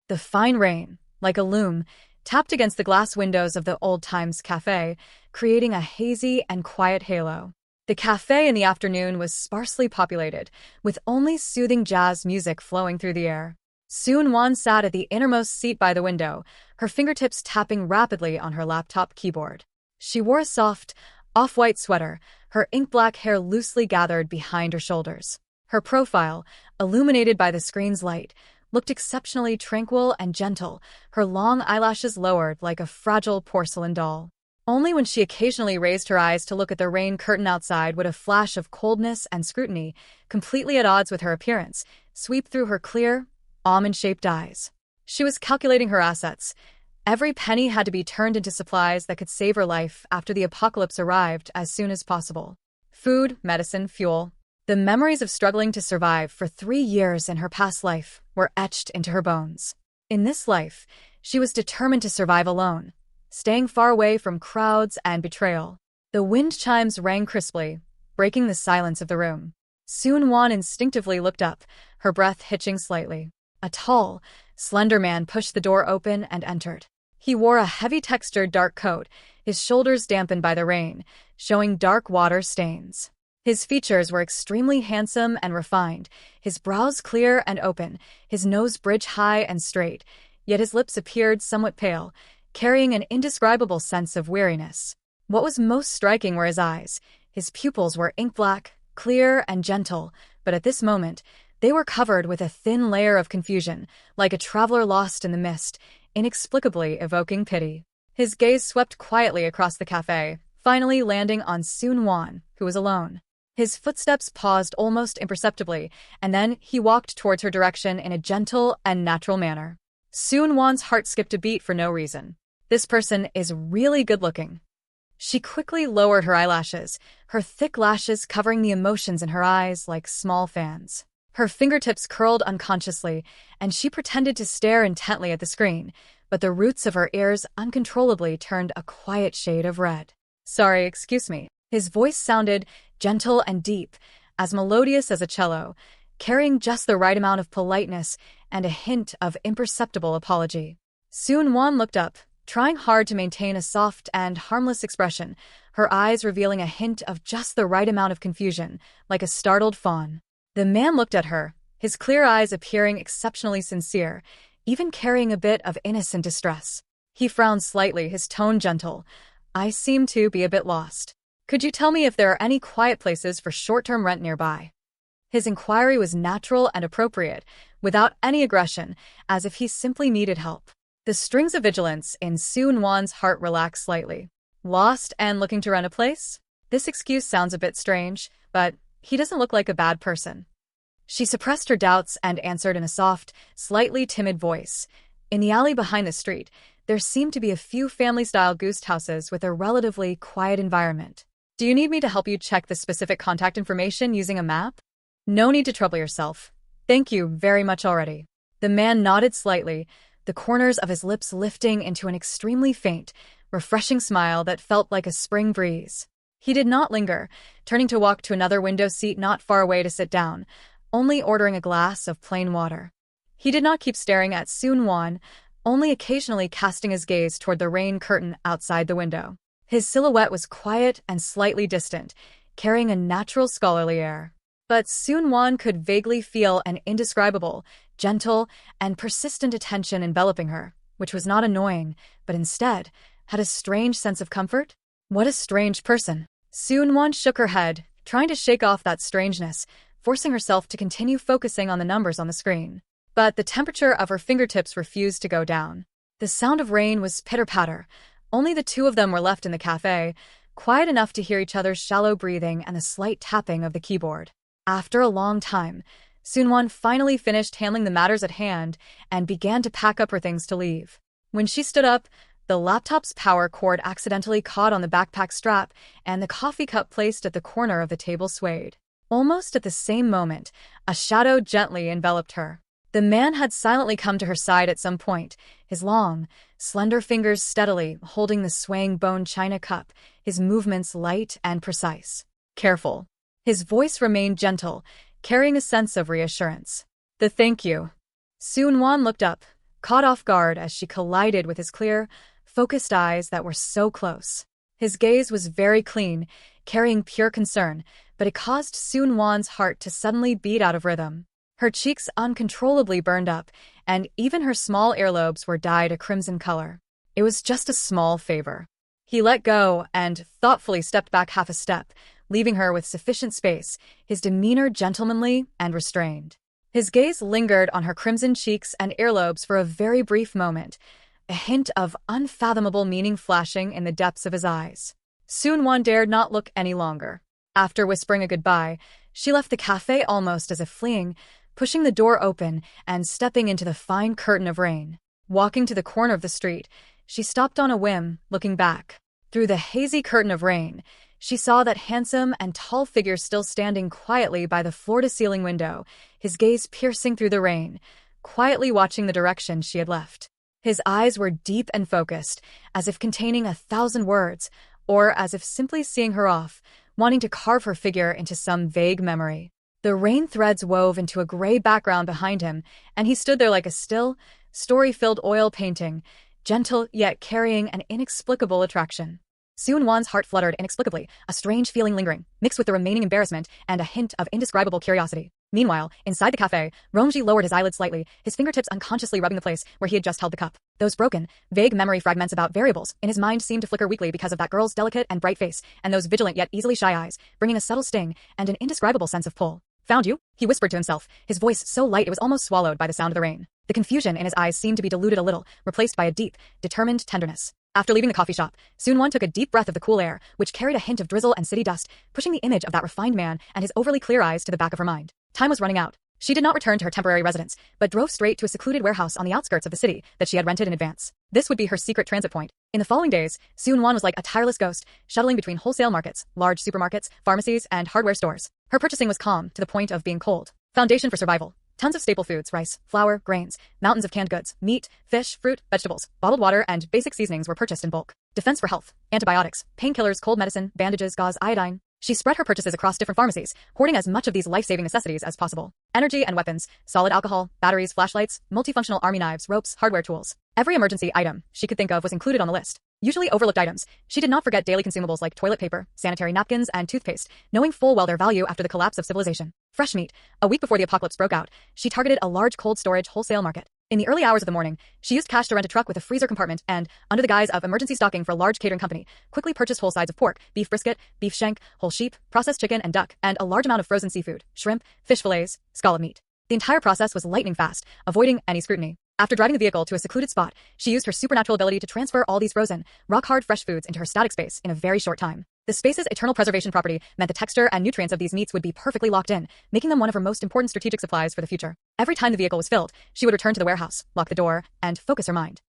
The fine rain, like a loom, tapped against the glass windows of the Old Times Cafe, creating a hazy and quiet halo. The cafe in the afternoon was sparsely populated, with only soothing jazz music flowing through the air. Soon-Won sat at the innermost seat by the window, her fingertips tapping rapidly on her laptop keyboard. She wore a soft, off-white sweater, her ink-black hair loosely gathered behind her shoulders. Her profile, illuminated by the screen's light, looked exceptionally tranquil and gentle, her long eyelashes lowered like a fragile porcelain doll. Only when she occasionally raised her eyes to look at the rain curtain outside would a flash of coldness and scrutiny, completely at odds with her appearance, sweep through her clear, almond-shaped eyes. She was calculating her assets. Every penny had to be turned into supplies that could save her life after the apocalypse arrived as soon as possible. Food, medicine, fuel. The memories of struggling to survive for 3 years in her past life were etched into her bones. In this life, she was determined to survive alone, staying far away from crowds and betrayal. The wind chimes rang crisply, breaking the silence of the room. Soon-Won instinctively looked up, her breath hitching slightly. A tall, slender man pushed the door open and entered. He wore a heavy-textured dark coat, his shoulders dampened by the rain, showing dark water stains. His features were extremely handsome and refined, his brows clear and open, his nose bridge-high and straight, yet his lips appeared somewhat pale, carrying an indescribable sense of weariness. What was most striking were his eyes. His pupils were ink-black, clear and gentle, but at this moment, they were covered with a thin layer of confusion, like a traveler lost in the mist, inexplicably evoking pity. His gaze swept quietly across the cafe, finally landing on Soon-Won, who was alone. His footsteps paused almost imperceptibly, and then he walked towards her direction in a gentle and natural manner. Soon-Won's heart skipped a beat for no reason. This person is really good-looking. She quickly lowered her eyelashes, her thick lashes covering the emotions in her eyes like small fans. Her fingertips curled unconsciously, and she pretended to stare intently at the screen, but the roots of her ears uncontrollably turned a quiet shade of red. "Sorry, excuse me." His voice sounded gentle and deep, as melodious as a cello, carrying just the right amount of politeness and a hint of imperceptible apology. Soon-Won looked up, trying hard to maintain a soft and harmless expression, her eyes revealing a hint of just the right amount of confusion, like a startled fawn. The man looked at her, his clear eyes appearing exceptionally sincere, even carrying a bit of innocent distress. He frowned slightly, his tone gentle. "I seem to be a bit lost. Could you tell me if there are any quiet places for short-term rent nearby?" His inquiry was natural and appropriate, without any aggression, as if he simply needed help. The strings of vigilance in Soon-Won's heart relaxed slightly. "Lost and looking to rent a place? This excuse sounds a bit strange, but he doesn't look like a bad person." She suppressed her doubts and answered in a soft, slightly timid voice. In the alley behind the street, there seemed to be a few family-style ghost houses with a relatively quiet environment. "Do you need me to help you check the specific contact information using a map?" "No need to trouble yourself. Thank you very much already." The man nodded slightly, the corners of his lips lifting into an extremely faint, refreshing smile that felt like a spring breeze. He did not linger, turning to walk to another window seat not far away to sit down, only ordering a glass of plain water. He did not keep staring at Soon-Won, only occasionally casting his gaze toward the rain curtain outside the window. His silhouette was quiet and slightly distant, carrying a natural scholarly air. But Soon-Won could vaguely feel an indescribable, gentle, and persistent attention enveloping her, which was not annoying, but instead had a strange sense of comfort. What a strange person. Soon-Won shook her head, trying to shake off that strangeness, forcing herself to continue focusing on the numbers on the screen. But the temperature of her fingertips refused to go down. The sound of rain was pitter-patter. Only the two of them were left in the cafe, quiet enough to hear each other's shallow breathing and the slight tapping of the keyboard. After a long time, Soon-Won finally finished handling the matters at hand and began to pack up her things to leave. When she stood up, the laptop's power cord accidentally caught on the backpack strap, and the coffee cup placed at the corner of the table swayed. Almost at the same moment, a shadow gently enveloped her. The man had silently come to her side at some point, his long, slender fingers steadily holding the swaying bone china cup, his movements light and precise. "Careful." His voice remained gentle, carrying a sense of reassurance. "The thank you." Soon-Won looked up, caught off guard as she collided with his clear, focused eyes that were so close. His gaze was very clean, carrying pure concern, but it caused Soon-won's heart to suddenly beat out of rhythm. Her cheeks uncontrollably burned up, and even her small earlobes were dyed a crimson color. It was just a small favor. He let go and thoughtfully stepped back half a step, leaving her with sufficient space, his demeanor gentlemanly and restrained. His gaze lingered on her crimson cheeks and earlobes for a very brief moment, a hint of unfathomable meaning flashing in the depths of his eyes. Soon-won dared not look any longer. After whispering a goodbye, she left the cafe almost as if fleeing, pushing the door open and stepping into the fine curtain of rain. Walking to the corner of the street, she stopped on a whim, looking back. Through the hazy curtain of rain, she saw that handsome and tall figure still standing quietly by the floor-to-ceiling window, his gaze piercing through the rain, quietly watching the direction she had left. His eyes were deep and focused, as if containing 1,000 words, or as if simply seeing her off, wanting to carve her figure into some vague memory. The rain threads wove into a gray background behind him, and he stood there like a still, story-filled oil painting, gentle yet carrying an inexplicable attraction. Soon-won's heart fluttered inexplicably, a strange feeling lingering, mixed with the remaining embarrassment and a hint of indescribable curiosity. Meanwhile, inside the cafe, Romji lowered his eyelids slightly, his fingertips unconsciously rubbing the place where he had just held the cup. Those broken, vague memory fragments about variables in his mind seemed to flicker weakly because of that girl's delicate and bright face, and those vigilant yet easily shy eyes, bringing a subtle sting and an indescribable sense of pull. "Found you?" he whispered to himself, his voice so light it was almost swallowed by the sound of the rain. The confusion in his eyes seemed to be diluted a little, replaced by a deep, determined tenderness. After leaving the coffee shop, Soon-won took a deep breath of the cool air, which carried a hint of drizzle and city dust, pushing the image of that refined man and his overly clear eyes to the back of her mind. Time was running out. She did not return to her temporary residence, but drove straight to a secluded warehouse on the outskirts of the city that she had rented in advance. This would be her secret transit point. In the following days, Soon-won was like a tireless ghost, shuttling between wholesale markets, large supermarkets, pharmacies, and hardware stores. Her purchasing was calm, to the point of being cold. Foundation for survival. Tons of staple foods, rice, flour, grains, mountains of canned goods, meat, fish, fruit, vegetables, bottled water, and basic seasonings were purchased in bulk. Defense for health, antibiotics, painkillers, cold medicine, bandages, gauze, iodine. She spread her purchases across different pharmacies, hoarding as much of these life-saving necessities as possible. Energy and weapons, solid alcohol, batteries, flashlights, multifunctional army knives, ropes, hardware tools. Every emergency item she could think of was included on the list. Usually overlooked items, she did not forget daily consumables like toilet paper, sanitary napkins, and toothpaste, knowing full well their value after the collapse of civilization. Fresh meat. A week before the apocalypse broke out, she targeted a large cold storage wholesale market. In the early hours of the morning, she used cash to rent a truck with a freezer compartment and, under the guise of emergency stocking for a large catering company, quickly purchased whole sides of pork, beef brisket, beef shank, whole sheep, processed chicken and duck, and a large amount of frozen seafood, shrimp, fish fillets, scallop meat. The entire process was lightning fast, avoiding any scrutiny. After driving the vehicle to a secluded spot, she used her supernatural ability to transfer all these frozen, rock-hard fresh foods into her static space in a very short time. The space's eternal preservation property meant the texture and nutrients of these meats would be perfectly locked in, making them one of her most important strategic supplies for the future. Every time the vehicle was filled, she would return to the warehouse, lock the door, and focus her mind.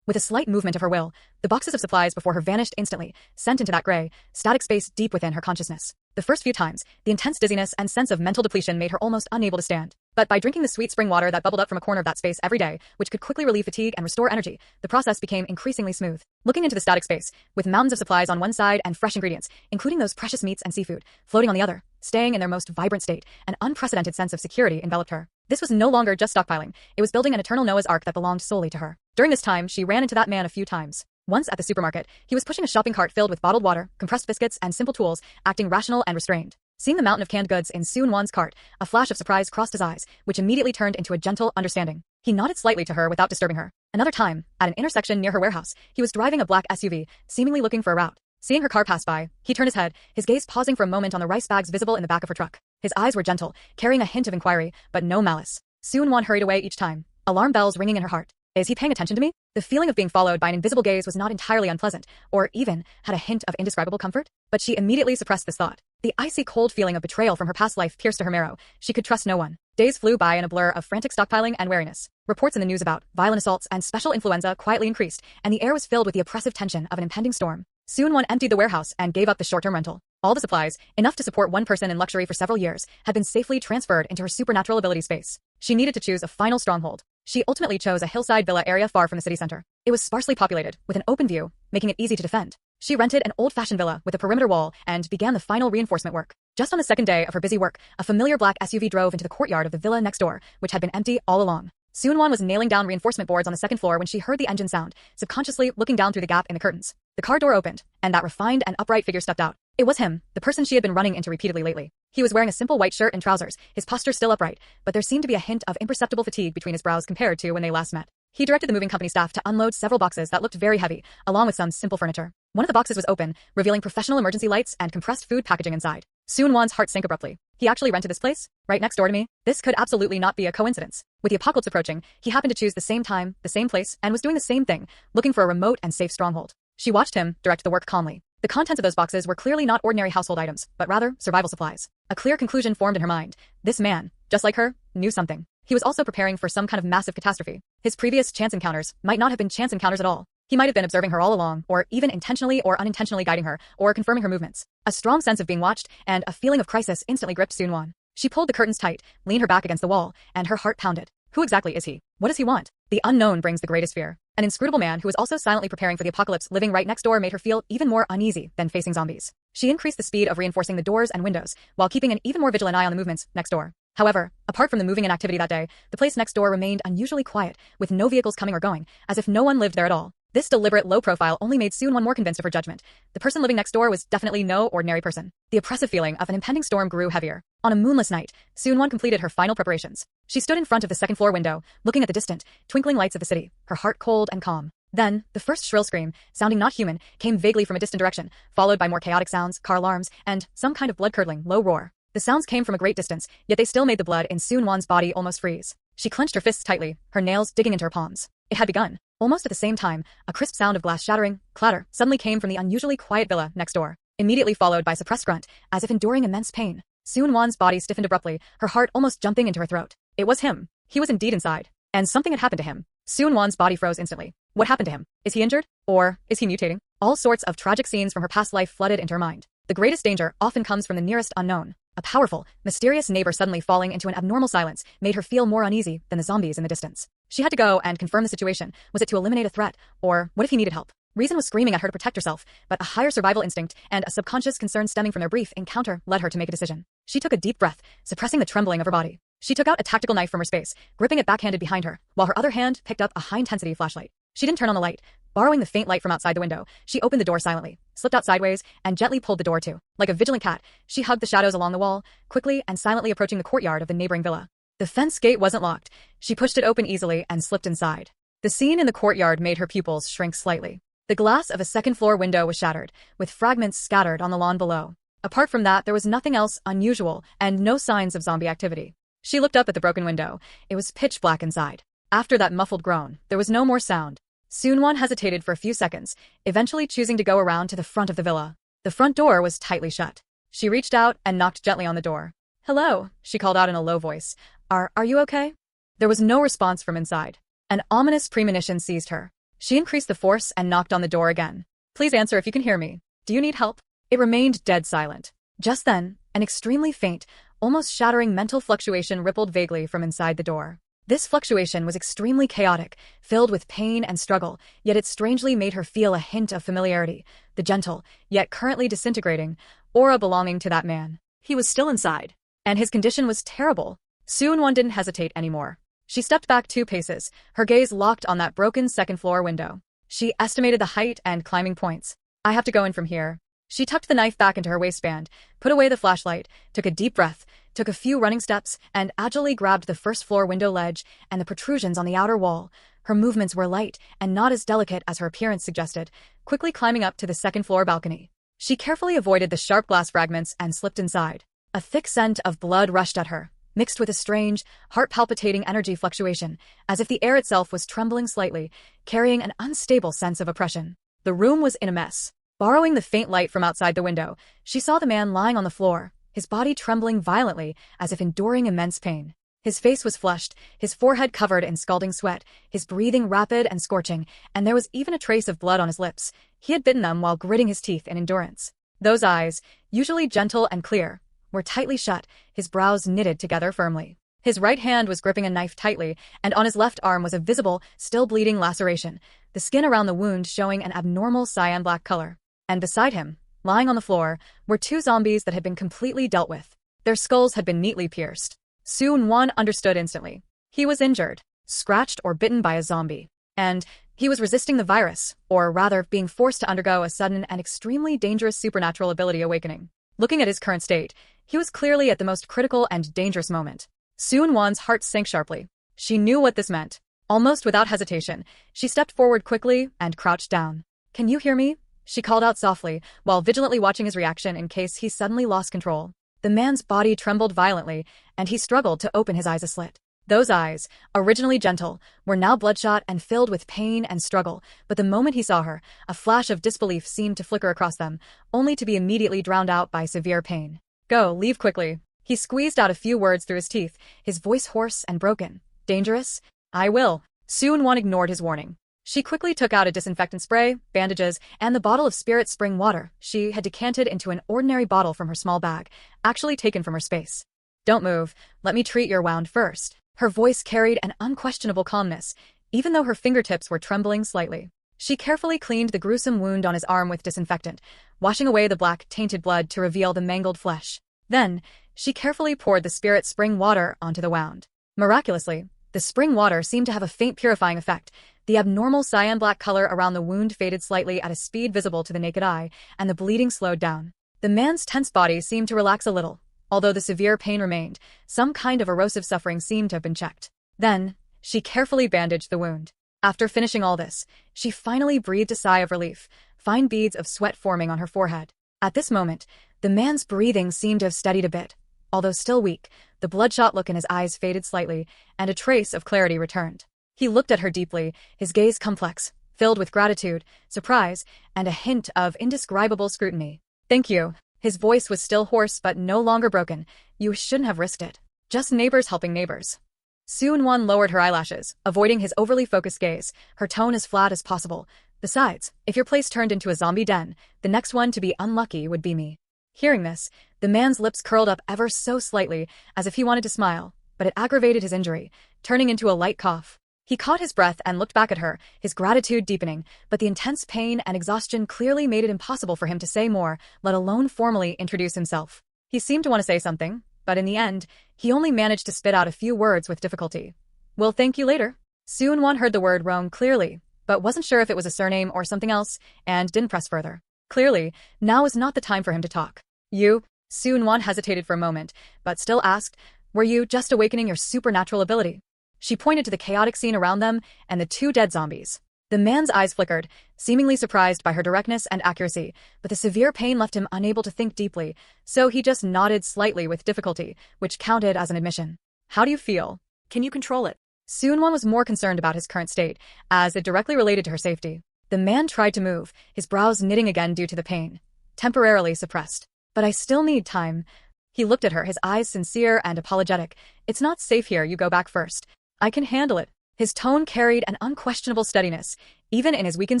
With a slight movement of her will, the boxes of supplies before her vanished instantly, sent into that gray, static space deep within her consciousness. The first few times, the intense dizziness and sense of mental depletion made her almost unable to stand. But by drinking the sweet spring water that bubbled up from a corner of that space every day, which could quickly relieve fatigue and restore energy, the process became increasingly smooth. Looking into the static space, with mountains of supplies on one side and fresh ingredients, including those precious meats and seafood, floating on the other, staying in their most vibrant state, an unprecedented sense of security enveloped her. This was no longer just stockpiling, it was building an eternal Noah's Ark that belonged solely to her. During this time, she ran into that man a few times. Once at the supermarket, he was pushing a shopping cart filled with bottled water, compressed biscuits, and simple tools, acting rational and restrained. Seeing the mountain of canned goods in Soon-won's cart, a flash of surprise crossed his eyes, which immediately turned into a gentle understanding. He nodded slightly to her without disturbing her. Another time, at an intersection near her warehouse, he was driving a black SUV, seemingly looking for a route. Seeing her car pass by, he turned his head, his gaze pausing for a moment on the rice bags visible in the back of her truck. His eyes were gentle, carrying a hint of inquiry, but no malice. Soon-won hurried away each time, alarm bells ringing in her heart. Is he paying attention to me? The feeling of being followed by an invisible gaze was not entirely unpleasant, or even had a hint of indescribable comfort, but she immediately suppressed this thought. The icy cold feeling of betrayal from her past life pierced to her marrow. She could trust no one. Days flew by in a blur of frantic stockpiling and wariness. Reports in the news about violent assaults and special influenza quietly increased, and the air was filled with the oppressive tension of an impending storm. Soon-won emptied the warehouse and gave up the short-term rental. All the supplies, enough to support one person in luxury for several years, had been safely transferred into her supernatural ability space. She needed to choose a final stronghold. She ultimately chose a hillside villa area far from the city center. It was sparsely populated, with an open view, making it easy to defend. She rented an old-fashioned villa with a perimeter wall and began the final reinforcement work. Just on the second day of her busy work, a familiar black SUV drove into the courtyard of the villa next door, which had been empty all along. Soon-won was nailing down reinforcement boards on the second floor when she heard the engine sound, subconsciously looking down through the gap in the curtains. The car door opened, and that refined and upright figure stepped out. It was him, the person she had been running into repeatedly lately. He was wearing a simple white shirt and trousers, his posture still upright, but there seemed to be a hint of imperceptible fatigue between his brows compared to when they last met. He directed the moving company staff to unload several boxes that looked very heavy, along with some simple furniture. One of the boxes was open, revealing professional emergency lights and compressed food packaging inside. Soon-won's heart sank abruptly. He actually rented this place? Right next door to me? This could absolutely not be a coincidence. With the apocalypse approaching, he happened to choose the same time, the same place, and was doing the same thing, looking for a remote and safe stronghold. She watched him direct the work calmly. The contents of those boxes were clearly not ordinary household items, but rather survival supplies. A clear conclusion formed in her mind. This man, just like her, knew something. He was also preparing for some kind of massive catastrophe. His previous chance encounters might not have been chance encounters at all. He might have been observing her all along, or even intentionally or unintentionally guiding her, or confirming her movements. A strong sense of being watched, and a feeling of crisis instantly gripped Soon-won. She pulled the curtains tight, leaned her back against the wall, and her heart pounded. Who exactly is he? What does he want? The unknown brings the greatest fear. An inscrutable man who was also silently preparing for the apocalypse living right next door made her feel even more uneasy than facing zombies. She increased the speed of reinforcing the doors and windows, while keeping an even more vigilant eye on the movements next door. However, apart from the moving and activity that day, the place next door remained unusually quiet, with no vehicles coming or going, as if no one lived there at all. This deliberate low profile only made Soon-won more convinced of her judgment. The person living next door was definitely no ordinary person. The oppressive feeling of an impending storm grew heavier. On a moonless night, Soon-won completed her final preparations. She stood in front of the second-floor window, looking at the distant, twinkling lights of the city, her heart cold and calm. Then, the first shrill scream, sounding not human, came vaguely from a distant direction, followed by more chaotic sounds, car alarms, and some kind of blood-curdling, low roar. The sounds came from a great distance, yet they still made the blood in Soon-won's body almost freeze. She clenched her fists tightly, her nails digging into her palms. It had begun. Almost at the same time, a crisp sound of glass shattering, clatter, suddenly came from the unusually quiet villa next door, immediately followed by suppressed grunt, as if enduring immense pain. Soon-won's body stiffened abruptly, her heart almost jumping into her throat. It was him. He was indeed inside. And something had happened to him. Soon-won's body froze instantly. What happened to him? Is he injured? Or is he mutating? All sorts of tragic scenes from her past life flooded into her mind. The greatest danger often comes from the nearest unknown. A powerful, mysterious neighbor suddenly falling into an abnormal silence made her feel more uneasy than the zombies in the distance. She had to go and confirm the situation. Was it to eliminate a threat? Or what if he needed help? Reason was screaming at her to protect herself, but a higher survival instinct and a subconscious concern stemming from their brief encounter led her to make a decision. She took a deep breath, suppressing the trembling of her body. She took out a tactical knife from her space, gripping it backhanded behind her, while her other hand picked up a high-intensity flashlight. She didn't turn on the light. Borrowing the faint light from outside the window, she opened the door silently, slipped out sideways, and gently pulled the door to. Like a vigilant cat, she hugged the shadows along the wall, quickly and silently approaching the courtyard of the neighboring villa. The fence gate wasn't locked. She pushed it open easily and slipped inside. The scene in the courtyard made her pupils shrink slightly. The glass of a second-floor window was shattered, with fragments scattered on the lawn below. Apart from that, there was nothing else unusual and no signs of zombie activity. She looked up at the broken window. It was pitch black inside. After that muffled groan, there was no more sound. Soon-won hesitated for a few seconds, eventually choosing to go around to the front of the villa. The front door was tightly shut. She reached out and knocked gently on the door. "Hello," she called out in a low voice. Are you okay?" There was no response from inside. An ominous premonition seized her. She increased the force and knocked on the door again. "Please answer if you can hear me. Do you need help?" It remained dead silent. Just then, an extremely faint, almost shattering mental fluctuation rippled vaguely from inside the door. This fluctuation was extremely chaotic, filled with pain and struggle, yet it strangely made her feel a hint of familiarity, the gentle, yet currently disintegrating, aura belonging to that man. He was still inside, and his condition was terrible. Soon-won didn't hesitate anymore. She stepped back 2 paces, her gaze locked on that broken second-floor window. She estimated the height and climbing points. "I have to go in from here." She tucked the knife back into her waistband, put away the flashlight, took a deep breath, took a few running steps, and agilely grabbed the first-floor window ledge and the protrusions on the outer wall. Her movements were light and not as delicate as her appearance suggested, quickly climbing up to the second-floor balcony. She carefully avoided the sharp glass fragments and slipped inside. A thick scent of blood rushed at her, mixed with a strange, heart-palpitating energy fluctuation, as if the air itself was trembling slightly, carrying an unstable sense of oppression. The room was in a mess. Borrowing the faint light from outside the window, she saw the man lying on the floor, his body trembling violently as if enduring immense pain. His face was flushed, his forehead covered in scalding sweat, his breathing rapid and scorching, and there was even a trace of blood on his lips. He had bitten them while gritting his teeth in endurance. Those eyes, usually gentle and clear, were tightly shut, his brows knitted together firmly. His right hand was gripping a knife tightly, and on his left arm was a visible, still bleeding laceration, the skin around the wound showing an abnormal cyan-black color. And beside him, lying on the floor, were 2 zombies that had been completely dealt with. Their skulls had been neatly pierced. Soon-won understood instantly. He was injured. scratched, or bitten by a zombie. And he was resisting the virus, or rather being forced to undergo a sudden and extremely dangerous supernatural ability awakening. Looking at his current state, he was clearly at the most critical and dangerous moment. Suan-Wan's heart sank sharply. She knew what this meant. Almost without hesitation, she stepped forward quickly and crouched down. "Can you hear me?" she called out softly, while vigilantly watching his reaction in case he suddenly lost control. The man's body trembled violently, and he struggled to open his eyes aslit. Those eyes, originally gentle, were now bloodshot and filled with pain and struggle, but the moment he saw her, a flash of disbelief seemed to flicker across them, only to be immediately drowned out by severe pain. "Go, leave quickly." He squeezed out a few words through his teeth, his voice hoarse and broken. "Dangerous? I will." Suan-Wan ignored his warning. She quickly took out a disinfectant spray, bandages, and the bottle of spirit spring water she had decanted into an ordinary bottle from her small bag, actually taken from her space. "Don't move. Let me treat your wound first." Her voice carried an unquestionable calmness, even though her fingertips were trembling slightly. She carefully cleaned the gruesome wound on his arm with disinfectant, washing away the black, tainted blood to reveal the mangled flesh. Then, she carefully poured the spirit spring water onto the wound. Miraculously, the spring water seemed to have a faint purifying effect. The abnormal cyan-black color around the wound faded slightly at a speed visible to the naked eye, and the bleeding slowed down. The man's tense body seemed to relax a little. Although the severe pain remained, some kind of erosive suffering seemed to have been checked. Then, she carefully bandaged the wound. After finishing all this, she finally breathed a sigh of relief, fine beads of sweat forming on her forehead. At this moment, the man's breathing seemed to have steadied a bit. Although still weak, the bloodshot look in his eyes faded slightly, and a trace of clarity returned. He looked at her deeply, his gaze complex, filled with gratitude, surprise, and a hint of indescribable scrutiny. "Thank you." His voice was still hoarse but no longer broken. "You shouldn't have risked it. Just neighbors helping neighbors." Suan-Wan lowered her eyelashes, avoiding his overly focused gaze, her tone as flat as possible. "Besides, if your place turned into a zombie den, the next one to be unlucky would be me." Hearing this, the man's lips curled up ever so slightly, as if he wanted to smile, but it aggravated his injury, turning into a light cough. He caught his breath and looked back at her, his gratitude deepening, but the intense pain and exhaustion clearly made it impossible for him to say more, let alone formally introduce himself. He seemed to want to say something, but in the end, he only managed to spit out a few words with difficulty. "We'll thank you later." Suan-Wan heard the word Rome clearly, but wasn't sure if it was a surname or something else, and didn't press further. Clearly, now was not the time for him to talk. "You?" Suan-Wan hesitated for a moment, but still asked, "Were you just awakening your supernatural ability?" She pointed to the chaotic scene around them and the two dead zombies. The man's eyes flickered, seemingly surprised by her directness and accuracy, but the severe pain left him unable to think deeply, so he just nodded slightly with difficulty, which counted as an admission. "How do you feel? Can you control it?" Suan-Wan was more concerned about his current state, as it directly related to her safety. The man tried to move, his brows knitting again due to the pain. Temporarily suppressed. "But I still need time." He looked at her, his eyes sincere and apologetic. "It's not safe here, you go back first. I can handle it." His tone carried an unquestionable steadiness. Even in his weakened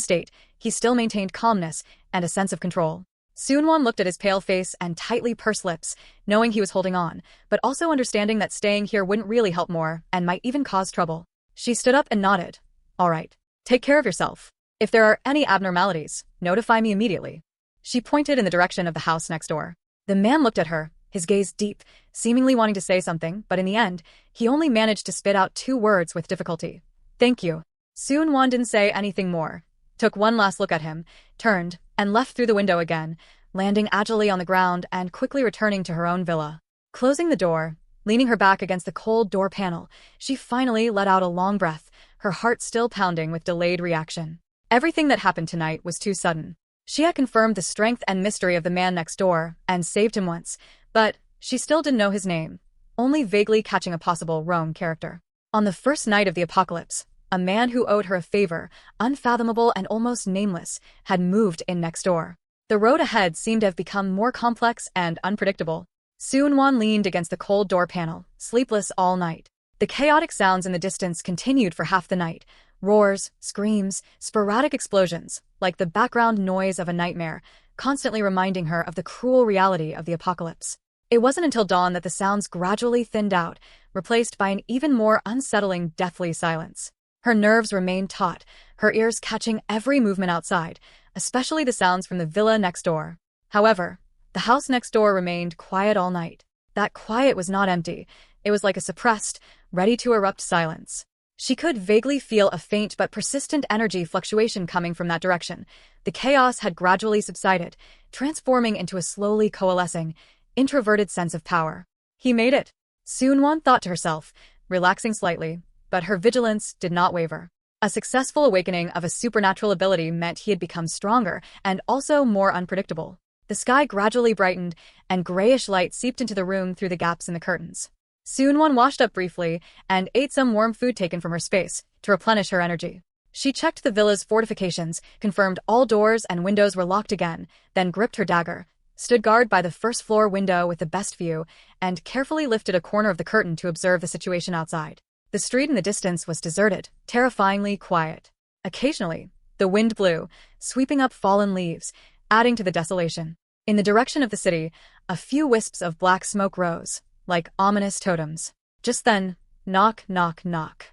state, he still maintained calmness and a sense of control. Suan-Wan looked at his pale face and tightly pursed lips, knowing he was holding on, but also understanding that staying here wouldn't really help more and might even cause trouble. She stood up and nodded. "All right. Take care of yourself. If there are any abnormalities, notify me immediately." She pointed in the direction of the house next door. The man looked at her, his gaze deep, seemingly wanting to say something, but in the end, he only managed to spit out two words with difficulty. "Thank you." Suan-Wan didn't say anything more, took one last look at him, turned, and left through the window again, landing agilely on the ground and quickly returning to her own villa. Closing the door, leaning her back against the cold door panel, she finally let out a long breath, her heart still pounding with delayed reaction. Everything that happened tonight was too sudden. She had confirmed the strength and mystery of the man next door and saved him once, but she still didn't know his name, only vaguely catching a possible Rome character. On the first night of the apocalypse, a man who owed her a favor, unfathomable and almost nameless, had moved in next door. The road ahead seemed to have become more complex and unpredictable. Suan-Wan leaned against the cold door panel, sleepless all night. The chaotic sounds in the distance continued for half the night. Roars, screams, sporadic explosions, like the background noise of a nightmare, constantly reminding her of the cruel reality of the apocalypse. It wasn't until dawn that the sounds gradually thinned out, replaced by an even more unsettling, deathly silence. Her nerves remained taut, her ears catching every movement outside, especially the sounds from the villa next door. However, the house next door remained quiet all night. That quiet was not empty, it was like a suppressed, ready-to-erupt silence. She could vaguely feel a faint but persistent energy fluctuation coming from that direction. The chaos had gradually subsided, transforming into a slowly coalescing, introverted sense of power. He made it. Soon-Won thought to herself, relaxing slightly, but her vigilance did not waver. A successful awakening of a supernatural ability meant he had become stronger and also more unpredictable. The sky gradually brightened, and grayish light seeped into the room through the gaps in the curtains. Soon-Won washed up briefly and ate some warm food taken from her space to replenish her energy. She checked the villa's fortifications, confirmed all doors and windows were locked again, then gripped her dagger, stood guard by the first-floor window with the best view, and carefully lifted a corner of the curtain to observe the situation outside. The street in the distance was deserted, terrifyingly quiet. Occasionally, the wind blew, sweeping up fallen leaves, adding to the desolation. In the direction of the city, a few wisps of black smoke rose, like ominous totems. Just then, knock, knock, knock.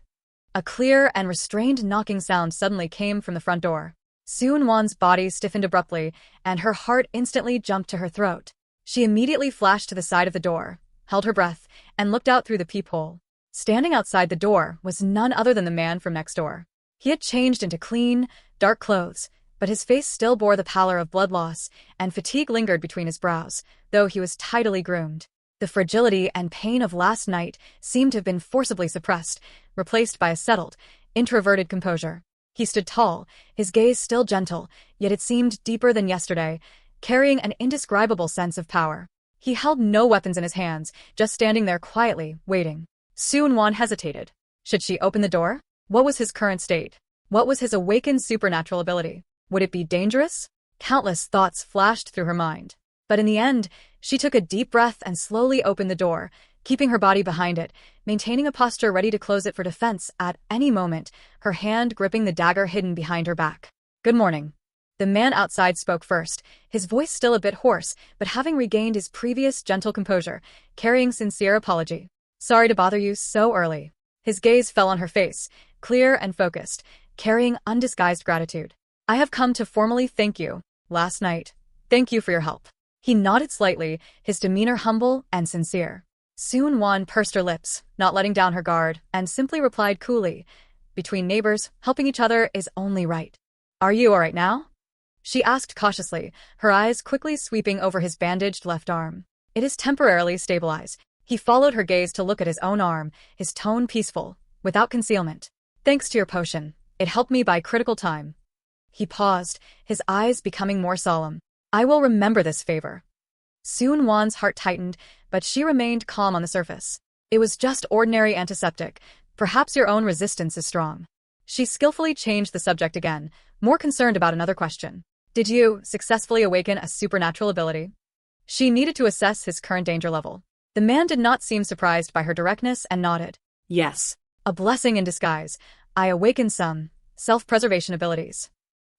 A clear and restrained knocking sound suddenly came from the front door. Soon-Won's body stiffened abruptly, and her heart instantly jumped to her throat. She immediately flashed to the side of the door, held her breath, and looked out through the peephole. Standing outside the door was none other than the man from next door. He had changed into clean, dark clothes, but his face still bore the pallor of blood loss, and fatigue lingered between his brows, though he was tidily groomed. The fragility and pain of last night seemed to have been forcibly suppressed, replaced by a settled, introverted composure. He stood tall, his gaze still gentle, yet it seemed deeper than yesterday, carrying an indescribable sense of power. He held no weapons in his hands, just standing there quietly, waiting. Soon-Won hesitated. Should she open the door? What was his current state? What was his awakened supernatural ability? Would it be dangerous? Countless thoughts flashed through her mind. But in the end, she took a deep breath and slowly opened the door, keeping her body behind it, maintaining a posture ready to close it for defense at any moment, her hand gripping the dagger hidden behind her back. Good morning. The man outside spoke first, his voice still a bit hoarse, but having regained his previous gentle composure, carrying sincere apology. Sorry to bother you so early. His gaze fell on her face, clear and focused, carrying undisguised gratitude. I have come to formally thank you. Last night. Thank you for your help. He nodded slightly, his demeanor humble and sincere. Soon-Won pursed her lips, not letting down her guard, and simply replied coolly, between neighbors, helping each other is only right. Are you all right now? She asked cautiously, her eyes quickly sweeping over his bandaged left arm. It is temporarily stabilized. He followed her gaze to look at his own arm, his tone peaceful, without concealment. Thanks to your potion, it helped me by critical time. He paused, his eyes becoming more solemn. I will remember this favor. Soon-Won's heart tightened, but she remained calm on the surface. It was just ordinary antiseptic. Perhaps your own resistance is strong. She skillfully changed the subject again, more concerned about another question. Did you successfully awaken a supernatural ability? She needed to assess his current danger level. The man did not seem surprised by her directness and nodded. Yes. A blessing in disguise. I awakened some self-preservation abilities.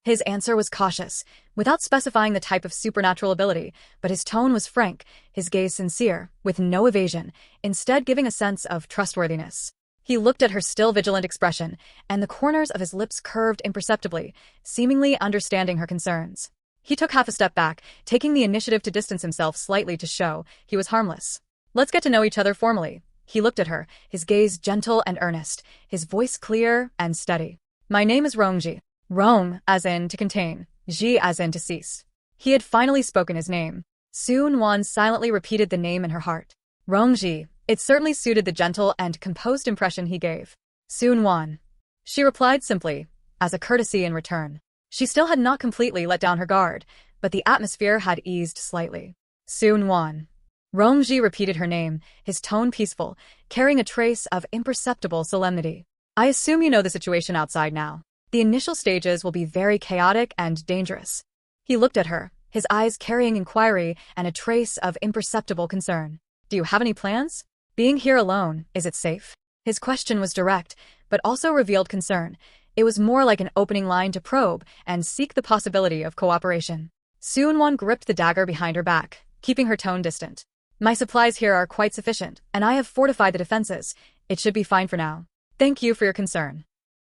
His answer was cautious, without specifying the type of supernatural ability, but his tone was frank, his gaze sincere, with no evasion, instead giving a sense of trustworthiness. He looked at her still vigilant expression, and the corners of his lips curved imperceptibly, seemingly understanding her concerns. He took half a step back, taking the initiative to distance himself slightly to show he was harmless. Let's get to know each other formally. He looked at her, his gaze gentle and earnest, his voice clear and steady. My name is Rongji. Rong, as in to contain, Ji as in to cease. He had finally spoken his name. Soon-Won silently repeated the name in her heart. Rongji. It certainly suited the gentle and composed impression he gave. Soon-Won. She replied simply, as a courtesy in return. She still had not completely let down her guard, but the atmosphere had eased slightly. Soon-Won. Rongji repeated her name, his tone peaceful, carrying a trace of imperceptible solemnity. I assume you know the situation outside now. The initial stages will be very chaotic and dangerous. He looked at her, his eyes carrying inquiry and a trace of imperceptible concern. Do you have any plans? Being here alone, is it safe? His question was direct, but also revealed concern. It was more like an opening line to probe and seek the possibility of cooperation. Soon-Won gripped the dagger behind her back, keeping her tone distant. My supplies here are quite sufficient, and I have fortified the defenses. It should be fine for now. Thank you for your concern.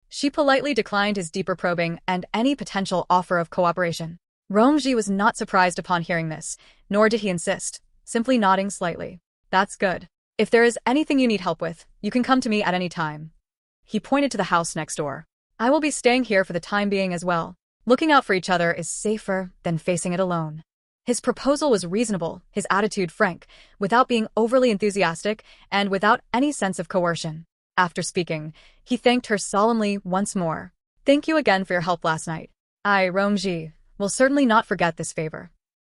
She politely declined his deeper probing and any potential offer of cooperation. Rongji was not surprised upon hearing this, nor did he insist, simply nodding slightly. That's good. If there is anything you need help with, you can come to me at any time. He pointed to the house next door. I will be staying here for the time being as well. Looking out for each other is safer than facing it alone. His proposal was reasonable, his attitude frank, without being overly enthusiastic and without any sense of coercion. After speaking, he thanked her solemnly once more. Thank you again for your help last night. I, Romji, will certainly not forget this favor.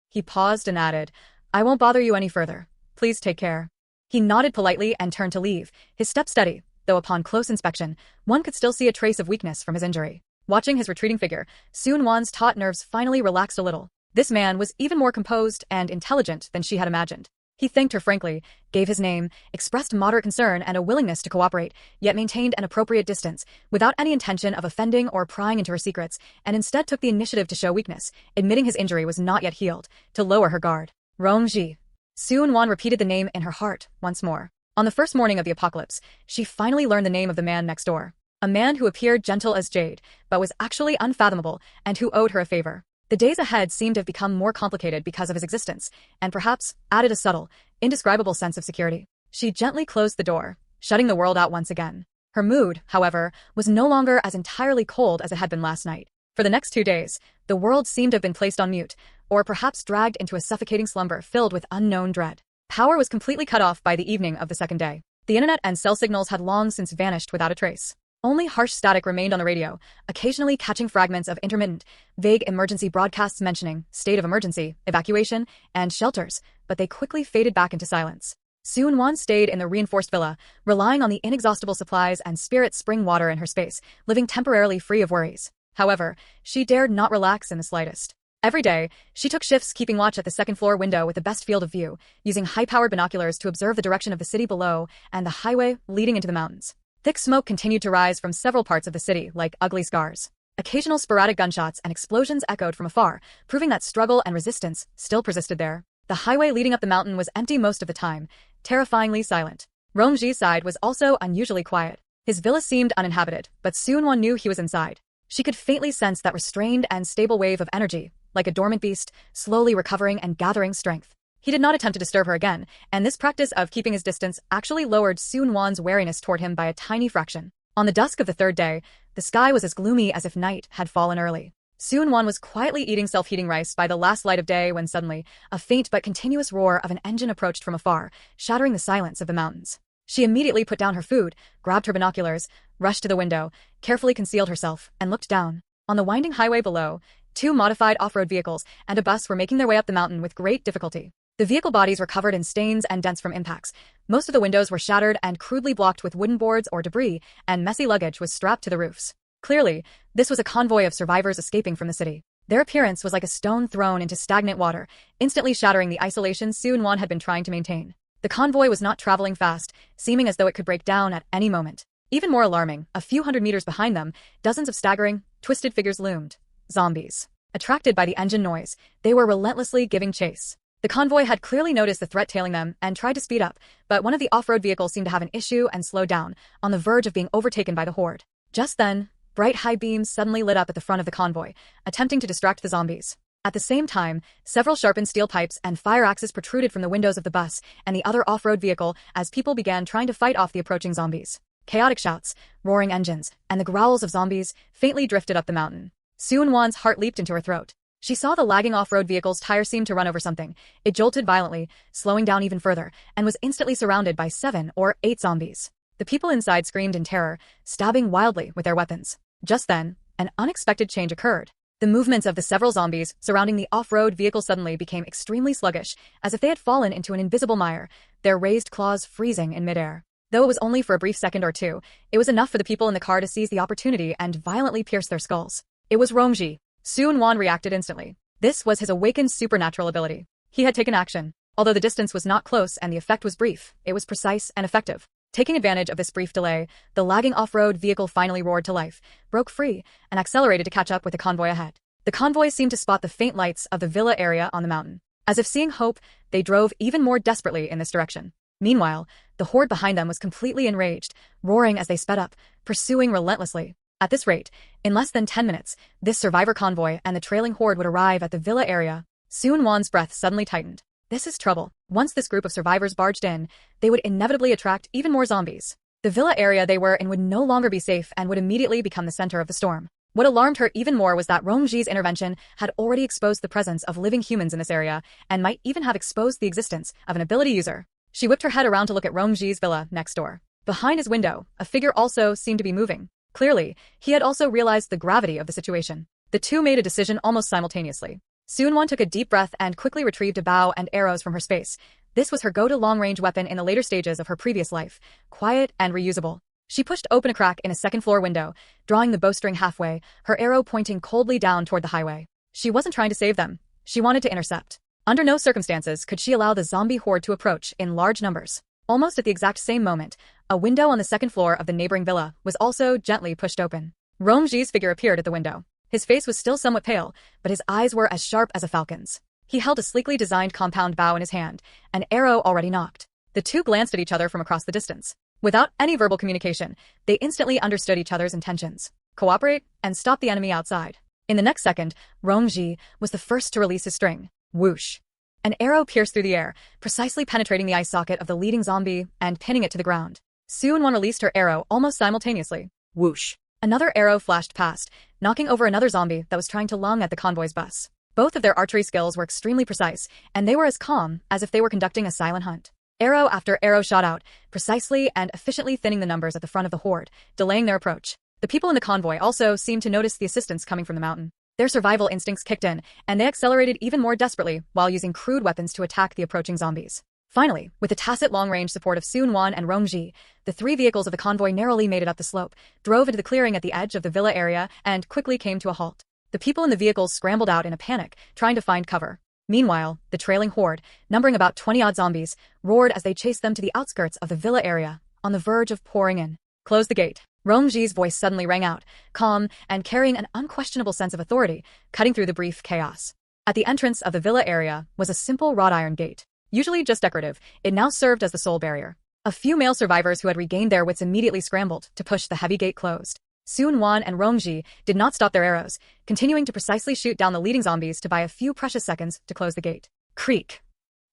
He paused and added, I won't bother you any further. Please take care. He nodded politely and turned to leave, his step steady, though upon close inspection, one could still see a trace of weakness from his injury. Watching his retreating figure, Soon-won's taut nerves finally relaxed a little. This man was even more composed and intelligent than she had imagined. He thanked her frankly, gave his name, expressed moderate concern and a willingness to cooperate, yet maintained an appropriate distance, without any intention of offending or prying into her secrets, and instead took the initiative to show weakness, admitting his injury was not yet healed, to lower her guard. Romji. Soon-won repeated the name in her heart once more. On the first morning of the apocalypse, she finally learned the name of the man next door. A man who appeared gentle as jade, but was actually unfathomable, and who owed her a favor. The days ahead seemed to have become more complicated because of his existence, and perhaps added a subtle, indescribable sense of security. She gently closed the door, shutting the world out once again. Her mood, however, was no longer as entirely cold as it had been last night. For the next 2 days, the world seemed to have been placed on mute, or perhaps dragged into a suffocating slumber filled with unknown dread. Power was completely cut off by the evening of the second day. The internet and cell signals had long since vanished without a trace. Only harsh static remained on the radio, occasionally catching fragments of intermittent, vague emergency broadcasts mentioning state of emergency, evacuation, and shelters, but they quickly faded back into silence. Soon-won stayed in the reinforced villa, relying on the inexhaustible supplies and spirit spring water in her space, living temporarily free of worries. However, she dared not relax in the slightest. Every day, she took shifts keeping watch at the second-floor window with the best field of view, using high-powered binoculars to observe the direction of the city below and the highway leading into the mountains. Thick smoke continued to rise from several parts of the city, like ugly scars. Occasional sporadic gunshots and explosions echoed from afar, proving that struggle and resistance still persisted there. The highway leading up the mountain was empty most of the time, terrifyingly silent. Romji's side was also unusually quiet. His villa seemed uninhabited, but Soon-won knew he was inside. She could faintly sense that restrained and stable wave of energy, like a dormant beast, slowly recovering and gathering strength. He did not attempt to disturb her again, and this practice of keeping his distance actually lowered Soon-won's wariness toward him by a tiny fraction. On the dusk of the third day, the sky was as gloomy as if night had fallen early. Soon-won was quietly eating self-heating rice by the last light of day when suddenly, a faint but continuous roar of an engine approached from afar, shattering the silence of the mountains. She immediately put down her food, grabbed her binoculars, rushed to the window, carefully concealed herself, and looked down. On the winding highway below, 2 modified off-road vehicles and a bus were making their way up the mountain with great difficulty. The vehicle bodies were covered in stains and dents from impacts. Most of the windows were shattered and crudely blocked with wooden boards or debris, and messy luggage was strapped to the roofs. Clearly, this was a convoy of survivors escaping from the city. Their appearance was like a stone thrown into stagnant water, instantly shattering the isolation Soon-won had been trying to maintain. The convoy was not traveling fast, seeming as though it could break down at any moment. Even more alarming, a few hundred meters behind them, dozens of staggering, twisted figures loomed. Zombies. Attracted by the engine noise, they were relentlessly giving chase. The convoy had clearly noticed the threat tailing them and tried to speed up, but one of the off-road vehicles seemed to have an issue and slowed down, on the verge of being overtaken by the horde. Just then, bright high beams suddenly lit up at the front of the convoy, attempting to distract the zombies. At the same time, several sharpened steel pipes and fire axes protruded from the windows of the bus and the other off-road vehicle as people began trying to fight off the approaching zombies. Chaotic shouts, roaring engines, and the growls of zombies faintly drifted up the mountain. Soon-won's heart leaped into her throat. She saw the lagging off-road vehicle's tire seem to run over something. It jolted violently, slowing down even further, and was instantly surrounded by 7 or 8 zombies. The people inside screamed in terror, stabbing wildly with their weapons. Just then, an unexpected change occurred. The movements of the several zombies surrounding the off-road vehicle suddenly became extremely sluggish, as if they had fallen into an invisible mire, their raised claws freezing in midair. Though it was only for a brief second or two, it was enough for the people in the car to seize the opportunity and violently pierce their skulls. It was Romji. Soon-won reacted instantly. This was his awakened supernatural ability. He had taken action. Although the distance was not close and the effect was brief, it was precise and effective. Taking advantage of this brief delay, the lagging off-road vehicle finally roared to life, broke free, and accelerated to catch up with the convoy ahead. The convoy seemed to spot the faint lights of the villa area on the mountain. As if seeing hope, they drove even more desperately in this direction. Meanwhile, the horde behind them was completely enraged, roaring as they sped up, pursuing relentlessly. At this rate, in less than 10 minutes, this survivor convoy and the trailing horde would arrive at the villa area. Soon-won's breath suddenly tightened. This is trouble. Once this group of survivors barged in, they would inevitably attract even more zombies. The villa area they were in would no longer be safe and would immediately become the center of the storm. What alarmed her even more was that Rongji's intervention had already exposed the presence of living humans in this area and might even have exposed the existence of an ability user. She whipped her head around to look at Rongji's villa next door. Behind his window, a figure also seemed to be moving. Clearly, he had also realized the gravity of the situation. The two made a decision almost simultaneously. Seung-won took a deep breath and quickly retrieved a bow and arrows from her space. This was her go-to long-range weapon in the later stages of her previous life, quiet and reusable. She pushed open a crack in a second-floor window, drawing the bowstring halfway, her arrow pointing coldly down toward the highway. She wasn't trying to save them. She wanted to intercept. Under no circumstances could she allow the zombie horde to approach in large numbers. Almost at the exact same moment, a window on the second floor of the neighboring villa was also gently pushed open. Rongji's figure appeared at the window. His face was still somewhat pale, but his eyes were as sharp as a falcon's. He held a sleekly designed compound bow in his hand, an arrow already nocked. The two glanced at each other from across the distance. Without any verbal communication, they instantly understood each other's intentions. Cooperate and stop the enemy outside. In the next second, Rongji was the first to release his string. Whoosh. An arrow pierced through the air, precisely penetrating the eye socket of the leading zombie and pinning it to the ground. Seung-won released her arrow almost simultaneously. Whoosh. Another arrow flashed past, knocking over another zombie that was trying to lung at the convoy's bus. Both of their archery skills were extremely precise, and they were as calm as if they were conducting a silent hunt. Arrow after arrow shot out, precisely and efficiently thinning the numbers at the front of the horde, delaying their approach. The people in the convoy also seemed to notice the assistance coming from the mountain. Their survival instincts kicked in, and they accelerated even more desperately while using crude weapons to attack the approaching zombies. Finally, with the tacit long-range support of Seung-won and Rongji, the three vehicles of the convoy narrowly made it up the slope, drove into the clearing at the edge of the villa area, and quickly came to a halt. The people in the vehicles scrambled out in a panic, trying to find cover. Meanwhile, the trailing horde, numbering about 20-odd zombies, roared as they chased them to the outskirts of the villa area, on the verge of pouring in. Close the gate. Rongji's voice suddenly rang out, calm and carrying an unquestionable sense of authority, cutting through the brief chaos. At the entrance of the villa area was a simple wrought iron gate. Usually just decorative, it now served as the sole barrier. A few male survivors who had regained their wits immediately scrambled to push the heavy gate closed. Seung-won and Rongji did not stop their arrows, continuing to precisely shoot down the leading zombies to buy a few precious seconds to close the gate. Creak.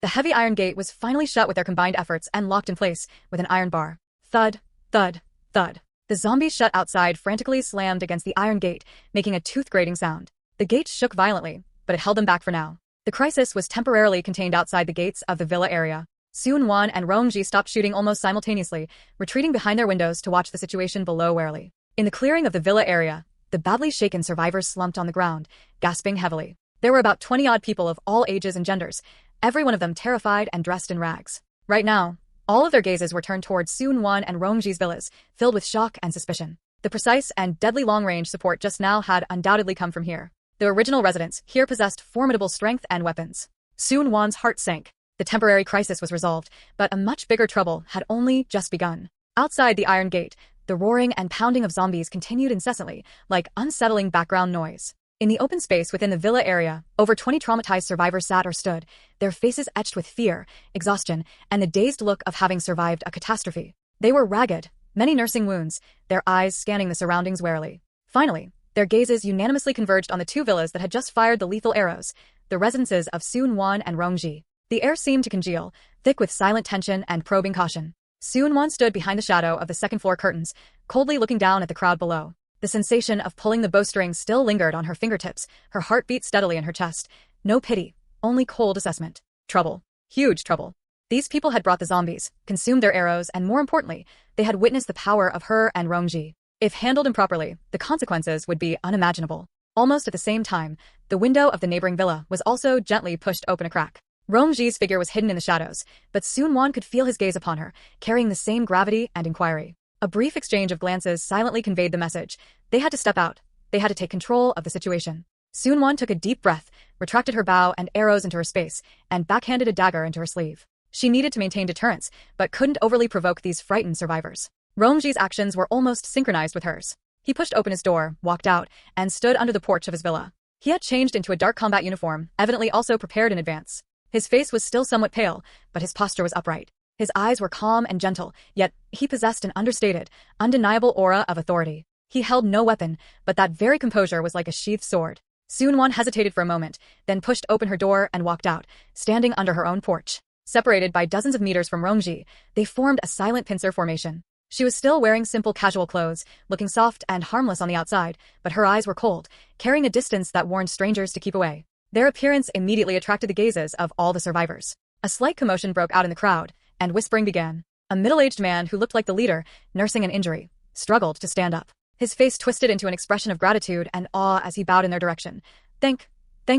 The heavy iron gate was finally shut with their combined efforts and locked in place with an iron bar. Thud, thud, thud. The zombies shut outside frantically slammed against the iron gate, making a tooth-grating sound. The gate shook violently, but it held them back for now. The crisis was temporarily contained outside the gates of the villa area. Seung-won and Rongji stopped shooting almost simultaneously, retreating behind their windows to watch the situation below warily. In the clearing of the villa area, the badly shaken survivors slumped on the ground, gasping heavily. There were about 20-odd people of all ages and genders, every one of them terrified and dressed in rags. Right now, all of their gazes were turned towards Seung-won and Rongji's villas, filled with shock and suspicion. The precise and deadly long-range support just now had undoubtedly come from here. The original residents here possessed formidable strength and weapons. Seung-won's heart sank. The temporary crisis was resolved, but a much bigger trouble had only just begun. Outside the iron gate, the roaring and pounding of zombies continued incessantly, like unsettling background noise. In the open space within the villa area, over 20 traumatized survivors sat or stood, their faces etched with fear, exhaustion, and the dazed look of having survived a catastrophe. They were ragged, many nursing wounds, their eyes scanning the surroundings warily. Finally, their gazes unanimously converged on the two villas that had just fired the lethal arrows, the residences of Seung-won and Rongji. The air seemed to congeal, thick with silent tension and probing caution. Seung-won stood behind the shadow of the second-floor curtains, coldly looking down at the crowd below. The sensation of pulling the bowstring still lingered on her fingertips, her heart beat steadily in her chest. No pity, only cold assessment. Trouble. Huge trouble. These people had brought the zombies, consumed their arrows, and more importantly, they had witnessed the power of her and Rongji. If handled improperly, the consequences would be unimaginable. Almost at the same time, the window of the neighboring villa was also gently pushed open a crack. Rongji's figure was hidden in the shadows, but Seung-won could feel his gaze upon her, carrying the same gravity and inquiry. A brief exchange of glances silently conveyed the message. They had to step out. They had to take control of the situation. Seung-won took a deep breath, retracted her bow and arrows into her space, and backhanded a dagger into her sleeve. She needed to maintain deterrence, but couldn't overly provoke these frightened survivors. Rongji's actions were almost synchronized with hers. He pushed open his door, walked out, and stood under the porch of his villa. He had changed into a dark combat uniform, evidently also prepared in advance. His face was still somewhat pale, but his posture was upright. His eyes were calm and gentle, yet he possessed an understated, undeniable aura of authority. He held no weapon, but that very composure was like a sheathed sword. Seung-won hesitated for a moment, then pushed open her door and walked out, standing under her own porch. Separated by dozens of meters from Rongji, they formed a silent pincer formation. She was still wearing simple casual clothes, looking soft and harmless on the outside, but her eyes were cold, carrying a distance that warned strangers to keep away. Their appearance immediately attracted the gazes of all the survivors. A slight commotion broke out in the crowd, and whispering began. A middle-aged man who looked like the leader, nursing an injury, struggled to stand up. His face twisted into an expression of gratitude and awe as he bowed in their direction. Thank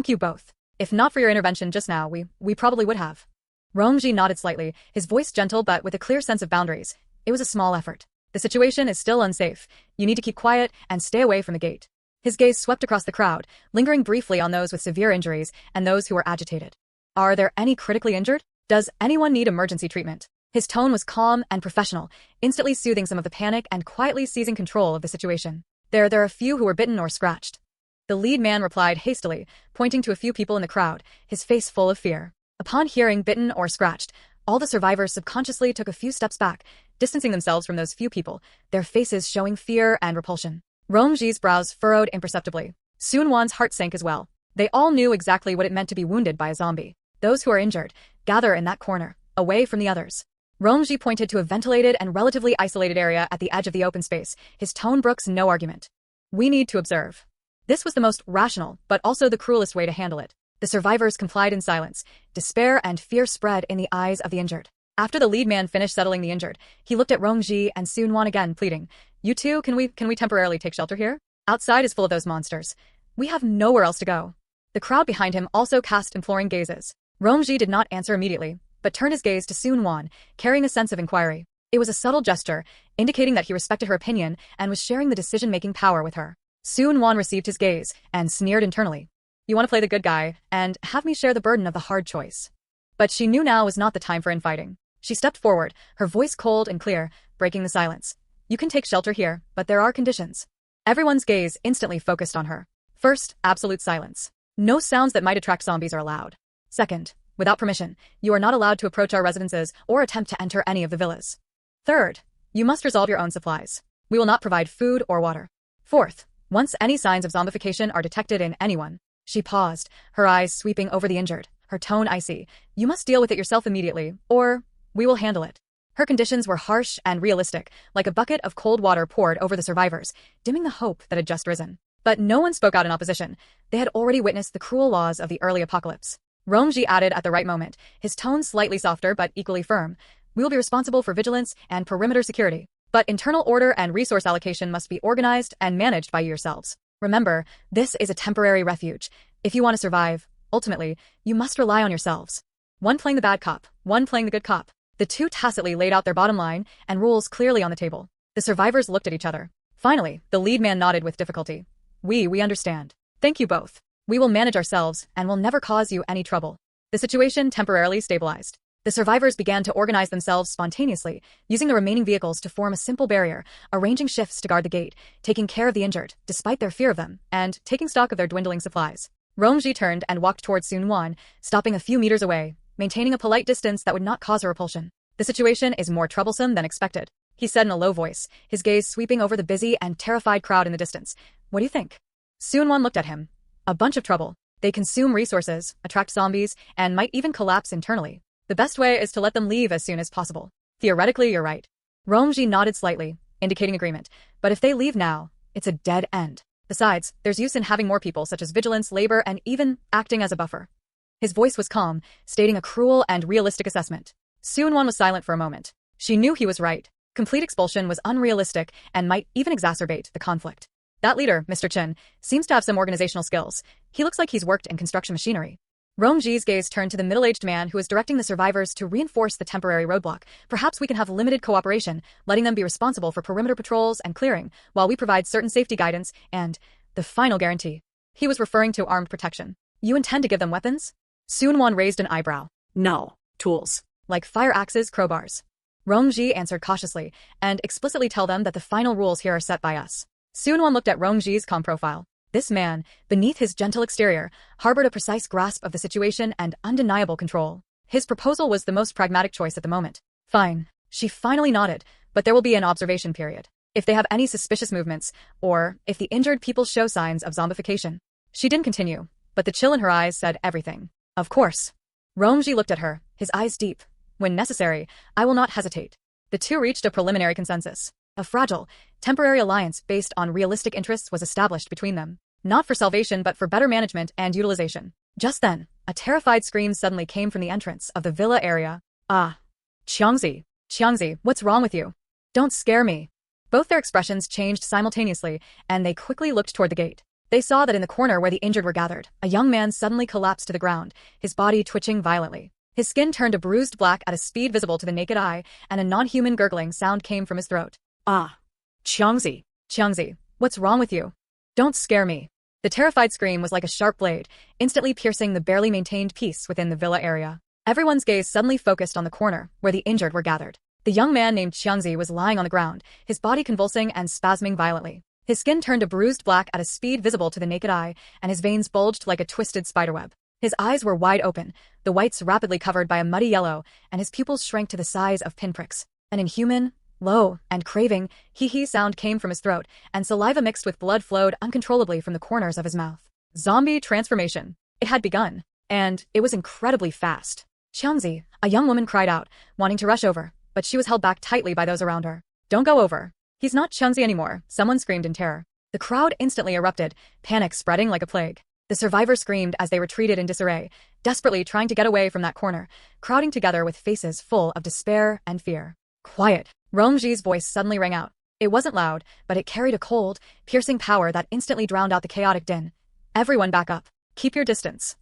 you both. If not for your intervention just now, we probably would have. Romji nodded slightly, his voice gentle but with a clear sense of boundaries. It was a small effort. The situation is still unsafe. You need to keep quiet and stay away from the gate. His gaze swept across the crowd, lingering briefly on those with severe injuries and those who were agitated. Are there any critically injured? Does anyone need emergency treatment? His tone was calm and professional, instantly soothing some of the panic and quietly seizing control of the situation. There are a few who were bitten or scratched. The lead man replied hastily, pointing to a few people in the crowd, his face full of fear. Upon hearing bitten or scratched, all the survivors subconsciously took a few steps back, distancing themselves from those few people, their faces showing fear and repulsion. Romji's brows furrowed imperceptibly. Sunwon's heart sank as well. They all knew exactly what it meant to be wounded by a zombie. Those who are injured, gather in that corner, away from the others. Romji pointed to a ventilated and relatively isolated area at the edge of the open space, his tone brooks no argument. We need to observe. This was the most rational, but also the cruelest way to handle it. The survivors complied in silence. Despair and fear spread in the eyes of the injured. After the lead man finished settling the injured, he looked at Romji and Sunwon again, pleading, "You two, can we temporarily take shelter here? Outside is full of those monsters. We have nowhere else to go." The crowd behind him also cast imploring gazes. Romji did not answer immediately, but turned his gaze to Sunwon, carrying a sense of inquiry. It was a subtle gesture, indicating that he respected her opinion and was sharing the decision-making power with her. Sunwon received his gaze and sneered internally. You want to play the good guy and have me share the burden of the hard choice. But she knew now was not the time for infighting. She stepped forward, her voice cold and clear, breaking the silence. You can take shelter here, but there are conditions. Everyone's gaze instantly focused on her. First, absolute silence. No sounds that might attract zombies are allowed. Second, without permission, you are not allowed to approach our residences or attempt to enter any of the villas. Third, you must resolve your own supplies. We will not provide food or water. Fourth, once any signs of zombification are detected in anyone. She paused, her eyes sweeping over the injured, her tone icy. You must deal with it yourself immediately, or we will handle it. Her conditions were harsh and realistic, like a bucket of cold water poured over the survivors, dimming the hope that had just risen. But no one spoke out in opposition. They had already witnessed the cruel laws of the early apocalypse. Romji added at the right moment, his tone slightly softer but equally firm. We will be responsible for vigilance and perimeter security. But internal order and resource allocation must be organized and managed by yourselves. Remember, this is a temporary refuge. If you want to survive, ultimately, you must rely on yourselves. One playing the bad cop, one playing the good cop. The two tacitly laid out their bottom line and rules clearly on the table. The survivors looked at each other. Finally, the lead man nodded with difficulty. We understand. Thank you both. We will manage ourselves and will never cause you any trouble. The situation temporarily stabilized. The survivors began to organize themselves spontaneously, using the remaining vehicles to form a simple barrier, arranging shifts to guard the gate, taking care of the injured, despite their fear of them, and taking stock of their dwindling supplies. Romji turned and walked towards Sunwon, stopping a few meters away, maintaining a polite distance that would not cause her repulsion. The situation is more troublesome than expected, he said in a low voice, his gaze sweeping over the busy and terrified crowd in the distance. What do you think? Sunwon looked at him. A bunch of trouble. They consume resources, attract zombies, and might even collapse internally. The best way is to let them leave as soon as possible. Theoretically, you're right. Romji nodded slightly, indicating agreement. But if they leave now, it's a dead end. Besides, there's use in having more people such as vigilance, labor, and even acting as a buffer. His voice was calm, stating a cruel and realistic assessment. Sunwon was silent for a moment. She knew he was right. Complete expulsion was unrealistic and might even exacerbate the conflict. That leader, Mr. Chen, seems to have some organizational skills. He looks like he's worked in construction machinery. Romji's gaze turned to the middle-aged man who was directing the survivors to reinforce the temporary roadblock. Perhaps we can have limited cooperation, letting them be responsible for perimeter patrols and clearing, while we provide certain safety guidance and the final guarantee. He was referring to armed protection. You intend to give them weapons? Sunwon raised an eyebrow. No, tools. Like fire axes, crowbars. Romji answered cautiously, and explicitly tell them that the final rules here are set by us. Sunwon looked at Romji's calm profile. This man, beneath his gentle exterior, harbored a precise grasp of the situation and undeniable control. His proposal was the most pragmatic choice at the moment. Fine. She finally nodded, but there will be an observation period. If they have any suspicious movements, or if the injured people show signs of zombification. She didn't continue, but the chill in her eyes said everything. Of course. Romji looked at her, his eyes deep. When necessary, I will not hesitate. The two reached a preliminary consensus. A fragile, temporary alliance based on realistic interests was established between them, not for salvation but for better management and utilization. Just then, a terrified scream suddenly came from the entrance of the villa area. Ah! Qiangzi! Qiangzi, what's wrong with you? Don't scare me. Both their expressions changed simultaneously, and they quickly looked toward the gate. They saw that in the corner where the injured were gathered, a young man suddenly collapsed to the ground, his body twitching violently. His skin turned a bruised black at a speed visible to the naked eye, and a non-human gurgling sound came from his throat. Ah! Qiangzi! Qiangzi, what's wrong with you? Don't scare me. The terrified scream was like a sharp blade, instantly piercing the barely maintained peace within the villa area. Everyone's gaze suddenly focused on the corner, where the injured were gathered. The young man named Qiangzi was lying on the ground, his body convulsing and spasming violently. His skin turned a bruised black at a speed visible to the naked eye, and his veins bulged like a twisted spiderweb. His eyes were wide open, the whites rapidly covered by a muddy yellow, and his pupils shrank to the size of pinpricks. An inhuman, low, and craving hee-hee sound came from his throat, and saliva mixed with blood flowed uncontrollably from the corners of his mouth. Zombie transformation. It had begun, and it was incredibly fast. Qiangzi, a young woman cried out, wanting to rush over, but she was held back tightly by those around her. Don't go over. He's not Qiangzi anymore, someone screamed in terror. The crowd instantly erupted, panic spreading like a plague. The survivors screamed as they retreated in disarray, desperately trying to get away from that corner, crowding together with faces full of despair and fear. Quiet. Rongji's voice suddenly rang out. It wasn't loud, but it carried a cold, piercing power that instantly drowned out the chaotic din. Everyone back up. Keep your distance.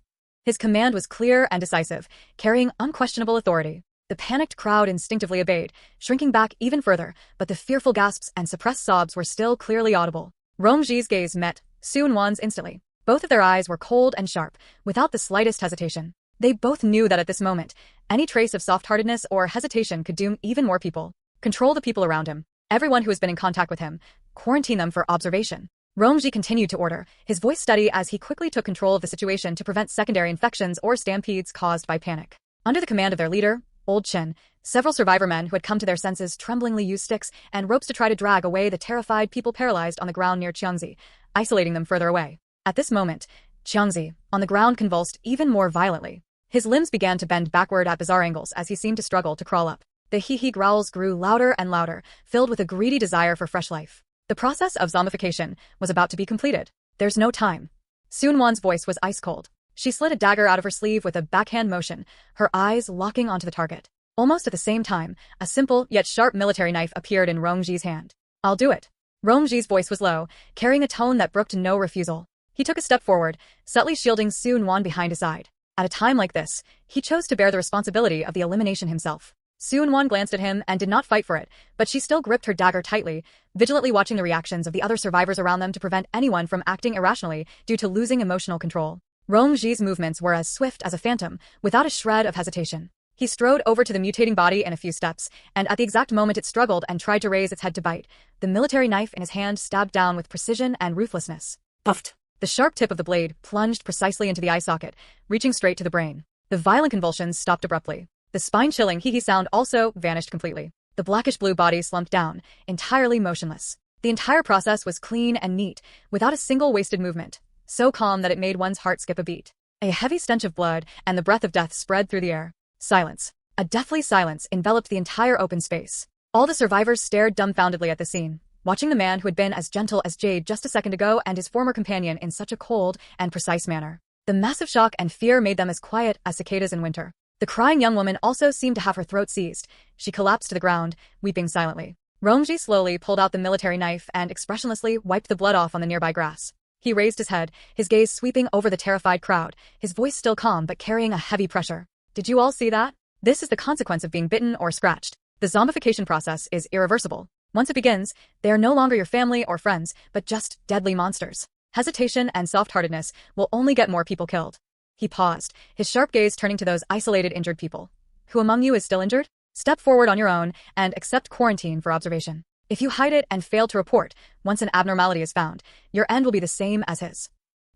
His command was clear and decisive, carrying unquestionable authority. The panicked crowd instinctively obeyed, shrinking back even further, but the fearful gasps and suppressed sobs were still clearly audible. Rongji's gaze met Sun Wan's instantly. Both of their eyes were cold and sharp, without the slightest hesitation. They both knew that at this moment, any trace of soft-heartedness or hesitation could doom even more people. Control the people around him, everyone who has been in contact with him, quarantine them for observation. Rongji continued to order, his voice steady as he quickly took control of the situation to prevent secondary infections or stampedes caused by panic. Under the command of their leader, Old Chen, several survivor men who had come to their senses tremblingly used sticks and ropes to try to drag away the terrified people paralyzed on the ground near Qiangzi, isolating them further away. At this moment, Qiangzi, on the ground, convulsed even more violently. His limbs began to bend backward at bizarre angles as he seemed to struggle to crawl up. The hee-hee growls grew louder and louder, filled with a greedy desire for fresh life. The process of zombification was about to be completed. There's no time. Sun Wan's voice was ice cold. She slid a dagger out of her sleeve with a backhand motion, her eyes locking onto the target. Almost at the same time, a simple yet sharp military knife appeared in Rongji's hand. I'll do it. Rongji's voice was low, carrying a tone that brooked no refusal. He took a step forward, subtly shielding Sun Wan behind his side. At a time like this, he chose to bear the responsibility of the elimination himself. Sun Wan glanced at him and did not fight for it, but she still gripped her dagger tightly, vigilantly watching the reactions of the other survivors around them to prevent anyone from acting irrationally due to losing emotional control. Rongji's movements were as swift as a phantom, without a shred of hesitation. He strode over to the mutating body in a few steps, and at the exact moment it struggled and tried to raise its head to bite, the military knife in his hand stabbed down with precision and ruthlessness. Buffed. The sharp tip of the blade plunged precisely into the eye socket, reaching straight to the brain. The violent convulsions stopped abruptly. The spine-chilling hee-hee sound also vanished completely. The blackish-blue body slumped down, entirely motionless. The entire process was clean and neat, without a single wasted movement, so calm that it made one's heart skip a beat. A heavy stench of blood and the breath of death spread through the air. Silence. A deathly silence enveloped the entire open space. All the survivors stared dumbfoundedly at the scene, watching the man who had been as gentle as jade just a second ago and his former companion in such a cold and precise manner. The massive shock and fear made them as quiet as cicadas in winter. The crying young woman also seemed to have her throat seized. She collapsed to the ground, weeping silently. Rongji slowly pulled out the military knife and expressionlessly wiped the blood off on the nearby grass. He raised his head, his gaze sweeping over the terrified crowd, his voice still calm but carrying a heavy pressure. Did you all see that? This is the consequence of being bitten or scratched. The zombification process is irreversible. Once it begins, they are no longer your family or friends, but just deadly monsters. Hesitation and soft-heartedness will only get more people killed. He paused, his sharp gaze turning to those isolated injured people. Who among you is still injured? Step forward on your own and accept quarantine for observation. If you hide it and fail to report, once an abnormality is found, your end will be the same as his.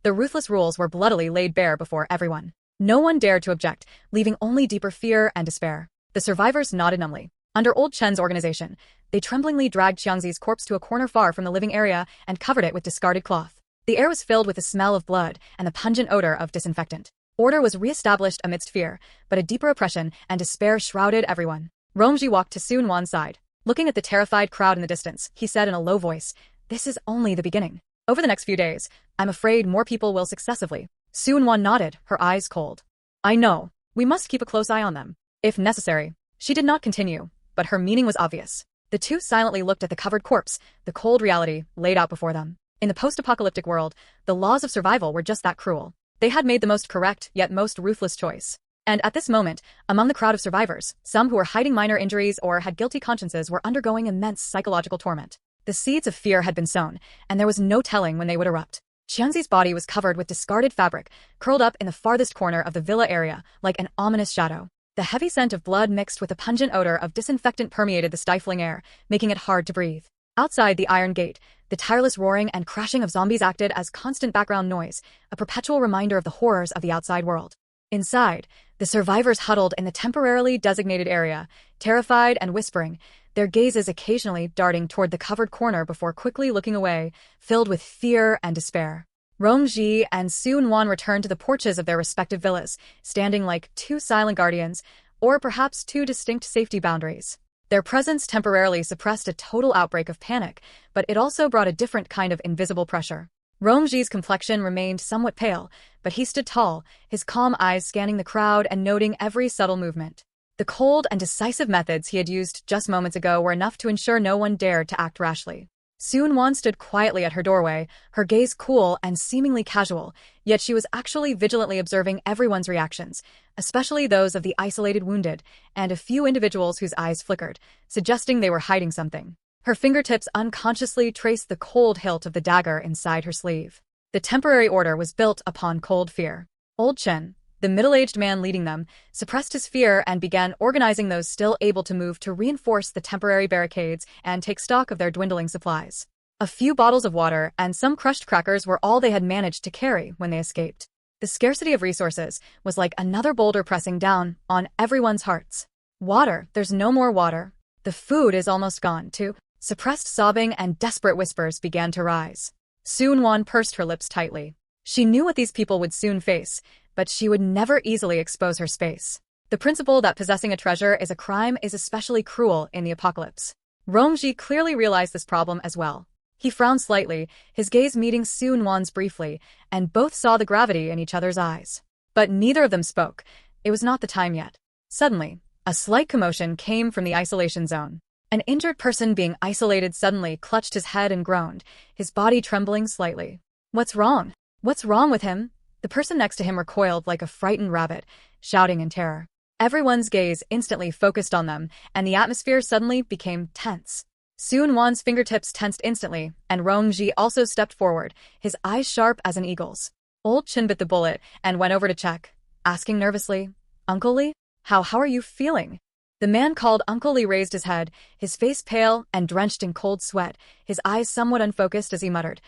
The ruthless rules were bloodily laid bare before everyone. No one dared to object, leaving only deeper fear and despair. The survivors nodded numbly. Under Old Chen's organization, they tremblingly dragged Qiangzi's corpse to a corner far from the living area and covered it with discarded cloth. The air was filled with the smell of blood and the pungent odor of disinfectant. Order was re-established amidst fear, but a deeper oppression and despair shrouded everyone. Romji walked to Soon-won's side. Looking at the terrified crowd in the distance, he said in a low voice, "This is only the beginning. Over the next few days, I'm afraid more people will successively." Soon-won nodded, her eyes cold. "I know. We must keep a close eye on them. If necessary." She did not continue, but her meaning was obvious. The two silently looked at the covered corpse, the cold reality laid out before them. In the post-apocalyptic world, the laws of survival were just that cruel. They had made the most correct yet most ruthless choice. And at this moment, among the crowd of survivors, some who were hiding minor injuries or had guilty consciences were undergoing immense psychological torment. The seeds of fear had been sown, and there was no telling when they would erupt. Qianzi's body was covered with discarded fabric, curled up in the farthest corner of the villa area, like an ominous shadow. The heavy scent of blood mixed with a pungent odor of disinfectant permeated the stifling air, making it hard to breathe. Outside the iron gate, the tireless roaring and crashing of zombies acted as constant background noise, a perpetual reminder of the horrors of the outside world. Inside, the survivors huddled in the temporarily designated area, terrified and whispering, their gazes occasionally darting toward the covered corner before quickly looking away, filled with fear and despair. Romji and Soon-won returned to the porches of their respective villas, standing like two silent guardians, or perhaps two distinct safety boundaries. Their presence temporarily suppressed a total outbreak of panic, but it also brought a different kind of invisible pressure. Romji's complexion remained somewhat pale, but he stood tall, his calm eyes scanning the crowd and noting every subtle movement. The cold and decisive methods he had used just moments ago were enough to ensure no one dared to act rashly. Soon-won stood quietly at her doorway, her gaze cool and seemingly casual, yet she was actually vigilantly observing everyone's reactions, especially those of the isolated wounded, and a few individuals whose eyes flickered, suggesting they were hiding something. Her fingertips unconsciously traced the cold hilt of the dagger inside her sleeve. The temporary order was built upon cold fear. Old Chen, the middle-aged man leading them, suppressed his fear and began organizing those still able to move to reinforce the temporary barricades and take stock of their dwindling supplies. A few bottles of water and some crushed crackers were all they had managed to carry when they escaped. The scarcity of resources was like another boulder pressing down on everyone's hearts. "Water, there's no more water. The food is almost gone, too." Suppressed sobbing and desperate whispers began to rise. Soon-won pursed her lips tightly. She knew what these people would soon face, but she would never easily expose her space. The principle that possessing a treasure is a crime is especially cruel in the apocalypse. Romji clearly realized this problem as well. He frowned slightly, his gaze meeting Soon-won's briefly, and both saw the gravity in each other's eyes. But neither of them spoke. It was not the time yet. Suddenly, a slight commotion came from the isolation zone. An injured person being isolated suddenly clutched his head and groaned, his body trembling slightly. "What's wrong? What's wrong with him?" The person next to him recoiled like a frightened rabbit, shouting in terror. Everyone's gaze instantly focused on them, and the atmosphere suddenly became tense. Soon-won's fingertips tensed instantly, and Romji also stepped forward, his eyes sharp as an eagle's. Old Chen bit the bullet and went over to check, asking nervously, "Uncle Lee? How are you feeling?" The man called Uncle Lee raised his head, his face pale and drenched in cold sweat, his eyes somewhat unfocused as he muttered,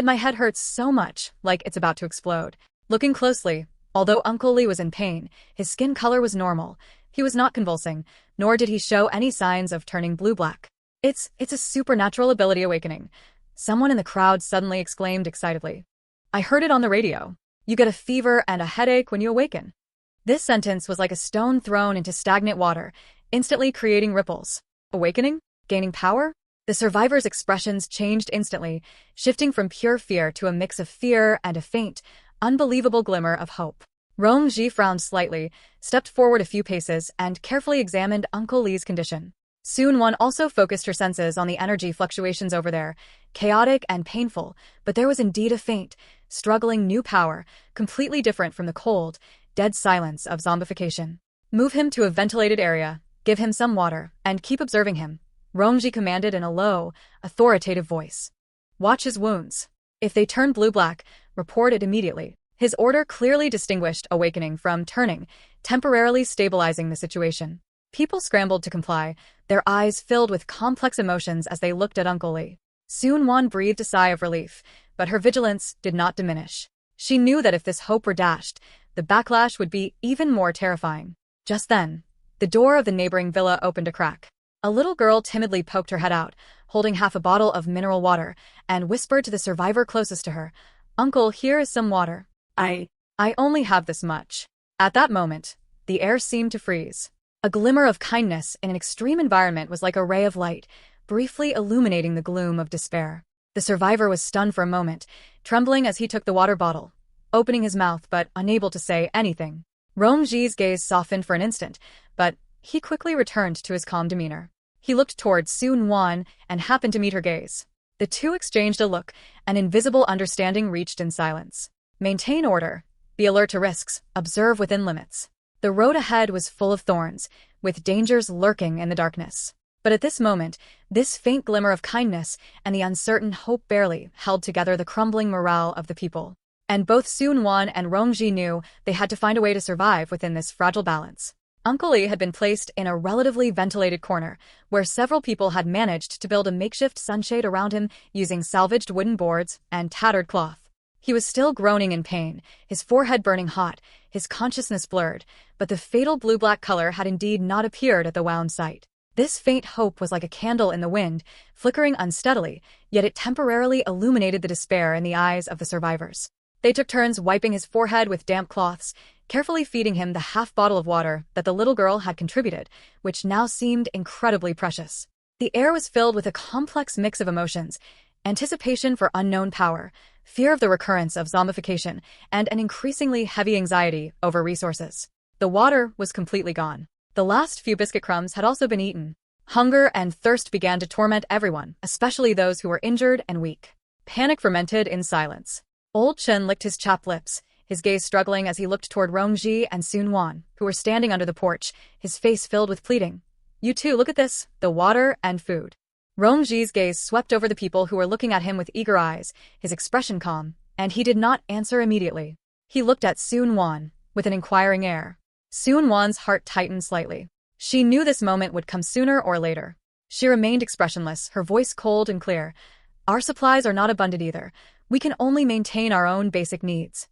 My head hurts so much, like it's about to explode." Looking closely, although Uncle Lee was in pain, his skin color was normal. He was not convulsing, nor did he show any signs of turning blue-black. It's a supernatural ability awakening," someone in the crowd suddenly exclaimed excitedly. "I heard it on the radio. You get a fever and a headache when you awaken." This sentence was like a stone thrown into stagnant water, instantly creating ripples. Awakening? Gaining power? The survivors' expressions changed instantly, shifting from pure fear to a mix of fear and a faint, unbelievable glimmer of hope. Romji frowned slightly, stepped forward a few paces, and carefully examined Uncle Lee's condition. Soon-won also focused her senses on the energy fluctuations over there, chaotic and painful, but there was indeed a faint, struggling new power, completely different from the cold, dead silence of zombification. "Move him to a ventilated area, give him some water, and keep observing him," Romji commanded in a low, authoritative voice. "Watch his wounds. If they turn blue-black, report it immediately." His order clearly distinguished awakening from turning, temporarily stabilizing the situation. People scrambled to comply, their eyes filled with complex emotions as they looked at Uncle Lee. Soon-won breathed a sigh of relief, but her vigilance did not diminish. She knew that if this hope were dashed, the backlash would be even more terrifying. Just then, the door of the neighboring villa opened a crack. A little girl timidly poked her head out, holding half a bottle of mineral water, and whispered to the survivor closest to her, "Uncle, here is some water. I only have this much." At that moment, the air seemed to freeze. A glimmer of kindness in an extreme environment was like a ray of light, briefly illuminating the gloom of despair. The survivor was stunned for a moment, trembling as he took the water bottle, opening his mouth but unable to say anything. Rongji's gaze softened for an instant, but he quickly returned to his calm demeanor. He looked toward Sun Wan and happened to meet her gaze. The two exchanged a look, an invisible understanding reached in silence. Maintain order, be alert to risks, observe within limits. The road ahead was full of thorns, with dangers lurking in the darkness. But at this moment, this faint glimmer of kindness and the uncertain hope barely held together the crumbling morale of the people. And both Sun Wan and Rongji knew they had to find a way to survive within this fragile balance. Uncle Lee had been placed in a relatively ventilated corner, where several people had managed to build a makeshift sunshade around him using salvaged wooden boards and tattered cloth. He was still groaning in pain, his forehead burning hot, his consciousness blurred, but the fatal blue-black color had indeed not appeared at the wound site. This faint hope was like a candle in the wind, flickering unsteadily, yet it temporarily illuminated the despair in the eyes of the survivors. They took turns wiping his forehead with damp cloths, carefully feeding him the half bottle of water that the little girl had contributed, which now seemed incredibly precious. The air was filled with a complex mix of emotions: anticipation for unknown power, fear of the recurrence of zombification, and an increasingly heavy anxiety over resources. The water was completely gone. The last few biscuit crumbs had also been eaten. Hunger and thirst began to torment everyone, especially those who were injured and weak. Panic fermented in silence. Old Chen licked his chapped lips, his gaze struggling as he looked toward Rongji and Sun Wan, who were standing under the porch, his face filled with pleading. "You too, look at this, the water and food." Rongji's gaze swept over the people who were looking at him with eager eyes, his expression calm, and he did not answer immediately. He looked at Sun Wan, with an inquiring air. Sun Wan's heart tightened slightly. She knew this moment would come sooner or later. She remained expressionless, her voice cold and clear. "Our supplies are not abundant either. We can only maintain our own basic needs."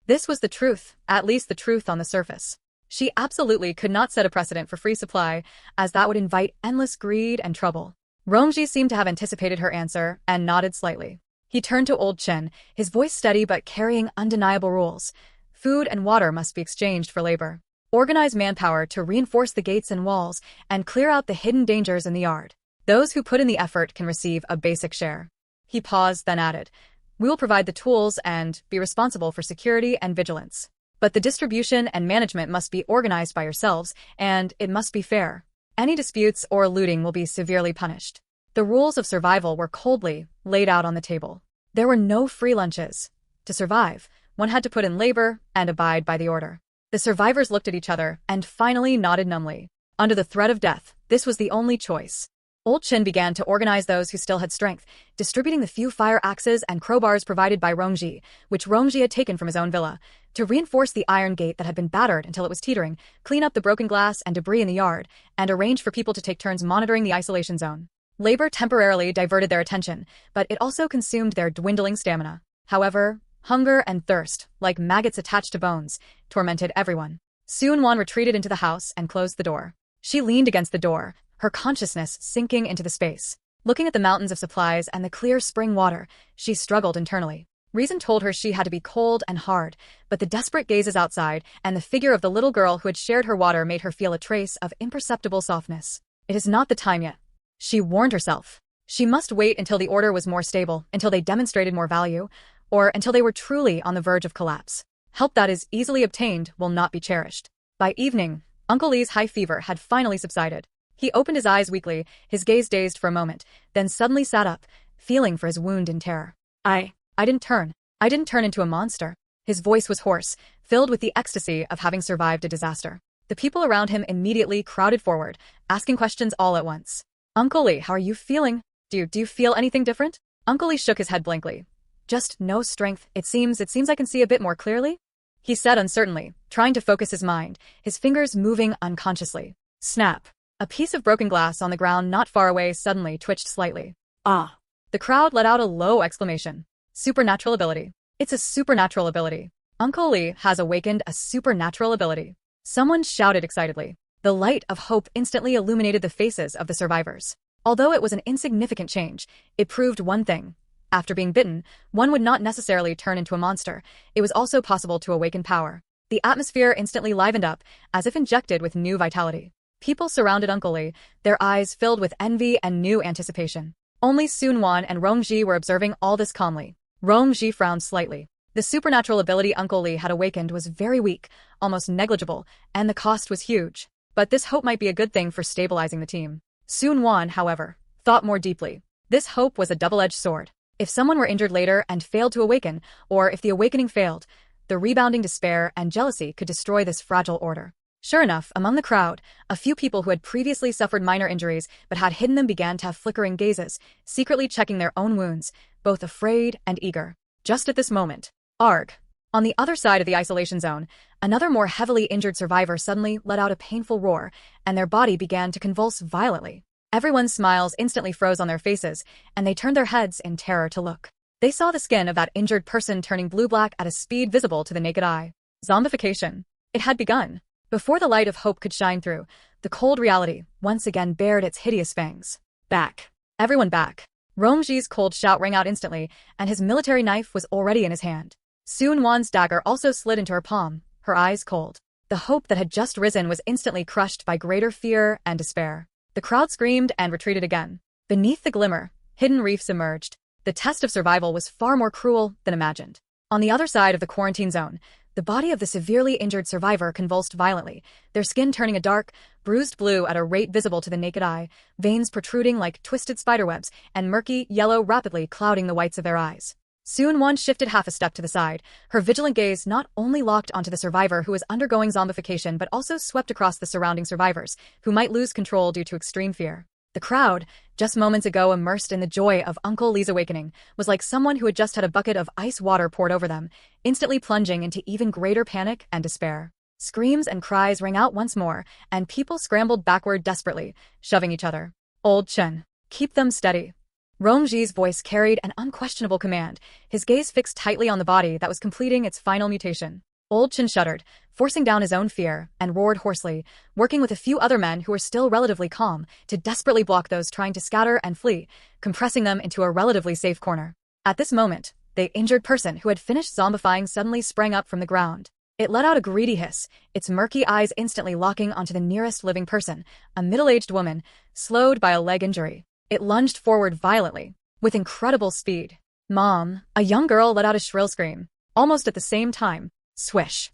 This was the truth, at least the truth on the surface. She absolutely could not set a precedent for free supply, as that would invite endless greed and trouble. Rongji seemed to have anticipated her answer and nodded slightly. He turned to Old Chen, his voice steady but carrying undeniable rules. Food and water must be exchanged for labor. Organize manpower to reinforce the gates and walls and clear out the hidden dangers in the yard. Those who put in the effort can receive a basic share. He paused, then added, "We will provide the tools and be responsible for security and vigilance. But the distribution and management must be organized by yourselves, and it must be fair. Any disputes or looting will be severely punished." The rules of survival were coldly laid out on the table. There were no free lunches. To survive, one had to put in labor and abide by the order. The survivors looked at each other and finally nodded numbly. Under the threat of death, this was the only choice. Old Chen began to organize those who still had strength, distributing the few fire axes and crowbars provided by Rongji, which Rongji had taken from his own villa, to reinforce the iron gate that had been battered until it was teetering, clean up the broken glass and debris in the yard, and arrange for people to take turns monitoring the isolation zone. Labor temporarily diverted their attention, but it also consumed their dwindling stamina. However, hunger and thirst, like maggots attached to bones, tormented everyone. Sun Wan retreated into the house and closed the door. She leaned against the door, her consciousness sinking into the space. Looking at the mountains of supplies and the clear spring water, she struggled internally. Reason told her she had to be cold and hard, but the desperate gazes outside and the figure of the little girl who had shared her water made her feel a trace of imperceptible softness. It is not the time yet, she warned herself. She must wait until the order was more stable, until they demonstrated more value, or until they were truly on the verge of collapse. Help that is easily obtained will not be cherished. By evening, Uncle Lee's high fever had finally subsided. He opened his eyes weakly, his gaze dazed for a moment, then suddenly sat up, feeling for his wound in terror. I didn't turn. I didn't turn into a monster." His voice was hoarse, filled with the ecstasy of having survived a disaster. The people around him immediately crowded forward, asking questions all at once. "Uncle Lee, how are you feeling? Do you feel anything different?" Uncle Lee shook his head blankly. "Just no strength. It seems I can see a bit more clearly," he said uncertainly, trying to focus his mind, his fingers moving unconsciously. Snap. A piece of broken glass on the ground not far away suddenly twitched slightly. "Ah!" The crowd let out a low exclamation. Supernatural ability. It's a supernatural ability. Uncle Lee has awakened a supernatural ability. Someone shouted excitedly. The light of hope instantly illuminated the faces of the survivors. Although it was an insignificant change, it proved one thing. After being bitten, one would not necessarily turn into a monster. It was also possible to awaken power. The atmosphere instantly livened up, as if injected with new vitality. People surrounded Uncle Lee, their eyes filled with envy and new anticipation. Only Sun Wan and Rong-ji were observing all this calmly. Rong-ji frowned slightly. The supernatural ability Uncle Lee had awakened was very weak, almost negligible, and the cost was huge. But this hope might be a good thing for stabilizing the team. Sun Wan, however, thought more deeply. This hope was a double-edged sword. If someone were injured later and failed to awaken, or if the awakening failed, the rebounding despair and jealousy could destroy this fragile order. Sure enough, among the crowd, a few people who had previously suffered minor injuries but had hidden them began to have flickering gazes, secretly checking their own wounds, both afraid and eager. Just at this moment, Arg. On the other side of the isolation zone, another more heavily injured survivor suddenly let out a painful roar, and their body began to convulse violently. Everyone's smiles instantly froze on their faces, and they turned their heads in terror to look. They saw the skin of that injured person turning blue-black at a speed visible to the naked eye. Zombification. It had begun. Before the light of hope could shine through, the cold reality once again bared its hideous fangs. Back. Everyone back. Rong-ji's cold shout rang out instantly, and his military knife was already in his hand. Sun Wan's dagger also slid into her palm, her eyes cold. The hope that had just risen was instantly crushed by greater fear and despair. The crowd screamed and retreated again. Beneath the glimmer, hidden reefs emerged. The test of survival was far more cruel than imagined. On the other side of the quarantine zone, the body of the severely injured survivor convulsed violently, their skin turning a dark, bruised blue at a rate visible to the naked eye, veins protruding like twisted spiderwebs, and murky yellow rapidly clouding the whites of their eyes. Sun Wan shifted half a step to the side, her vigilant gaze not only locked onto the survivor who was undergoing zombification but also swept across the surrounding survivors, who might lose control due to extreme fear. The crowd, just moments ago immersed in the joy of Uncle Lee's awakening, was like someone who had just had a bucket of ice water poured over them, instantly plunging into even greater panic and despair. Screams and cries rang out once more, and people scrambled backward desperately, shoving each other. Old Chen, keep them steady. Rong-ji's voice carried an unquestionable command, his gaze fixed tightly on the body that was completing its final mutation. Old Chen shuddered, forcing down his own fear, and roared hoarsely, working with a few other men who were still relatively calm to desperately block those trying to scatter and flee, compressing them into a relatively safe corner. At this moment, the injured person who had finished zombifying suddenly sprang up from the ground. It let out a greedy hiss, its murky eyes instantly locking onto the nearest living person, a middle-aged woman, slowed by a leg injury. It lunged forward violently, with incredible speed. Mom! A young girl let out a shrill scream. Almost at the same time, swish!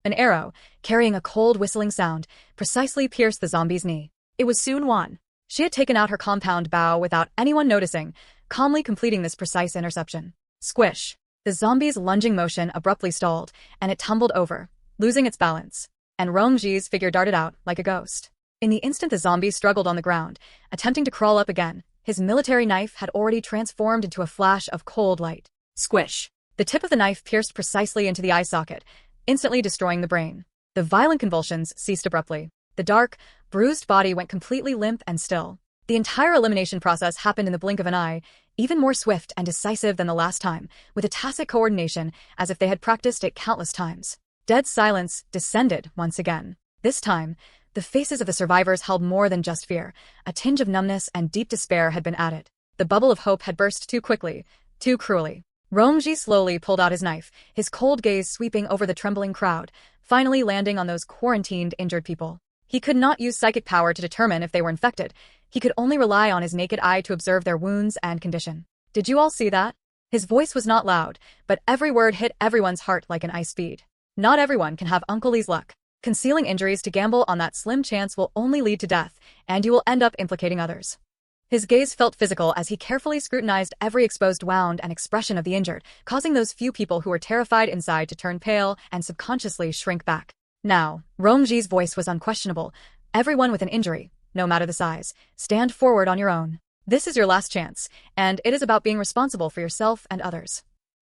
An arrow, carrying a cold whistling sound, precisely pierced the zombie's knee. It was Sun Wan. She had taken out her compound bow without anyone noticing, calmly completing this precise interception. Squish! The zombie's lunging motion abruptly stalled, and it tumbled over, losing its balance. And Rong-ji's figure darted out like a ghost. In the instant the zombie struggled on the ground, attempting to crawl up again, his military knife had already transformed into a flash of cold light. Squish! The tip of the knife pierced precisely into the eye socket, instantly destroying the brain. The violent convulsions ceased abruptly. The dark, bruised body went completely limp and still. The entire elimination process happened in the blink of an eye, even more swift and decisive than the last time, with a tacit coordination as if they had practiced it countless times. Dead silence descended once again. This time, the faces of the survivors held more than just fear. A tinge of numbness and deep despair had been added. The bubble of hope had burst too quickly, too cruelly. Rong-ji slowly pulled out his knife, his cold gaze sweeping over the trembling crowd, finally landing on those quarantined injured people. He could not use psychic power to determine if they were infected. He could only rely on his naked eye to observe their wounds and condition. Did you all see that? His voice was not loud, but every word hit everyone's heart like an ice bead. Not everyone can have Uncle Lee's luck. Concealing injuries to gamble on that slim chance will only lead to death, and you will end up implicating others. His gaze felt physical as he carefully scrutinized every exposed wound and expression of the injured, causing those few people who were terrified inside to turn pale and subconsciously shrink back. Now, Rong-ji's voice was unquestionable. Everyone with an injury, no matter the size, stand forward on your own. This is your last chance, and it is about being responsible for yourself and others.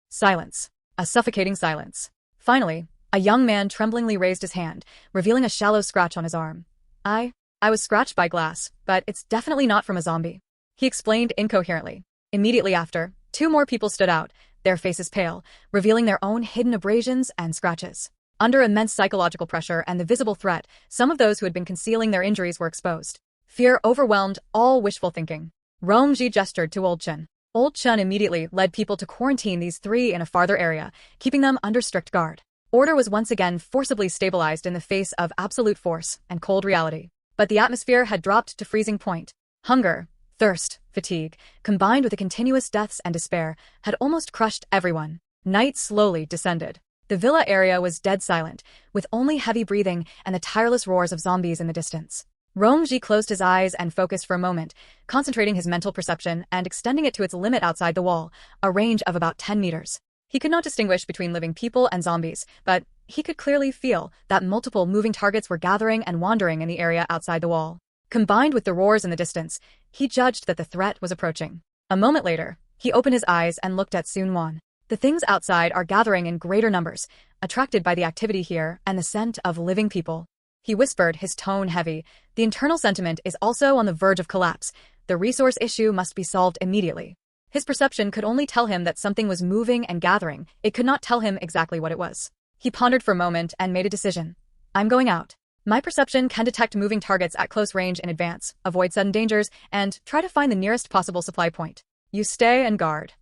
Silence. A suffocating silence. Finally, a young man tremblingly raised his hand, revealing a shallow scratch on his arm. I was scratched by glass, but it's definitely not from a zombie. He explained incoherently. Immediately after, two more people stood out, their faces pale, revealing their own hidden abrasions and scratches. Under immense psychological pressure and the visible threat, some of those who had been concealing their injuries were exposed. Fear overwhelmed all wishful thinking. Rong-ji gestured to Old Chen. Old Chen immediately led people to quarantine these three in a farther area, keeping them under strict guard. Order was once again forcibly stabilized in the face of absolute force and cold reality. but the atmosphere had dropped to freezing point. Hunger, thirst, fatigue, combined with the continuous deaths and despair, had almost crushed everyone. Night slowly descended. The villa area was dead silent, with only heavy breathing and the tireless roars of zombies in the distance. Rongji closed his eyes and focused for a moment, concentrating his mental perception and extending it to its limit outside the wall, a range of about 10 meters. He could not distinguish between living people and zombies, but he could clearly feel that multiple moving targets were gathering and wandering in the area outside the wall. Combined with the roars in the distance, he judged that the threat was approaching. A moment later, he opened his eyes and looked at Sun Wan. The things outside are gathering in greater numbers, attracted by the activity here and the scent of living people. He whispered, his tone heavy. The internal sentiment is also on the verge of collapse. The resource issue must be solved immediately. His perception could only tell him that something was moving and gathering. It could not tell him exactly what it was. He pondered for a moment and made a decision. I'm going out. My perception can detect moving targets at close range in advance, avoid sudden dangers, and try to find the nearest possible supply point. You stay and guard.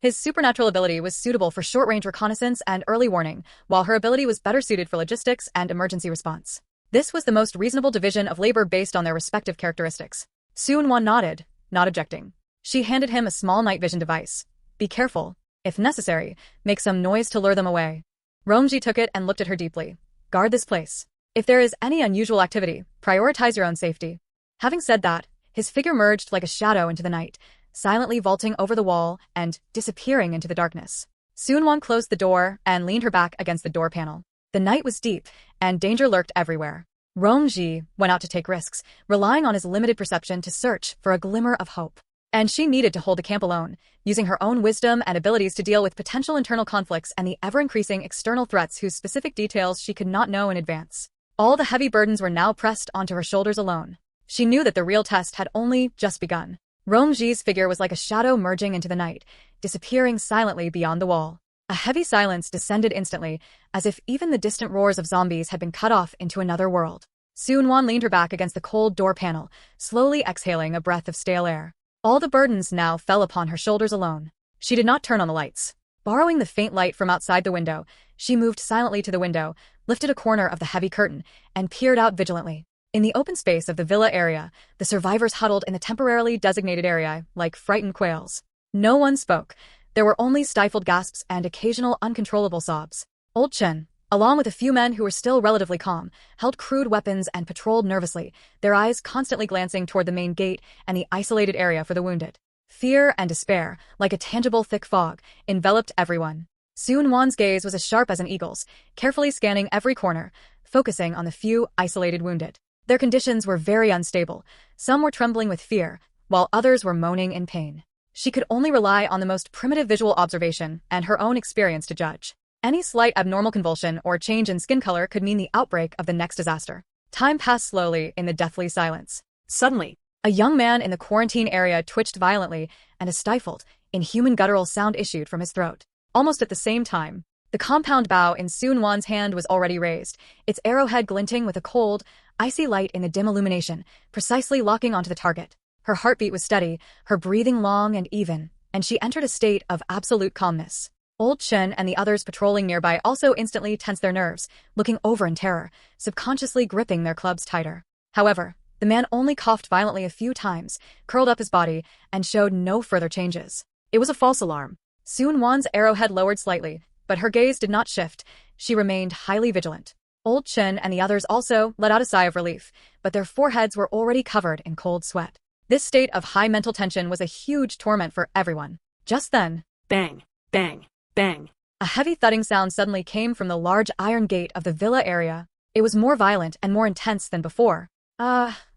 His supernatural ability was suitable for short-range reconnaissance and early warning, while her ability was better suited for logistics and emergency response. This was the most reasonable division of labor based on their respective characteristics. Sun Wan nodded, not objecting. She handed him a small night vision device. Be careful. If necessary, make some noise to lure them away. Rongji took it and looked at her deeply. Guard this place. If there is any unusual activity, prioritize your own safety. Having said that, his figure merged like a shadow into the night, silently vaulting over the wall and disappearing into the darkness. Sun Wan closed the door and leaned her back against the door panel. The night was deep, and danger lurked everywhere. Rongji went out to take risks, relying on his limited perception to search for a glimmer of hope. And she needed to hold the camp alone, using her own wisdom and abilities to deal with potential internal conflicts and the ever-increasing external threats whose specific details she could not know in advance. All the heavy burdens were now pressed onto her shoulders alone. She knew that the real test had only just begun. Rongji's figure was like a shadow merging into the night, disappearing silently beyond the wall. A heavy silence descended instantly, as if even the distant roars of zombies had been cut off into another world. Sun Wan leaned her back against the cold door panel, slowly exhaling a breath of stale air. All the burdens now fell upon her shoulders alone. She did not turn on the lights. Borrowing the faint light from outside the window, she moved silently to the window, lifted a corner of the heavy curtain, and peered out vigilantly. In the open space of the villa area, the survivors huddled in the temporarily designated area like frightened quails. No one spoke. There were only stifled gasps and occasional uncontrollable sobs. Old Chen, along with a few men who were still relatively calm, held crude weapons and patrolled nervously, their eyes constantly glancing toward the main gate and the isolated area for the wounded. Fear and despair, like a tangible thick fog, enveloped everyone. Sun Wan's gaze was as sharp as an eagle's, carefully scanning every corner, focusing on the few isolated wounded. Their conditions were very unstable. Some were trembling with fear, while others were moaning in pain. She could only rely on the most primitive visual observation and her own experience to judge. Any slight abnormal convulsion or change in skin color could mean the outbreak of the next disaster. Time passed slowly in the deathly silence. Suddenly, a young man in the quarantine area twitched violently, and a stifled, inhuman guttural sound issued from his throat. Almost at the same time, the compound bow in Sun Wan's hand was already raised, its arrowhead glinting with a cold, icy light in the dim illumination, precisely locking onto the target. Her heartbeat was steady, her breathing long and even, and she entered a state of absolute calmness. Old Chen and the others patrolling nearby also instantly tensed their nerves, looking over in terror, subconsciously gripping their clubs tighter. However, the man only coughed violently a few times, curled up his body, and showed no further changes. It was a false alarm. Sun Wan's arrowhead lowered slightly, but her gaze did not shift. She remained highly vigilant. Old Chen and the others also let out a sigh of relief, but their foreheads were already covered in cold sweat. This state of high mental tension was a huge torment for everyone. Just then, bang, bang, bang. A heavy thudding sound suddenly came from the large iron gate of the villa area. It was more violent and more intense than before.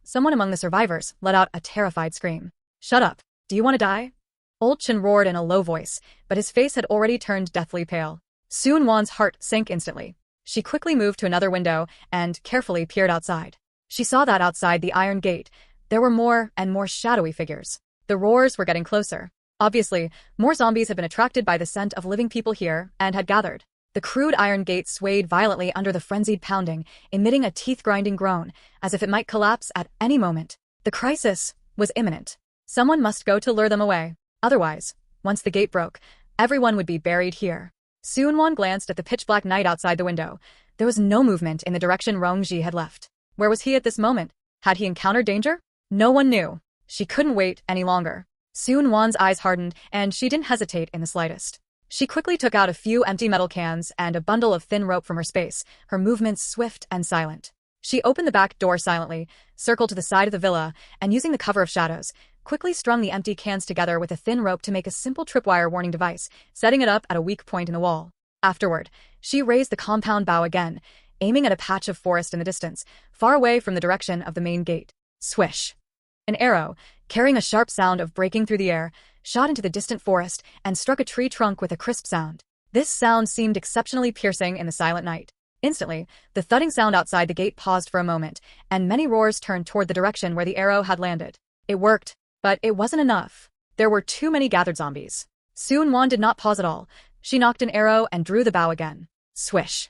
Someone among the survivors let out a terrified scream. Shut up. Do you want to die? Old Chen roared in a low voice, but his face had already turned deathly pale. Sun Wan's heart sank instantly. She quickly moved to another window and carefully peered outside. She saw that outside the iron gate, there were more and more shadowy figures. The roars were getting closer. Obviously, more zombies had been attracted by the scent of living people here and had gathered. The crude iron gate swayed violently under the frenzied pounding, emitting a teeth-grinding groan, as if it might collapse at any moment. The crisis was imminent. Someone must go to lure them away. Otherwise, once the gate broke, everyone would be buried here. Sun Wan glanced at the pitch-black night outside the window. There was no movement in the direction Rongji had left. Where was he at this moment? Had he encountered danger? No one knew. She couldn't wait any longer. Seung-won's eyes hardened, and she didn't hesitate in the slightest. She quickly took out a few empty metal cans and a bundle of thin rope from her space, her movements swift and silent. She opened the back door silently, circled to the side of the villa, and using the cover of shadows, quickly strung the empty cans together with a thin rope to make a simple tripwire warning device, setting it up at a weak point in the wall. Afterward, she raised the compound bow again, aiming at a patch of forest in the distance, far away from the direction of the main gate. Swish! An arrow, carrying a sharp sound of breaking through the air, shot into the distant forest and struck a tree trunk with a crisp sound. This sound seemed exceptionally piercing in the silent night. Instantly, the thudding sound outside the gate paused for a moment, and many roars turned toward the direction where the arrow had landed. It worked, but it wasn't enough. There were too many gathered zombies. Seung-won did not pause at all. She knocked an arrow and drew the bow again. Swish!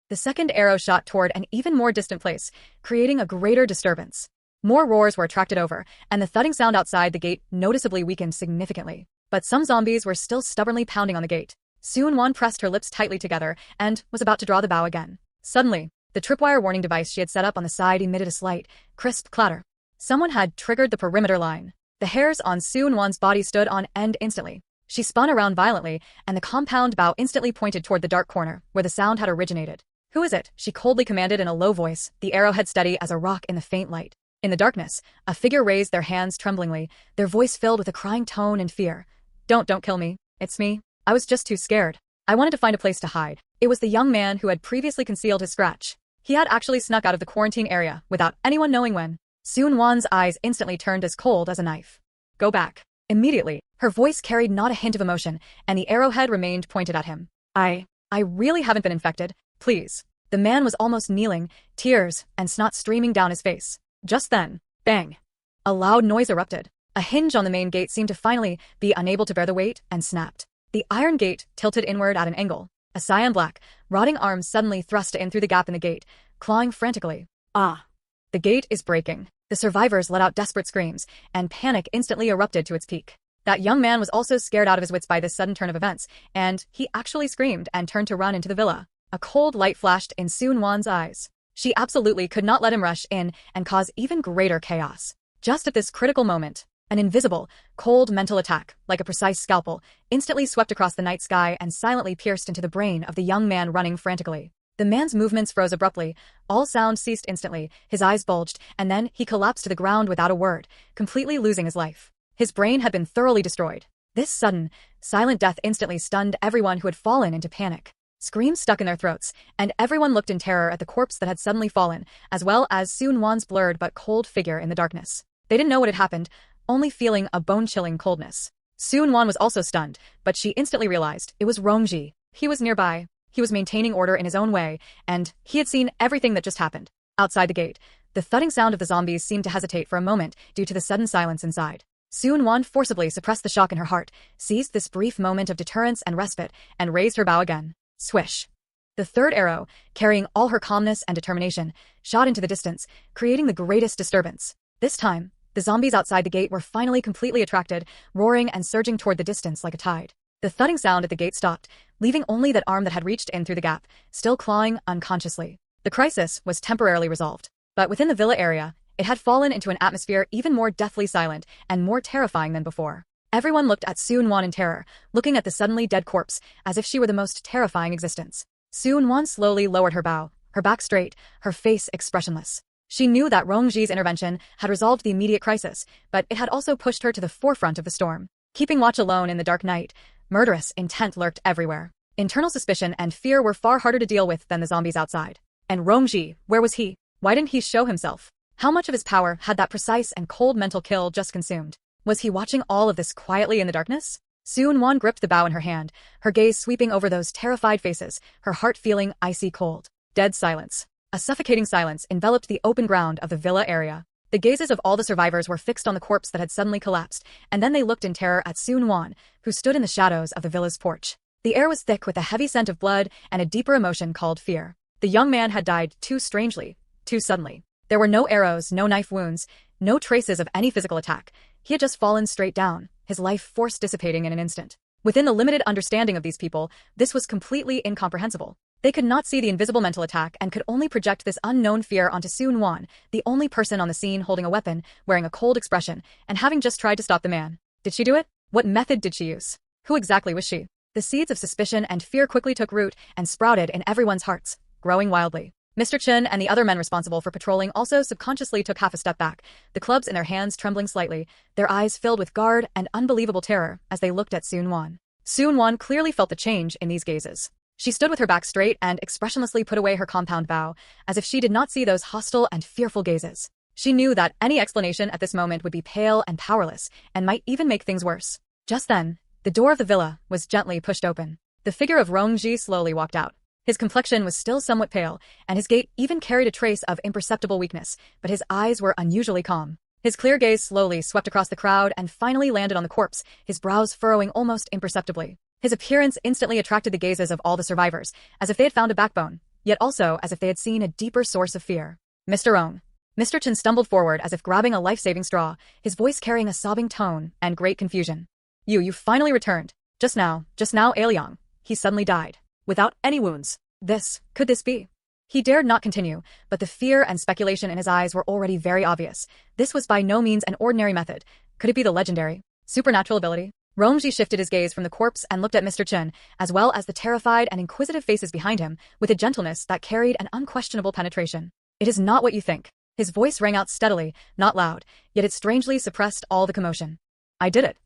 The second arrow shot toward an even more distant place, creating a greater disturbance. More roars were attracted over, and the thudding sound outside the gate noticeably weakened significantly. But some zombies were still stubbornly pounding on the gate. Seung-won pressed her lips tightly together and was about to draw the bow again. Suddenly, the tripwire warning device she had set up on the side emitted a slight, crisp clatter. Someone had triggered the perimeter line. The hairs on Seung-won's body stood on end instantly. She spun around violently, and the compound bow instantly pointed toward the dark corner, where the sound had originated. "Who is it?" she coldly commanded in a low voice, the arrowhead steady as a rock in the faint light. In the darkness, a figure raised their hands tremblingly, their voice filled with a crying tone and fear. Don't kill me. It's me. I was just too scared. I wanted to find a place to hide." It was the young man who had previously concealed his scratch. He had actually snuck out of the quarantine area without anyone knowing when. Seung-won's eyes instantly turned as cold as a knife. "Go back." Immediately, her voice carried not a hint of emotion, and the arrowhead remained pointed at him. I really haven't been infected. Please." The man was almost kneeling, tears and snot streaming down his face. Just then, bang! A loud noise erupted. A hinge on the main gate seemed to finally be unable to bear the weight and snapped. The iron gate tilted inward at an angle. A cyan black, rotting arm suddenly thrust in through the gap in the gate, clawing frantically. Ah! The gate is breaking. The survivors let out desperate screams, and panic instantly erupted to its peak. That young man was also scared out of his wits by this sudden turn of events, and he actually screamed and turned to run into the villa. A cold light flashed in Seung-won's eyes. She absolutely could not let him rush in and cause even greater chaos. Just at this critical moment, an invisible, cold mental attack, like a precise scalpel, instantly swept across the night sky and silently pierced into the brain of the young man running frantically. The man's movements froze abruptly, all sound ceased instantly, his eyes bulged, and then he collapsed to the ground without a word, completely losing his life. His brain had been thoroughly destroyed. This sudden, silent death instantly stunned everyone who had fallen into panic. Screams stuck in their throats, and everyone looked in terror at the corpse that had suddenly fallen, as well as Seung-won's blurred but cold figure in the darkness. They didn't know what had happened, only feeling a bone-chilling coldness. Seung-won was also stunned, but she instantly realized it was Rongji. He was nearby. He was maintaining order in his own way, and he had seen everything that just happened. Outside the gate, the thudding sound of the zombies seemed to hesitate for a moment due to the sudden silence inside. Seung-won forcibly suppressed the shock in her heart, seized this brief moment of deterrence and respite, and raised her bow again. Swish! The third arrow, carrying all her calmness and determination, shot into the distance, creating the greatest disturbance. This time, the zombies outside the gate were finally completely attracted, roaring and surging toward the distance like a tide. The thudding sound at the gate stopped, leaving only that arm that had reached in through the gap, still clawing unconsciously. The crisis was temporarily resolved, but within the villa area, it had fallen into an atmosphere even more deathly silent and more terrifying than before. Everyone looked at Seung-won in terror, looking at the suddenly dead corpse, as if she were the most terrifying existence. Seung-won slowly lowered her bow, her back straight, her face expressionless. She knew that Rongji's intervention had resolved the immediate crisis, but it had also pushed her to the forefront of the storm. Keeping watch alone in the dark night, murderous intent lurked everywhere. Internal suspicion and fear were far harder to deal with than the zombies outside. And Rongji, where was he? Why didn't he show himself? How much of his power had that precise and cold mental kill just consumed? Was he watching all of this quietly in the darkness? Seung-won gripped the bow in her hand, her gaze sweeping over those terrified faces, her heart feeling icy cold. Dead silence. A suffocating silence enveloped the open ground of the villa area. The gazes of all the survivors were fixed on the corpse that had suddenly collapsed, and then they looked in terror at Seung-won, who stood in the shadows of the villa's porch. The air was thick with a heavy scent of blood and a deeper emotion called fear. The young man had died too strangely, too suddenly. There were no arrows, no knife wounds, no traces of any physical attack. He had just fallen straight down, his life force dissipating in an instant. Within the limited understanding of these people, this was completely incomprehensible. They could not see the invisible mental attack and could only project this unknown fear onto Soon-won, the only person on the scene holding a weapon, wearing a cold expression, and having just tried to stop the man. Did she do it? What method did she use? Who exactly was she? The seeds of suspicion and fear quickly took root and sprouted in everyone's hearts, growing wildly. Mr. Chen and the other men responsible for patrolling also subconsciously took half a step back, the clubs in their hands trembling slightly, their eyes filled with guard and unbelievable terror as they looked at Soon-won. Soon-won clearly felt the change in these gazes. She stood with her back straight and expressionlessly put away her compound bow, as if she did not see those hostile and fearful gazes. She knew that any explanation at this moment would be pale and powerless, and might even make things worse. Just then, the door of the villa was gently pushed open. The figure of Rong-ji slowly walked out. His complexion was still somewhat pale, and his gait even carried a trace of imperceptible weakness, but his eyes were unusually calm. His clear gaze slowly swept across the crowd and finally landed on the corpse, his brows furrowing almost imperceptibly. His appearance instantly attracted the gazes of all the survivors, as if they had found a backbone, yet also as if they had seen a deeper source of fear. Mr. Rong. Mr. Chen stumbled forward as if grabbing a life-saving straw, his voice carrying a sobbing tone and great confusion. You finally returned. Just now, Ailiang. He suddenly died. Without any wounds. Could this be? He dared not continue, but the fear and speculation in his eyes were already very obvious. This was by no means an ordinary method. Could it be the legendary, supernatural ability? Rong-ji shifted his gaze from the corpse and looked at Mr. Chen, as well as the terrified and inquisitive faces behind him, with a gentleness that carried an unquestionable penetration. It is not what you think. His voice rang out steadily, not loud, yet it strangely suppressed all the commotion. I did it.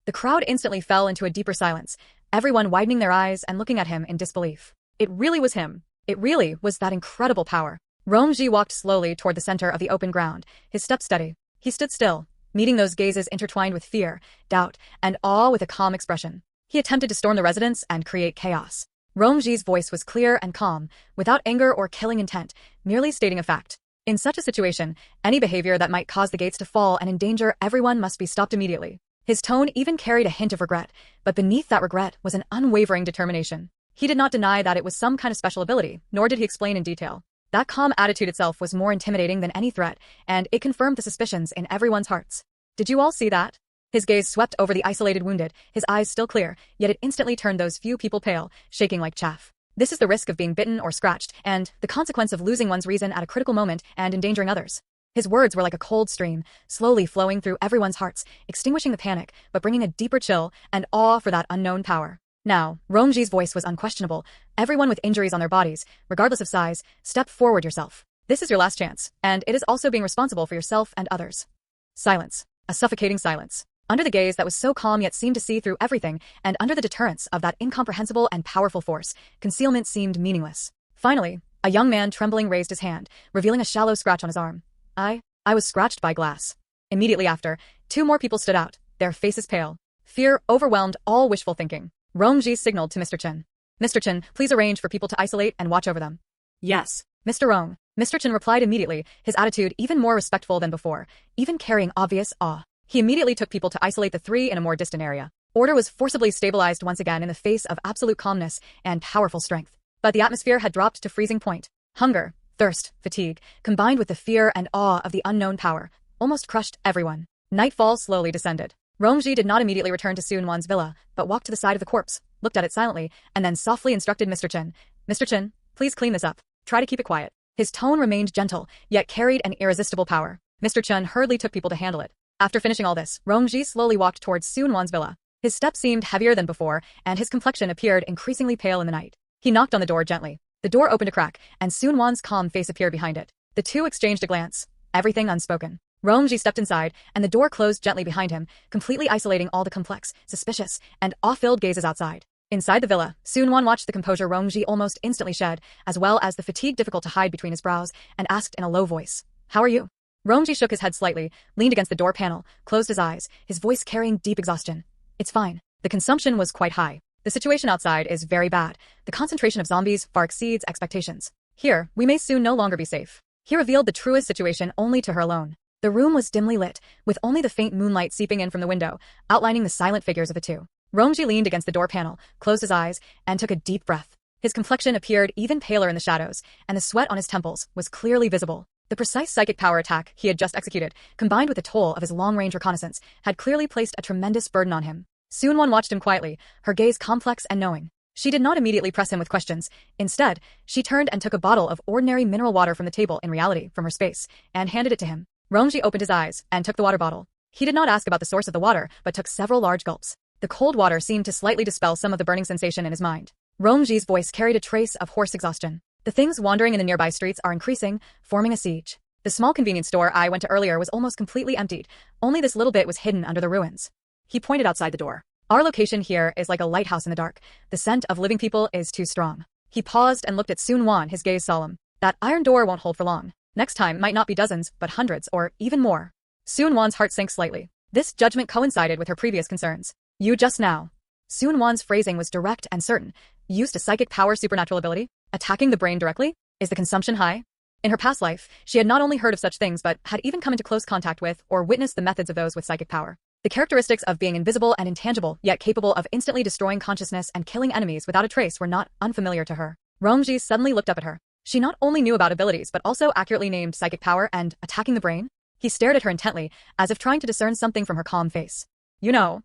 The crowd instantly fell into a deeper silence, everyone widening their eyes and looking at him in disbelief. It really was him. It really was that incredible power. Rong-ji walked slowly toward the center of the open ground, his steps steady. He stood still, meeting those gazes intertwined with fear, doubt, and awe with a calm expression. He attempted to storm the residence and create chaos. Rong-ji's voice was clear and calm, without anger or killing intent, merely stating a fact. In such a situation, any behavior that might cause the gates to fall and endanger everyone must be stopped immediately. His tone even carried a hint of regret, but beneath that regret was an unwavering determination. He did not deny that it was some kind of special ability, nor did he explain in detail. That calm attitude itself was more intimidating than any threat, and it confirmed the suspicions in everyone's hearts. Did you all see that? His gaze swept over the isolated wounded, his eyes still clear, yet it instantly turned those few people pale, shaking like chaff. This is the risk of being bitten or scratched, and the consequence of losing one's reason at a critical moment and endangering others. His words were like a cold stream, slowly flowing through everyone's hearts, extinguishing the panic, but bringing a deeper chill and awe for that unknown power. Now, Rong-ji's voice was unquestionable. Everyone with injuries on their bodies, regardless of size, step forward yourself. This is your last chance, and it is also being responsible for yourself and others. Silence. A suffocating silence. Under the gaze that was so calm yet seemed to see through everything, and under the deterrence of that incomprehensible and powerful force, concealment seemed meaningless. Finally, a young man trembling raised his hand, revealing a shallow scratch on his arm. I was scratched by glass. Immediately after, two more people stood out, their faces pale. Fear overwhelmed all wishful thinking. Rong-ji signaled to Mr. Chen. Mr. Chen, please arrange for people to isolate and watch over them. Yes. Mr. Rong. Mr. Chen replied immediately, his attitude even more respectful than before, even carrying obvious awe. He immediately took people to isolate the three in a more distant area. Order was forcibly stabilized once again in the face of absolute calmness and powerful strength. But the atmosphere had dropped to freezing point. Hunger, thirst, fatigue, combined with the fear and awe of the unknown power, almost crushed everyone. Nightfall slowly descended. Rong-ji did not immediately return to Soon-won's villa, but walked to the side of the corpse, looked at it silently, and then softly instructed Mr. Chen. Mr. Chen, please clean this up. Try to keep it quiet. His tone remained gentle, yet carried an irresistible power. Mr. Chen hurriedly took people to handle it. After finishing all this, Rong-ji slowly walked towards Soon-won's villa. His steps seemed heavier than before, and his complexion appeared increasingly pale in the night. He knocked on the door gently. The door opened a crack, and Soon-won's calm face appeared behind it. The two exchanged a glance, everything unspoken. Rong-ji stepped inside, and the door closed gently behind him, completely isolating all the complex, suspicious, and awe-filled gazes outside. Inside the villa, Soon-won watched the composure Rong-ji almost instantly shed, as well as the fatigue difficult to hide between his brows, and asked in a low voice, "How are you?" Rong-ji shook his head slightly, leaned against the door panel, closed his eyes, his voice carrying deep exhaustion. "It's fine." The consumption was quite high. The situation outside is very bad. The concentration of zombies far exceeds expectations. Here, we may soon no longer be safe. He revealed the truest situation only to her alone. The room was dimly lit, with only the faint moonlight seeping in from the window, outlining the silent figures of the two. Rong-ji leaned against the door panel, closed his eyes, and took a deep breath. His complexion appeared even paler in the shadows, and the sweat on his temples was clearly visible. The precise psychic power attack he had just executed, combined with the toll of his long-range reconnaissance, had clearly placed a tremendous burden on him. Soon-won watched him quietly, her gaze complex and knowing. She did not immediately press him with questions. Instead, she turned and took a bottle of ordinary mineral water from the table, in reality, from her space, and handed it to him. Rongji opened his eyes and took the water bottle. He did not ask about the source of the water, but took several large gulps. The cold water seemed to slightly dispel some of the burning sensation in his mind. Rongji's voice carried a trace of hoarse exhaustion. The things wandering in the nearby streets are increasing, forming a siege. The small convenience store I went to earlier was almost completely emptied. Only this little bit was hidden under the ruins. He pointed outside the door. Our location here is like a lighthouse in the dark. The scent of living people is too strong. He paused and looked at Sun Wan, his gaze solemn. That iron door won't hold for long. Next time might not be dozens, but hundreds, or even more. Sun Wan's heart sank slightly. This judgment coincided with her previous concerns. You just now. Sun Wan's phrasing was direct and certain. Used a psychic power supernatural ability? Attacking the brain directly? Is the consumption high? In her past life, she had not only heard of such things but had even come into close contact with or witnessed the methods of those with psychic power. The characteristics of being invisible and intangible, yet capable of instantly destroying consciousness and killing enemies without a trace were not unfamiliar to her. Rongji suddenly looked up at her. She not only knew about abilities but also accurately named psychic power and attacking the brain. He stared at her intently, as if trying to discern something from her calm face. You know.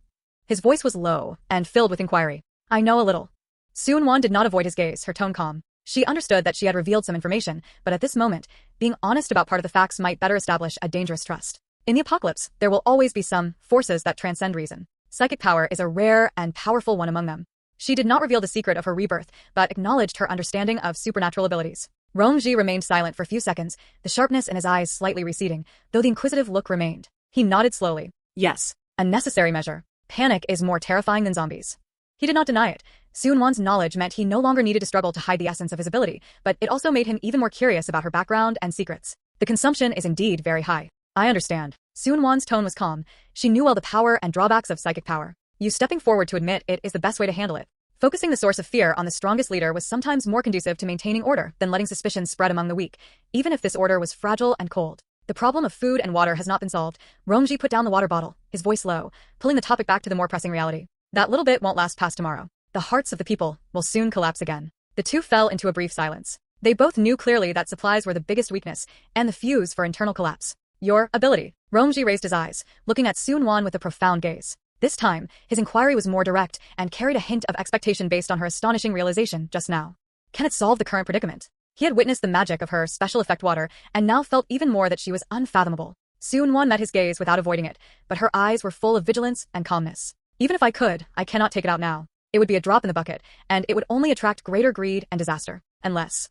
His voice was low and filled with inquiry. I know a little. Sun Wan did not avoid his gaze, her tone calm. She understood that she had revealed some information, but at this moment, being honest about part of the facts might better establish a dangerous trust. In the apocalypse, there will always be some forces that transcend reason. Psychic power is a rare and powerful one among them. She did not reveal the secret of her rebirth, but acknowledged her understanding of supernatural abilities. Rongji remained silent for a few seconds, the sharpness in his eyes slightly receding, though the inquisitive look remained. He nodded slowly. Yes, a necessary measure. Panic is more terrifying than zombies. He did not deny it. Sun Wan's knowledge meant he no longer needed to struggle to hide the essence of his ability, but it also made him even more curious about her background and secrets. The consumption is indeed very high. I understand. Sun Wan's tone was calm. She knew well the power and drawbacks of psychic power. You stepping forward to admit it is the best way to handle it. Focusing the source of fear on the strongest leader was sometimes more conducive to maintaining order than letting suspicion spread among the weak, even if this order was fragile and cold. The problem of food and water has not been solved. Rongji put down the water bottle, his voice low, pulling the topic back to the more pressing reality. That little bit won't last past tomorrow. The hearts of the people will soon collapse again. The two fell into a brief silence. They both knew clearly that supplies were the biggest weakness, and the fuse for internal collapse. Your ability. Rongji raised his eyes, looking at Sun Wan with a profound gaze. This time, his inquiry was more direct and carried a hint of expectation based on her astonishing realization just now. Can it solve the current predicament? He had witnessed the magic of her special effect water and now felt even more that she was unfathomable. Sun Wan met his gaze without avoiding it, but her eyes were full of vigilance and calmness. Even if I could, I cannot take it out now. It would be a drop in the bucket, and it would only attract greater greed and disaster. Unless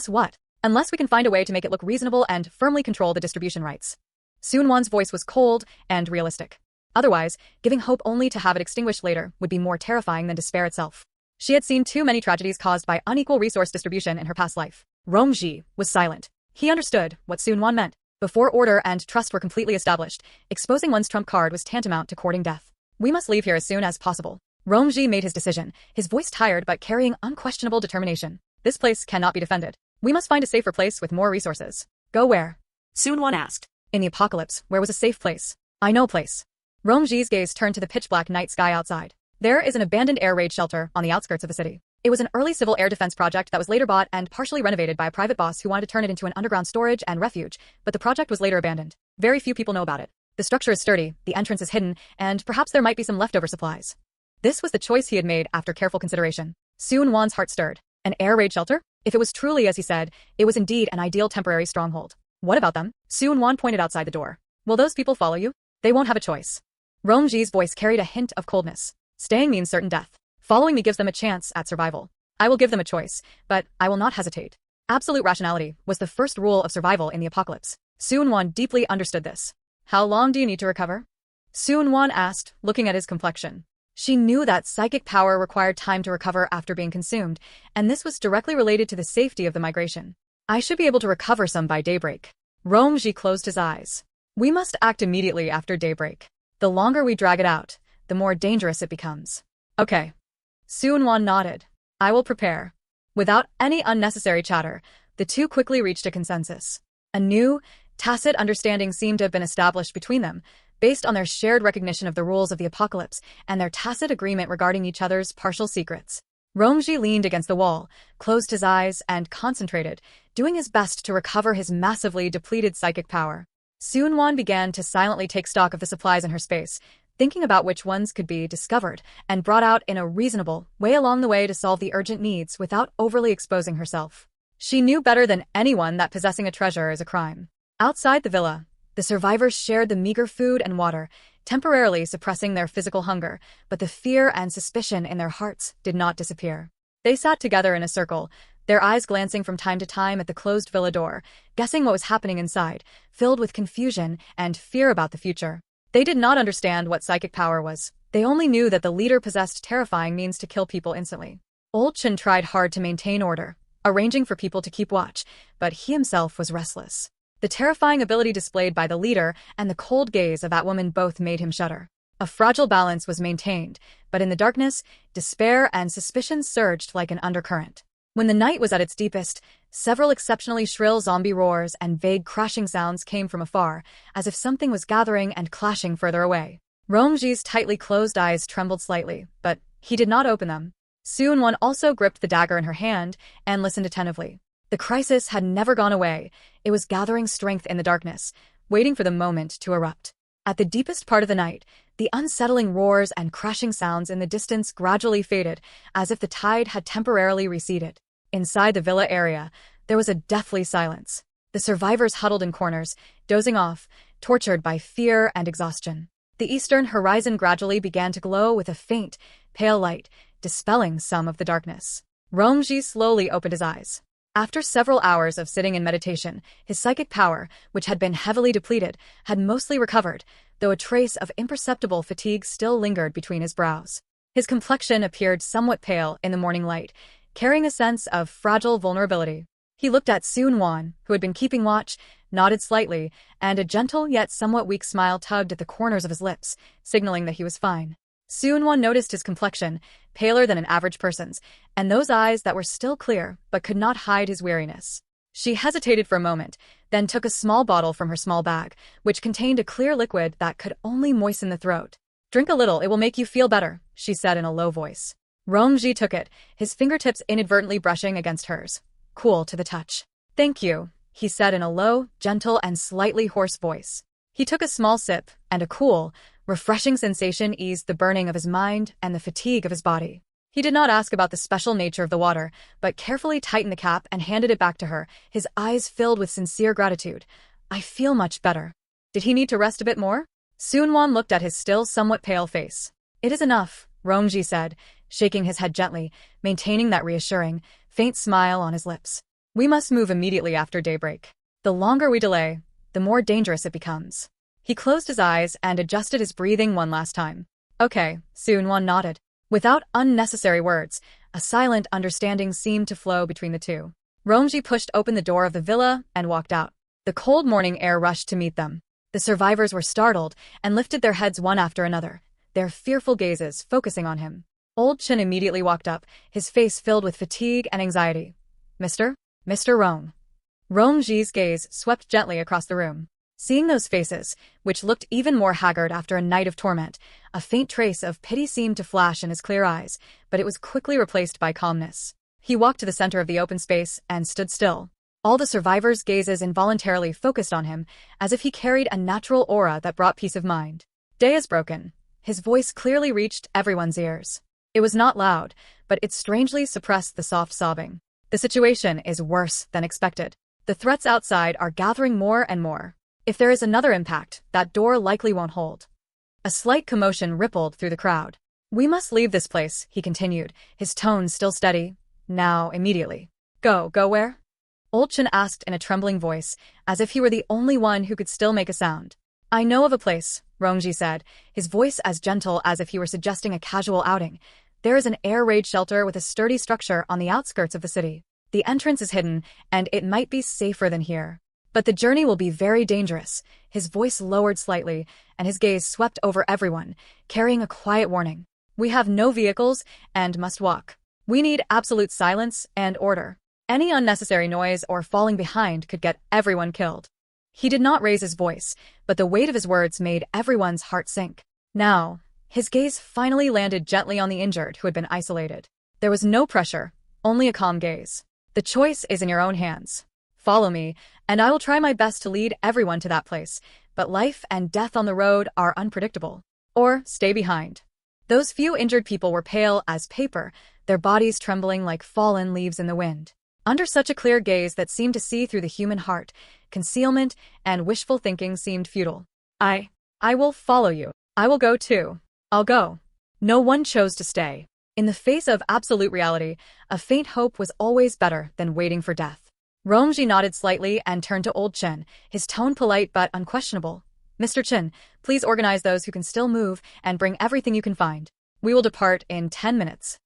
what? Unless we can find a way to make it look reasonable and firmly control the distribution rights. Sun Wan's voice was cold and realistic. Otherwise, giving hope only to have it extinguished later would be more terrifying than despair itself. She had seen too many tragedies caused by unequal resource distribution in her past life. Rongji was silent. He understood what Sun Wan meant. Before order and trust were completely established, exposing one's trump card was tantamount to courting death. We must leave here as soon as possible. Rongji made his decision, his voice tired but carrying unquestionable determination. This place cannot be defended. We must find a safer place with more resources. Go where? Sun Wan asked. In the apocalypse, where was a safe place? I know a place. Rongji's gaze turned to the pitch-black night sky outside. There is an abandoned air raid shelter on the outskirts of the city. It was an early civil air defense project that was later bought and partially renovated by a private boss who wanted to turn it into an underground storage and refuge, but the project was later abandoned. Very few people know about it. The structure is sturdy, the entrance is hidden, and perhaps there might be some leftover supplies. This was the choice he had made after careful consideration. Sun Wan's heart stirred. An air raid shelter? If it was truly as he said, it was indeed an ideal temporary stronghold. What about them? Sun Wan pointed outside the door. Will those people follow you? They won't have a choice. Rongji's voice carried a hint of coldness. Staying means certain death. Following me gives them a chance at survival. I will give them a choice, but I will not hesitate. Absolute rationality was the first rule of survival in the apocalypse. Sun Wan deeply understood this. How long do you need to recover? Sun Wan asked, looking at his complexion. She knew that psychic power required time to recover after being consumed, and this was directly related to the safety of the migration. I should be able to recover some by daybreak. Rongji closed his eyes. We must act immediately after daybreak. The longer we drag it out, the more dangerous it becomes. Okay. Sun Wan nodded. I will prepare. Without any unnecessary chatter, the two quickly reached a consensus. A new, tacit understanding seemed to have been established between them, based on their shared recognition of the rules of the apocalypse and their tacit agreement regarding each other's partial secrets. Rongji leaned against the wall, closed his eyes, and concentrated, doing his best to recover his massively depleted psychic power. Sun Wan began to silently take stock of the supplies in her space, thinking about which ones could be discovered and brought out in a reasonable way along the way to solve the urgent needs without overly exposing herself. She knew better than anyone that possessing a treasure is a crime. Outside the villa, the survivors shared the meager food and water, temporarily suppressing their physical hunger, but the fear and suspicion in their hearts did not disappear. They sat together in a circle, their eyes glancing from time to time at the closed villa door, guessing what was happening inside, filled with confusion and fear about the future. They did not understand what psychic power was. They only knew that the leader possessed terrifying means to kill people instantly. Old Chen tried hard to maintain order, arranging for people to keep watch, but he himself was restless. The terrifying ability displayed by the leader and the cold gaze of that woman both made him shudder. A fragile balance was maintained, but in the darkness, despair and suspicion surged like an undercurrent. When the night was at its deepest, several exceptionally shrill zombie roars and vague crashing sounds came from afar, as if something was gathering and clashing further away. Rongji's tightly closed eyes trembled slightly, but he did not open them. Sun-Wan also gripped the dagger in her hand and listened attentively. The crisis had never gone away. It was gathering strength in the darkness, waiting for the moment to erupt. At the deepest part of the night, the unsettling roars and crashing sounds in the distance gradually faded, as if the tide had temporarily receded. Inside the villa area, there was a deathly silence. The survivors huddled in corners, dozing off, tortured by fear and exhaustion. The eastern horizon gradually began to glow with a faint, pale light, dispelling some of the darkness. Rongji slowly opened his eyes. After several hours of sitting in meditation, his psychic power, which had been heavily depleted, had mostly recovered, though a trace of imperceptible fatigue still lingered between his brows. His complexion appeared somewhat pale in the morning light, carrying a sense of fragile vulnerability. He looked at Sun-Wan, who had been keeping watch, nodded slightly, and a gentle yet somewhat weak smile tugged at the corners of his lips, signaling that he was fine. Sun-Wan noticed his complexion, paler than an average person's, and those eyes that were still clear but could not hide his weariness. She hesitated for a moment, then took a small bottle from her small bag, which contained a clear liquid that could only moisten the throat. "Drink a little, it will make you feel better," she said in a low voice. Rongji took it, his fingertips inadvertently brushing against hers. Cool to the touch. "Thank you," he said in a low, gentle, and slightly hoarse voice. He took a small sip, and a cool, refreshing sensation eased the burning of his mind and the fatigue of his body. He did not ask about the special nature of the water, but carefully tightened the cap and handed it back to her, his eyes filled with sincere gratitude. "I feel much better." Did he need to rest a bit more? Sun-Wan looked at his still somewhat pale face. "It is enough," Rongji said, shaking his head gently, maintaining that reassuring, faint smile on his lips. "We must move immediately after daybreak. The longer we delay, the more dangerous it becomes." He closed his eyes and adjusted his breathing one last time. "Okay," Sun-Wan nodded. Without unnecessary words, a silent understanding seemed to flow between the two. Rongji pushed open the door of the villa and walked out. The cold morning air rushed to meet them. The survivors were startled and lifted their heads one after another, their fearful gazes focusing on him. Old Chen immediately walked up, his face filled with fatigue and anxiety. "Mr. Rong." Rongji's gaze swept gently across the room. Seeing those faces, which looked even more haggard after a night of torment, a faint trace of pity seemed to flash in his clear eyes, but it was quickly replaced by calmness. He walked to the center of the open space and stood still. All the survivors' gazes involuntarily focused on him, as if he carried a natural aura that brought peace of mind. "Day is broken." His voice clearly reached everyone's ears. It was not loud, but it strangely suppressed the soft sobbing. "The situation is worse than expected. The threats outside are gathering more and more. If there is another impact, that door likely won't hold." A slight commotion rippled through the crowd. "We must leave this place," he continued, his tone still steady. "Now, immediately." Go where?" Old Chen asked in a trembling voice, as if he were the only one who could still make a sound. "I know of a place," Rongji said, his voice as gentle as if he were suggesting a casual outing. "There is an air raid shelter with a sturdy structure on the outskirts of the city. The entrance is hidden, and it might be safer than here. But the journey will be very dangerous." His voice lowered slightly, and his gaze swept over everyone, carrying a quiet warning. "We have no vehicles and must walk. We need absolute silence and order. Any unnecessary noise or falling behind could get everyone killed." He did not raise his voice, but the weight of his words made everyone's heart sink. Now, his gaze finally landed gently on the injured who had been isolated. There was no pressure, only a calm gaze. "The choice is in your own hands. Follow me, and I will try my best to lead everyone to that place, but life and death on the road are unpredictable. or stay behind. Those few injured people were pale as paper, their bodies trembling like fallen leaves in the wind. Under such a clear gaze that seemed to see through the human heart, concealment and wishful thinking seemed futile. I will follow you. I will go too. I'll go. No one chose to stay. In the face of absolute reality, a faint hope was always better than waiting for death. Romji nodded slightly and turned to Old Chen, his tone polite but unquestionable. Mr. Chen, please organize those who can still move and bring everything you can find. We will depart in 10 minutes.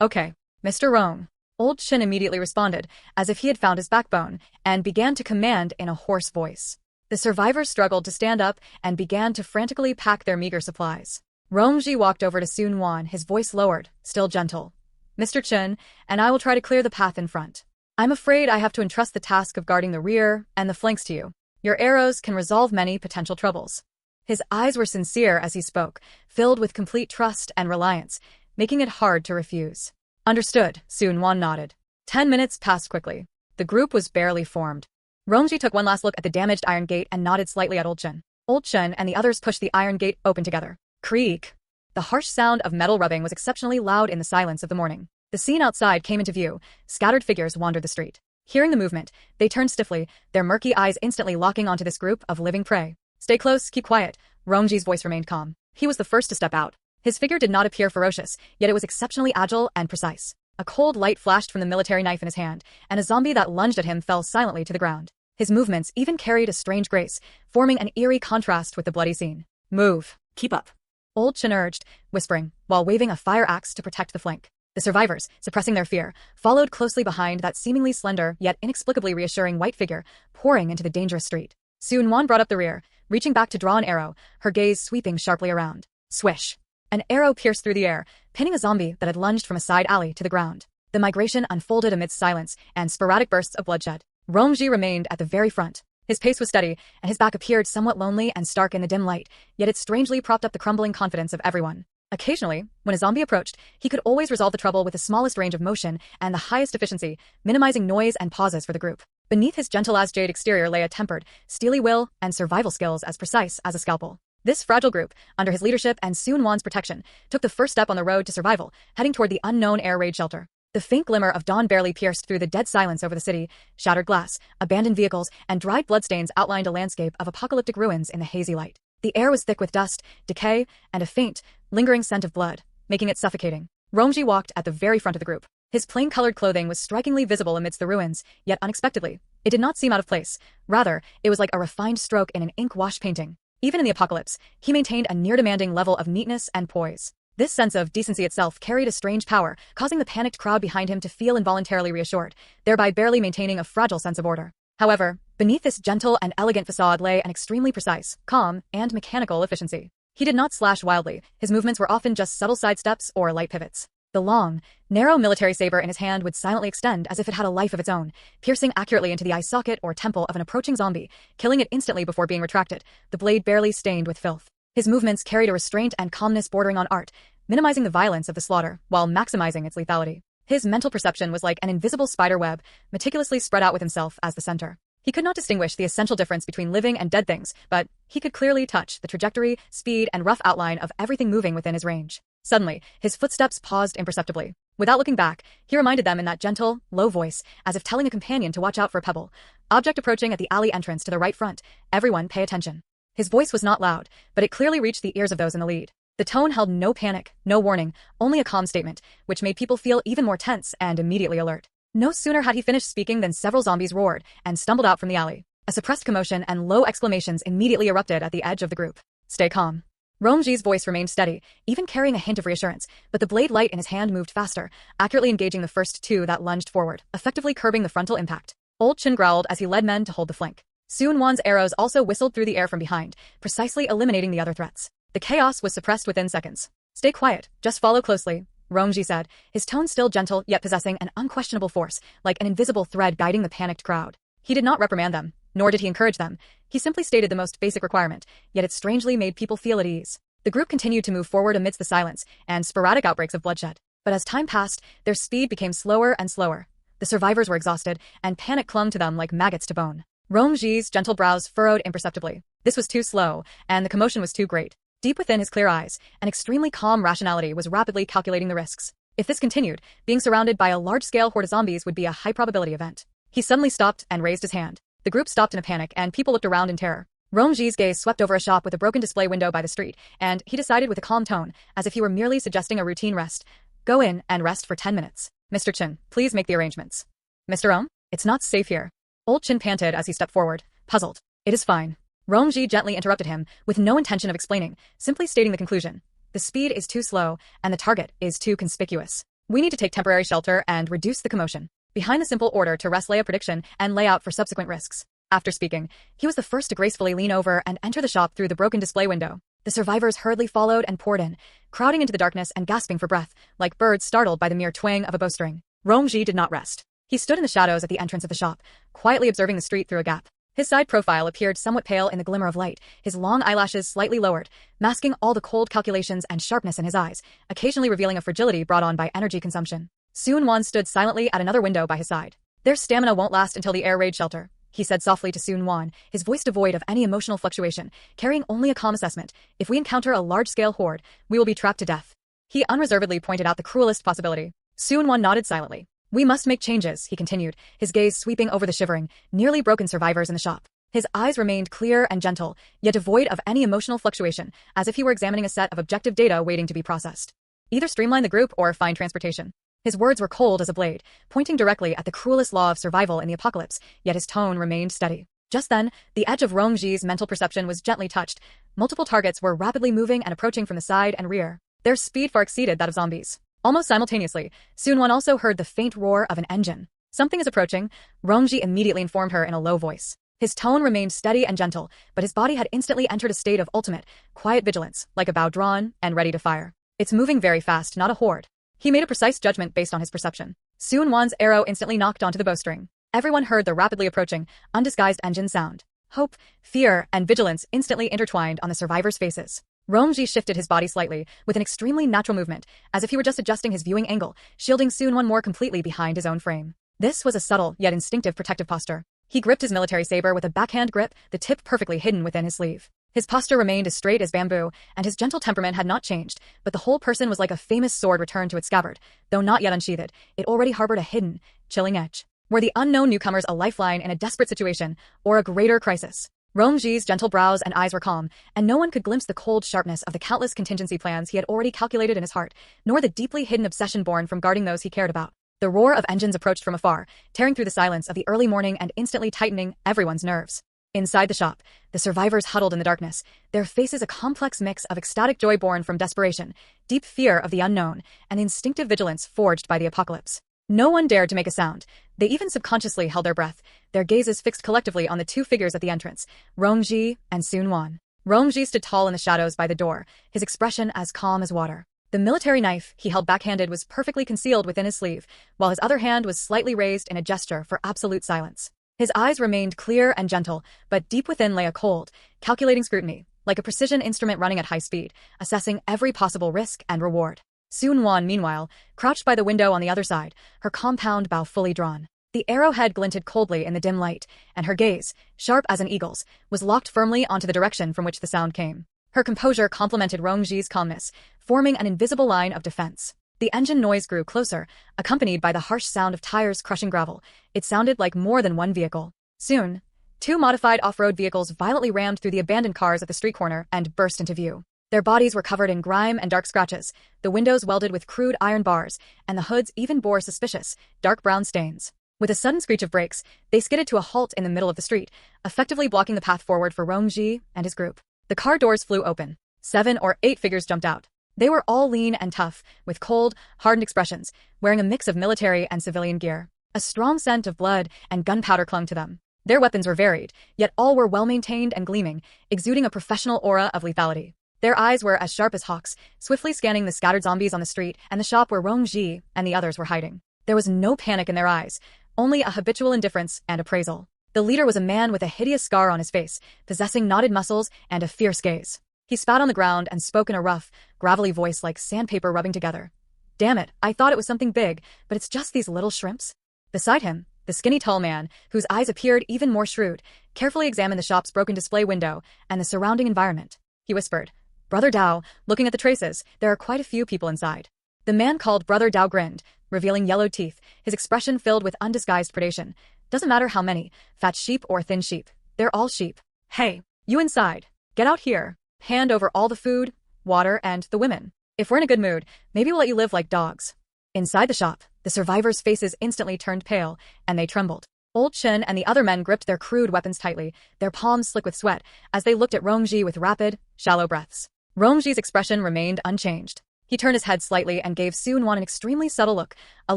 Okay. Mr. Rong. Old Chen immediately responded, as if he had found his backbone, and began to command in a hoarse voice. The survivors struggled to stand up and began to frantically pack their meager supplies. Rongji walked over to Sun Wan, his voice lowered, still gentle. Mr. Chen, and I will try to clear the path in front. I'm afraid I have to entrust the task of guarding the rear and the flanks to you. Your arrows can resolve many potential troubles. His eyes were sincere as he spoke, filled with complete trust and reliance, making it hard to refuse. Understood, Sun Wan nodded. 10 minutes passed quickly. The group was barely formed. Rongji took one last look at the damaged iron gate and nodded slightly at Old Chen. Old Chen and the others pushed the iron gate open together. Creak. The harsh sound of metal rubbing was exceptionally loud in the silence of the morning. The scene outside came into view. Scattered figures wandered the street. Hearing the movement, they turned stiffly, their murky eyes instantly locking onto this group of living prey. Stay close, keep quiet. Rongji's voice remained calm. He was the first to step out. His figure did not appear ferocious, yet it was exceptionally agile and precise. A cold light flashed from the military knife in his hand, and a zombie that lunged at him fell silently to the ground. His movements even carried a strange grace, forming an eerie contrast with the bloody scene. Move. Keep up. Old Chen urged, whispering, while waving a fire axe to protect the flank. The survivors, suppressing their fear, followed closely behind that seemingly slender yet inexplicably reassuring white figure, pouring into the dangerous street. Sun Wan brought up the rear, reaching back to draw an arrow, her gaze sweeping sharply around. Swish. An arrow pierced through the air, pinning a zombie that had lunged from a side alley to the ground. The migration unfolded amidst silence and sporadic bursts of bloodshed. Rongji remained at the very front. His pace was steady, and his back appeared somewhat lonely and stark in the dim light, yet it strangely propped up the crumbling confidence of everyone. Occasionally, when a zombie approached, he could always resolve the trouble with the smallest range of motion and the highest efficiency, minimizing noise and pauses for the group. Beneath his gentle as jade exterior lay a tempered, steely will and survival skills as precise as a scalpel. This fragile group, under his leadership and Sun Wan's protection, took the first step on the road to survival, heading toward the unknown air raid shelter. The faint glimmer of dawn barely pierced through the dead silence over the city. Shattered glass, abandoned vehicles, and dried bloodstains outlined a landscape of apocalyptic ruins in the hazy light. The air was thick with dust, decay, and a faint, lingering scent of blood, making it suffocating. Rongji walked at the very front of the group. His plain-colored clothing was strikingly visible amidst the ruins, yet unexpectedly, it did not seem out of place. Rather, it was like a refined stroke in an ink wash painting. Even in the apocalypse, he maintained a near-demanding level of neatness and poise. This sense of decency itself carried a strange power, causing the panicked crowd behind him to feel involuntarily reassured, thereby barely maintaining a fragile sense of order. However, beneath this gentle and elegant facade lay an extremely precise, calm, and mechanical efficiency. He did not slash wildly. His movements were often just subtle sidesteps or light pivots. The long, narrow military saber in his hand would silently extend as if it had a life of its own, piercing accurately into the eye socket or temple of an approaching zombie, killing it instantly before being retracted, the blade barely stained with filth. His movements carried a restraint and calmness bordering on art, minimizing the violence of the slaughter while maximizing its lethality. His mental perception was like an invisible spider web, meticulously spread out with himself as the center. He could not distinguish the essential difference between living and dead things, but he could clearly touch the trajectory, speed, and rough outline of everything moving within his range. Suddenly, his footsteps paused imperceptibly. Without looking back, he reminded them in that gentle, low voice, as if telling a companion to watch out for a pebble. Object approaching at the alley entrance to the right front. Everyone pay attention. His voice was not loud, but it clearly reached the ears of those in the lead. The tone held no panic, no warning, only a calm statement, which made people feel even more tense and immediately alert. No sooner had he finished speaking than several zombies roared and stumbled out from the alley. A suppressed commotion and low exclamations immediately erupted at the edge of the group. Stay calm. Rongji's voice remained steady, even carrying a hint of reassurance, but the blade light in his hand moved faster, accurately engaging the first two that lunged forward, effectively curbing the frontal impact. Old Chen growled as he led men to hold the flank. Sun Wan's arrows also whistled through the air from behind, precisely eliminating the other threats. The chaos was suppressed within seconds. Stay quiet, just follow closely, Rongji said, his tone still gentle yet possessing an unquestionable force, like an invisible thread guiding the panicked crowd. He did not reprimand them, nor did he encourage them. He simply stated the most basic requirement, yet it strangely made people feel at ease. The group continued to move forward amidst the silence and sporadic outbreaks of bloodshed. But as time passed, their speed became slower and slower. The survivors were exhausted, and panic clung to them like maggots to bone. Rongji's gentle brows furrowed imperceptibly. This was too slow, and the commotion was too great. Deep within his clear eyes, an extremely calm rationality was rapidly calculating the risks. If this continued, being surrounded by a large-scale horde of zombies would be a high-probability event. He suddenly stopped and raised his hand. The group stopped in a panic, and people looked around in terror. Rongji's gaze swept over a shop with a broken display window by the street, and he decided with a calm tone, as if he were merely suggesting a routine rest. Go in and rest for 10 minutes. Mr. Chen, please make the arrangements. Mr. Ohm? It's not safe here. Old Chen panted as he stepped forward, puzzled. It is fine. Rongji gently interrupted him, with no intention of explaining, simply stating the conclusion. The speed is too slow, and the target is too conspicuous. We need to take temporary shelter and reduce the commotion. Behind the simple order to rest lay a prediction and lay out for subsequent risks. After speaking, he was the first to gracefully lean over and enter the shop through the broken display window. The survivors hurriedly followed and poured in, crowding into the darkness and gasping for breath, like birds startled by the mere twang of a bowstring. Rongji did not rest. He stood in the shadows at the entrance of the shop, quietly observing the street through a gap. His side profile appeared somewhat pale in the glimmer of light, his long eyelashes slightly lowered, masking all the cold calculations and sharpness in his eyes, occasionally revealing a fragility brought on by energy consumption. Sun Wan stood silently at another window by his side. Their stamina won't last until the air raid shelter, he said softly to Sun Wan, his voice devoid of any emotional fluctuation, carrying only a calm assessment. If we encounter a large-scale horde, we will be trapped to death. He unreservedly pointed out the cruelest possibility. Sun Wan nodded silently. We must make changes, he continued, his gaze sweeping over the shivering, nearly broken survivors in the shop. His eyes remained clear and gentle, yet devoid of any emotional fluctuation, as if he were examining a set of objective data waiting to be processed. Either streamline the group or find transportation. His words were cold as a blade, pointing directly at the cruelest law of survival in the apocalypse, yet his tone remained steady. Just then, the edge of Rongji's mental perception was gently touched. Multiple targets were rapidly moving and approaching from the side and rear. Their speed far exceeded that of zombies. Almost simultaneously, Sun Wan also heard the faint roar of an engine. Something is approaching, Rongji immediately informed her in a low voice. His tone remained steady and gentle, but his body had instantly entered a state of ultimate, quiet vigilance, like a bow drawn and ready to fire. It's moving very fast, not a horde. He made a precise judgment based on his perception. Sun Wan's arrow instantly knocked onto the bowstring. Everyone heard the rapidly approaching, undisguised engine sound. Hope, fear, and vigilance instantly intertwined on the survivors' faces. Rongji shifted his body slightly, with an extremely natural movement, as if he were just adjusting his viewing angle, shielding Sun Wan more completely behind his own frame. This was a subtle, yet instinctive protective posture. He gripped his military saber with a backhand grip, the tip perfectly hidden within his sleeve. His posture remained as straight as bamboo, and his gentle temperament had not changed, but the whole person was like a famous sword returned to its scabbard. Though not yet unsheathed, it already harbored a hidden, chilling edge. Were the unknown newcomers a lifeline in a desperate situation, or a greater crisis? Rongji's gentle brows and eyes were calm, and no one could glimpse the cold sharpness of the countless contingency plans he had already calculated in his heart, nor the deeply hidden obsession born from guarding those he cared about. The roar of engines approached from afar, tearing through the silence of the early morning and instantly tightening everyone's nerves. Inside the shop, the survivors huddled in the darkness, their faces a complex mix of ecstatic joy born from desperation, deep fear of the unknown, and instinctive vigilance forged by the apocalypse. No one dared to make a sound. They even subconsciously held their breath, their gazes fixed collectively on the two figures at the entrance, Rongji and Sun Wan. Rongji stood tall in the shadows by the door, his expression as calm as water. The military knife he held backhanded was perfectly concealed within his sleeve, while his other hand was slightly raised in a gesture for absolute silence. His eyes remained clear and gentle, but deep within lay a cold, calculating scrutiny, like a precision instrument running at high speed, assessing every possible risk and reward. Sun Wan, meanwhile, crouched by the window on the other side, her compound bow fully drawn. The arrowhead glinted coldly in the dim light, and her gaze, sharp as an eagle's, was locked firmly onto the direction from which the sound came. Her composure complemented Rongji's calmness, forming an invisible line of defense. The engine noise grew closer, accompanied by the harsh sound of tires crushing gravel. It sounded like more than one vehicle. Soon, two modified off-road vehicles violently rammed through the abandoned cars at the street corner and burst into view. Their bodies were covered in grime and dark scratches, the windows welded with crude iron bars, and the hoods even bore suspicious, dark brown stains. With a sudden screech of brakes, they skidded to a halt in the middle of the street, effectively blocking the path forward for Rongji and his group. The car doors flew open. 7 or 8 figures jumped out. They were all lean and tough, with cold, hardened expressions, wearing a mix of military and civilian gear. A strong scent of blood and gunpowder clung to them. Their weapons were varied, yet all were well-maintained and gleaming, exuding a professional aura of lethality. Their eyes were as sharp as hawks, swiftly scanning the scattered zombies on the street and the shop where Rongji and the others were hiding. There was no panic in their eyes, only a habitual indifference and appraisal. The leader was a man with a hideous scar on his face, possessing knotted muscles and a fierce gaze. He spat on the ground and spoke in a rough, gravelly voice like sandpaper rubbing together. Damn it, I thought it was something big, but it's just these little shrimps. Beside him, the skinny tall man, whose eyes appeared even more shrewd, carefully examined the shop's broken display window and the surrounding environment. He whispered, Brother Dao, looking at the traces, there are quite a few people inside. The man called Brother Dao grinned, revealing yellow teeth, his expression filled with undisguised predation. Doesn't matter how many, fat sheep or thin sheep, they're all sheep. Hey, you inside. Get out here. Hand over all the food, water, and the women. If we're in a good mood, maybe we'll let you live like dogs. Inside the shop, the survivors' faces instantly turned pale, and they trembled. Old Chen and the other men gripped their crude weapons tightly, their palms slick with sweat, as they looked at Rongji with rapid, shallow breaths. Rongji's expression remained unchanged. He turned his head slightly and gave Sun-Wan an extremely subtle look, a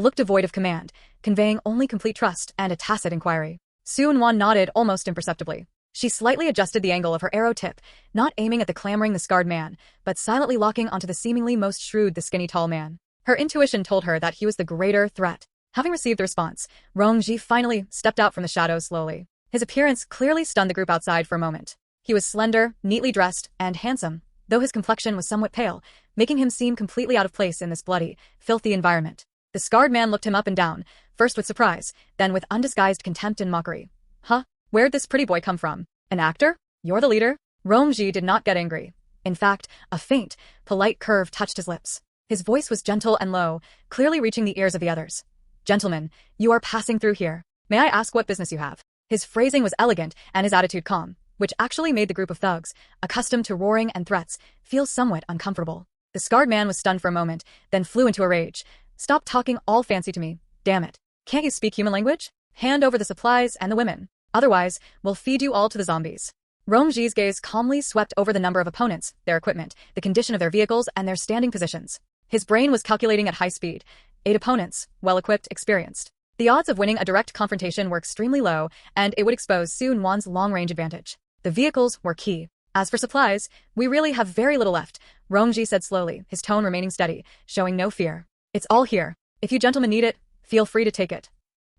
look devoid of command, conveying only complete trust and a tacit inquiry. Sun-Wan nodded almost imperceptibly. She slightly adjusted the angle of her arrow tip, not aiming at the clamoring the scarred man, but silently locking onto the seemingly most shrewd the skinny tall man. Her intuition told her that he was the greater threat. Having received the response, Rongji finally stepped out from the shadows slowly. His appearance clearly stunned the group outside for a moment. He was slender, neatly dressed, and handsome, though his complexion was somewhat pale, making him seem completely out of place in this bloody, filthy environment. The scarred man looked him up and down, first with surprise, then with undisguised contempt and mockery. Huh? Where'd this pretty boy come from? An actor? You're the leader? Rongji did not get angry. In fact, a faint, polite curve touched his lips. His voice was gentle and low, clearly reaching the ears of the others. Gentlemen, you are passing through here. May I ask what business you have? His phrasing was elegant and his attitude calm, which actually made the group of thugs, accustomed to roaring and threats, feel somewhat uncomfortable. The scarred man was stunned for a moment, then flew into a rage. Stop talking all fancy to me, damn it. Can't you speak human language? Hand over the supplies and the women. Otherwise, we'll feed you all to the zombies. Rongji's gaze calmly swept over the number of opponents, their equipment, the condition of their vehicles, and their standing positions. His brain was calculating at high speed. 8 opponents, well-equipped, experienced. The odds of winning a direct confrontation were extremely low, and it would expose Sun-Wan's long-range advantage. The vehicles were key. As for supplies, we really have very little left, Rongji said slowly, his tone remaining steady, showing no fear. It's all here. If you gentlemen need it, feel free to take it.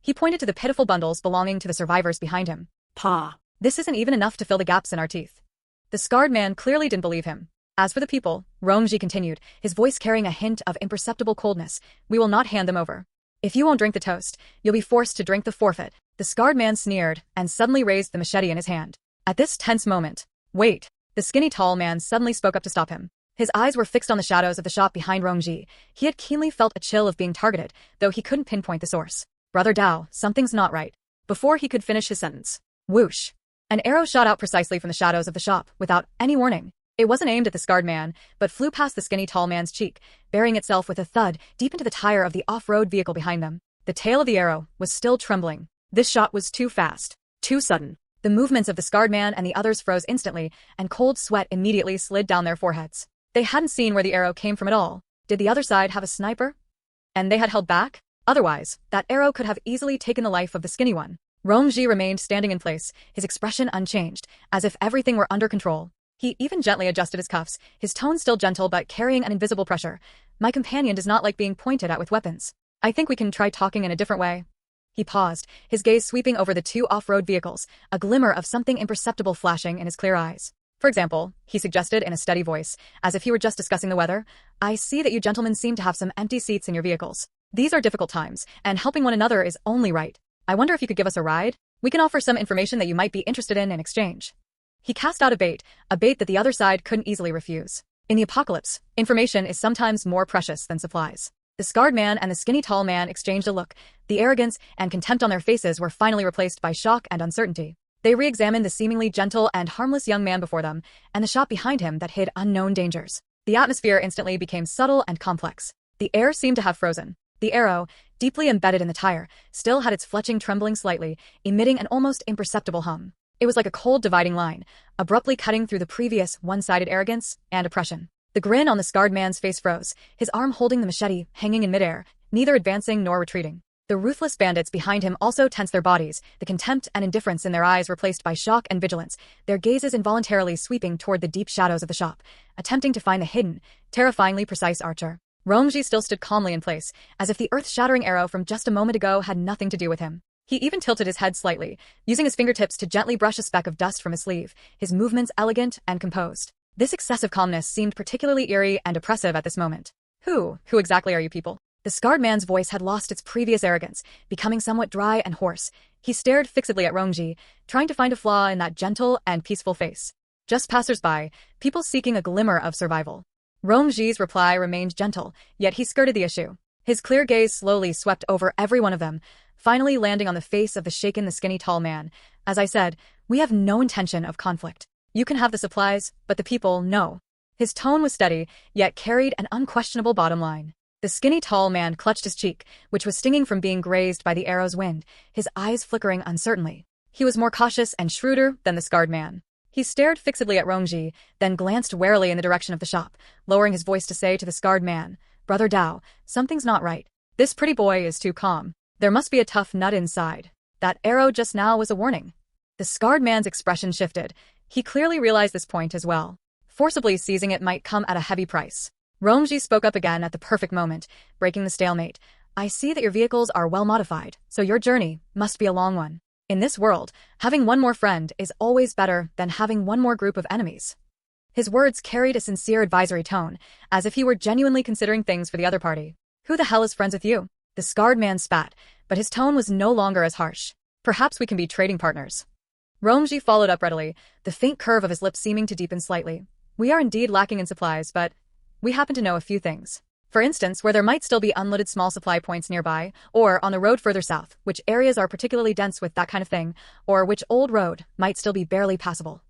He pointed to the pitiful bundles belonging to the survivors behind him. Pa. This isn't even enough to fill the gaps in our teeth. The scarred man clearly didn't believe him. As for the people, Rongji continued, his voice carrying a hint of imperceptible coldness, we will not hand them over. If you won't drink the toast, you'll be forced to drink the forfeit. The scarred man sneered and suddenly raised the machete in his hand. At this tense moment, wait, the skinny tall man suddenly spoke up to stop him. His eyes were fixed on the shadows of the shop behind Rongji. He had keenly felt a chill of being targeted, though he couldn't pinpoint the source. Brother Dao, something's not right. Before he could finish his sentence, whoosh! An arrow shot out precisely from the shadows of the shop, without any warning. It wasn't aimed at the scarred man, but flew past the skinny tall man's cheek, burying itself with a thud deep into the tire of the off-road vehicle behind them. The tail of the arrow was still trembling. This shot was too fast, too sudden. The movements of the scarred man and the others froze instantly, and cold sweat immediately slid down their foreheads. They hadn't seen where the arrow came from at all. Did the other side have a sniper? And they had held back? Otherwise, that arrow could have easily taken the life of the skinny one. Rongji remained standing in place, his expression unchanged, as if everything were under control. He even gently adjusted his cuffs, his tone still gentle but carrying an invisible pressure. My companion does not like being pointed at with weapons. I think we can try talking in a different way. He paused, his gaze sweeping over the 2 off-road vehicles, a glimmer of something imperceptible flashing in his clear eyes. For example, he suggested in a steady voice, as if he were just discussing the weather, I see that you gentlemen seem to have some empty seats in your vehicles. These are difficult times, and helping one another is only right. I wonder if you could give us a ride? We can offer some information that you might be interested in exchange. He cast out a bait that the other side couldn't easily refuse. In the apocalypse, information is sometimes more precious than supplies. The scarred man and the skinny tall man exchanged a look. The arrogance and contempt on their faces were finally replaced by shock and uncertainty. They re-examined the seemingly gentle and harmless young man before them, and the shop behind him that hid unknown dangers. The atmosphere instantly became subtle and complex. The air seemed to have frozen. The arrow, deeply embedded in the tire, still had its fletching trembling slightly, emitting an almost imperceptible hum. It was like a cold dividing line, abruptly cutting through the previous one-sided arrogance and oppression. The grin on the scarred man's face froze, his arm holding the machete, hanging in midair, neither advancing nor retreating. The ruthless bandits behind him also tensed their bodies, the contempt and indifference in their eyes replaced by shock and vigilance, their gazes involuntarily sweeping toward the deep shadows of the shop, attempting to find the hidden, terrifyingly precise archer. Rongji still stood calmly in place, as if the earth-shattering arrow from just a moment ago had nothing to do with him. He even tilted his head slightly, using his fingertips to gently brush a speck of dust from his sleeve, his movements elegant and composed. This excessive calmness seemed particularly eerie and oppressive at this moment. Who exactly are you people? The scarred man's voice had lost its previous arrogance, becoming somewhat dry and hoarse. He stared fixedly at Rongji, trying to find a flaw in that gentle and peaceful face. just passers-by, people seeking a glimmer of survival. Rongji's reply remained gentle, yet he skirted the issue. His clear gaze slowly swept over every one of them, finally landing on the face of the skinny tall man. As I said, we have no intention of conflict. You can have the supplies, but the people, no. His tone was steady, yet carried an unquestionable bottom line. The skinny tall man clutched his cheek, which was stinging from being grazed by the arrow's wind, his eyes flickering uncertainly. He was more cautious and shrewder than the scarred man. He stared fixedly at Rongji, then glanced warily in the direction of the shop, lowering his voice to say to the scarred man, "Brother Dao, something's not right. This pretty boy is too calm. There must be a tough nut inside. That arrow just now was a warning." The scarred man's expression shifted. He clearly realized this point as well. Forcibly seizing it might come at a heavy price. Rongji spoke up again at the perfect moment, breaking the stalemate. "I see that your vehicles are well modified, so your journey must be a long one. In this world, having one more friend is always better than having one more group of enemies." His words carried a sincere advisory tone, as if he were genuinely considering things for the other party. "Who the hell is friends with you?" The scarred man spat, but his tone was no longer as harsh. "Perhaps we can be trading partners." Rongji followed up readily, the faint curve of his lips seeming to deepen slightly. "We are indeed lacking in supplies, but we happen to know a few things. For instance, where there might still be unloaded small supply points nearby, or on the road further south, which areas are particularly dense with that kind of thing, or which old road might still be barely passable."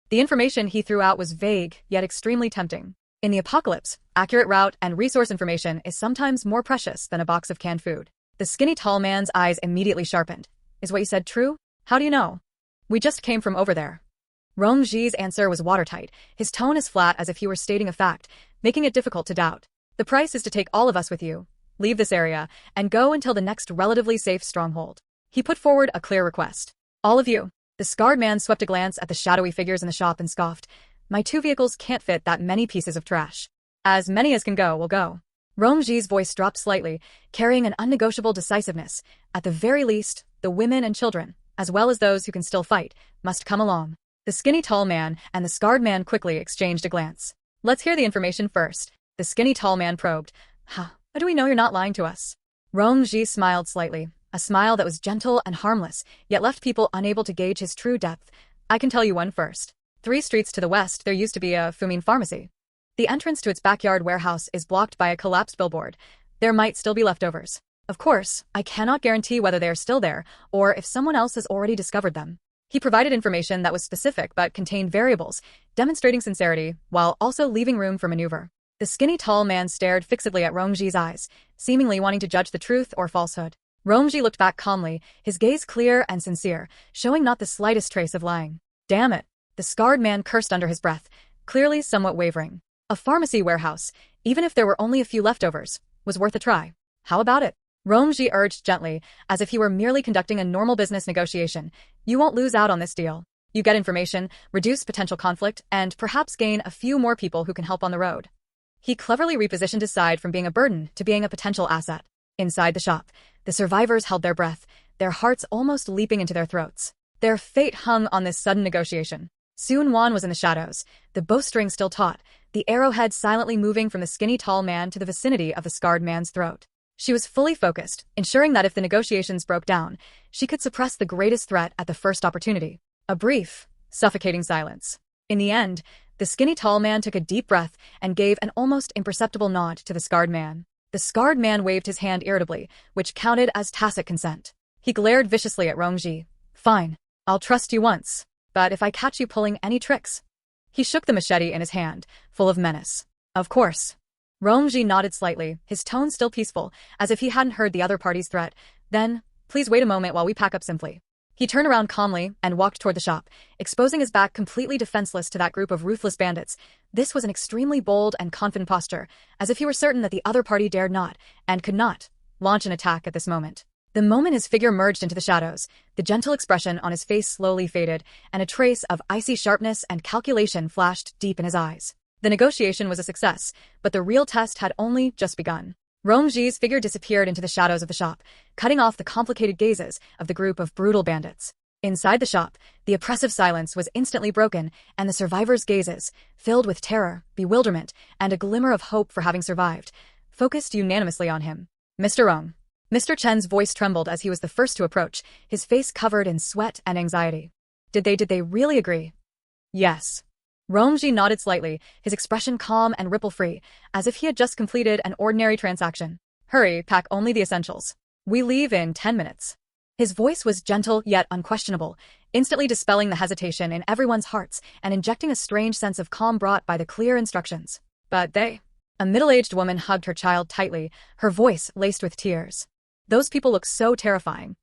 The information he threw out was vague, yet extremely tempting. In the apocalypse, accurate route and resource information is sometimes more precious than a box of canned food. The skinny tall man's eyes immediately sharpened. "Is what you said true? How do you know?" "We just came from over there." Rongji's answer was watertight, his tone as flat as if he were stating a fact, making it difficult to doubt. "The price is to take all of us with you, leave this area, and go until the next relatively safe stronghold." He put forward a clear request. "All of you." The scarred man swept a glance at the shadowy figures in the shop and scoffed. "My 2 vehicles can't fit that many pieces of trash. As many as can go will go." Rongji's voice dropped slightly, carrying an unnegotiable decisiveness. "At the very least, the women and children, as well as those who can still fight, must come along." The skinny tall man and the scarred man quickly exchanged a glance. "Let's hear the information first." The skinny tall man probed. "How do we know you're not lying to us?" Rongji smiled slightly, a smile that was gentle and harmless, yet left people unable to gauge his true depth. "I can tell you one first. 3 streets to the west there used to be a Fumin pharmacy. The entrance to its backyard warehouse is blocked by a collapsed billboard. There might still be leftovers. Of course, I cannot guarantee whether they are still there, or if someone else has already discovered them." He provided information that was specific but contained variables, demonstrating sincerity, while also leaving room for maneuver. The skinny tall man stared fixedly at Rongji's eyes, seemingly wanting to judge the truth or falsehood. Rongji looked back calmly, his gaze clear and sincere, showing not the slightest trace of lying. "Damn it." The scarred man cursed under his breath, clearly somewhat wavering. A pharmacy warehouse, even if there were only a few leftovers, was worth a try. "How about it?" Rongji urged gently, as if he were merely conducting a normal business negotiation. "You won't lose out on this deal. You get information, reduce potential conflict, and perhaps gain a few more people who can help on the road." He cleverly repositioned his side from being a burden to being a potential asset. Inside the shop, the survivors held their breath, their hearts almost leaping into their throats. Their fate hung on this sudden negotiation. Sun Wan was in the shadows, the bowstring still taut, the arrowhead silently moving from the skinny tall man to the vicinity of the scarred man's throat. She was fully focused, ensuring that if the negotiations broke down, she could suppress the greatest threat at the first opportunity. A brief, suffocating silence. In the end, the skinny tall man took a deep breath and gave an almost imperceptible nod to the scarred man. The scarred man waved his hand irritably, which counted as tacit consent. He glared viciously at Rongji. "Fine. I'll trust you once. But if I catch you pulling any tricks..." He shook the machete in his hand, full of menace. "Of course." Rongji nodded slightly, his tone still peaceful, as if he hadn't heard the other party's threat. "Then, please wait a moment while we pack up simply." He turned around calmly and walked toward the shop, exposing his back completely defenseless to that group of ruthless bandits. This was an extremely bold and confident posture, as if he were certain that the other party dared not, and could not, launch an attack at this moment. The moment his figure merged into the shadows, the gentle expression on his face slowly faded, and a trace of icy sharpness and calculation flashed deep in his eyes. The negotiation was a success, but the real test had only just begun. Rongji's figure disappeared into the shadows of the shop, cutting off the complicated gazes of the group of brutal bandits. Inside the shop, the oppressive silence was instantly broken, and the survivors' gazes, filled with terror, bewilderment, and a glimmer of hope for having survived, focused unanimously on him. "Mr. Rong." Mr. Chen's voice trembled as he was the first to approach, his face covered in sweat and anxiety. Did they really agree? "Yes." Romji nodded slightly, his expression calm and ripple-free, as if he had just completed an ordinary transaction. Hurry, pack only the essentials. We leave in 10 minutes. His voice was gentle yet unquestionable, instantly dispelling the hesitation in everyone's hearts and injecting a strange sense of calm brought by the clear instructions. But they... A middle-aged woman hugged her child tightly, her voice laced with tears. Those people look so terrifying.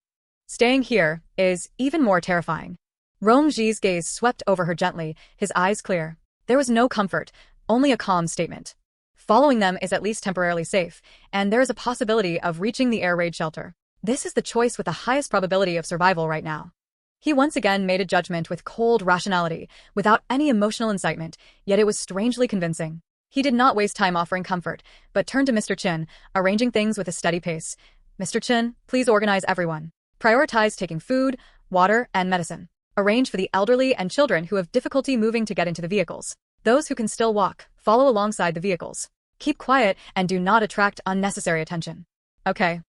Staying here is even more terrifying. Romji's gaze swept over her gently, his eyes clear. There was no comfort, only a calm statement. Following them is at least temporarily safe, and there is a possibility of reaching the air raid shelter. This is the choice with the highest probability of survival right now. He once again made a judgment with cold rationality, without any emotional incitement, yet it was strangely convincing. He did not waste time offering comfort, but turned to Mr. Chin, arranging things with a steady pace. Mr. Chin, please organize everyone. Prioritize taking food, water, and medicine. Arrange for the elderly and children who have difficulty moving to get into the vehicles. Those who can still walk, follow alongside the vehicles. Keep quiet and do not attract unnecessary attention. Okay.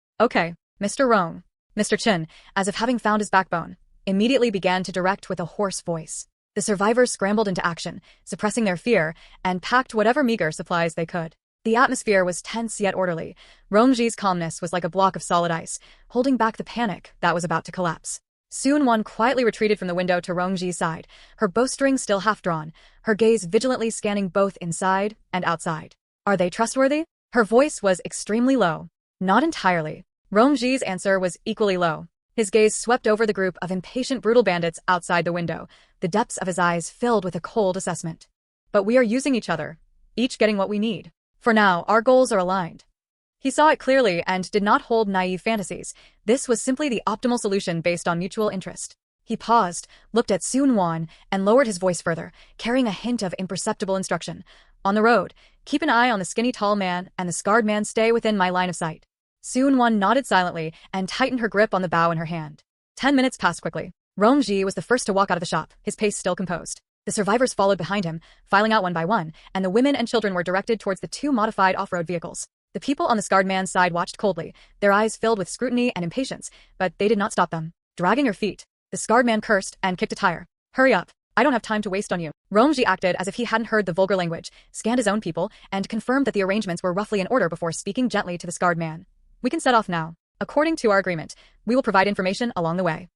Mr. Rong. Mr. Chin, as if having found his backbone, immediately began to direct with a hoarse voice. The survivors scrambled into action, suppressing their fear, and packed whatever meager supplies they could. The atmosphere was tense yet orderly. Rongji's calmness was like a block of solid ice, holding back the panic that was about to collapse. Soon one quietly retreated from the window to Rongji's side, her bowstring still half drawn, her gaze vigilantly scanning both inside and outside. Are they trustworthy? Her voice was extremely low. Not entirely. Rongji's answer was equally low. His gaze swept over the group of impatient brutal bandits outside the window, the depths of his eyes filled with a cold assessment. But we are using each other, each getting what we need. For now, our goals are aligned. He saw it clearly and did not hold naive fantasies. This was simply the optimal solution based on mutual interest. He paused, looked at Sun Wan, and lowered his voice further, carrying a hint of imperceptible instruction. On the road, keep an eye on the skinny tall man and the scarred man, stay within my line of sight. Sun Wan nodded silently and tightened her grip on the bow in her hand. 10 minutes passed quickly. Rongji was the first to walk out of the shop, his pace still composed. The survivors followed behind him, filing out one by one, and the women and children were directed towards the two modified off-road vehicles. The people on the scarred man's side watched coldly, their eyes filled with scrutiny and impatience, but they did not stop them. Dragging their feet, the scarred man cursed and kicked a tire. Hurry up. I don't have time to waste on you. Rongji acted as if he hadn't heard the vulgar language, scanned his own people, and confirmed that the arrangements were roughly in order before speaking gently to the scarred man. We can set off now. According to our agreement, we will provide information along the way.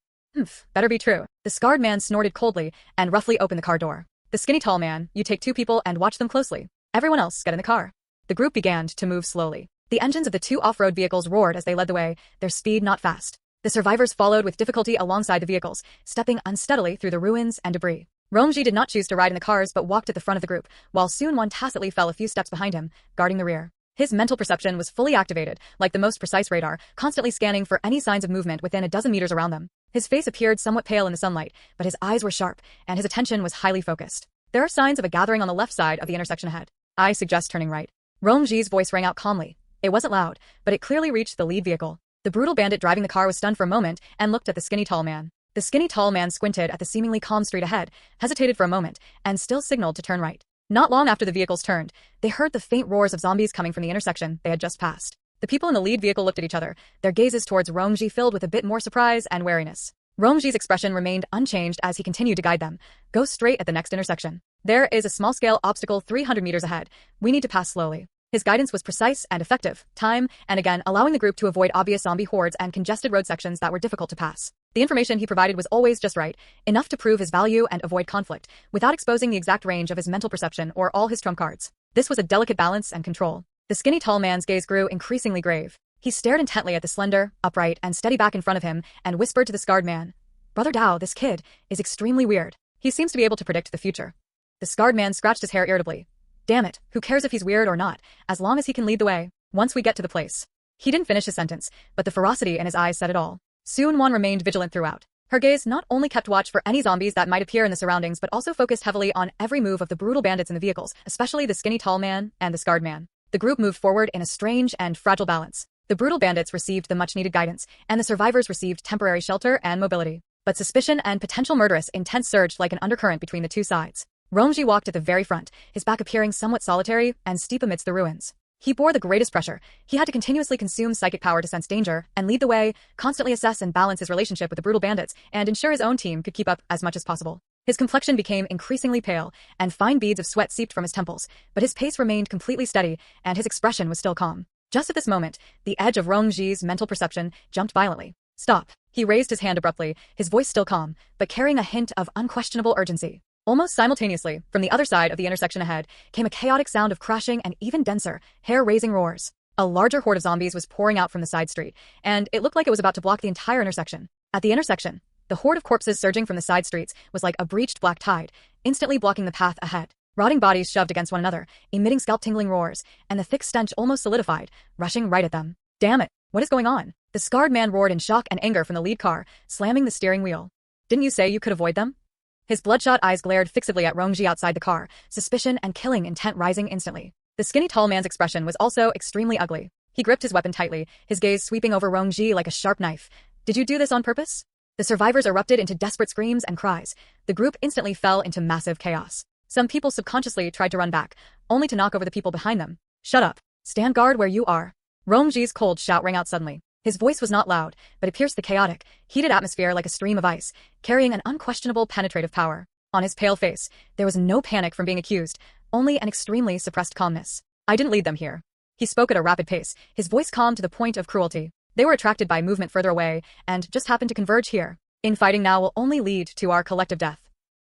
Better be true. The scarred man snorted coldly and roughly opened the car door. The skinny tall man, you take 2 people and watch them closely. Everyone else get in the car. The group began to move slowly. The engines of the 2 off-road vehicles roared as they led the way, their speed not fast. The survivors followed with difficulty alongside the vehicles, stepping unsteadily through the ruins and debris. Rongji did not choose to ride in the cars but walked at the front of the group, while Sun Wan tacitly fell a few steps behind him, guarding the rear. His mental perception was fully activated, like the most precise radar, constantly scanning for any signs of movement within a dozen meters around them. His face appeared somewhat pale in the sunlight, but his eyes were sharp, and his attention was highly focused. There are signs of a gathering on the left side of the intersection ahead. I suggest turning right. Rongji's voice rang out calmly. It wasn't loud, but it clearly reached the lead vehicle. The brutal bandit driving the car was stunned for a moment and looked at the skinny tall man. The skinny tall man squinted at the seemingly calm street ahead, hesitated for a moment, and still signaled to turn right. Not long after the vehicles turned, they heard the faint roars of zombies coming from the intersection they had just passed. The people in the lead vehicle looked at each other, their gazes towards Rongji filled with a bit more surprise and wariness. Rongji's expression remained unchanged as he continued to guide them. Go straight at the next intersection. There is a small-scale obstacle 300 meters ahead. We need to pass slowly. His guidance was precise and effective, time and again allowing the group to avoid obvious zombie hordes and congested road sections that were difficult to pass. The information he provided was always just right, enough to prove his value and avoid conflict, without exposing the exact range of his mental perception or all his trump cards. This was a delicate balance and control. The skinny tall man's gaze grew increasingly grave. He stared intently at the slender, upright, and steady back in front of him and whispered to the scarred man, Brother Dao, this kid is extremely weird. He seems to be able to predict the future. The scarred man scratched his hair irritably. Damn it, who cares if he's weird or not, as long as he can lead the way, once we get to the place. He didn't finish his sentence, but the ferocity in his eyes said it all. Sun Wan remained vigilant throughout. Her gaze not only kept watch for any zombies that might appear in the surroundings but also focused heavily on every move of the brutal bandits in the vehicles, especially the skinny tall man and the scarred man. The group moved forward in a strange and fragile balance. The brutal bandits received the much-needed guidance, and the survivors received temporary shelter and mobility. But suspicion and potential murderous intent surged like an undercurrent between the two sides. Rongji walked at the very front, his back appearing somewhat solitary and steep amidst the ruins. He bore the greatest pressure. He had to continuously consume psychic power to sense danger and lead the way, constantly assess and balance his relationship with the brutal bandits, and ensure his own team could keep up as much as possible. His complexion became increasingly pale, and fine beads of sweat seeped from his temples, but his pace remained completely steady, and his expression was still calm. Just at this moment, the edge of Rongji's mental perception jumped violently. Stop. He raised his hand abruptly, his voice still calm, but carrying a hint of unquestionable urgency. Almost simultaneously, from the other side of the intersection ahead, came a chaotic sound of crashing and even denser, hair-raising roars. A larger horde of zombies was pouring out from the side street, and it looked like it was about to block the entire intersection. At the intersection, the horde of corpses surging from the side streets was like a breached black tide, instantly blocking the path ahead. Rotting bodies shoved against one another, emitting scalp-tingling roars, and the thick stench almost solidified, rushing right at them. Damn it, what is going on? The scarred man roared in shock and anger from the lead car, slamming the steering wheel. Didn't you say you could avoid them? His bloodshot eyes glared fixedly at Rongji outside the car, suspicion and killing intent rising instantly. The skinny tall man's expression was also extremely ugly. He gripped his weapon tightly, his gaze sweeping over Rongji like a sharp knife. Did you do this on purpose? The survivors erupted into desperate screams and cries. The group instantly fell into massive chaos. Some people subconsciously tried to run back, only to knock over the people behind them. Shut up. Stand guard where you are. Rongji's cold shout rang out suddenly. His voice was not loud, but it pierced the chaotic, heated atmosphere like a stream of ice, carrying an unquestionable penetrative power. On his pale face, there was no panic from being accused, only an extremely suppressed calmness. I didn't lead them here. He spoke at a rapid pace, his voice calm to the point of cruelty. They were attracted by movement further away, and just happened to converge here. Infighting now will only lead to our collective death.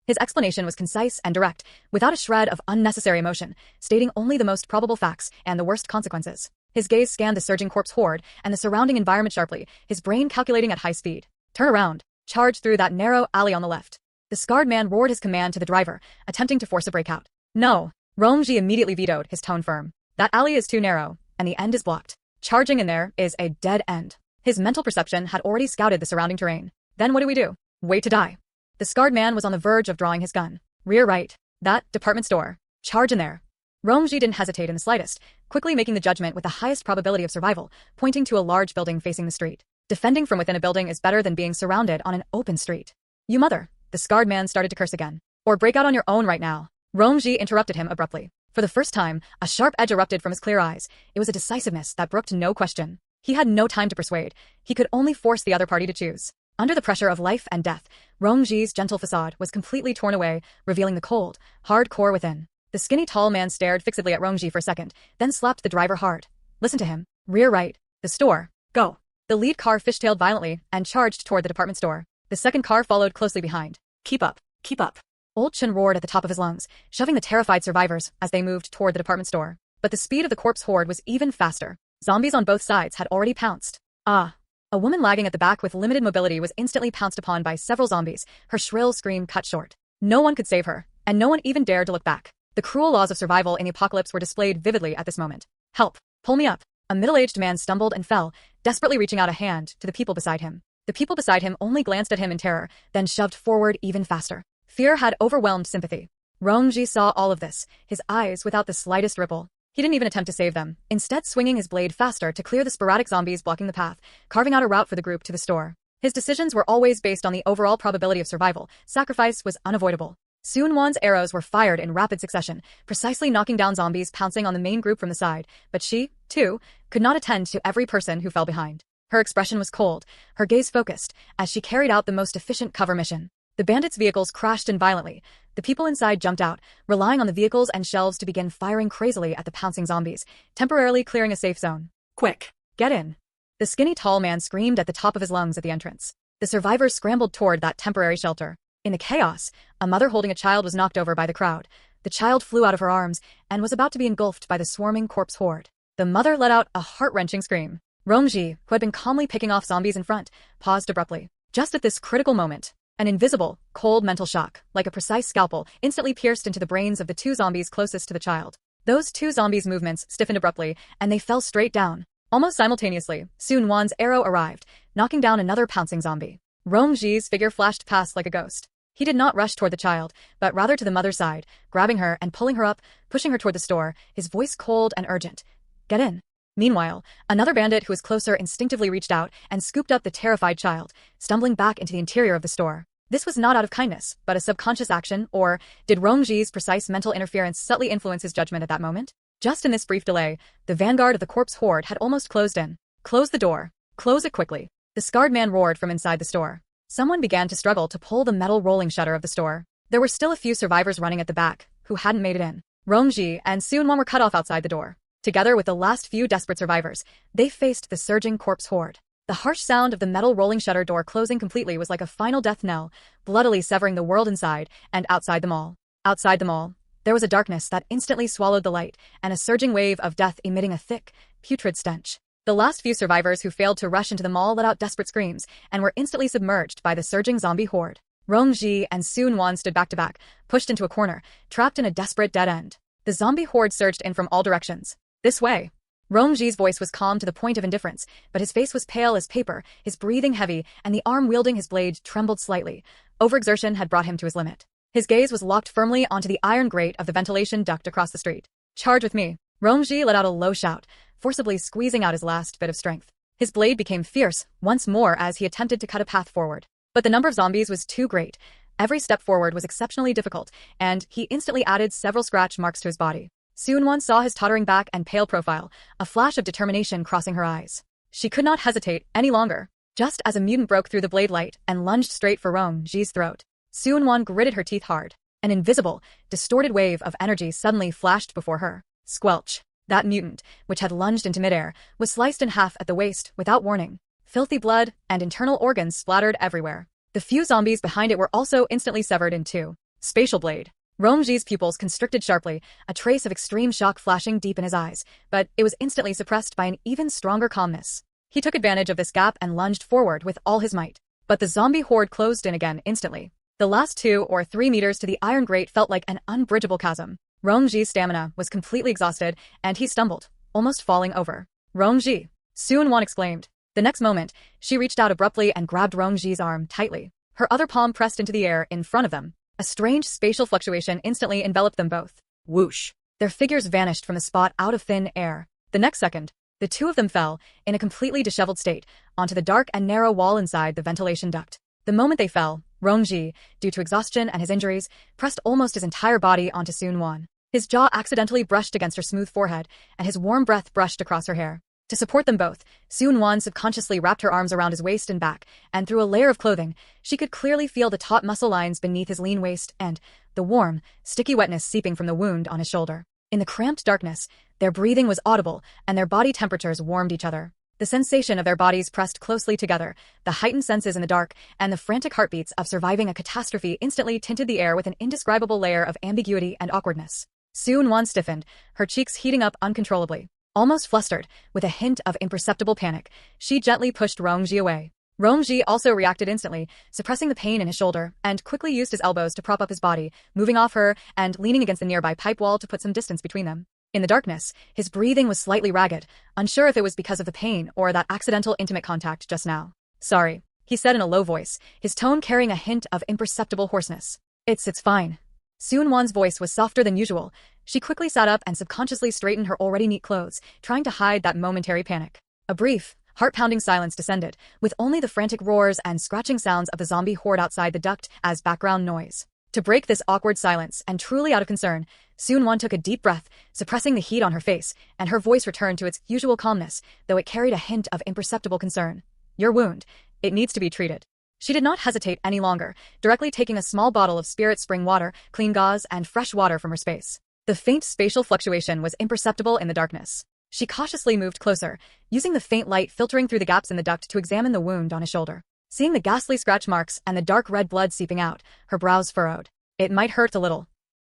His explanation was concise and direct, without a shred of unnecessary emotion, stating only the most probable facts and the worst consequences. His gaze scanned the surging corpse horde and the surrounding environment sharply, his brain calculating at high speed. Turn around. Charge through that narrow alley on the left. The scarred man roared his command to the driver, attempting to force a breakout. No. Rongji immediately vetoed, his tone firm. That alley is too narrow, and the end is blocked. Charging in there is a dead end. His mental perception had already scouted the surrounding terrain. Then what do we do? Wait to die. The scarred man was on the verge of drawing his gun. Rear right. That department store. Charge in there. Rongji didn't hesitate in the slightest, quickly making the judgment with the highest probability of survival, pointing to a large building facing the street. Defending from within a building is better than being surrounded on an open street. You mother. The scarred man started to curse again. Or break out on your own right now. Rongji interrupted him abruptly. For the first time, a sharp edge erupted from his clear eyes. It was a decisiveness that brooked no question. He had no time to persuade. He could only force the other party to choose. Under the pressure of life and death, Rongji's gentle facade was completely torn away, revealing the cold, hard core within. The skinny tall man stared fixedly at Rongji for a second, then slapped the driver hard. Listen to him. Rear right. The store. Go. The lead car fishtailed violently and charged toward the department store. The second car followed closely behind. Keep up. Keep up. Old Chen roared at the top of his lungs, shoving the terrified survivors as they moved toward the department store. But the speed of the corpse horde was even faster. Zombies on both sides had already pounced. Ah. A woman lagging at the back with limited mobility was instantly pounced upon by several zombies, her shrill scream cut short. No one could save her, and no one even dared to look back. The cruel laws of survival in the apocalypse were displayed vividly at this moment. Help! Pull me up! A middle-aged man stumbled and fell, desperately reaching out a hand to the people beside him. The people beside him only glanced at him in terror, then shoved forward even faster. Fear had overwhelmed sympathy. Rongji saw all of this, his eyes without the slightest ripple. He didn't even attempt to save them, instead swinging his blade faster to clear the sporadic zombies blocking the path, carving out a route for the group to the store. His decisions were always based on the overall probability of survival. Sacrifice was unavoidable. Sun Wan's arrows were fired in rapid succession, precisely knocking down zombies pouncing on the main group from the side, but she, too, could not attend to every person who fell behind. Her expression was cold, her gaze focused, as she carried out the most efficient cover mission. The bandits' vehicles crashed in violently. The people inside jumped out, relying on the vehicles and shelves to begin firing crazily at the pouncing zombies, temporarily clearing a safe zone. Quick! Get in! The skinny tall man screamed at the top of his lungs at the entrance. The survivors scrambled toward that temporary shelter. In the chaos, a mother holding a child was knocked over by the crowd. The child flew out of her arms and was about to be engulfed by the swarming corpse horde. The mother let out a heart-wrenching scream. Rongji, who had been calmly picking off zombies in front, paused abruptly. Just at this critical moment, an invisible, cold mental shock, like a precise scalpel, instantly pierced into the brains of the two zombies closest to the child. Those two zombies' movements stiffened abruptly, and they fell straight down. Almost simultaneously, Sun Wan's arrow arrived, knocking down another pouncing zombie. Rongji's figure flashed past like a ghost. He did not rush toward the child, but rather to the mother's side, grabbing her and pulling her up, pushing her toward the store, his voice cold and urgent. Get in. Meanwhile, another bandit who was closer instinctively reached out and scooped up the terrified child, stumbling back into the interior of the store. This was not out of kindness, but a subconscious action, or did Rongji's precise mental interference subtly influence his judgment at that moment? Just in this brief delay, the vanguard of the corpse horde had almost closed in. Close the door. Close it quickly. The scarred man roared from inside the store. Someone began to struggle to pull the metal rolling shutter of the store. There were still a few survivors running at the back, who hadn't made it in. Rongji and Sunwon were cut off outside the door. Together with the last few desperate survivors, they faced the surging corpse horde. The harsh sound of the metal rolling shutter door closing completely was like a final death knell, bloodily severing the world inside and outside the mall. Outside the mall, there was a darkness that instantly swallowed the light, and a surging wave of death emitting a thick, putrid stench. The last few survivors who failed to rush into the mall let out desperate screams and were instantly submerged by the surging zombie horde. Rongji and Sunwon stood back to back, pushed into a corner, trapped in a desperate dead end. The zombie horde surged in from all directions. This way. Rongji's voice was calm to the point of indifference, but his face was pale as paper, his breathing heavy, and the arm wielding his blade trembled slightly. Overexertion had brought him to his limit. His gaze was locked firmly onto the iron grate of the ventilation duct across the street. Charge with me. Rongji let out a low shout, forcibly squeezing out his last bit of strength. His blade became fierce once more as he attempted to cut a path forward. But the number of zombies was too great. Every step forward was exceptionally difficult, and he instantly added several scratch marks to his body. Sunwon saw his tottering back and pale profile, a flash of determination crossing her eyes. She could not hesitate any longer. Just as a mutant broke through the blade light and lunged straight for Rongji's throat, Sunwon gritted her teeth hard. An invisible, distorted wave of energy suddenly flashed before her. Squelch. That mutant, which had lunged into midair, was sliced in half at the waist without warning. Filthy blood and internal organs splattered everywhere. The few zombies behind it were also instantly severed in two. Spatial blade. Rongji's pupils constricted sharply, a trace of extreme shock flashing deep in his eyes, but it was instantly suppressed by an even stronger calmness. He took advantage of this gap and lunged forward with all his might. But the zombie horde closed in again instantly. The last 2 or 3 meters to the iron grate felt like an unbridgeable chasm. Rongji's stamina was completely exhausted, and he stumbled, almost falling over. Rongji! Sunwon exclaimed. The next moment, she reached out abruptly and grabbed Rongji's arm tightly. Her other palm pressed into the air in front of them. A strange spatial fluctuation instantly enveloped them both. Whoosh! Their figures vanished from the spot out of thin air. The next second, the two of them fell, in a completely disheveled state, onto the dark and narrow wall inside the ventilation duct. The moment they fell, Rongji, due to exhaustion and his injuries, pressed almost his entire body onto Sunwon. His jaw accidentally brushed against her smooth forehead, and his warm breath brushed across her hair. To support them both, Sunwon subconsciously wrapped her arms around his waist and back, and through a layer of clothing, she could clearly feel the taut muscle lines beneath his lean waist and the warm, sticky wetness seeping from the wound on his shoulder. In the cramped darkness, their breathing was audible, and their body temperatures warmed each other. The sensation of their bodies pressed closely together, the heightened senses in the dark, and the frantic heartbeats of surviving a catastrophe instantly tinted the air with an indescribable layer of ambiguity and awkwardness. Sunwon stiffened, her cheeks heating up uncontrollably. Almost flustered, with a hint of imperceptible panic, she gently pushed Rongji away. Rongji also reacted instantly, suppressing the pain in his shoulder, and quickly used his elbows to prop up his body, moving off her and leaning against the nearby pipe wall to put some distance between them. In the darkness, his breathing was slightly ragged, unsure if it was because of the pain or that accidental intimate contact just now. Sorry, he said in a low voice, his tone carrying a hint of imperceptible hoarseness. It's fine. Sunwon's voice was softer than usual. She quickly sat up and subconsciously straightened her already neat clothes, trying to hide that momentary panic. A brief, heart-pounding silence descended, with only the frantic roars and scratching sounds of the zombie horde outside the duct as background noise. To break this awkward silence, and truly out of concern, Sunwon took a deep breath, suppressing the heat on her face, and her voice returned to its usual calmness, though it carried a hint of imperceptible concern. Your wound. It needs to be treated. She did not hesitate any longer, directly taking a small bottle of spirit spring water, clean gauze, and fresh water from her space. The faint spatial fluctuation was imperceptible in the darkness. She cautiously moved closer, using the faint light filtering through the gaps in the duct to examine the wound on his shoulder. Seeing the ghastly scratch marks and the dark red blood seeping out, her brows furrowed. It might hurt a little,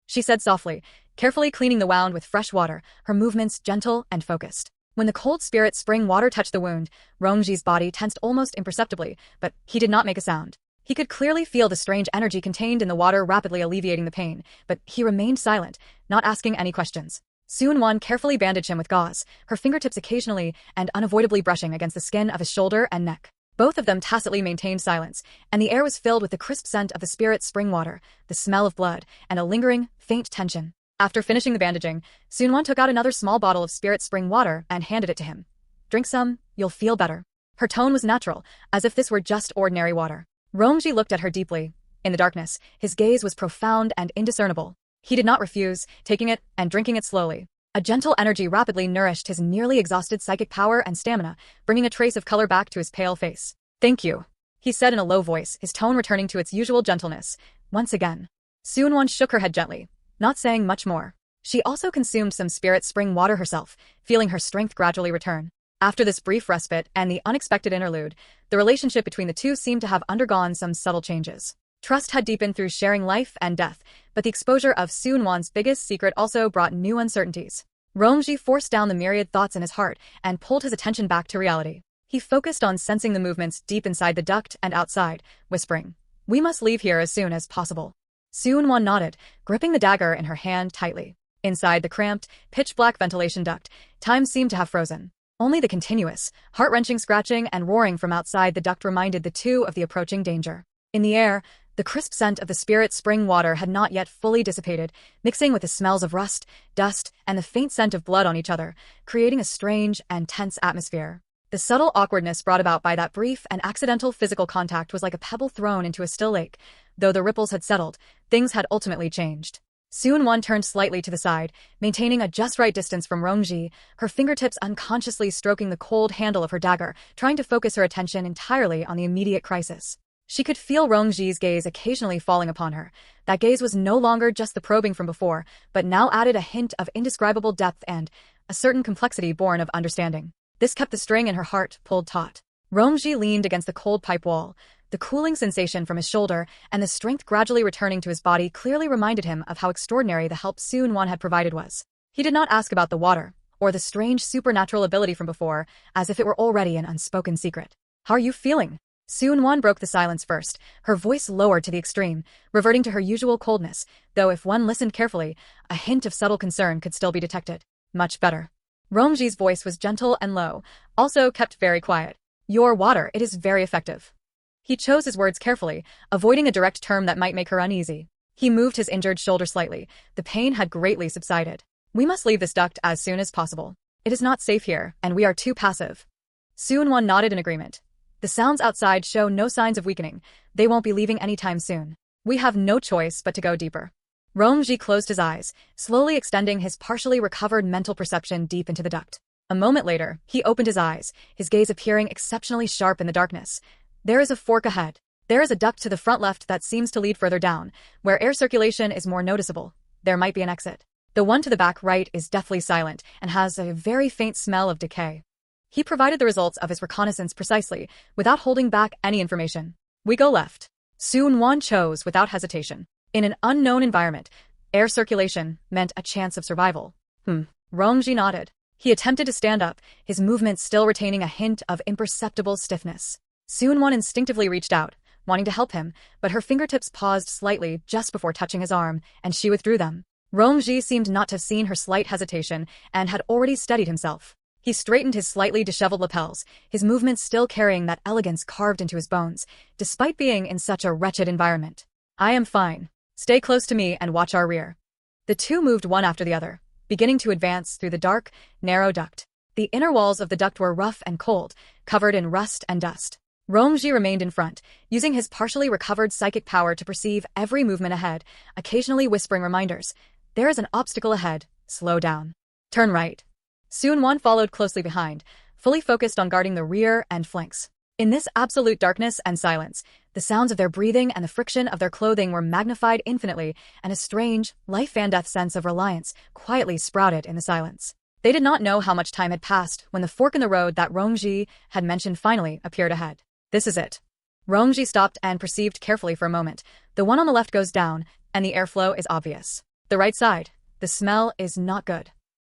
she said softly, carefully cleaning the wound with fresh water, her movements gentle and focused. When the cold spirit spring water touched the wound, Rongji's body tensed almost imperceptibly, but he did not make a sound. He could clearly feel the strange energy contained in the water rapidly alleviating the pain, but he remained silent, not asking any questions. Sunwon carefully bandaged him with gauze, her fingertips occasionally and unavoidably brushing against the skin of his shoulder and neck. Both of them tacitly maintained silence, and the air was filled with the crisp scent of the spirit spring water, the smell of blood, and a lingering, faint tension. After finishing the bandaging, Sunwon took out another small bottle of spirit spring water and handed it to him. Drink some, you'll feel better. Her tone was natural, as if this were just ordinary water. Rongji looked at her deeply. In the darkness, his gaze was profound and indiscernible. He did not refuse, taking it and drinking it slowly. A gentle energy rapidly nourished his nearly exhausted psychic power and stamina, bringing a trace of color back to his pale face. Thank you, he said in a low voice, his tone returning to its usual gentleness. Once again. Soon-won shook her head gently, not saying much more. She also consumed some spirit spring water herself, feeling her strength gradually return. After this brief respite and the unexpected interlude, the relationship between the two seemed to have undergone some subtle changes. Trust had deepened through sharing life and death, but the exposure of Soon-won's biggest secret also brought new uncertainties. Rongji forced down the myriad thoughts in his heart and pulled his attention back to reality. He focused on sensing the movements deep inside the duct and outside, whispering, "We must leave here as soon as possible." Soon-won nodded, gripping the dagger in her hand tightly. Inside the cramped, pitch-black ventilation duct, time seemed to have frozen. Only the continuous, heart-wrenching scratching and roaring from outside the duct reminded the two of the approaching danger. In the air, the crisp scent of the spirit spring water had not yet fully dissipated, mixing with the smells of rust, dust, and the faint scent of blood on each other, creating a strange and tense atmosphere. The subtle awkwardness brought about by that brief and accidental physical contact was like a pebble thrown into a still lake. Though the ripples had settled, things had ultimately changed. Soon-won turned slightly to the side, maintaining a just right distance from Rongji, her fingertips unconsciously stroking the cold handle of her dagger, trying to focus her attention entirely on the immediate crisis. She could feel Rongji's gaze occasionally falling upon her. That gaze was no longer just the probing from before, but now added a hint of indescribable depth and a certain complexity born of understanding. This kept the string in her heart pulled taut. Rongji leaned against the cold pipe wall. The cooling sensation from his shoulder and the strength gradually returning to his body clearly reminded him of how extraordinary the help Soon-won had provided was. He did not ask about the water, or the strange supernatural ability from before, as if it were already an unspoken secret. "How are you feeling?" Soon-won broke the silence first, her voice lowered to the extreme, reverting to her usual coldness, though if one listened carefully, a hint of subtle concern could still be detected. "Much better." Rongji's voice was gentle and low, also kept very quiet. "Your water, it is very effective." He chose his words carefully, avoiding a direct term that might make her uneasy. He moved his injured shoulder slightly. The pain had greatly subsided. "We must leave this duct as soon as possible. It is not safe here, and we are too passive." Soon-won nodded in agreement. "The sounds outside show no signs of weakening. They won't be leaving anytime soon. We have no choice but to go deeper." Rongji closed his eyes, slowly extending his partially recovered mental perception deep into the duct. A moment later, he opened his eyes, his gaze appearing exceptionally sharp in the darkness. There is a fork ahead. There is a duct to the front left that seems to lead further down, where air circulation is more noticeable. There might be an exit. The one to the back right is deathly silent and has a very faint smell of decay. He provided the results of his reconnaissance precisely, without holding back any information. "We go left." Soon-won chose without hesitation. In an unknown environment, air circulation meant a chance of survival. Rongji nodded. He attempted to stand up, his movements still retaining a hint of imperceptible stiffness. Soon-won instinctively reached out, wanting to help him, but her fingertips paused slightly just before touching his arm, and she withdrew them. Rongji seemed not to have seen her slight hesitation and had already steadied himself. He straightened his slightly disheveled lapels, his movements still carrying that elegance carved into his bones, despite being in such a wretched environment. "I am fine. Stay close to me and watch our rear." The two moved one after the other, beginning to advance through the dark, narrow duct. The inner walls of the duct were rough and cold, covered in rust and dust. Rongji remained in front, using his partially recovered psychic power to perceive every movement ahead, occasionally whispering reminders. "There is an obstacle ahead. Slow down. Turn right." Soon-won followed closely behind, fully focused on guarding the rear and flanks. In this absolute darkness and silence, the sounds of their breathing and the friction of their clothing were magnified infinitely, and a strange, life-and-death sense of reliance quietly sprouted in the silence. They did not know how much time had passed when the fork in the road that Rongji had mentioned finally appeared ahead. "This is it." Rongji stopped and perceived carefully for a moment. The one on the left goes down, and the airflow is obvious. The right side, the smell is not good.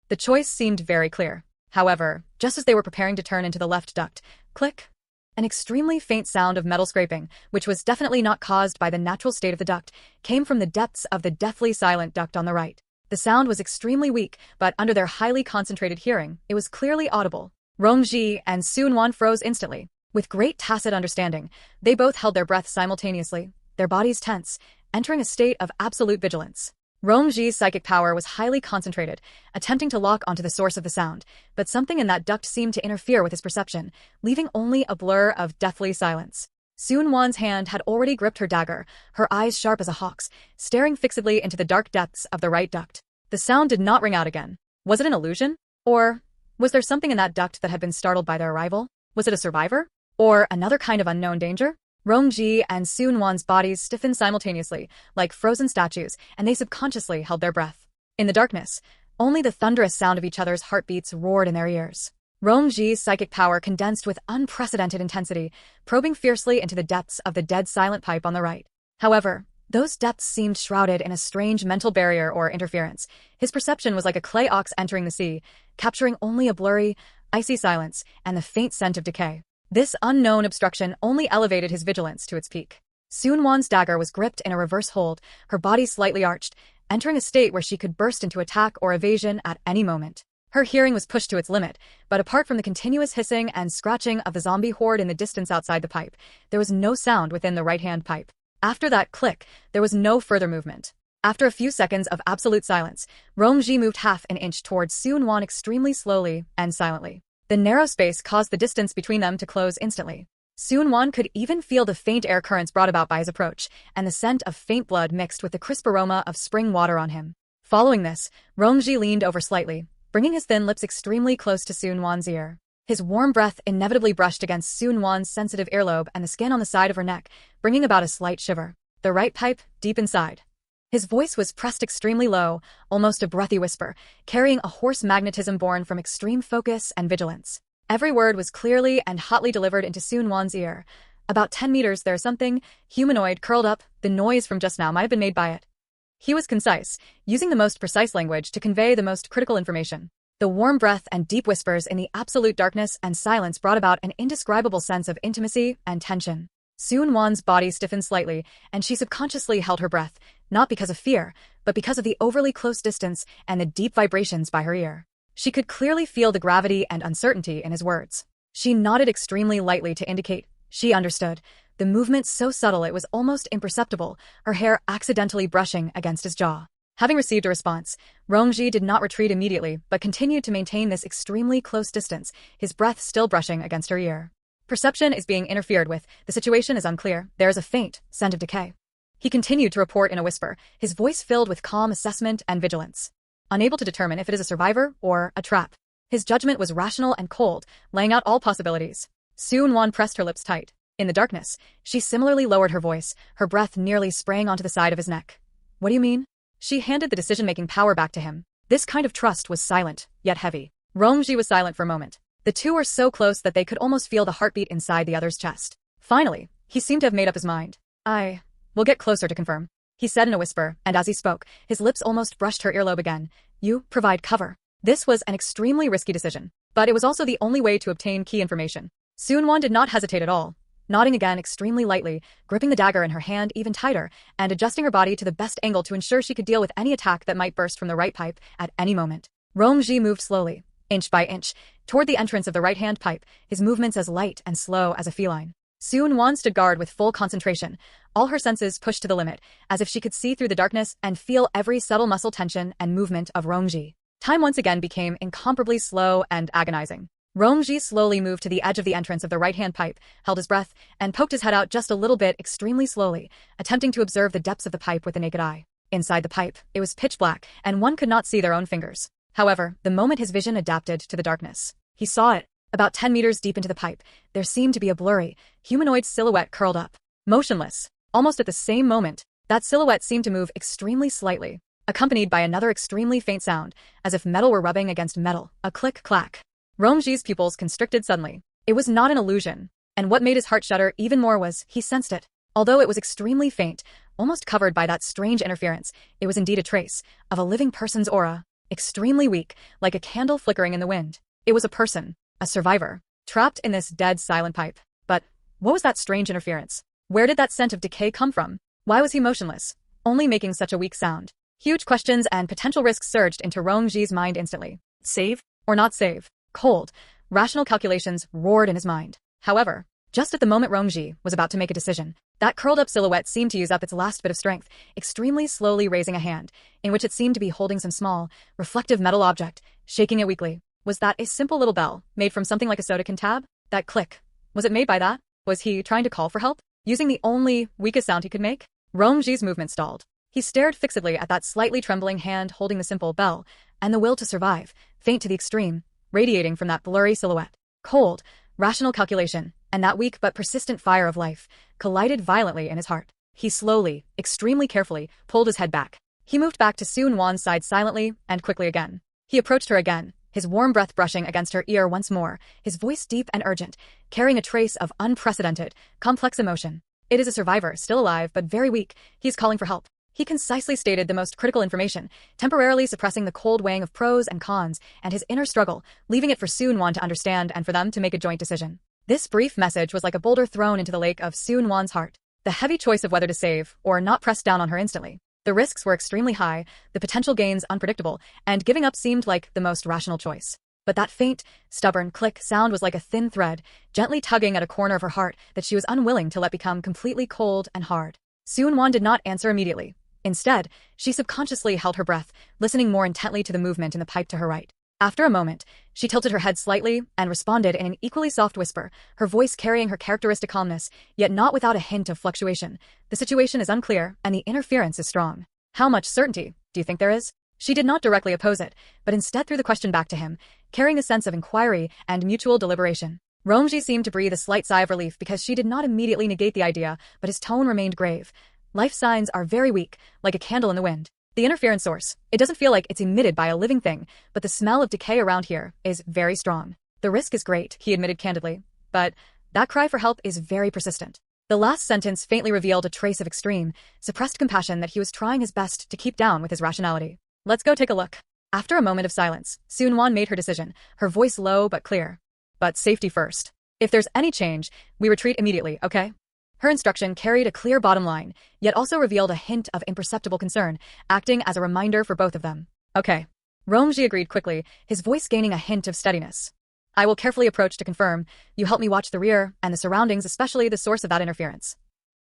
The choice seemed very clear. However, just as they were preparing to turn into the left duct, click! An extremely faint sound of metal scraping, which was definitely not caused by the natural state of the duct, came from the depths of the deathly silent duct on the right. The sound was extremely weak, but under their highly concentrated hearing, it was clearly audible. Rongji and Soon-won froze instantly. With great tacit understanding, they both held their breath simultaneously, their bodies tense, entering a state of absolute vigilance. Rongji's psychic power was highly concentrated, attempting to lock onto the source of the sound, but something in that duct seemed to interfere with his perception, leaving only a blur of deathly silence. Soon-won's hand had already gripped her dagger, her eyes sharp as a hawk's, staring fixedly into the dark depths of the right duct. The sound did not ring out again. Was it an illusion? Or was there something in that duct that had been startled by their arrival? Was it a survivor? Or another kind of unknown danger? Rongji and Soonwon's bodies stiffened simultaneously, like frozen statues, and they subconsciously held their breath. In the darkness, only the thunderous sound of each other's heartbeats roared in their ears. Rongji's psychic power condensed with unprecedented intensity, probing fiercely into the depths of the dead silent pipe on the right. However, those depths seemed shrouded in a strange mental barrier or interference. His perception was like a clay ox entering the sea, capturing only a blurry, icy silence and the faint scent of decay. This unknown obstruction only elevated his vigilance to its peak. Soonwon's dagger was gripped in a reverse hold, her body slightly arched, entering a state where she could burst into attack or evasion at any moment. Her hearing was pushed to its limit, but apart from the continuous hissing and scratching of the zombie horde in the distance outside the pipe, there was no sound within the right-hand pipe. After that click, there was no further movement. After a few seconds of absolute silence, Rongji moved half an inch towards Soonwon extremely slowly and silently. The narrow space caused the distance between them to close instantly. Soonwon could even feel the faint air currents brought about by his approach, and the scent of faint blood mixed with the crisp aroma of spring water on him. Following this, Rongji leaned over slightly, bringing his thin lips extremely close to Soonwon's ear. His warm breath inevitably brushed against Soonwon's sensitive earlobe and the skin on the side of her neck, bringing about a slight shiver. The right pipe, deep inside. His voice was pressed extremely low, almost a breathy whisper, carrying a hoarse magnetism born from extreme focus and vigilance. Every word was clearly and hotly delivered into Soonwon's ear. About 10 meters there's something humanoid curled up, the noise from just now might have been made by it. He was concise, using the most precise language to convey the most critical information. The warm breath and deep whispers in the absolute darkness and silence brought about an indescribable sense of intimacy and tension. Soonwon's body stiffened slightly, and she subconsciously held her breath, not because of fear, but because of the overly close distance and the deep vibrations by her ear. She could clearly feel the gravity and uncertainty in his words. She nodded extremely lightly to indicate she understood, the movement so subtle it was almost imperceptible, her hair accidentally brushing against his jaw. Having received a response, Rongji did not retreat immediately, but continued to maintain this extremely close distance, his breath still brushing against her ear. Perception is being interfered with, the situation is unclear, there is a faint scent of decay. He continued to report in a whisper, his voice filled with calm assessment and vigilance. Unable to determine if it is a survivor or a trap. His judgment was rational and cold, laying out all possibilities. Soonwon pressed her lips tight. In the darkness, she similarly lowered her voice, her breath nearly spraying onto the side of his neck. What do you mean? She handed the decision-making power back to him. This kind of trust was silent, yet heavy. Rongji was silent for a moment. The two were so close that they could almost feel the heartbeat inside the other's chest. Finally, he seemed to have made up his mind. We'll get closer to confirm, he said in a whisper, and as he spoke, his lips almost brushed her earlobe again. You provide cover. This was an extremely risky decision, but it was also the only way to obtain key information. Soonwon did not hesitate at all, nodding again extremely lightly, gripping the dagger in her hand even tighter, and adjusting her body to the best angle to ensure she could deal with any attack that might burst from the right pipe at any moment. Rongji moved slowly, inch by inch, toward the entrance of the right-hand pipe, his movements as light and slow as a feline. Soonwon stood guard with full concentration, all her senses pushed to the limit, as if she could see through the darkness and feel every subtle muscle tension and movement of Rongji. Time once again became incomparably slow and agonizing. Rongji slowly moved to the edge of the entrance of the right-hand pipe, held his breath, and poked his head out just a little bit extremely slowly, attempting to observe the depths of the pipe with the naked eye. Inside the pipe, it was pitch black, and one could not see their own fingers. However, the moment his vision adapted to the darkness, he saw it. About 10 meters deep into the pipe, there seemed to be a blurry, humanoid silhouette curled up, motionless. Almost at the same moment, that silhouette seemed to move extremely slightly, accompanied by another extremely faint sound, as if metal were rubbing against metal, a click-clack. Rongji's pupils constricted suddenly. It was not an illusion, and what made his heart shudder even more was, he sensed it. Although it was extremely faint, almost covered by that strange interference, it was indeed a trace of a living person's aura, extremely weak, like a candle flickering in the wind. It was a person, a survivor, trapped in this dead silent pipe. But what was that strange interference? Where did that scent of decay come from? Why was he motionless, only making such a weak sound? Huge questions and potential risks surged into Rongji's mind instantly. Save or not save? Cold, rational calculations roared in his mind. However, just at the moment Rongji was about to make a decision, that curled-up silhouette seemed to use up its last bit of strength, extremely slowly raising a hand, in which it seemed to be holding some small, reflective metal object, shaking it weakly. Was that a simple little bell, made from something like a soda can tab? That click. Was it made by that? Was he trying to call for help? Using the only, weakest sound he could make? Rongji's movement stalled. He stared fixedly at that slightly trembling hand holding the simple bell, and the will to survive, faint to the extreme, radiating from that blurry silhouette. Cold, rational calculation, and that weak but persistent fire of life collided violently in his heart. He slowly, extremely carefully, pulled his head back. He moved back to Sun Wan's side silently and quickly again. He approached her again, his warm breath brushing against her ear once more, his voice deep and urgent, carrying a trace of unprecedented, complex emotion. It is a survivor, still alive but very weak. He is calling for help. He concisely stated the most critical information, temporarily suppressing the cold weighing of pros and cons and his inner struggle, leaving it for Sun Wan to understand and for them to make a joint decision. This brief message was like a boulder thrown into the lake of Sun Wan's heart. The heavy choice of whether to save or not pressed down on her instantly. The risks were extremely high, the potential gains unpredictable, and giving up seemed like the most rational choice. But that faint, stubborn click sound was like a thin thread, gently tugging at a corner of her heart that she was unwilling to let become completely cold and hard. Sun Wan did not answer immediately. Instead, she subconsciously held her breath, listening more intently to the movement in the pipe to her right. After a moment, she tilted her head slightly and responded in an equally soft whisper, her voice carrying her characteristic calmness, yet not without a hint of fluctuation. The situation is unclear, and the interference is strong. How much certainty do you think there is? She did not directly oppose it, but instead threw the question back to him, carrying a sense of inquiry and mutual deliberation. Romji seemed to breathe a slight sigh of relief because she did not immediately negate the idea, but his tone remained grave. Life signs are very weak, like a candle in the wind. The interference source, it doesn't feel like it's emitted by a living thing, but the smell of decay around here is very strong. The risk is great, he admitted candidly, but that cry for help is very persistent. The last sentence faintly revealed a trace of extreme, suppressed compassion that he was trying his best to keep down with his rationality. Let's go take a look. After a moment of silence, Sun Wan made her decision, her voice low but clear. But safety first. If there's any change, we retreat immediately, okay? Her instruction carried a clear bottom line, yet also revealed a hint of imperceptible concern, acting as a reminder for both of them. Okay. Romji agreed quickly, his voice gaining a hint of steadiness. I will carefully approach to confirm. You help me watch the rear and the surroundings, especially the source of that interference.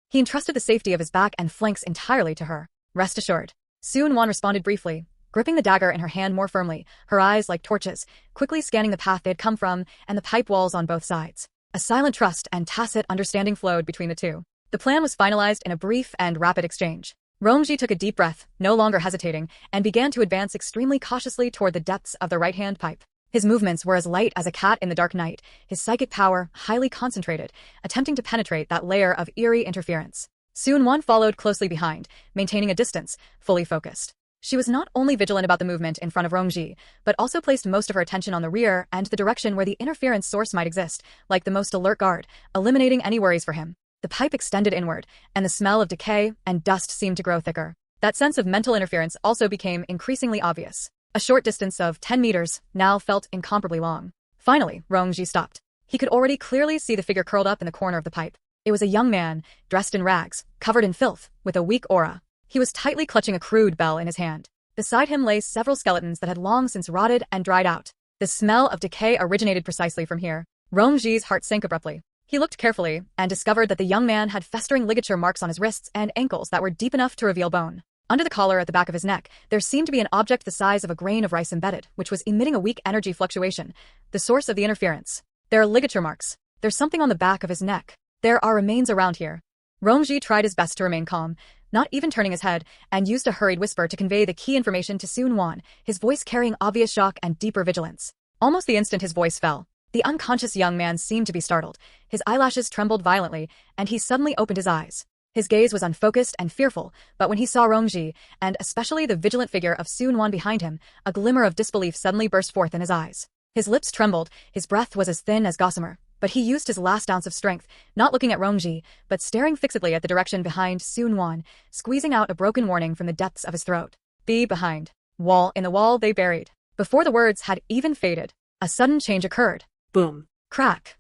He entrusted the safety of his back and flanks entirely to her. Rest assured. Sun Wan responded briefly, gripping the dagger in her hand more firmly, her eyes like torches, quickly scanning the path they had come from and the pipe walls on both sides. A silent trust and tacit understanding flowed between the two. The plan was finalized in a brief and rapid exchange. Romji took a deep breath, no longer hesitating, and began to advance extremely cautiously toward the depths of the right-hand pipe. His movements were as light as a cat in the dark night, his psychic power highly concentrated, attempting to penetrate that layer of eerie interference. Sun Wan followed closely behind, maintaining a distance, fully focused. She was not only vigilant about the movement in front of Romji, but also placed most of her attention on the rear and the direction where the interference source might exist, like the most alert guard, eliminating any worries for him. The pipe extended inward, and the smell of decay and dust seemed to grow thicker. That sense of mental interference also became increasingly obvious. A short distance of 10 meters now felt incomparably long. Finally, Romji stopped. He could already clearly see the figure curled up in the corner of the pipe. It was a young man, dressed in rags, covered in filth, with a weak aura. He was tightly clutching a crude bell in his hand. Beside him lay several skeletons that had long since rotted and dried out. The smell of decay originated precisely from here. Romji's heart sank abruptly. He looked carefully and discovered that the young man had festering ligature marks on his wrists and ankles that were deep enough to reveal bone. Under the collar at the back of his neck, there seemed to be an object the size of a grain of rice embedded, which was emitting a weak energy fluctuation, the source of the interference. There are ligature marks. There's something on the back of his neck. There are remains around here. Romji tried his best to remain calm, not even turning his head, and used a hurried whisper to convey the key information to Sun Wan, his voice carrying obvious shock and deeper vigilance. Almost the instant his voice fell, the unconscious young man seemed to be startled. His eyelashes trembled violently, and he suddenly opened his eyes. His gaze was unfocused and fearful, but when he saw Romji, and especially the vigilant figure of Sun Wan behind him, a glimmer of disbelief suddenly burst forth in his eyes. His lips trembled, his breath was as thin as gossamer. But he used his last ounce of strength, not looking at Romji, but staring fixedly at the direction behind Sun Wan, squeezing out a broken warning from the depths of his throat. Be behind. Wall in the wall they buried. Before the words had even faded, a sudden change occurred. Boom. Crack.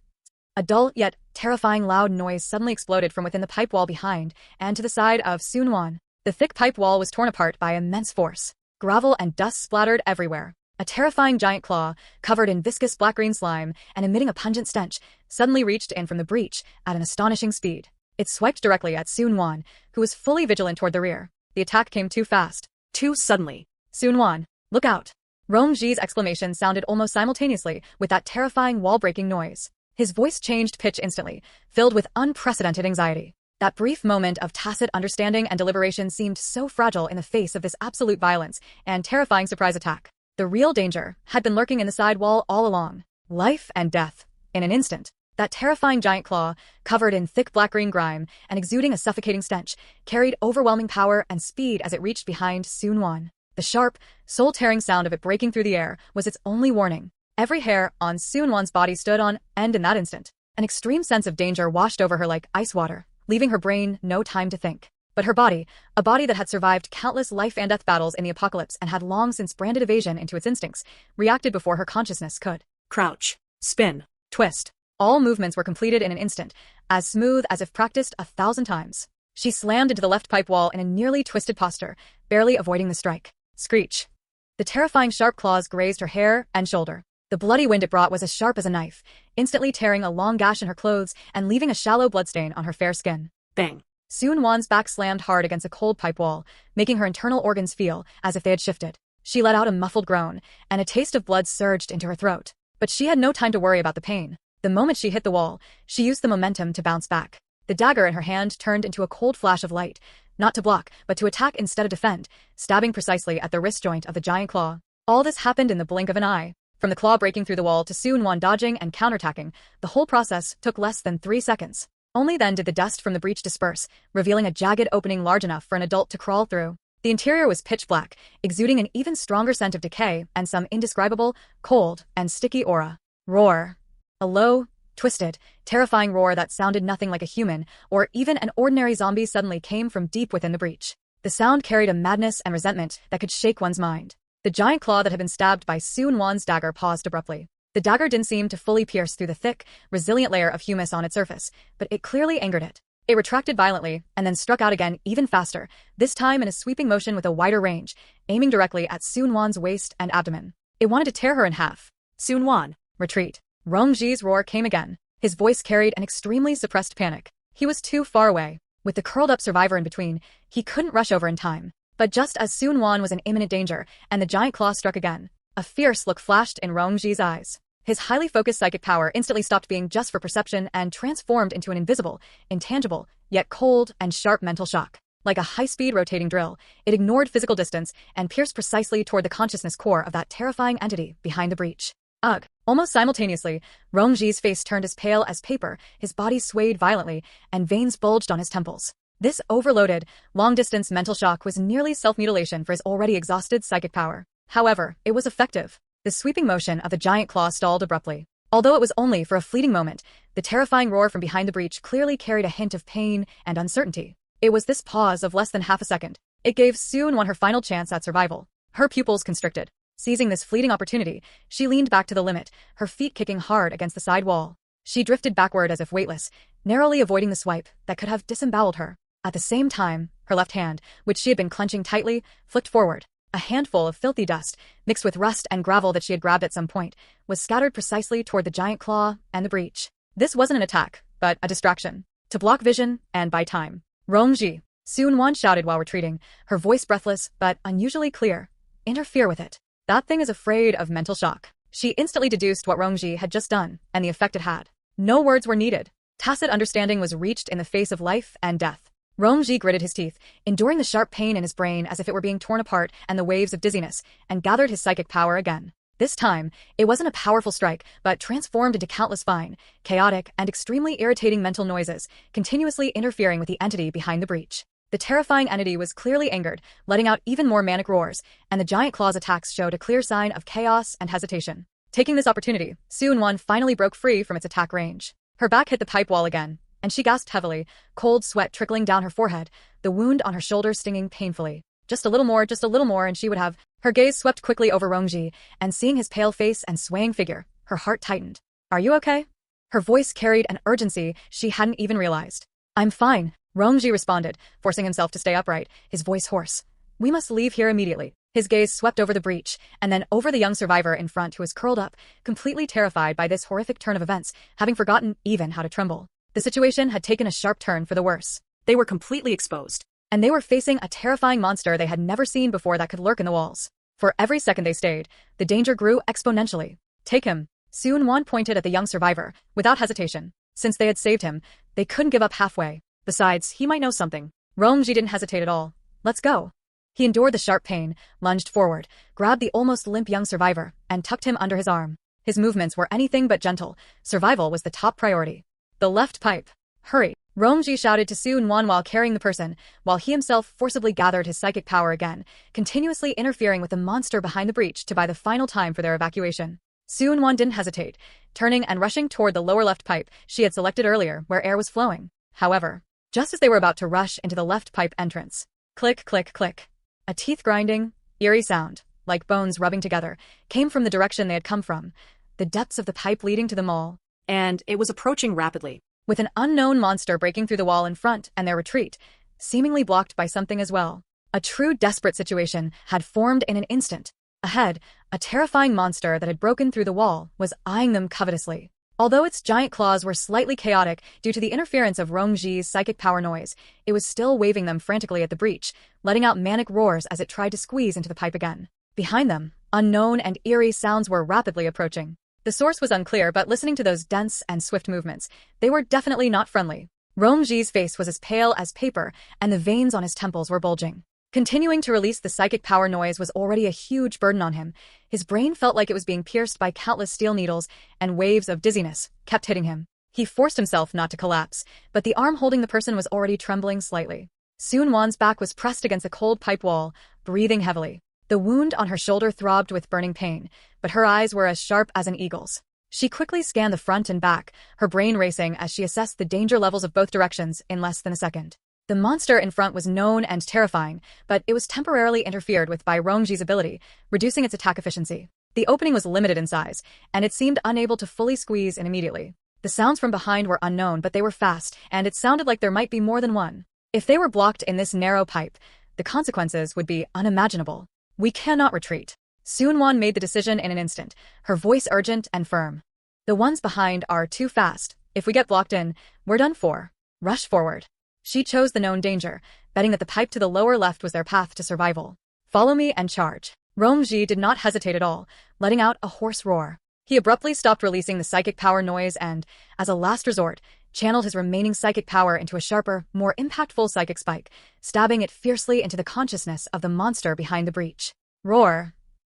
A dull yet terrifying loud noise suddenly exploded from within the pipe wall behind and to the side of Sun Wan. The thick pipe wall was torn apart by immense force. Gravel and dust splattered everywhere. A terrifying giant claw, covered in viscous black-green slime and emitting a pungent stench, suddenly reached in from the breach at an astonishing speed. It swiped directly at Sun Wan, who was fully vigilant toward the rear. The attack came too fast, too suddenly. Sun Wan, look out! Romji's exclamation sounded almost simultaneously with that terrifying wall-breaking noise. His voice changed pitch instantly, filled with unprecedented anxiety. That brief moment of tacit understanding and deliberation seemed so fragile in the face of this absolute violence and terrifying surprise attack. The real danger had been lurking in the side wall all along. Life and death. In an instant. That terrifying giant claw, covered in thick black-green grime and exuding a suffocating stench, carried overwhelming power and speed as it reached behind Sun-Wan. The sharp, soul-tearing sound of it breaking through the air was its only warning. Every hair on Sun-Wan's body stood on end in that instant. An extreme sense of danger washed over her like ice water, leaving her brain no time to think. But her body, a body that had survived countless life-and-death battles in the apocalypse and had long since branded evasion into its instincts, reacted before her consciousness could. Crouch. Spin. Twist. All movements were completed in an instant, as smooth as if practiced 1,000 times. She slammed into the left pipe wall in a nearly twisted posture, barely avoiding the strike. Screech. The terrifying sharp claws grazed her hair and shoulder. The bloody wind it brought was as sharp as a knife, instantly tearing a long gash in her clothes and leaving a shallow bloodstain on her fair skin. Bang. Sun-Wan's back slammed hard against a cold pipe wall, making her internal organs feel as if they had shifted. She let out a muffled groan, and a taste of blood surged into her throat. But she had no time to worry about the pain. The moment she hit the wall, she used the momentum to bounce back. The dagger in her hand turned into a cold flash of light, not to block, but to attack instead of defend, stabbing precisely at the wrist joint of the giant claw. All this happened in the blink of an eye. From the claw breaking through the wall to Sun-Wan dodging and counterattacking, the whole process took less than 3 seconds. Only then did the dust from the breach disperse, revealing a jagged opening large enough for an adult to crawl through. The interior was pitch black, exuding an even stronger scent of decay and some indescribable, cold, and sticky aura. Roar. A low, twisted, terrifying roar that sounded nothing like a human or even an ordinary zombie suddenly came from deep within the breach. The sound carried a madness and resentment that could shake one's mind. The giant claw that had been stabbed by Sun-Wan's dagger paused abruptly. The dagger didn't seem to fully pierce through the thick, resilient layer of humus on its surface, but it clearly angered it. It retracted violently and then struck out again even faster, this time in a sweeping motion with a wider range, aiming directly at Sun-Wan's waist and abdomen. It wanted to tear her in half. Sun-Wan. Retreat. Rong-Ji's roar came again. His voice carried an extremely suppressed panic. He was too far away. With the curled-up survivor in between, he couldn't rush over in time. But just as Sun-Wan was in imminent danger, and the giant claw struck again, a fierce look flashed in Rong-Ji's eyes. His highly focused psychic power instantly stopped being just for perception and transformed into an invisible, intangible, yet cold and sharp mental shock. Like a high-speed rotating drill, it ignored physical distance and pierced precisely toward the consciousness core of that terrifying entity behind the breach. Ugh! Almost simultaneously, Rong-Ji's face turned as pale as paper, his body swayed violently, and veins bulged on his temples. This overloaded, long-distance mental shock was nearly self-mutilation for his already exhausted psychic power. However, it was effective. The sweeping motion of the giant claw stalled abruptly. Although it was only for a fleeting moment, the terrifying roar from behind the breach clearly carried a hint of pain and uncertainty. It was this pause of less than half a second. It gave Sun-Wan her final chance at survival. Her pupils constricted. Seizing this fleeting opportunity, she leaned back to the limit, her feet kicking hard against the side wall. She drifted backward as if weightless, narrowly avoiding the swipe that could have disemboweled her. At the same time, her left hand, which she had been clenching tightly, flicked forward. A handful of filthy dust, mixed with rust and gravel that she had grabbed at some point, was scattered precisely toward the giant claw and the breach. This wasn't an attack, but a distraction. To block vision and buy time. Rong-Ji, Sun-Wan shouted while retreating, her voice breathless but unusually clear. Interfere with it. That thing is afraid of mental shock. She instantly deduced what Rong-Ji had just done and the effect it had. No words were needed. Tacit understanding was reached in the face of life and death. Rong-Ji gritted his teeth, enduring the sharp pain in his brain as if it were being torn apart and the waves of dizziness, and gathered his psychic power again. This time, it wasn't a powerful strike, but transformed into countless fine, chaotic, and extremely irritating mental noises, continuously interfering with the entity behind the breach. The terrifying entity was clearly angered, letting out even more manic roars, and the giant claw's attacks showed a clear sign of chaos and hesitation. Taking this opportunity, Sun-Wan finally broke free from its attack range. Her back hit the pipe wall again, and she gasped heavily, cold sweat trickling down her forehead, the wound on her shoulder stinging painfully. Just a little more, and she would have. Her gaze swept quickly over Rong-Ji, and seeing his pale face and swaying figure, her heart tightened. Are you okay? Her voice carried an urgency she hadn't even realized. I'm fine, Rong-Ji responded, forcing himself to stay upright, his voice hoarse. We must leave here immediately. His gaze swept over the breach, and then over the young survivor in front who was curled up, completely terrified by this horrific turn of events, having forgotten even how to tremble. The situation had taken a sharp turn for the worse. They were completely exposed. And they were facing a terrifying monster they had never seen before that could lurk in the walls. For every second they stayed, the danger grew exponentially. Take him. Sun-Wan pointed at the young survivor, without hesitation. Since they had saved him, they couldn't give up halfway. Besides, he might know something. Rong-Ji didn't hesitate at all. Let's go. He endured the sharp pain, lunged forward, grabbed the almost limp young survivor, and tucked him under his arm. His movements were anything but gentle. Survival was the top priority. The left pipe. Hurry. Romji shouted to Su Wan while carrying the person, while he himself forcibly gathered his psychic power again, continuously interfering with the monster behind the breach to buy the final time for their evacuation. Su Wan didn't hesitate, turning and rushing toward the lower left pipe she had selected earlier, where air was flowing. However, just as they were about to rush into the left pipe entrance, click, click, click. A teeth-grinding, eerie sound, like bones rubbing together, came from the direction they had come from, the depths of the pipe leading to the mall. And it was approaching rapidly. With an unknown monster breaking through the wall in front and their retreat, seemingly blocked by something as well. A true desperate situation had formed in an instant. Ahead, a terrifying monster that had broken through the wall was eyeing them covetously. Although its giant claws were slightly chaotic due to the interference of Romji's psychic power noise, it was still waving them frantically at the breach, letting out manic roars as it tried to squeeze into the pipe again. Behind them, unknown and eerie sounds were rapidly approaching. The source was unclear, but listening to those dense and swift movements, they were definitely not friendly. Romji's face was as pale as paper, and the veins on his temples were bulging. Continuing to release the psychic power noise was already a huge burden on him. His brain felt like it was being pierced by countless steel needles, and waves of dizziness kept hitting him. He forced himself not to collapse, but the arm holding the person was already trembling slightly. Sun Wan's back was pressed against a cold pipe wall, breathing heavily. The wound on her shoulder throbbed with burning pain, but her eyes were as sharp as an eagle's. She quickly scanned the front and back, her brain racing as she assessed the danger levels of both directions in less than a second. The monster in front was known and terrifying, but it was temporarily interfered with by Romji's ability, reducing its attack efficiency. The opening was limited in size, and it seemed unable to fully squeeze in immediately. The sounds from behind were unknown, but they were fast, and it sounded like there might be more than one. If they were blocked in this narrow pipe, the consequences would be unimaginable. We cannot retreat. Sun Wan made the decision in an instant, her voice urgent and firm. The ones behind are too fast. If we get blocked in, we're done for. Rush forward. She chose the known danger, betting that the pipe to the lower left was their path to survival. Follow me and charge. Romji did not hesitate at all, letting out a hoarse roar. He abruptly stopped releasing the psychic power noise and, as a last resort, channeled his remaining psychic power into a sharper, more impactful psychic spike, stabbing it fiercely into the consciousness of the monster behind the breach. Roar.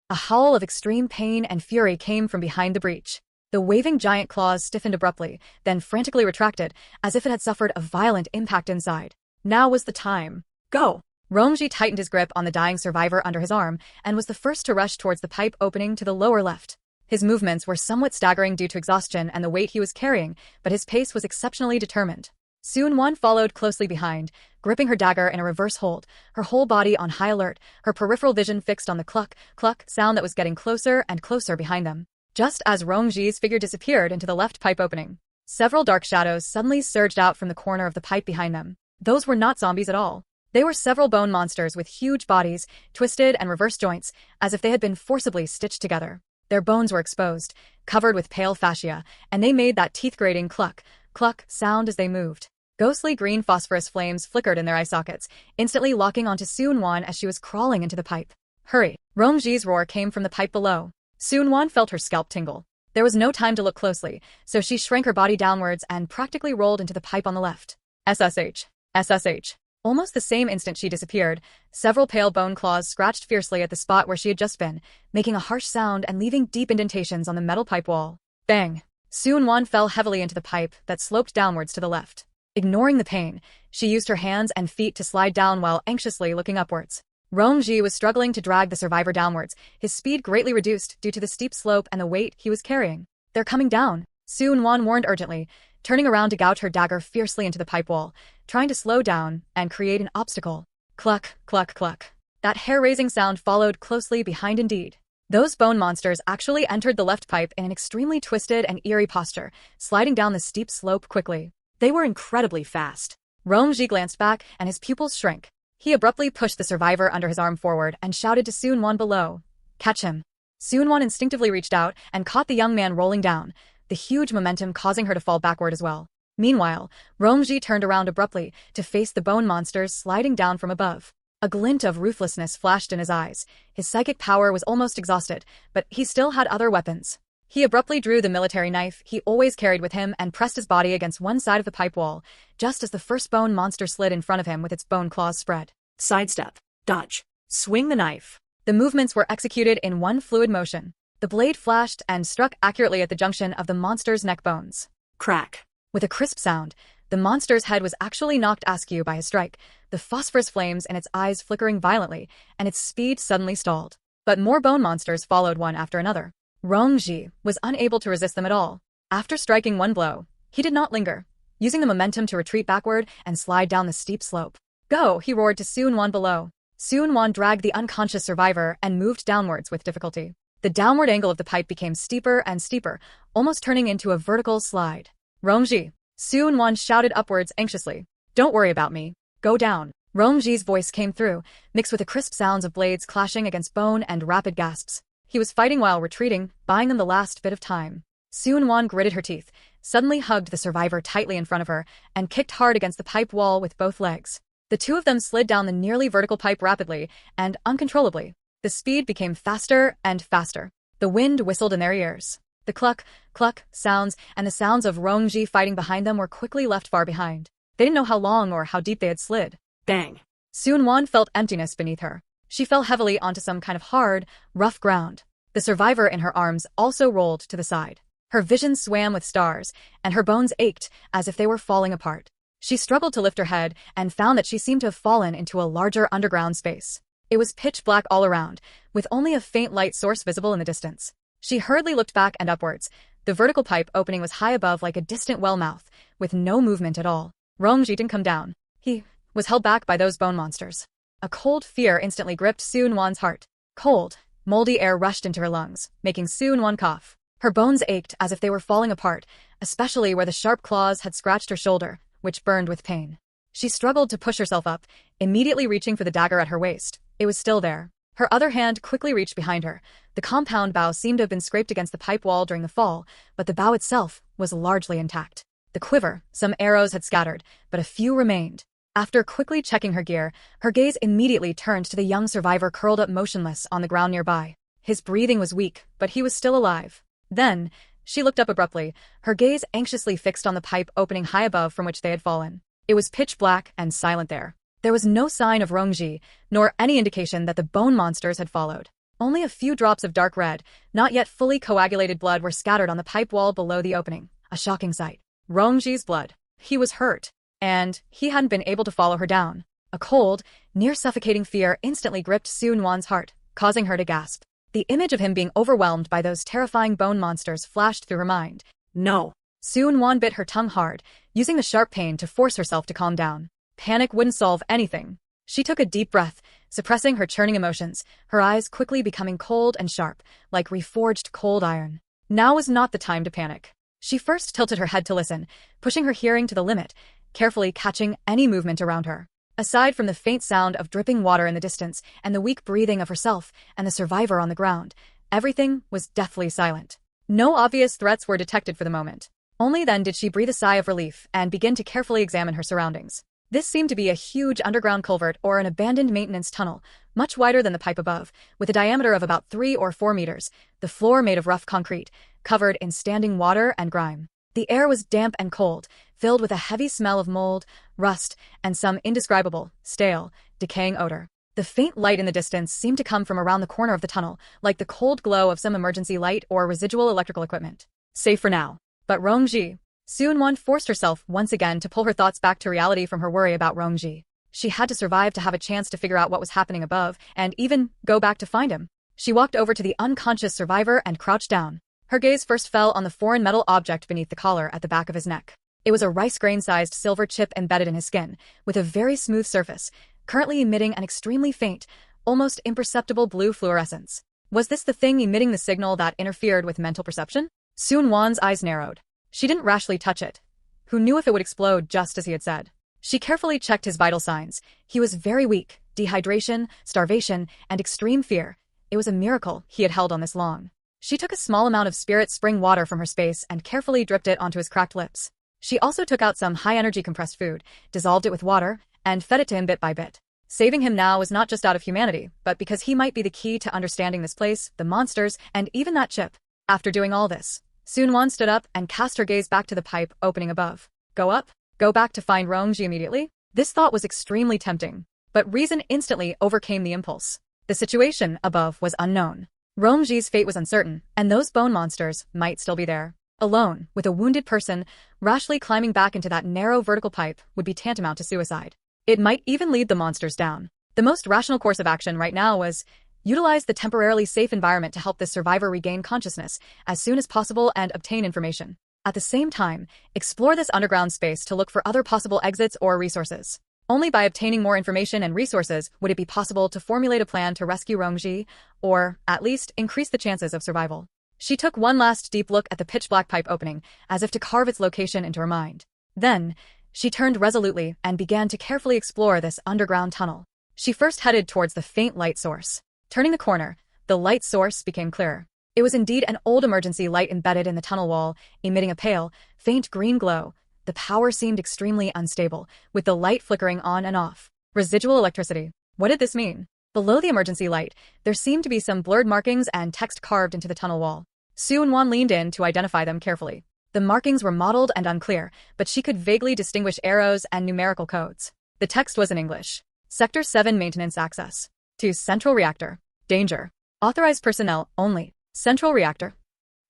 A howl of extreme pain and fury came from behind the breach. The waving giant claws stiffened abruptly, then frantically retracted, as if it had suffered a violent impact inside. Now was the time. Go! Romji tightened his grip on the dying survivor under his arm, and was the first to rush towards the pipe opening to the lower left. His movements were somewhat staggering due to exhaustion and the weight he was carrying, but his pace was exceptionally determined. Sun Wan followed closely behind, gripping her dagger in a reverse hold, her whole body on high alert, her peripheral vision fixed on the cluck, cluck sound that was getting closer and closer behind them. Just as Romji's figure disappeared into the left pipe opening, several dark shadows suddenly surged out from the corner of the pipe behind them. Those were not zombies at all. They were several bone monsters with huge bodies, twisted and reversed joints, as if they had been forcibly stitched together. Their bones were exposed, covered with pale fascia, and they made that teeth-grating cluck, cluck sound as they moved. Ghostly green phosphorus flames flickered in their eye sockets, instantly locking onto Sun Wan as she was crawling into the pipe. Hurry! Romji's roar came from the pipe below. Sun Wan felt her scalp tingle. There was no time to look closely, so she shrank her body downwards and practically rolled into the pipe on the left. SSH. SSH. Almost the same instant she disappeared, several pale bone claws scratched fiercely at the spot where she had just been, making a harsh sound and leaving deep indentations on the metal pipe wall. Bang! Sun Wan fell heavily into the pipe that sloped downwards to the left. Ignoring the pain, she used her hands and feet to slide down while anxiously looking upwards. Romji was struggling to drag the survivor downwards, his speed greatly reduced due to the steep slope and the weight he was carrying. They're coming down, Sun Wan warned urgently, turning around to gouge her dagger fiercely into the pipe wall, trying to slow down and create an obstacle. Cluck, cluck, cluck. That hair-raising sound followed closely behind indeed. Those bone monsters actually entered the left pipe in an extremely twisted and eerie posture, sliding down the steep slope quickly. They were incredibly fast. Romji glanced back and his pupils shrank. He abruptly pushed the survivor under his arm forward and shouted to Sun Wan below. Catch him. Sun Wan instinctively reached out and caught the young man rolling down, the huge momentum causing her to fall backward as well. Meanwhile, Romji turned around abruptly to face the bone monsters sliding down from above. A glint of ruthlessness flashed in his eyes. His psychic power was almost exhausted, but he still had other weapons. He abruptly drew the military knife he always carried with him and pressed his body against one side of the pipe wall, just as the first bone monster slid in front of him with its bone claws spread. Sidestep. Dodge. Swing the knife. The movements were executed in one fluid motion. The blade flashed and struck accurately at the junction of the monster's neck bones. Crack. With a crisp sound, the monster's head was actually knocked askew by his strike, the phosphorus flames in its eyes flickering violently, and its speed suddenly stalled. But more bone monsters followed one after another. Rongji was unable to resist them at all. After striking one blow, he did not linger, using the momentum to retreat backward and slide down the steep slope. Go, he roared to Sun-won below. Sun-won dragged the unconscious survivor and moved downwards with difficulty. The downward angle of the pipe became steeper and steeper, almost turning into a vertical slide. Rongji, Sun-won shouted upwards anxiously. Don't worry about me. Go down. Rongji's voice came through, mixed with the crisp sounds of blades clashing against bone and rapid gasps. He was fighting while retreating, buying them the last bit of time. Sun-won gritted her teeth, suddenly hugged the survivor tightly in front of her, and kicked hard against the pipe wall with both legs. The two of them slid down the nearly vertical pipe rapidly and uncontrollably. The speed became faster and faster. The wind whistled in their ears. The cluck, cluck sounds and the sounds of Rongji fighting behind them were quickly left far behind. They didn't know how long or how deep they had slid. Bang. Sun-won felt emptiness beneath her. She fell heavily onto some kind of hard, rough ground. The survivor in her arms also rolled to the side. Her vision swam with stars, and her bones ached as if they were falling apart. She struggled to lift her head and found that she seemed to have fallen into a larger underground space. It was pitch black all around, with only a faint light source visible in the distance. She hurriedly looked back and upwards. The vertical pipe opening was high above like a distant well mouth, with no movement at all. Rongji didn't come down. He was held back by those bone monsters. A cold fear instantly gripped Sun-won's heart. Cold, moldy air rushed into her lungs, making Sun-won cough. Her bones ached as if they were falling apart, especially where the sharp claws had scratched her shoulder, which burned with pain. She struggled to push herself up, immediately reaching for the dagger at her waist. It was still there. Her other hand quickly reached behind her. The compound bow seemed to have been scraped against the pipe wall during the fall, but the bow itself was largely intact. The quiver, some arrows had scattered, but a few remained. After quickly checking her gear, her gaze immediately turned to the young survivor curled up motionless on the ground nearby. His breathing was weak, but he was still alive. Then, she looked up abruptly, her gaze anxiously fixed on the pipe opening high above from which they had fallen. It was pitch black and silent there. There was no sign of Rongji, nor any indication that the bone monsters had followed. Only a few drops of dark red, not yet fully coagulated blood were scattered on the pipe wall below the opening. A shocking sight. Rongji's blood. He was hurt, and he hadn't been able to follow her down. A cold, near-suffocating fear instantly gripped Sun-won's heart, causing her to gasp. The image of him being overwhelmed by those terrifying bone monsters flashed through her mind. No. Sun-won bit her tongue hard, using the sharp pain to force herself to calm down. Panic wouldn't solve anything. She took a deep breath, suppressing her churning emotions, her eyes quickly becoming cold and sharp, like reforged cold iron. Now was not the time to panic. She first tilted her head to listen, pushing her hearing to the limit, carefully catching any movement around her. Aside from the faint sound of dripping water in the distance and the weak breathing of herself and the survivor on the ground, everything was deathly silent. No obvious threats were detected for the moment. Only then did she breathe a sigh of relief and begin to carefully examine her surroundings. This seemed to be a huge underground culvert or an abandoned maintenance tunnel, much wider than the pipe above, with a diameter of about 3 or 4 meters, the floor made of rough concrete, covered in standing water and grime. The air was damp and cold, filled with a heavy smell of mold, rust, and some indescribable, stale, decaying odor. The faint light in the distance seemed to come from around the corner of the tunnel, like the cold glow of some emergency light or residual electrical equipment. Safe for now. But Rongji. Sun-won forced herself once again to pull her thoughts back to reality from her worry about Rongji. She had to survive to have a chance to figure out what was happening above, and even go back to find him. She walked over to the unconscious survivor and crouched down. Her gaze first fell on the foreign metal object beneath the collar at the back of his neck. It was a rice grain-sized silver chip embedded in his skin, with a very smooth surface, currently emitting an extremely faint, almost imperceptible blue fluorescence. Was this the thing emitting the signal that interfered with mental perception? Sun-won's eyes narrowed. She didn't rashly touch it. Who knew if it would explode just as he had said? She carefully checked his vital signs. He was very weak, dehydration, starvation, and extreme fear. It was a miracle he had held on this long. She took a small amount of spirit spring water from her space and carefully dripped it onto his cracked lips. She also took out some high-energy compressed food, dissolved it with water, and fed it to him bit by bit. Saving him now was not just out of humanity, but because he might be the key to understanding this place, the monsters, and even that chip. After doing all this, Sun-won stood up and cast her gaze back to the pipe opening above. Go up? Go back to find Rongji immediately? This thought was extremely tempting, but reason instantly overcame the impulse. The situation above was unknown. Romji's fate was uncertain, and those bone monsters might still be there. Alone, with a wounded person, rashly climbing back into that narrow vertical pipe would be tantamount to suicide. It might even lead the monsters down. The most rational course of action right now was utilize the temporarily safe environment to help the survivor regain consciousness as soon as possible and obtain information. At the same time, explore this underground space to look for other possible exits or resources. Only by obtaining more information and resources would it be possible to formulate a plan to rescue Rongji, or, at least, increase the chances of survival. She took one last deep look at the pitch-black pipe opening, as if to carve its location into her mind. Then, she turned resolutely and began to carefully explore this underground tunnel. She first headed towards the faint light source. Turning the corner, the light source became clearer. It was indeed an old emergency light embedded in the tunnel wall, emitting a pale, faint green glow. The power seemed extremely unstable, with the light flickering on and off. Residual electricity. What did this mean? Below the emergency light, there seemed to be some blurred markings and text carved into the tunnel wall. Su-Wan leaned in to identify them carefully. The markings were mottled and unclear, but she could vaguely distinguish arrows and numerical codes. The text was in English. Sector 7 Maintenance Access. To Central Reactor. Danger. Authorized personnel only. Central Reactor.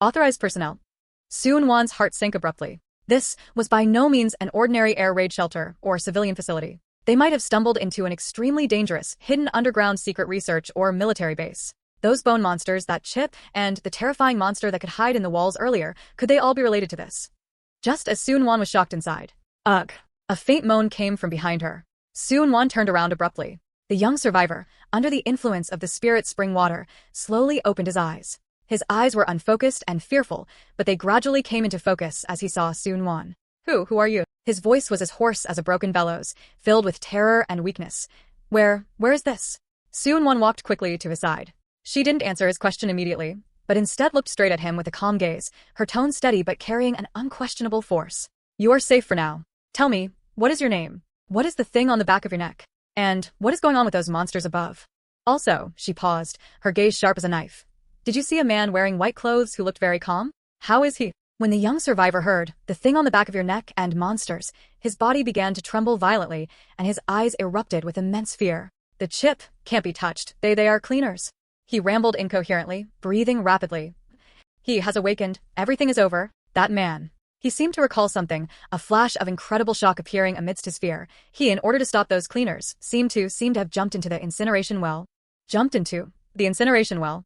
Authorized personnel. Su-Wan's heart sank abruptly. This was by no means an ordinary air raid shelter or civilian facility. They might have stumbled into an extremely dangerous, hidden underground secret research or military base. Those bone monsters, that chip, and the terrifying monster that could hide in the walls earlier, could they all be related to this? Just as Su-Wan was shocked inside. Ugh! A faint moan came from behind her. Su-Wan turned around abruptly. The young survivor, under the influence of the spirit spring water, slowly opened his eyes. His eyes were unfocused and fearful, but they gradually came into focus as he saw Su-Wan. Who are you? His voice was as hoarse as a broken bellows, filled with terror and weakness. Where is this? Su-Wan walked quickly to his side. She didn't answer his question immediately, but instead looked straight at him with a calm gaze, her tone steady but carrying an unquestionable force. You are safe for now. Tell me, what is your name? What is the thing on the back of your neck? And what is going on with those monsters above? Also, she paused, her gaze sharp as a knife. Did you see a man wearing white clothes who looked very calm? How is he? When the young survivor heard, the thing on the back of your neck and monsters, his body began to tremble violently, and his eyes erupted with immense fear. The chip can't be touched. They are cleaners. He rambled incoherently, breathing rapidly. He has awakened. Everything is over. That man. He seemed to recall something, a flash of incredible shock appearing amidst his fear. He, in order to stop those cleaners, seemed to have jumped into the incineration well. Jumped into the incineration well.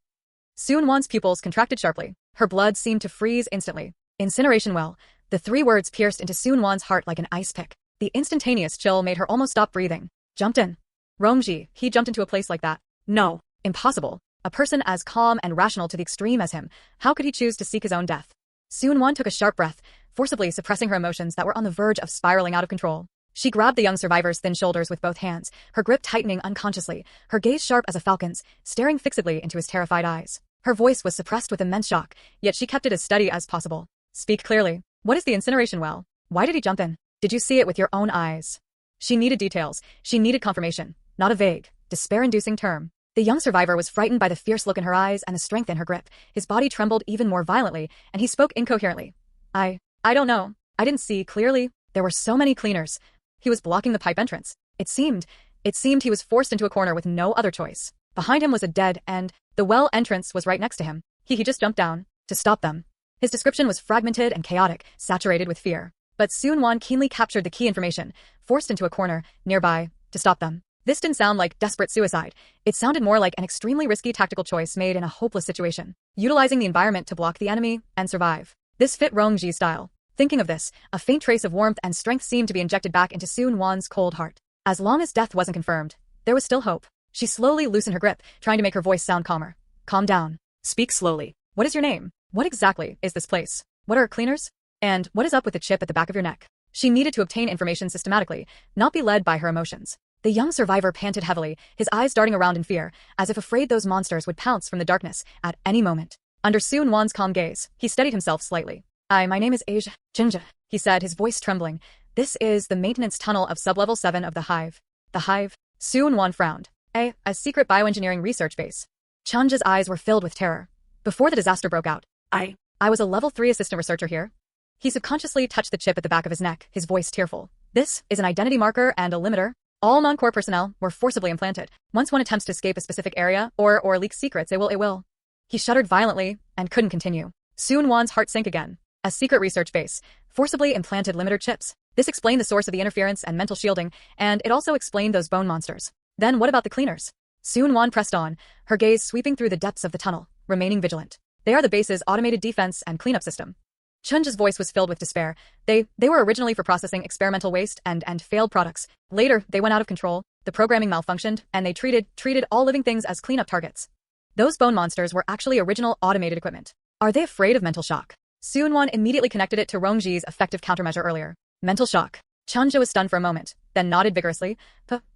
Su-Wan's pupils contracted sharply. Her blood seemed to freeze instantly. Incineration well. The three words pierced into Su-Wan's heart like an ice pick. The instantaneous chill made her almost stop breathing. Jumped in. Rongji, he jumped into a place like that. No. Impossible. A person as calm and rational to the extreme as him, how could he choose to seek his own death? Su-Wan took a sharp breath, forcibly suppressing her emotions that were on the verge of spiraling out of control. She grabbed the young survivor's thin shoulders with both hands, her grip tightening unconsciously, her gaze sharp as a falcon's, staring fixedly into his terrified eyes. Her voice was suppressed with immense shock, yet she kept it as steady as possible. Speak clearly. What is the incineration well? Why did he jump in? Did you see it with your own eyes? She needed details. She needed confirmation, not a vague, despair-inducing term. The young survivor was frightened by the fierce look in her eyes and the strength in her grip. His body trembled even more violently, and he spoke incoherently. I don't know. I didn't see clearly. There were so many cleaners. He was blocking the pipe entrance. It seemed he was forced into a corner with no other choice. Behind him was a dead end. The well entrance was right next to him. He just jumped down to stop them. His description was fragmented and chaotic, saturated with fear. But Su-Wan keenly captured the key information, forced into a corner, nearby, to stop them. This didn't sound like desperate suicide. It sounded more like an extremely risky tactical choice made in a hopeless situation, utilizing the environment to block the enemy and survive. This fit Rongji's style. Thinking of this, a faint trace of warmth and strength seemed to be injected back into Su-Wan's cold heart. As long as death wasn't confirmed, there was still hope. She slowly loosened her grip, trying to make her voice sound calmer. Calm down. Speak slowly. What is your name? What exactly is this place? What are cleaners? And what is up with the chip at the back of your neck? She needed to obtain information systematically, not be led by her emotions. The young survivor panted heavily, his eyes darting around in fear, as if afraid those monsters would pounce from the darkness at any moment. Under Su-Wan's calm gaze, he steadied himself slightly. My name is Asia Jinja, he said, his voice trembling. This is the maintenance tunnel of sublevel 7 of the Hive. The Hive? Su-Wan frowned. A secret bioengineering research base. Chunja's eyes were filled with terror. Before the disaster broke out, I was a level 3 assistant researcher here. He subconsciously touched the chip at the back of his neck, his voice tearful. This is an identity marker and a limiter. All non-core personnel were forcibly implanted. Once one attempts to escape a specific area or leak secrets, it will. He shuddered violently and couldn't continue. Soon Wan's heart sank again. A secret research base, forcibly implanted limiter chips. This explained the source of the interference and mental shielding, and it also explained those bone monsters. Then what about the cleaners? Soon Wan pressed on, her gaze sweeping through the depths of the tunnel, remaining vigilant. They are the base's automated defense and cleanup system. Chunja's voice was filled with despair. They were originally for processing experimental waste and failed products. Later, they went out of control, the programming malfunctioned, and they treated all living things as cleanup targets. Those bone monsters were actually original automated equipment. Are they afraid of mental shock? Soon-Won immediately connected it to Rongji's effective countermeasure earlier. Mental shock. Chunja was stunned for a moment, then nodded vigorously.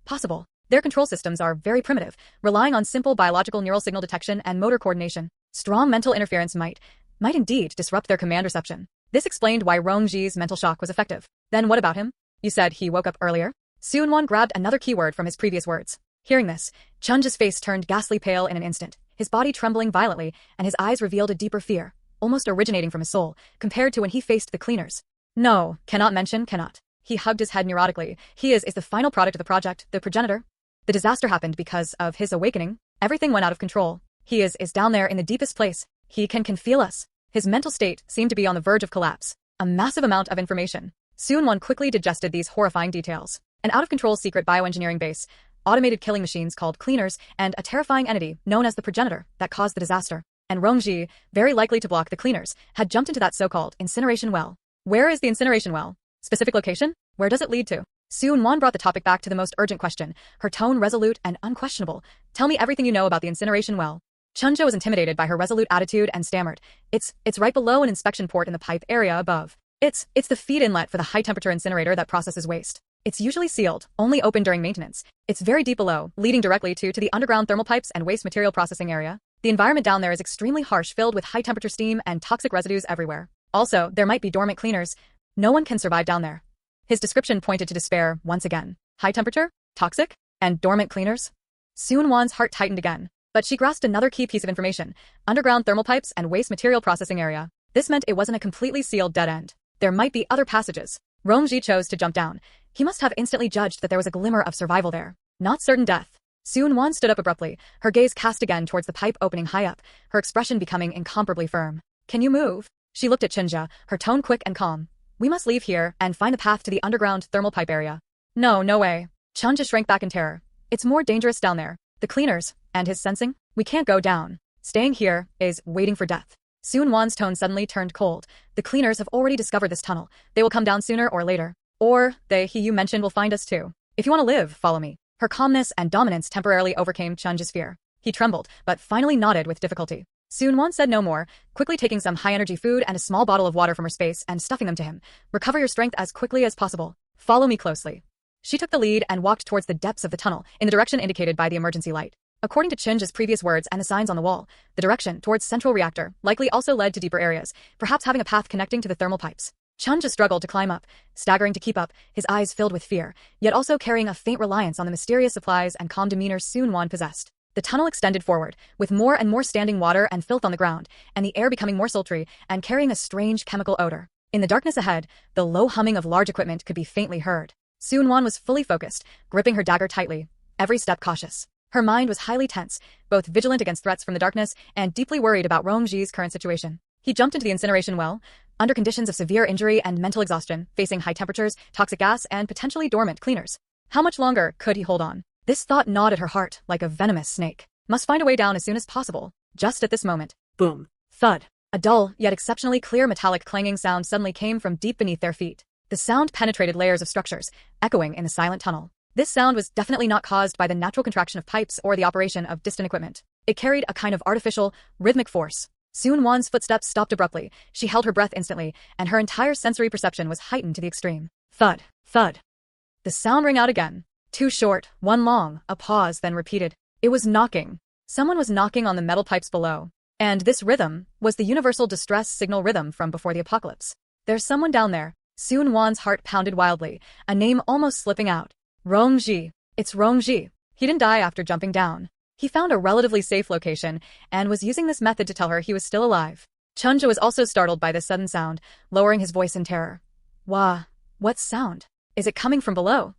Possible. Their control systems are very primitive, relying on simple biological neural signal detection and motor coordination. Strong mental interference might indeed disrupt their command reception. This explained why Rongji's mental shock was effective. Then what about him? You said he woke up earlier? Soon-Won grabbed another keyword from his previous words. Hearing this, Chunja's face turned ghastly pale in an instant, his body trembling violently, and his eyes revealed a deeper fear, almost originating from his soul, compared to when he faced the cleaners. No, cannot. He hugged his head neurotically. He is the final product of the project, the progenitor. The disaster happened because of his awakening. Everything went out of control. He is down there in the deepest place. He can feel us. His mental state seemed to be on the verge of collapse. A massive amount of information. Soon-Won quickly digested these horrifying details. An out-of-control secret bioengineering base, automated killing machines called cleaners, and a terrifying entity known as the progenitor that caused the disaster. And Rongji, very likely to block the cleaners, had jumped into that so-called incineration well. Where is the incineration well? Specific location? Where does it lead to? Soon-Won brought the topic back to the most urgent question, her tone resolute and unquestionable. Tell me everything you know about the incineration well. Chunja was intimidated by her resolute attitude and stammered. It's right below an inspection port in the pipe area above. It's the feed inlet for the high-temperature incinerator that processes waste. It's usually sealed, only open during maintenance. It's very deep below, leading directly to the underground thermal pipes and waste material processing area. The environment down there is extremely harsh, filled with high-temperature steam and toxic residues everywhere. Also, there might be dormant cleaners. No one can survive down there. His description pointed to despair once again. High temperature? Toxic? And dormant cleaners? Soon-Won's heart tightened again. But she grasped another key piece of information. Underground thermal pipes and waste material processing area. This meant it wasn't a completely sealed dead end. There might be other passages. Rongji chose to jump down. He must have instantly judged that there was a glimmer of survival there. Not certain death. Soon-Won stood up abruptly, her gaze cast again towards the pipe opening high up, her expression becoming incomparably firm. Can you move? She looked at Chunja, her tone quick and calm. We must leave here and find the path to the underground thermal pipe area. No way. Chunja shrank back in terror. It's more dangerous down there. The cleaners, and his sensing? We can't go down. Staying here is waiting for death. Soon-Won's tone suddenly turned cold. The cleaners have already discovered this tunnel. They will come down sooner or later. Or he you mentioned will find us too. If you want to live, follow me. Her calmness and dominance temporarily overcame Chunja's fear. He trembled, but finally nodded with difficulty. Soon-Won said no more, quickly taking some high-energy food and a small bottle of water from her space and stuffing them to him. Recover your strength as quickly as possible. Follow me closely. She took the lead and walked towards the depths of the tunnel, in the direction indicated by the emergency light. According to Chunja's previous words and the signs on the wall, the direction towards central reactor likely also led to deeper areas, perhaps having a path connecting to the thermal pipes. Chunja struggled to climb up, staggering to keep up, his eyes filled with fear, yet also carrying a faint reliance on the mysterious supplies and calm demeanor Soon-Won possessed. The tunnel extended forward, with more and more standing water and filth on the ground, and the air becoming more sultry and carrying a strange chemical odor. In the darkness ahead, the low humming of large equipment could be faintly heard. Soon-Won was fully focused, gripping her dagger tightly, every step cautious. Her mind was highly tense, both vigilant against threats from the darkness and deeply worried about Rongji's current situation. He jumped into the incineration well, under conditions of severe injury and mental exhaustion, facing high temperatures, toxic gas, and potentially dormant cleaners. How much longer could he hold on? This thought gnawed at her heart like a venomous snake. Must find a way down as soon as possible. Just at this moment. Boom. Thud. A dull, yet exceptionally clear metallic clanging sound suddenly came from deep beneath their feet. The sound penetrated layers of structures, echoing in the silent tunnel. This sound was definitely not caused by the natural contraction of pipes or the operation of distant equipment. It carried a kind of artificial, rhythmic force. Soon-Won's footsteps stopped abruptly. She held her breath instantly, and her entire sensory perception was heightened to the extreme. Thud. Thud. The sound rang out again. Two short, one long, a pause then repeated. It was knocking. Someone was knocking on the metal pipes below. And this rhythm was the universal distress signal rhythm from before the apocalypse. There's someone down there. Soon-Won's heart pounded wildly, a name almost slipping out. Rongji. It's Rongji. He didn't die after jumping down. He found a relatively safe location and was using this method to tell her he was still alive. Chunja was also startled by this sudden sound, lowering his voice in terror. Wah, what sound? Is it coming from below?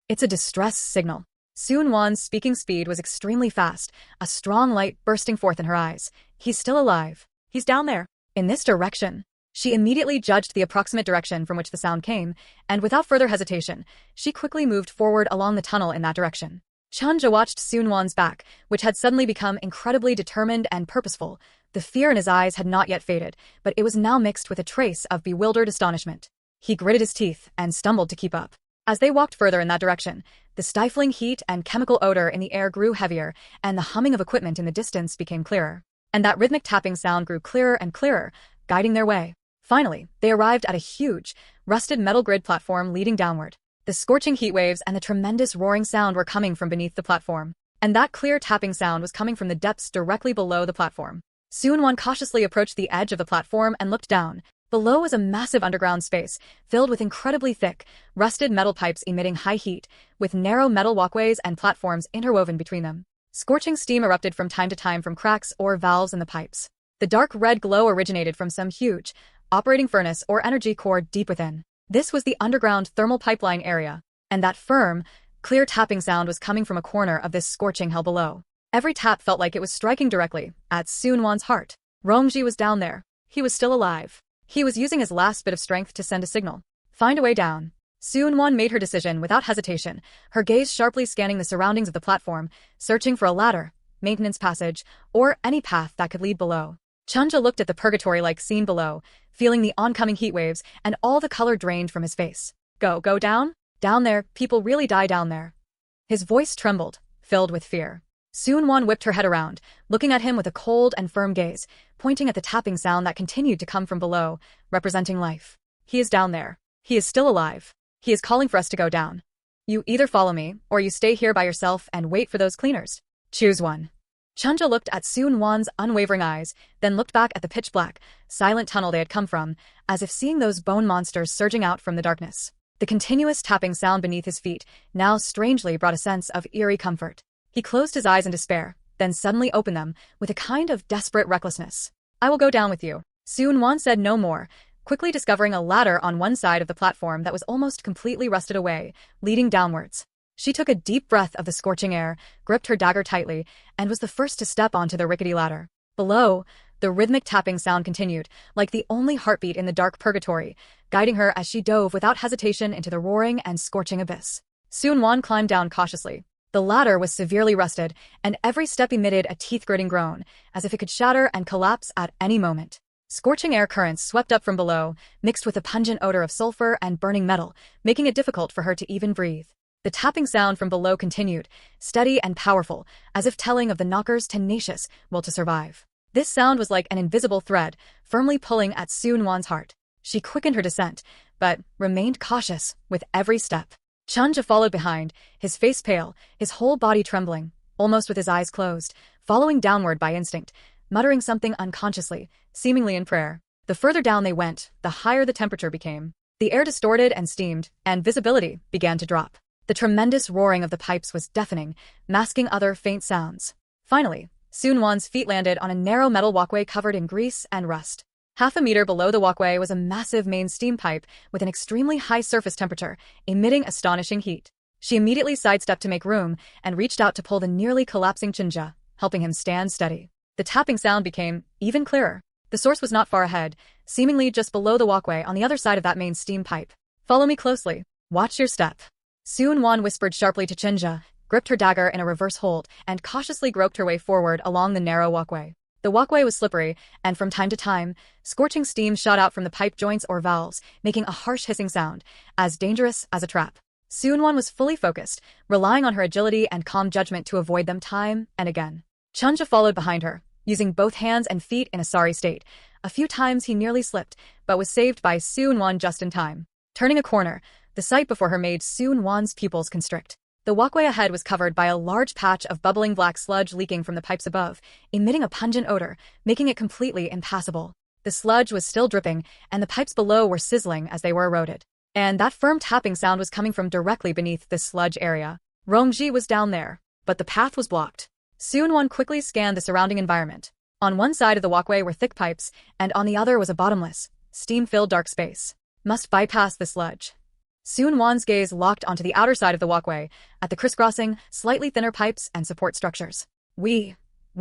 It's a distress signal. Soon-won's speaking speed was extremely fast, a strong light bursting forth in her eyes. He's still alive. He's down there. In this direction. She immediately judged the approximate direction from which the sound came, and without further hesitation, she quickly moved forward along the tunnel in that direction. Chunja watched Soon-won's back, which had suddenly become incredibly determined and purposeful. The fear in his eyes had not yet faded, but it was now mixed with a trace of bewildered astonishment. He gritted his teeth and stumbled to keep up. As they walked further in that direction, the stifling heat and chemical odor in the air grew heavier, and the humming of equipment in the distance became clearer. And that rhythmic tapping sound grew clearer and clearer, guiding their way. Finally, they arrived at a huge, rusted metal grid platform leading downward. The scorching heat waves and the tremendous roaring sound were coming from beneath the platform. And that clear tapping sound was coming from the depths directly below the platform. Soon-won cautiously approached the edge of the platform and looked down. Below was a massive underground space, filled with incredibly thick, rusted metal pipes emitting high heat, with narrow metal walkways and platforms interwoven between them. Scorching steam erupted from time to time from cracks or valves in the pipes. The dark red glow originated from some huge, operating furnace or energy core deep within. This was the underground thermal pipeline area, and that firm, clear tapping sound was coming from a corner of this scorching hell below. Every tap felt like it was striking directly at Soon-won's heart. Rongji was down there. He was still alive. He was using his last bit of strength to send a signal. Find a way down. Soon-won made her decision without hesitation, her gaze sharply scanning the surroundings of the platform, searching for a ladder, maintenance passage, or any path that could lead below. Chunja looked at the purgatory-like scene below, feeling the oncoming heat waves and all the color drained from his face. Go down? Down there, people really die down there. His voice trembled, filled with fear. Soon-won whipped her head around, looking at him with a cold and firm gaze, pointing at the tapping sound that continued to come from below, representing life. He is down there. He is still alive. He is calling for us to go down. You either follow me, or you stay here by yourself and wait for those cleaners. Choose one. Chunja looked at Soon-won's unwavering eyes, then looked back at the pitch-black, silent tunnel they had come from, as if seeing those bone monsters surging out from the darkness. The continuous tapping sound beneath his feet now strangely brought a sense of eerie comfort. He closed his eyes in despair, then suddenly opened them with a kind of desperate recklessness. I will go down with you. Soon-won said no more, quickly discovering a ladder on one side of the platform that was almost completely rusted away, leading downwards. She took a deep breath of the scorching air, gripped her dagger tightly, and was the first to step onto the rickety ladder. Below, the rhythmic tapping sound continued, like the only heartbeat in the dark purgatory, guiding her as she dove without hesitation into the roaring and scorching abyss. Soon-won climbed down cautiously. The ladder was severely rusted, and every step emitted a teeth-gritting groan, as if it could shatter and collapse at any moment. Scorching air currents swept up from below, mixed with a pungent odor of sulfur and burning metal, making it difficult for her to even breathe. The tapping sound from below continued, steady and powerful, as if telling of the knocker's tenacious will to survive. This sound was like an invisible thread, firmly pulling at Soon-won's heart. She quickened her descent, but remained cautious with every step. Chunja followed behind, his face pale, his whole body trembling, almost with his eyes closed, following downward by instinct, muttering something unconsciously, seemingly in prayer. The further down they went, the higher the temperature became. The air distorted and steamed, and visibility began to drop. The tremendous roaring of the pipes was deafening, masking other faint sounds. Finally, Soon-won's feet landed on a narrow metal walkway covered in grease and rust. Half a meter below the walkway was a massive main steam pipe with an extremely high surface temperature, emitting astonishing heat. She immediately sidestepped to make room and reached out to pull the nearly collapsing Chunja, helping him stand steady. The tapping sound became even clearer. The source was not far ahead, seemingly just below the walkway on the other side of that main steam pipe. Follow me closely. Watch your step. Soon-won whispered sharply to Chunja, gripped her dagger in a reverse hold, and cautiously groped her way forward along the narrow walkway. The walkway was slippery, and from time to time, scorching steam shot out from the pipe joints or valves, making a harsh hissing sound, as dangerous as a trap. Soon-won was fully focused, relying on her agility and calm judgment to avoid them time and again. Chunja followed behind her, using both hands and feet in a sorry state. A few times he nearly slipped, but was saved by Soon-won just in time. Turning a corner, the sight before her made Soon-won's pupils constrict. The walkway ahead was covered by a large patch of bubbling black sludge leaking from the pipes above, emitting a pungent odor, making it completely impassable. The sludge was still dripping, and the pipes below were sizzling as they were eroded. And that firm tapping sound was coming from directly beneath this sludge area. Rongji was down there, but the path was blocked. Soon-won quickly scanned the surrounding environment. On one side of the walkway were thick pipes, and on the other was a bottomless, steam-filled dark space. Must bypass the sludge. Soon Wan's gaze locked onto the outer side of the walkway, at the crisscrossing, slightly thinner pipes and support structures. We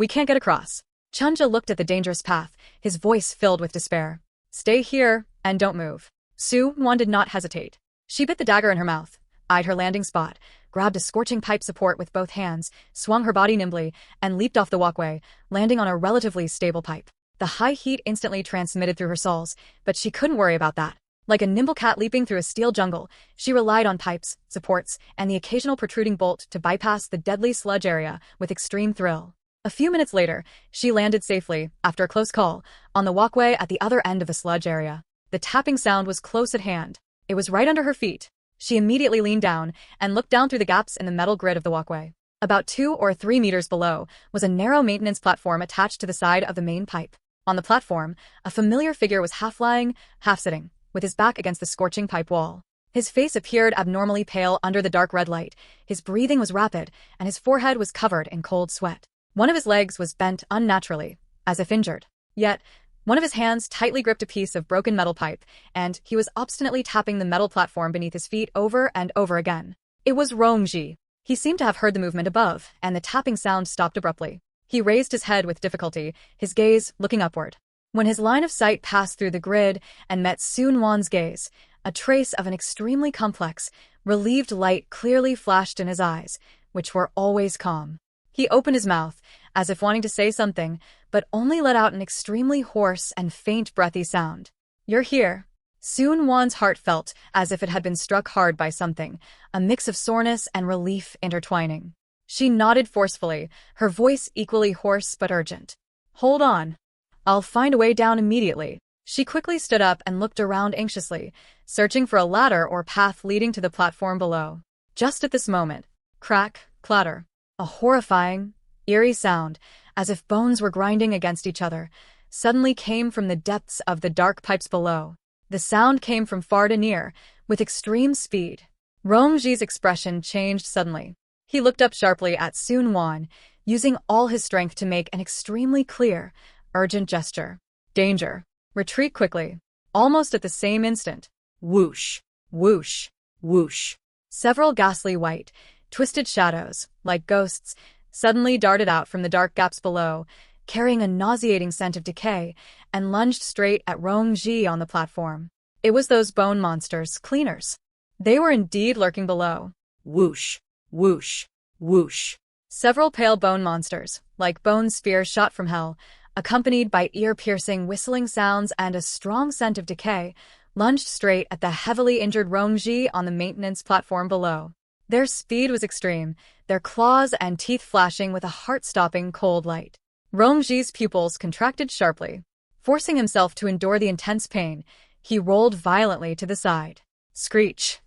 can't get across. Chunja looked at the dangerous path, his voice filled with despair. Stay here, and don't move. Su Wan did not hesitate. She bit the dagger in her mouth, eyed her landing spot, grabbed a scorching pipe support with both hands, swung her body nimbly, and leaped off the walkway, landing on a relatively stable pipe. The high heat instantly transmitted through her soles, but she couldn't worry about that. Like a nimble cat leaping through a steel jungle, she relied on pipes, supports, and the occasional protruding bolt to bypass the deadly sludge area with extreme thrill. A few minutes later, she landed safely, after a close call, on the walkway at the other end of the sludge area. The tapping sound was close at hand. It was right under her feet. She immediately leaned down and looked down through the gaps in the metal grid of the walkway. About 2 or 3 meters below was a narrow maintenance platform attached to the side of the main pipe. On the platform, a familiar figure was half lying, half sitting, with his back against the scorching pipe wall. His face appeared abnormally pale under the dark red light, his breathing was rapid, and his forehead was covered in cold sweat. One of his legs was bent unnaturally, as if injured. Yet, one of his hands tightly gripped a piece of broken metal pipe, and he was obstinately tapping the metal platform beneath his feet over and over again. It was Rongji. He seemed to have heard the movement above, and the tapping sound stopped abruptly. He raised his head with difficulty, his gaze looking upward. When his line of sight passed through the grid and met Soon Wan's gaze, a trace of an extremely complex, relieved light clearly flashed in his eyes, which were always calm. He opened his mouth, as if wanting to say something, but only let out an extremely hoarse and faint breathy sound. You're here. Soon Wan's heart felt as if it had been struck hard by something, a mix of soreness and relief intertwining. She nodded forcefully, her voice equally hoarse but urgent. Hold on. I'll find a way down immediately. She quickly stood up and looked around anxiously, searching for a ladder or path leading to the platform below. Just at this moment, crack, clatter. A horrifying, eerie sound, as if bones were grinding against each other, suddenly came from the depths of the dark pipes below. The sound came from far to near, with extreme speed. Rongji's expression changed suddenly. He looked up sharply at Soon Wan, using all his strength to make an extremely clear, urgent gesture. Danger. Retreat quickly. Almost at the same instant. Whoosh, whoosh, whoosh. Several ghastly white, twisted shadows, like ghosts, suddenly darted out from the dark gaps below, carrying a nauseating scent of decay, and lunged straight at Rongji on the platform. It was those bone monsters, cleaners. They were indeed lurking below. Whoosh, whoosh, whoosh. Several pale bone monsters, like bone spears shot from hell, accompanied by ear-piercing whistling sounds and a strong scent of decay, lunged straight at the heavily injured Rongji on the maintenance platform below. Their speed was extreme, their claws and teeth flashing with a heart-stopping cold light. Rongji's pupils contracted sharply. Forcing himself to endure the intense pain, he rolled violently to the side. Screech.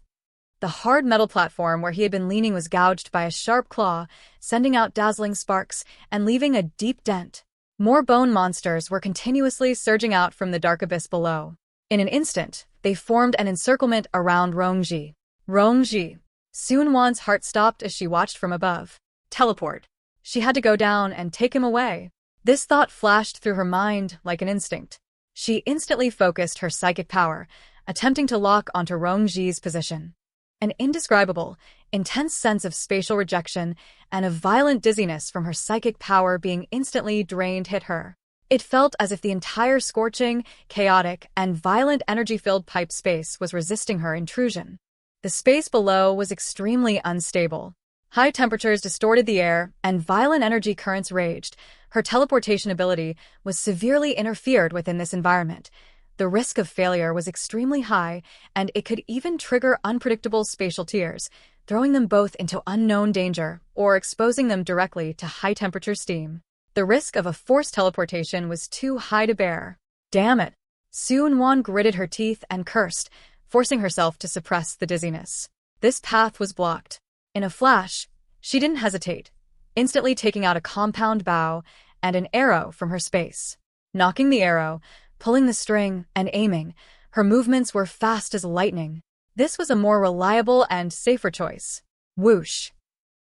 The hard metal platform where he had been leaning was gouged by a sharp claw, sending out dazzling sparks and leaving a deep dent. More bone monsters were continuously surging out from the dark abyss below. In an instant, they formed an encirclement around Rongji. Rongji. Soon Wan's heart stopped as she watched from above. Teleport. She had to go down and take him away. This thought flashed through her mind like an instinct. She instantly focused her psychic power, attempting to lock onto Rongji's position. An indescribable, intense sense of spatial rejection and of violent dizziness from her psychic power being instantly drained hit her. It felt as if the entire scorching, chaotic, and violent energy-filled pipe space was resisting her intrusion. The space below was extremely unstable. High temperatures distorted the air, and violent energy currents raged. Her teleportation ability was severely interfered with in this environment. The risk of failure was extremely high, and it could even trigger unpredictable spatial tears, throwing them both into unknown danger or exposing them directly to high-temperature steam. The risk of a forced teleportation was too high to bear. Damn it! Soon Wan gritted her teeth and cursed, forcing herself to suppress the dizziness. This path was blocked. In a flash, she didn't hesitate, instantly taking out a compound bow and an arrow from her space. Knocking the arrow, pulling the string, and aiming, her movements were fast as lightning. This was a more reliable and safer choice. Whoosh!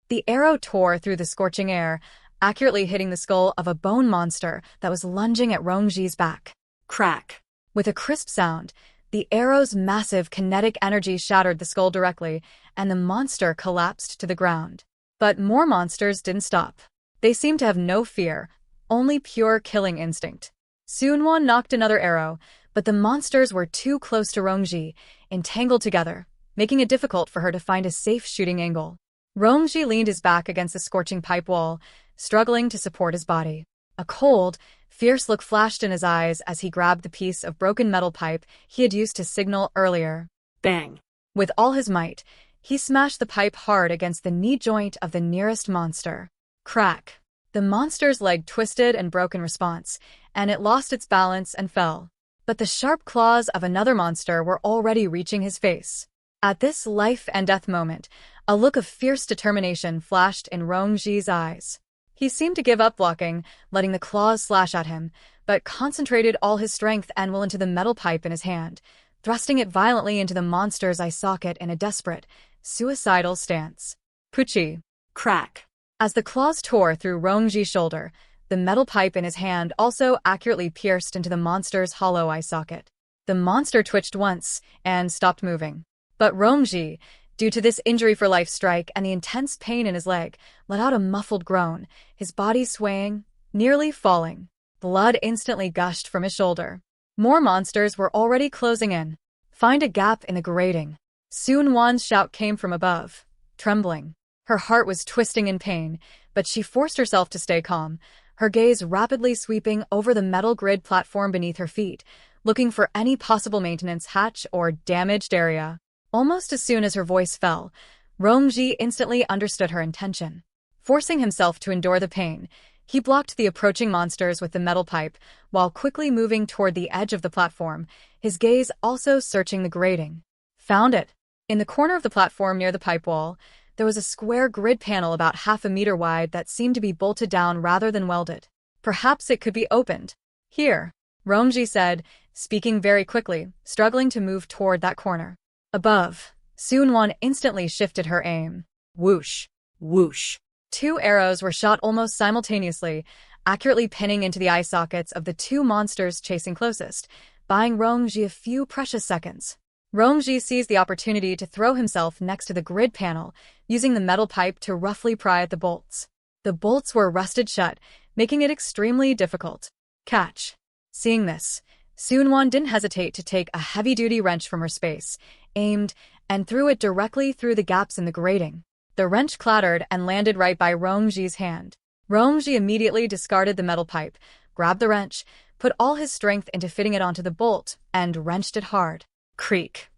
The arrow tore through the scorching air, accurately hitting the skull of a bone monster that was lunging at Rongji's back. Crack! With a crisp sound, The arrow's massive kinetic energy shattered the skull directly, and the monster collapsed to the ground. But more monsters didn't stop. They seemed to have no fear, only pure killing instinct. Sunwon knocked another arrow, but the monsters were too close to Rongji, entangled together, making it difficult for her to find a safe shooting angle. Rongji leaned his back against the scorching pipe wall, struggling to support his body. A cold, fierce look flashed in his eyes as he grabbed the piece of broken metal pipe he had used to signal earlier. Bang! With all his might, he smashed the pipe hard against the knee joint of the nearest monster. Crack! The monster's leg twisted and broke in response, and it lost its balance and fell. But the sharp claws of another monster were already reaching his face. At this life-and-death moment, a look of fierce determination flashed in Rongji's eyes. He seemed to give up blocking, letting the claws slash at him, but concentrated all his strength and will into the metal pipe in his hand, thrusting it violently into the monster's eye socket in a desperate, suicidal stance. Puchi! Crack! As the claws tore through Rongji's shoulder, the metal pipe in his hand also accurately pierced into the monster's hollow eye socket. The monster twitched once and stopped moving. But Rongji, due to this injury-for-life strike and the intense pain in his leg, let out a muffled groan, his body swaying, nearly falling. Blood instantly gushed from his shoulder. More monsters were already closing in. Find a gap in the grating. Sunwon's shout came from above, trembling. Her heart was twisting in pain, but she forced herself to stay calm, her gaze rapidly sweeping over the metal grid platform beneath her feet, looking for any possible maintenance hatch or damaged area. Almost as soon as her voice fell, Rongji instantly understood her intention. Forcing himself to endure the pain, he blocked the approaching monsters with the metal pipe, while quickly moving toward the edge of the platform, his gaze also searching the grating. Found it! In the corner of the platform near the pipe wall, there was a square grid panel about half a meter wide that seemed to be bolted down rather than welded. Perhaps it could be opened. Here, Rongji said, speaking very quickly, struggling to move toward that corner. Above, Sunwon instantly shifted her aim. Whoosh! Whoosh! 2 arrows were shot almost simultaneously, accurately pinning into the eye sockets of the 2 monsters chasing closest, buying Rongji a few precious seconds. Rongji seized the opportunity to throw himself next to the grid panel, using the metal pipe to roughly pry at the bolts. The bolts were rusted shut, making it extremely difficult. Catch! Seeing this, Sunwon didn't hesitate to take a heavy-duty wrench from her space, aimed, and threw it directly through the gaps in the grating. The wrench clattered and landed right by Rongji's hand. Rongji immediately discarded the metal pipe, grabbed the wrench, put all his strength into fitting it onto the bolt, and wrenched it hard. Creak.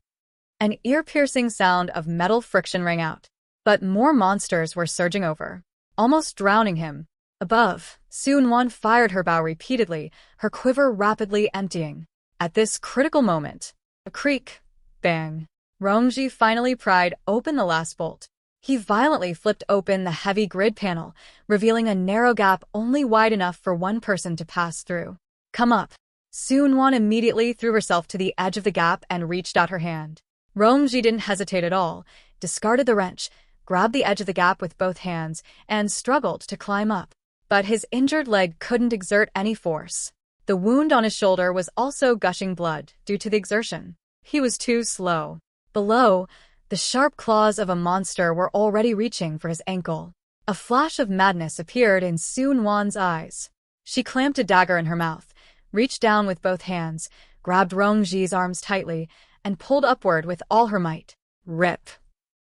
An ear-piercing sound of metal friction rang out. But more monsters were surging over, almost drowning him. Above, Sunwon fired her bow repeatedly, her quiver rapidly emptying. At this critical moment, a creak, bang, Rongji finally pried open the last bolt. He violently flipped open the heavy grid panel, revealing a narrow gap only wide enough for one person to pass through. Come up. Sunwon immediately threw herself to the edge of the gap and reached out her hand. Rongji didn't hesitate at all, discarded the wrench, grabbed the edge of the gap with both hands, and struggled to climb up. But his injured leg couldn't exert any force. The wound on his shoulder was also gushing blood due to the exertion. He was too slow. Below, the sharp claws of a monster were already reaching for his ankle. A flash of madness appeared in Sunwon's eyes. She clamped a dagger in her mouth, reached down with both hands, grabbed Rongji's arms tightly, and pulled upward with all her might. Rip!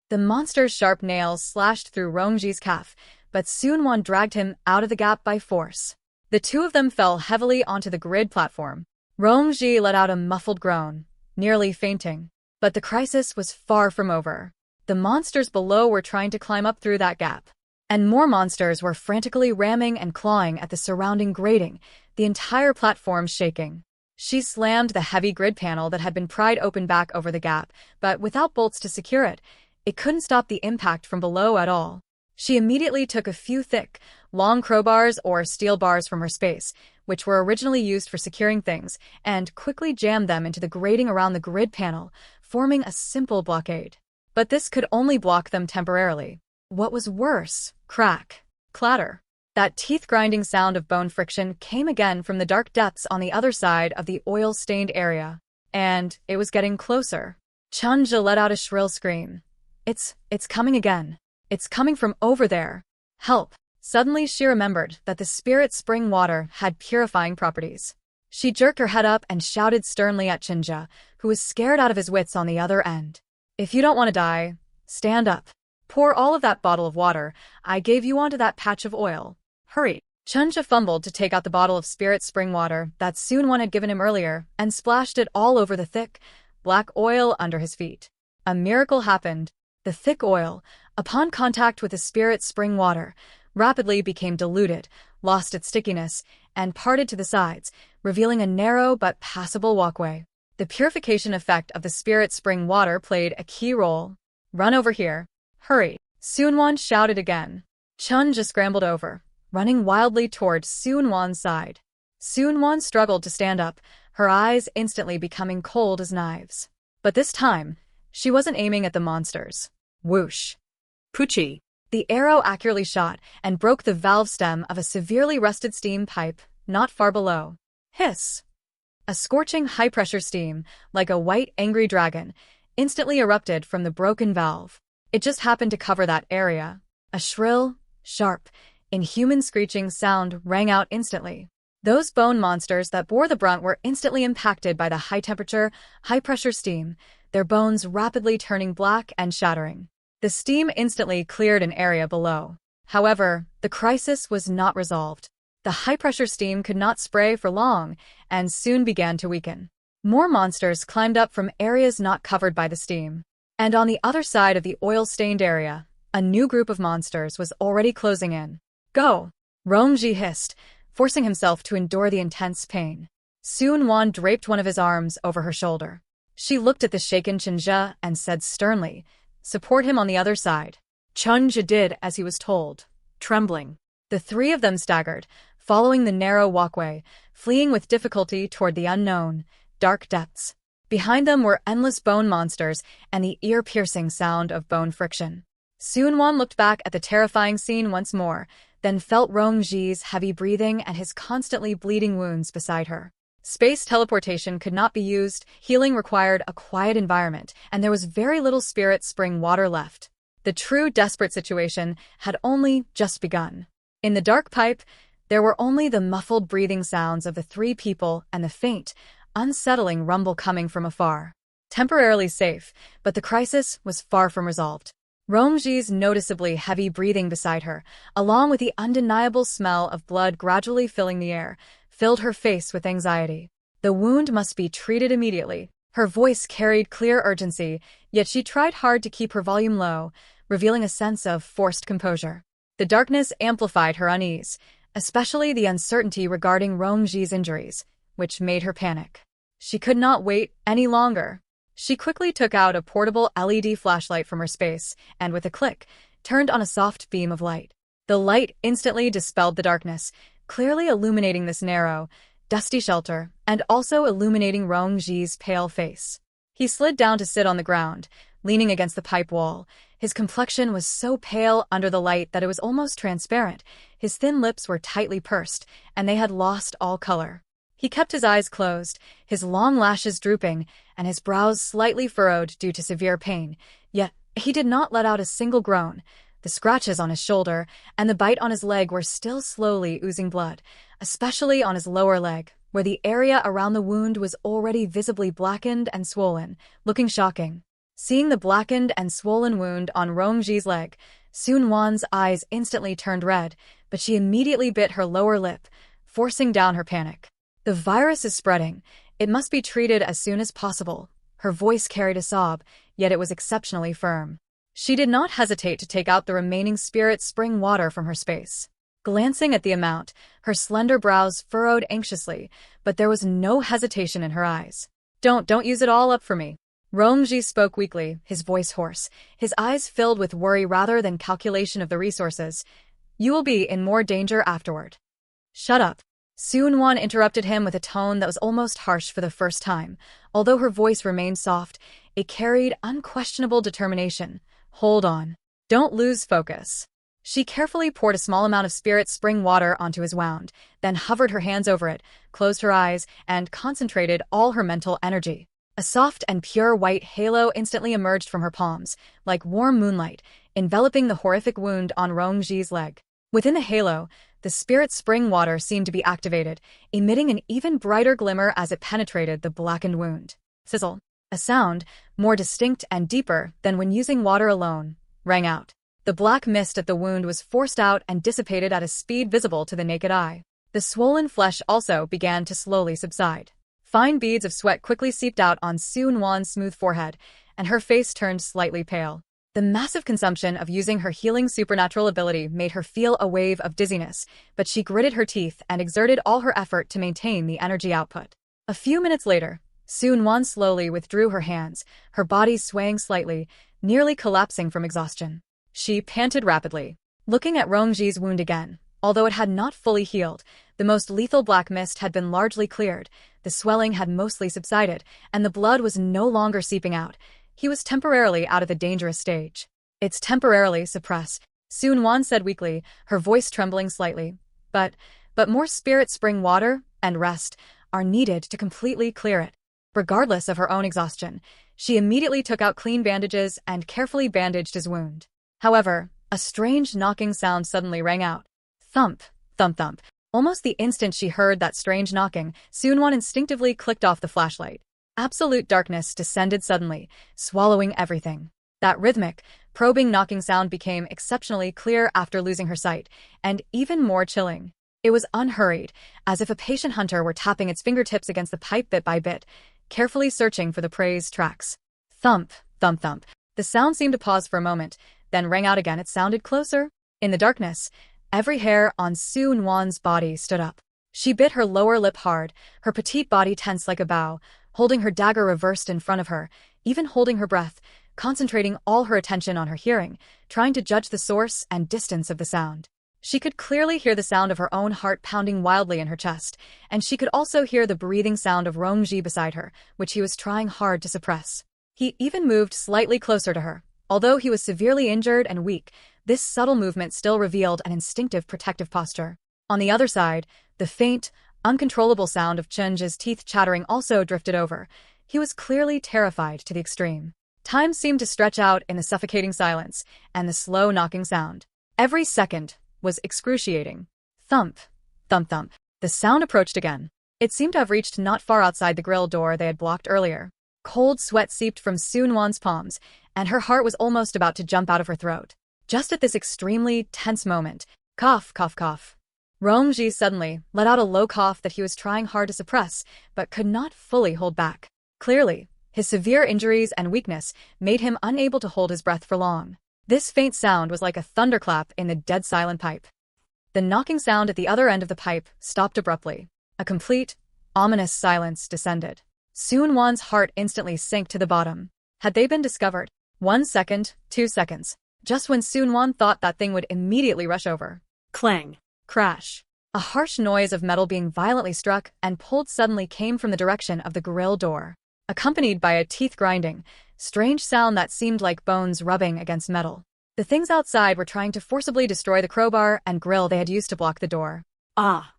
The monster's sharp nails slashed through Rongji's calf, but Sunwon dragged him out of the gap by force. The 2 of them fell heavily onto the grid platform. Rongji let out a muffled groan, nearly fainting. But the crisis was far from over. The monsters below were trying to climb up through that gap. And more monsters were frantically ramming and clawing at the surrounding grating, the entire platform shaking. She slammed the heavy grid panel that had been pried open back over the gap, but without bolts to secure it, it couldn't stop the impact from below at all. She immediately took a few thick, long crowbars or steel bars from her space, which were originally used for securing things, and quickly jammed them into the grating around the grid panel, forming a simple blockade. But this could only block them temporarily. What was worse, crack, clatter. That teeth-grinding sound of bone friction came again from the dark depths on the other side of the oil-stained area. and it was getting closer. Chunja let out a shrill scream. It's coming again. It's coming from over there. Help. Suddenly she remembered that the spirit spring water had purifying properties. She jerked her head up and shouted sternly at Chunja, who was scared out of his wits on the other end. If you don't want to die, stand up. Pour all of that bottle of water I gave you onto that patch of oil. Hurry. Chunja fumbled to take out the bottle of spirit spring water that Soonwon had given him earlier and splashed it all over the thick, black oil under his feet. A miracle happened. The thick oil, upon contact with the spirit spring water, rapidly became diluted, lost its stickiness, and parted to the sides, revealing a narrow but passable walkway. The purification effect of the spirit spring water played a key role. Run over here. Hurry. Soonwon shouted again. Chunja scrambled over, running wildly toward Soonwon's side. Soonwon struggled to stand up, her eyes instantly becoming cold as knives. But this time, she wasn't aiming at the monsters. Whoosh. Poochie. The arrow accurately shot and broke the valve stem of a severely rusted steam pipe not far below. Hiss. A scorching high-pressure steam, like a white, angry dragon, instantly erupted from the broken valve. It just happened to cover that area. A shrill, sharp, inhuman screeching sound rang out instantly. Those bone monsters that bore the brunt were instantly impacted by the high-temperature, high-pressure steam, their bones rapidly turning black and shattering. The steam instantly cleared an area below. However, the crisis was not resolved. The high-pressure steam could not spray for long and soon began to weaken. More monsters climbed up from areas not covered by the steam. And on the other side of the oil-stained area, a new group of monsters was already closing in. Go! Rongji hissed, forcing himself to endure the intense pain. Soonwon draped one of his arms over her shoulder. She looked at the shaken Chunja and said sternly, "Support him on the other side." Chunja did as he was told, trembling. The three of them staggered, following the narrow walkway, fleeing with difficulty toward the unknown, dark depths. Behind them were endless bone monsters and the ear-piercing sound of bone friction. Soonwon looked back at the terrifying scene once more, then felt Rongji's heavy breathing and his constantly bleeding wounds beside her. Space teleportation could not be used, healing required a quiet environment, and there was very little spirit spring water left. The true desperate situation had only just begun. In the dark pipe, there were only the muffled breathing sounds of the three people and the faint, unsettling rumble coming from afar. Temporarily safe, but the crisis was far from resolved. Rongji's noticeably heavy breathing beside her, along with the undeniable smell of blood gradually filling the air, filled her face with anxiety. The wound must be treated immediately. Her voice carried clear urgency, yet she tried hard to keep her volume low, revealing a sense of forced composure. The darkness amplified her unease, especially the uncertainty regarding Rongji's injuries, which made her panic. She could not wait any longer. She quickly took out a portable LED flashlight from her space and, with a click, turned on a soft beam of light. The light instantly dispelled the darkness, clearly illuminating this narrow, dusty shelter and also illuminating Rongji's pale face. He slid down to sit on the ground, leaning against the pipe wall. His complexion was so pale under the light that it was almost transparent. His thin lips were tightly pursed, and they had lost all color. He kept his eyes closed, his long lashes drooping, and his brows slightly furrowed due to severe pain. Yet he did not let out a single groan. The scratches on his shoulder and the bite on his leg were still slowly oozing blood, especially on his lower leg, where the area around the wound was already visibly blackened and swollen, looking shocking. Seeing the blackened and swollen wound on Rongji's leg, Soonwon's eyes instantly turned red, but she immediately bit her lower lip, forcing down her panic. The virus is spreading. It must be treated as soon as possible. Her voice carried a sob, yet it was exceptionally firm. She did not hesitate to take out the remaining spirit spring water from her space. Glancing at the amount, her slender brows furrowed anxiously, but there was no hesitation in her eyes. Don't use it all up for me." Rongji spoke weakly, his voice hoarse, his eyes filled with worry rather than calculation of the resources. "You will be in more danger afterward." "Shut up." Soonwon interrupted him with a tone that was almost harsh for the first time. Although her voice remained soft, it carried unquestionable determination. "Hold on. Don't lose focus." She carefully poured a small amount of spirit spring water onto his wound, then hovered her hands over it, closed her eyes, and concentrated all her mental energy. A soft and pure white halo instantly emerged from her palms, like warm moonlight, enveloping the horrific wound on Rongji's leg. Within the halo, the spirit spring water seemed to be activated, emitting an even brighter glimmer as it penetrated the blackened wound. Sizzle. A sound, more distinct and deeper than when using water alone, rang out. The black mist at the wound was forced out and dissipated at a speed visible to the naked eye. The swollen flesh also began to slowly subside. Fine beads of sweat quickly seeped out on Su Nuan's smooth forehead, and her face turned slightly pale. The massive consumption of using her healing supernatural ability made her feel a wave of dizziness, but she gritted her teeth and exerted all her effort to maintain the energy output. A few minutes later, Su Nuan slowly withdrew her hands, her body swaying slightly, nearly collapsing from exhaustion. She panted rapidly, looking at Rongji's wound again. Although it had not fully healed, the most lethal black mist had been largely cleared, the swelling had mostly subsided, and the blood was no longer seeping out. He was temporarily out of the dangerous stage. It's temporarily suppressed, Su Nuan said weakly, her voice trembling slightly. But more spirit spring water and rest are needed to completely clear it. Regardless of her own exhaustion, she immediately took out clean bandages and carefully bandaged his wound. However, a strange knocking sound suddenly rang out. Thump, thump, thump. Almost the instant she heard that strange knocking, Su Nuan instinctively clicked off the flashlight. Absolute darkness descended suddenly, swallowing everything. That rhythmic, probing knocking sound became exceptionally clear after losing her sight, and even more chilling. It was unhurried, as if a patient hunter were tapping its fingertips against the pipe bit by bit, carefully searching for the prey's tracks. Thump, thump, thump. The sound seemed to pause for a moment, then rang out again. It sounded closer. In the darkness, every hair on Su Nuan's body stood up. She bit her lower lip hard, her petite body tense like a bow, holding her dagger reversed in front of her, even holding her breath, concentrating all her attention on her hearing, trying to judge the source and distance of the sound. She could clearly hear the sound of her own heart pounding wildly in her chest, and she could also hear the breathing sound of Rongji beside her, which he was trying hard to suppress. He even moved slightly closer to her. Although he was severely injured and weak, this subtle movement still revealed an instinctive protective posture. On the other side, the faint, uncontrollable sound of Chunja's teeth chattering also drifted over. He was clearly terrified to the extreme. Time seemed to stretch out in the suffocating silence, and the slow knocking sound. Every second was excruciating. Thump, thump, thump. The sound approached again. It seemed to have reached not far outside the grill door they had blocked earlier. Cold sweat seeped from Su Nuan's palms, and her heart was almost about to jump out of her throat. Just at this extremely tense moment, cough, cough, cough. Rongji suddenly let out a low cough that he was trying hard to suppress, but could not fully hold back. Clearly, his severe injuries and weakness made him unable to hold his breath for long. This faint sound was like a thunderclap in the dead silent pipe. The knocking sound at the other end of the pipe stopped abruptly. A complete, ominous silence descended. Su Nuan's heart instantly sank to the bottom. Had they been discovered? 1 second, 2 seconds. Just when Su Nuan thought that thing would immediately rush over. Clang. Crash. A harsh noise of metal being violently struck and pulled suddenly came from the direction of the grill door, accompanied by a teeth-grinding, strange sound that seemed like bones rubbing against metal. The things outside were trying to forcibly destroy the crowbar and grill they had used to block the door. Ah!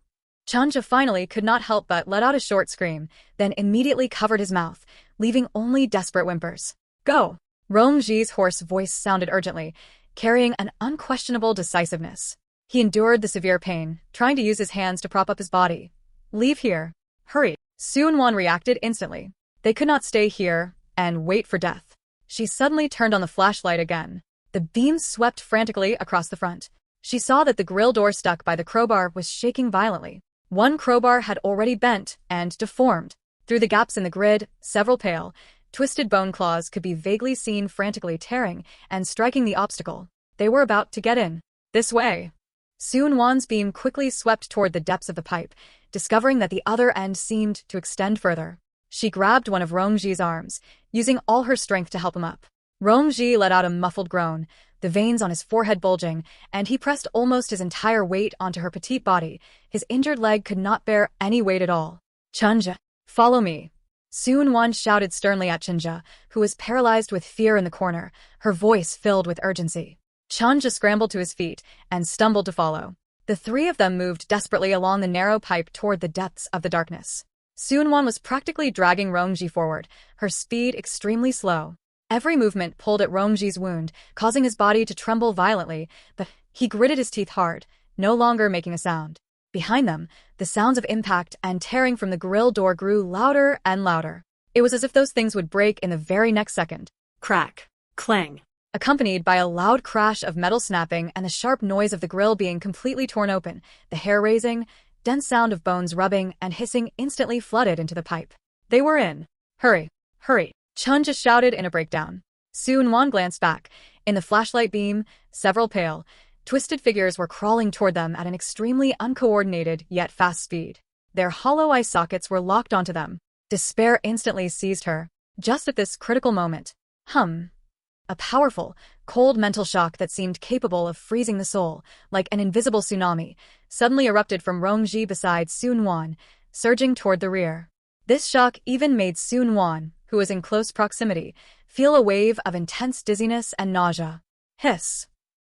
Chunja finally could not help but let out a short scream, then immediately covered his mouth, leaving only desperate whimpers. Go! Rongji's hoarse voice sounded urgently, carrying an unquestionable decisiveness. He endured the severe pain, trying to use his hands to prop up his body. Leave here. Hurry. Su Nuan reacted instantly. They could not stay here and wait for death. She suddenly turned on the flashlight again. The beam swept frantically across the front. She saw that the grill door stuck by the crowbar was shaking violently. One crowbar had already bent and deformed. Through the gaps in the grid, several pale, twisted bone claws could be vaguely seen frantically tearing and striking the obstacle. They were about to get in. This way. Su Nuan's beam quickly swept toward the depths of the pipe, discovering that the other end seemed to extend further. She grabbed one of Rongji's arms, using all her strength to help him up. Rongji let out a muffled groan, the veins on his forehead bulging, and he pressed almost his entire weight onto her petite body. His injured leg could not bear any weight at all. Chunja, follow me. Su Nuan shouted sternly at Chunja, who was paralyzed with fear in the corner, her voice filled with urgency. Chunja scrambled to his feet and stumbled to follow. The three of them moved desperately along the narrow pipe toward the depths of the darkness. Soon-won was practically dragging Rongji forward, her speed extremely slow. Every movement pulled at Rongji's wound, causing his body to tremble violently, but he gritted his teeth hard, no longer making a sound. Behind them, the sounds of impact and tearing from the grill door grew louder and louder. It was as if those things would break in the very next second. Crack. Clang. Accompanied by a loud crash of metal snapping and the sharp noise of the grill being completely torn open, the hair-raising, dense sound of bones rubbing and hissing instantly flooded into the pipe. They were in. Hurry. Hurry. Chun just shouted in a breakdown. Soon-won glanced back. In the flashlight beam, several pale, twisted figures were crawling toward them at an extremely uncoordinated yet fast speed. Their hollow eye sockets were locked onto them. Despair instantly seized her. Just at this critical moment. A powerful, cold mental shock that seemed capable of freezing the soul, like an invisible tsunami, suddenly erupted from Rongji beside Soon-won, surging toward the rear. This shock even made Soon-won, who was in close proximity, feel a wave of intense dizziness and nausea. Hiss.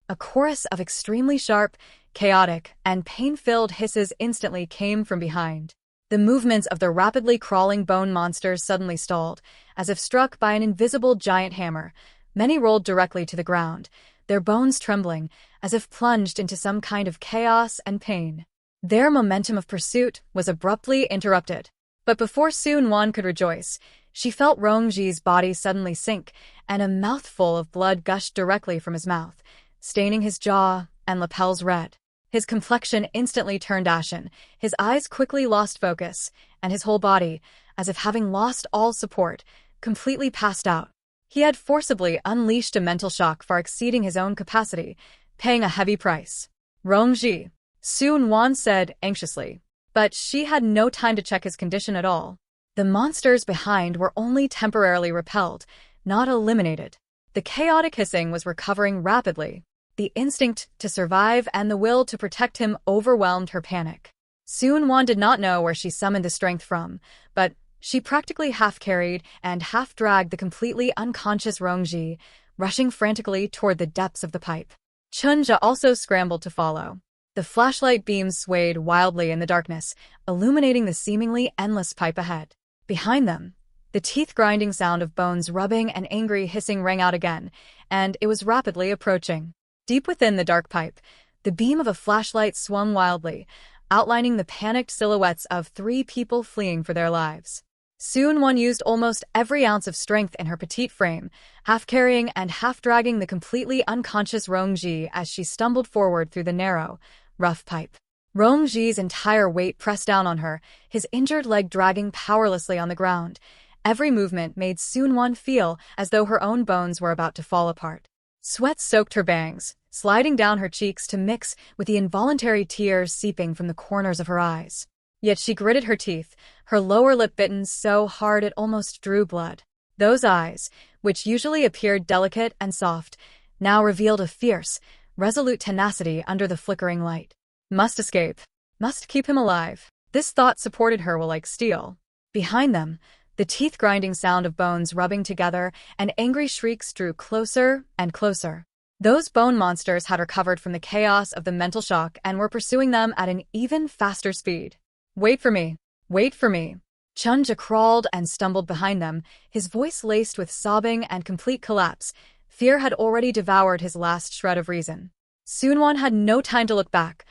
A chorus of extremely sharp, chaotic, and pain-filled hisses instantly came from behind. The movements of the rapidly crawling bone monsters suddenly stalled, as if struck by an invisible giant hammer. Many rolled directly to the ground, their bones trembling, as if plunged into some kind of chaos and pain. Their momentum of pursuit was abruptly interrupted. But before Soon-won could rejoice, she felt Rongji's body suddenly sink, and a mouthful of blood gushed directly from his mouth, staining his jaw and lapels red. His complexion instantly turned ashen, his eyes quickly lost focus, and his whole body, as if having lost all support, completely passed out. He had forcibly unleashed a mental shock far exceeding his own capacity, paying a heavy price. Rongji, Soon-won said anxiously. But she had no time to check his condition at all. The monsters behind were only temporarily repelled, not eliminated. The chaotic hissing was recovering rapidly. The instinct to survive and the will to protect him overwhelmed her panic. Soon-won did not know where she summoned the strength from, but she practically half-carried and half-dragged the completely unconscious Rongji, rushing frantically toward the depths of the pipe. Chunja also scrambled to follow. The flashlight beams swayed wildly in the darkness, illuminating the seemingly endless pipe ahead. Behind them, the teeth-grinding sound of bones rubbing and angry hissing rang out again, and it was rapidly approaching. Deep within the dark pipe, the beam of a flashlight swung wildly, outlining the panicked silhouettes of 3 people fleeing for their lives. Soon-won used almost every ounce of strength in her petite frame, half-carrying and half-dragging the completely unconscious Rongji as she stumbled forward through the narrow, rough pipe. Rongji's entire weight pressed down on her, his injured leg dragging powerlessly on the ground. Every movement made Soon-won feel as though her own bones were about to fall apart. Sweat soaked her bangs, sliding down her cheeks to mix with the involuntary tears seeping from the corners of her eyes. Yet she gritted her teeth, her lower lip bitten so hard it almost drew blood. Those eyes, which usually appeared delicate and soft, now revealed a fierce, resolute tenacity under the flickering light. Must escape. Must keep him alive. This thought supported her like steel. Behind them, the teeth-grinding sound of bones rubbing together and angry shrieks drew closer and closer. Those bone monsters had recovered from the chaos of the mental shock and were pursuing them at an even faster speed. Wait for me. Wait for me. Chunja crawled and stumbled behind them, his voice laced with sobbing and complete collapse. Fear had already devoured his last shred of reason. Soon-won had no time to look back.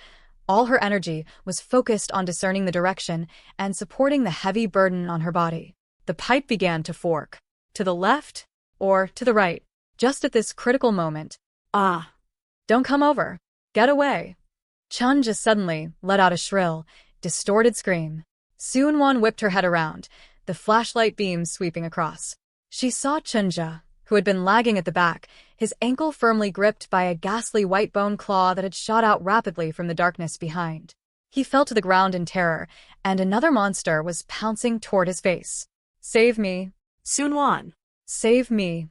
All her energy was focused on discerning the direction and supporting the heavy burden on her body. The pipe began to fork. To the left or to the right. Just at this critical moment. Ah! Don't come over. Get away. Chunja suddenly let out a shrill, distorted scream. Soon-won whipped her head around, the flashlight beam sweeping across. She saw Chunja, who had been lagging at the back, his ankle firmly gripped by a ghastly white bone claw that had shot out rapidly from the darkness behind. He fell to the ground in terror, and another monster was pouncing toward his face. Save me. Soon-won. Save me.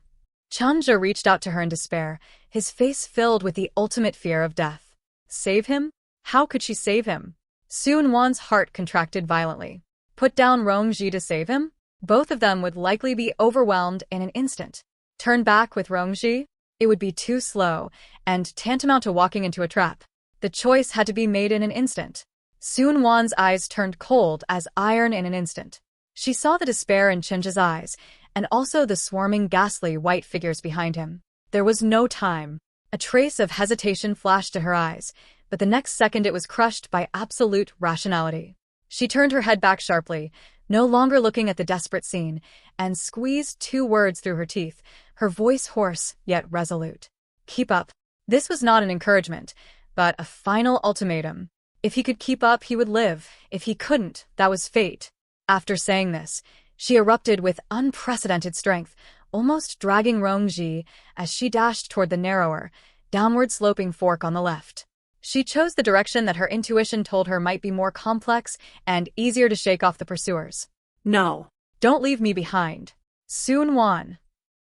Chunja reached out to her in despair, his face filled with the ultimate fear of death. Save him? How could she save him? Soon-won's heart contracted violently. Put down Rongji to save him? Both of them would likely be overwhelmed in an instant. Turn back with Rongji? It would be too slow, and tantamount to walking into a trap. The choice had to be made in an instant. Sun Wan's eyes turned cold as iron in an instant. She saw the despair in Chinja's eyes, and also the swarming ghastly white figures behind him. There was no time. A trace of hesitation flashed to her eyes, but the next second it was crushed by absolute rationality. She turned her head back sharply, no longer looking at the desperate scene, and squeezed 2 words through her teeth, her voice hoarse yet resolute. Keep up. This was not an encouragement, but a final ultimatum. If he could keep up, he would live. If he couldn't, that was fate. After saying this, she erupted with unprecedented strength, almost dragging Rongji as she dashed toward the narrower, downward-sloping fork on the left. She chose the direction that her intuition told her might be more complex and easier to shake off the pursuers. No. Don't leave me behind. Sun Wan.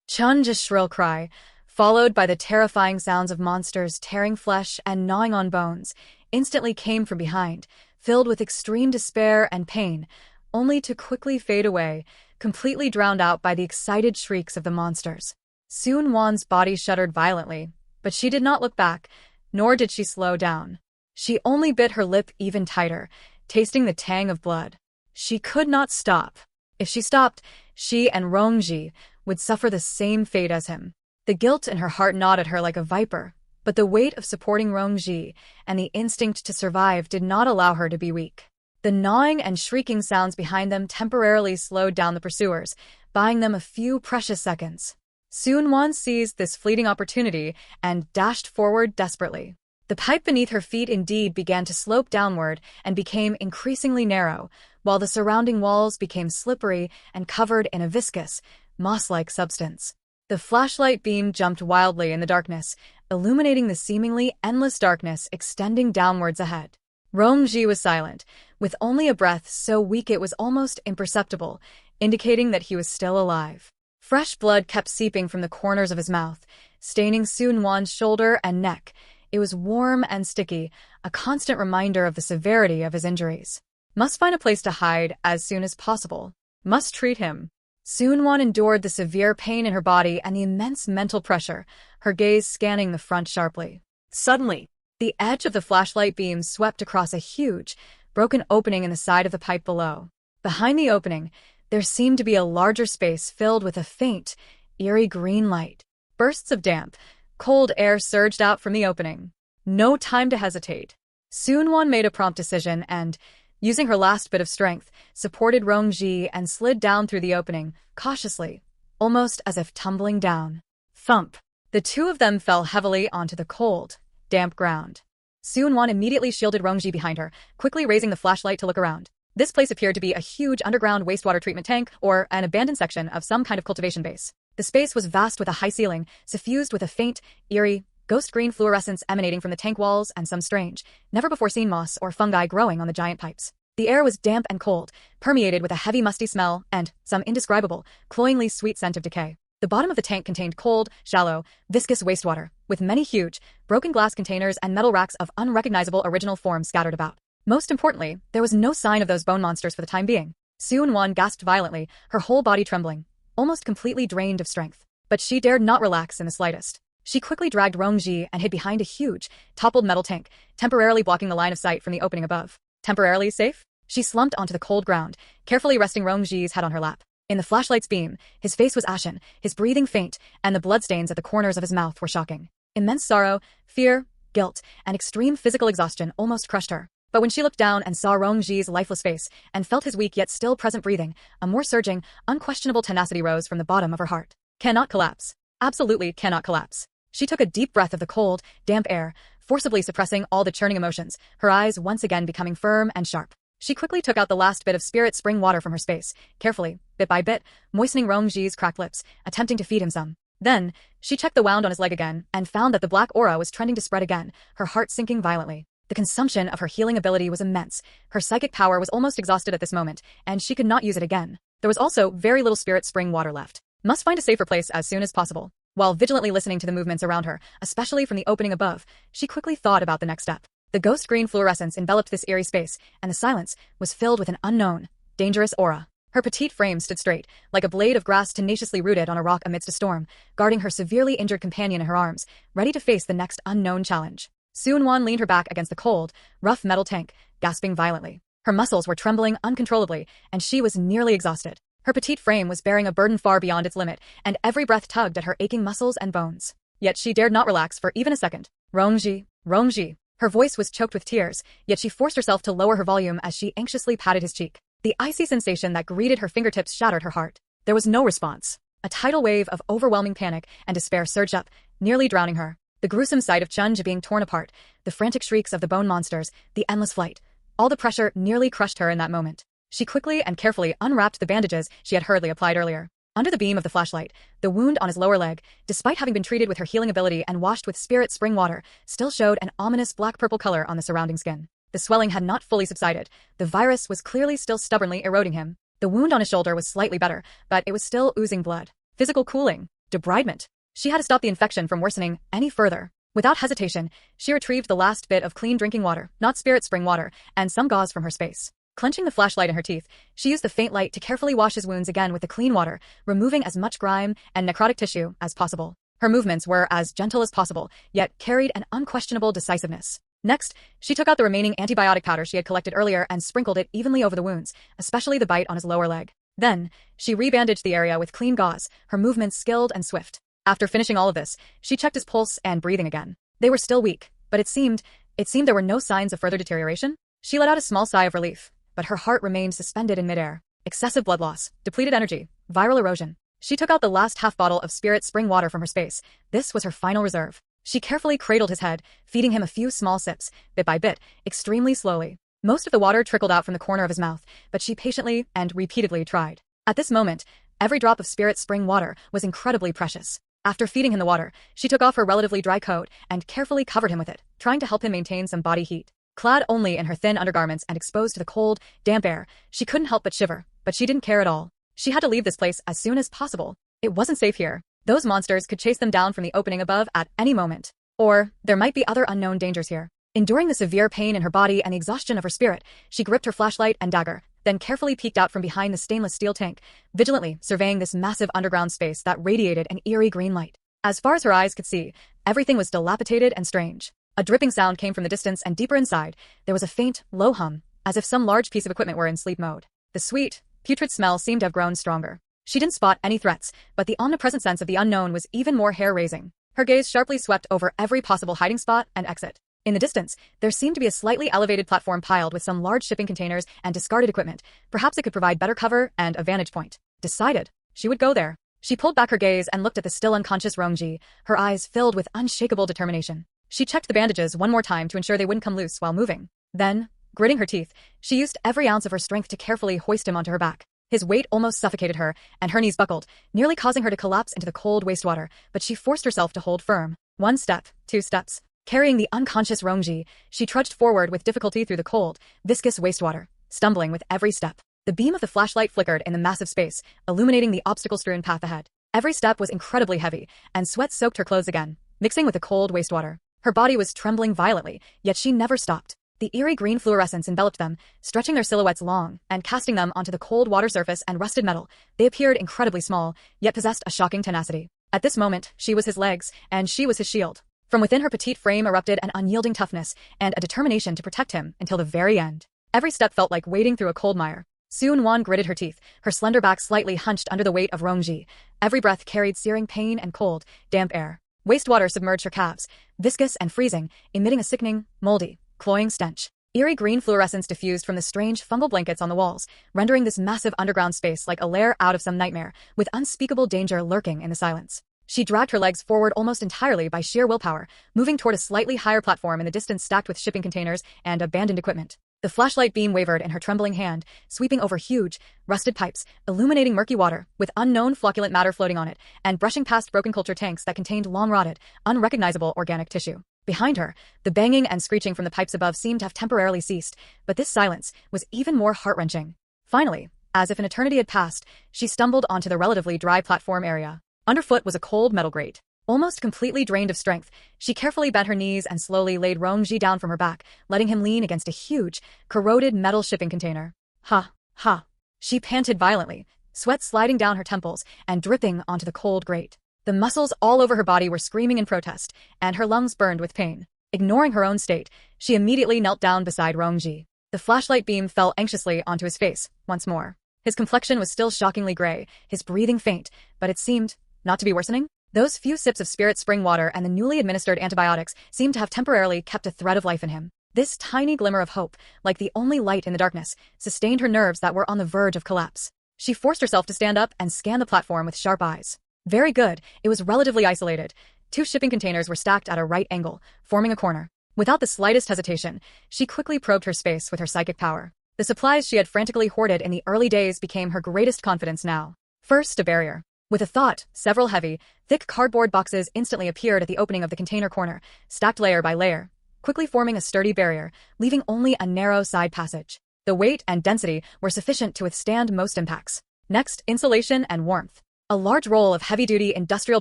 Chunja's shrill cry, followed by the terrifying sounds of monsters tearing flesh and gnawing on bones, instantly came from behind, filled with extreme despair and pain, only to quickly fade away, completely drowned out by the excited shrieks of the monsters. Sun Wan's body shuddered violently, but she did not look back, nor did she slow down. She only bit her lip even tighter, tasting the tang of blood. She could not stop. If she stopped, she and Rongji would suffer the same fate as him. The guilt in her heart gnawed at her like a viper, but the weight of supporting Rongji and the instinct to survive did not allow her to be weak. The gnawing and shrieking sounds behind them temporarily slowed down the pursuers, buying them a few precious seconds. Sun Wan seized this fleeting opportunity and dashed forward desperately. The pipe beneath her feet indeed began to slope downward and became increasingly narrow, while the surrounding walls became slippery and covered in a viscous, moss-like substance. The flashlight beam jumped wildly in the darkness, illuminating the seemingly endless darkness extending downwards ahead. Rongji was silent, with only a breath so weak it was almost imperceptible, indicating that he was still alive. Fresh blood kept seeping from the corners of his mouth, staining Sun Wan's shoulder and neck. It was warm and sticky, a constant reminder of the severity of his injuries. Must find a place to hide as soon as possible. Must treat him. Sun Wan endured the severe pain in her body and the immense mental pressure, her gaze scanning the front sharply. Suddenly, the edge of the flashlight beam swept across a huge, broken opening in the side of the pipe below. Behind the opening, there seemed to be a larger space filled with a faint, eerie green light. Bursts of damp, cold air surged out from the opening. No time to hesitate. Sun Wan made a prompt decision and, using her last bit of strength, supported Rongji and slid down through the opening, cautiously, almost as if tumbling down. Thump! The two of them fell heavily onto the cold, damp ground. Sun Wan immediately shielded Rongji behind her, quickly raising the flashlight to look around. This place appeared to be a huge underground wastewater treatment tank or an abandoned section of some kind of cultivation base. The space was vast with a high ceiling, suffused with a faint, eerie, ghost-green fluorescence emanating from the tank walls and some strange, never-before-seen moss or fungi growing on the giant pipes. The air was damp and cold, permeated with a heavy musty smell and some indescribable, cloyingly sweet scent of decay. The bottom of the tank contained cold, shallow, viscous wastewater, with many huge, broken glass containers and metal racks of unrecognizable original forms scattered about. Most importantly, there was no sign of those bone monsters for the time being. Sun Wan gasped violently, her whole body trembling, almost completely drained of strength. But she dared not relax in the slightest. She quickly dragged Rongji and hid behind a huge, toppled metal tank, temporarily blocking the line of sight from the opening above. Temporarily safe? She slumped onto the cold ground, carefully resting Rongji's head on her lap. In the flashlight's beam, his face was ashen, his breathing faint, and the bloodstains at the corners of his mouth were shocking. Immense sorrow, fear, guilt, and extreme physical exhaustion almost crushed her. But when she looked down and saw Rongji's lifeless face, and felt his weak yet still present breathing, a more surging, unquestionable tenacity rose from the bottom of her heart. Cannot collapse. Absolutely cannot collapse. She took a deep breath of the cold, damp air, forcibly suppressing all the churning emotions, her eyes once again becoming firm and sharp. She quickly took out the last bit of spirit spring water from her space, carefully, bit by bit, moistening Rongji's cracked lips, attempting to feed him some. Then, she checked the wound on his leg again, and found that the black aura was trending to spread again, her heart sinking violently. The consumption of her healing ability was immense. Her psychic power was almost exhausted at this moment, and she could not use it again. There was also very little spirit spring water left. Must find a safer place as soon as possible. While vigilantly listening to the movements around her, especially from the opening above, she quickly thought about the next step. The ghost-green fluorescence enveloped this eerie space, and the silence was filled with an unknown, dangerous aura. Her petite frame stood straight, like a blade of grass tenaciously rooted on a rock amidst a storm, guarding her severely injured companion in her arms, ready to face the next unknown challenge. Sun Wan leaned her back against the cold, rough metal tank, gasping violently. Her muscles were trembling uncontrollably, and she was nearly exhausted. Her petite frame was bearing a burden far beyond its limit, and every breath tugged at her aching muscles and bones. Yet she dared not relax for even a second. Rongji, Rongji. Her voice was choked with tears, yet she forced herself to lower her volume as she anxiously patted his cheek. The icy sensation that greeted her fingertips shattered her heart. There was no response. A tidal wave of overwhelming panic and despair surged up, nearly drowning her. The gruesome sight of Chunja being torn apart, the frantic shrieks of the bone monsters, the endless flight. All the pressure nearly crushed her in that moment. She quickly and carefully unwrapped the bandages she had hurriedly applied earlier. Under the beam of the flashlight, the wound on his lower leg, despite having been treated with her healing ability and washed with spirit spring water, still showed an ominous black-purple color on the surrounding skin. The swelling had not fully subsided. The virus was clearly still stubbornly eroding him. The wound on his shoulder was slightly better, but it was still oozing blood. Physical cooling. Debridement. She had to stop the infection from worsening any further. Without hesitation, she retrieved the last bit of clean drinking water, not spirit spring water, and some gauze from her space. Clenching the flashlight in her teeth, she used the faint light to carefully wash his wounds again with the clean water, removing as much grime and necrotic tissue as possible. Her movements were as gentle as possible, yet carried an unquestionable decisiveness. Next, she took out the remaining antibiotic powder she had collected earlier and sprinkled it evenly over the wounds, especially the bite on his lower leg. Then, she rebandaged the area with clean gauze, her movements skilled and swift. After finishing all of this, she checked his pulse and breathing again. They were still weak, but it seemed there were no signs of further deterioration. She let out a small sigh of relief, but her heart remained suspended in midair. Excessive blood loss, depleted energy, viral erosion. She took out the last half bottle of spirit spring water from her space. This was her final reserve. She carefully cradled his head, feeding him a few small sips, bit by bit, extremely slowly. Most of the water trickled out from the corner of his mouth, but she patiently and repeatedly tried. At this moment, every drop of spirit spring water was incredibly precious. After feeding him the water, she took off her relatively dry coat and carefully covered him with it, trying to help him maintain some body heat. Clad only in her thin undergarments and exposed to the cold, damp air, she couldn't help but shiver, but she didn't care at all. She had to leave this place as soon as possible. It wasn't safe here. Those monsters could chase them down from the opening above at any moment. Or, there might be other unknown dangers here. Enduring the severe pain in her body and the exhaustion of her spirit, she gripped her flashlight and dagger, then carefully peeked out from behind the stainless steel tank, vigilantly surveying this massive underground space that radiated an eerie green light. As far as her eyes could see, everything was dilapidated and strange. A dripping sound came from the distance, and deeper inside, there was a faint, low hum, as if some large piece of equipment were in sleep mode. The sweet, putrid smell seemed to have grown stronger. She didn't spot any threats, but the omnipresent sense of the unknown was even more hair-raising. Her gaze sharply swept over every possible hiding spot and exit. In the distance, there seemed to be a slightly elevated platform piled with some large shipping containers and discarded equipment. Perhaps it could provide better cover and a vantage point. Decided, she would go there. She pulled back her gaze and looked at the still unconscious Rongji, her eyes filled with unshakable determination. She checked the bandages one more time to ensure they wouldn't come loose while moving. Then, gritting her teeth, she used every ounce of her strength to carefully hoist him onto her back. His weight almost suffocated her, and her knees buckled, nearly causing her to collapse into the cold wastewater, but she forced herself to hold firm. 1 step, 2 steps. Carrying the unconscious Rongji, she trudged forward with difficulty through the cold, viscous wastewater, stumbling with every step. The beam of the flashlight flickered in the massive space, illuminating the obstacle-strewn path ahead. Every step was incredibly heavy, and sweat soaked her clothes again, mixing with the cold wastewater. Her body was trembling violently, yet she never stopped. The eerie green fluorescence enveloped them, stretching their silhouettes long and casting them onto the cold water surface and rusted metal. They appeared incredibly small, yet possessed a shocking tenacity. At this moment, she was his legs, and she was his shield. From within her petite frame erupted an unyielding toughness and a determination to protect him until the very end. Every step felt like wading through a cold mire. Soon-Won gritted her teeth, her slender back slightly hunched under the weight of Rongji. Every breath carried searing pain and cold, damp air. Wastewater submerged her calves, viscous and freezing, emitting a sickening, moldy, cloying stench. Eerie green fluorescence diffused from the strange fungal blankets on the walls, rendering this massive underground space like a lair out of some nightmare, with unspeakable danger lurking in the silence. She dragged her legs forward almost entirely by sheer willpower, moving toward a slightly higher platform in the distance stacked with shipping containers and abandoned equipment. The flashlight beam wavered in her trembling hand, sweeping over huge, rusted pipes, illuminating murky water, with unknown flocculent matter floating on it, and brushing past broken culture tanks that contained long-rotted, unrecognizable organic tissue. Behind her, the banging and screeching from the pipes above seemed to have temporarily ceased, but this silence was even more heart-wrenching. Finally, as if an eternity had passed, she stumbled onto the relatively dry platform area. Underfoot was a cold metal grate. Almost completely drained of strength, she carefully bent her knees and slowly laid Rongji down from her back, letting him lean against a huge, corroded metal shipping container. Ha, ha. She panted violently, sweat sliding down her temples and dripping onto the cold grate. The muscles all over her body were screaming in protest, and her lungs burned with pain. Ignoring her own state, she immediately knelt down beside Rongji. The flashlight beam fell anxiously onto his face, once more. His complexion was still shockingly gray, his breathing faint, but it seemed not to be worsening. Those few sips of spirit spring water and the newly administered antibiotics seemed to have temporarily kept a thread of life in him. This tiny glimmer of hope, like the only light in the darkness, sustained her nerves that were on the verge of collapse. She forced herself to stand up and scan the platform with sharp eyes. Very good, it was relatively isolated. 2 shipping containers were stacked at a right angle, forming a corner. Without the slightest hesitation, she quickly probed her space with her psychic power. The supplies she had frantically hoarded in the early days became her greatest confidence now. First, a barrier. With a thought, several heavy, thick cardboard boxes instantly appeared at the opening of the container corner, stacked layer by layer, quickly forming a sturdy barrier, leaving only a narrow side passage. The weight and density were sufficient to withstand most impacts. Next, insulation and warmth. A large roll of heavy-duty industrial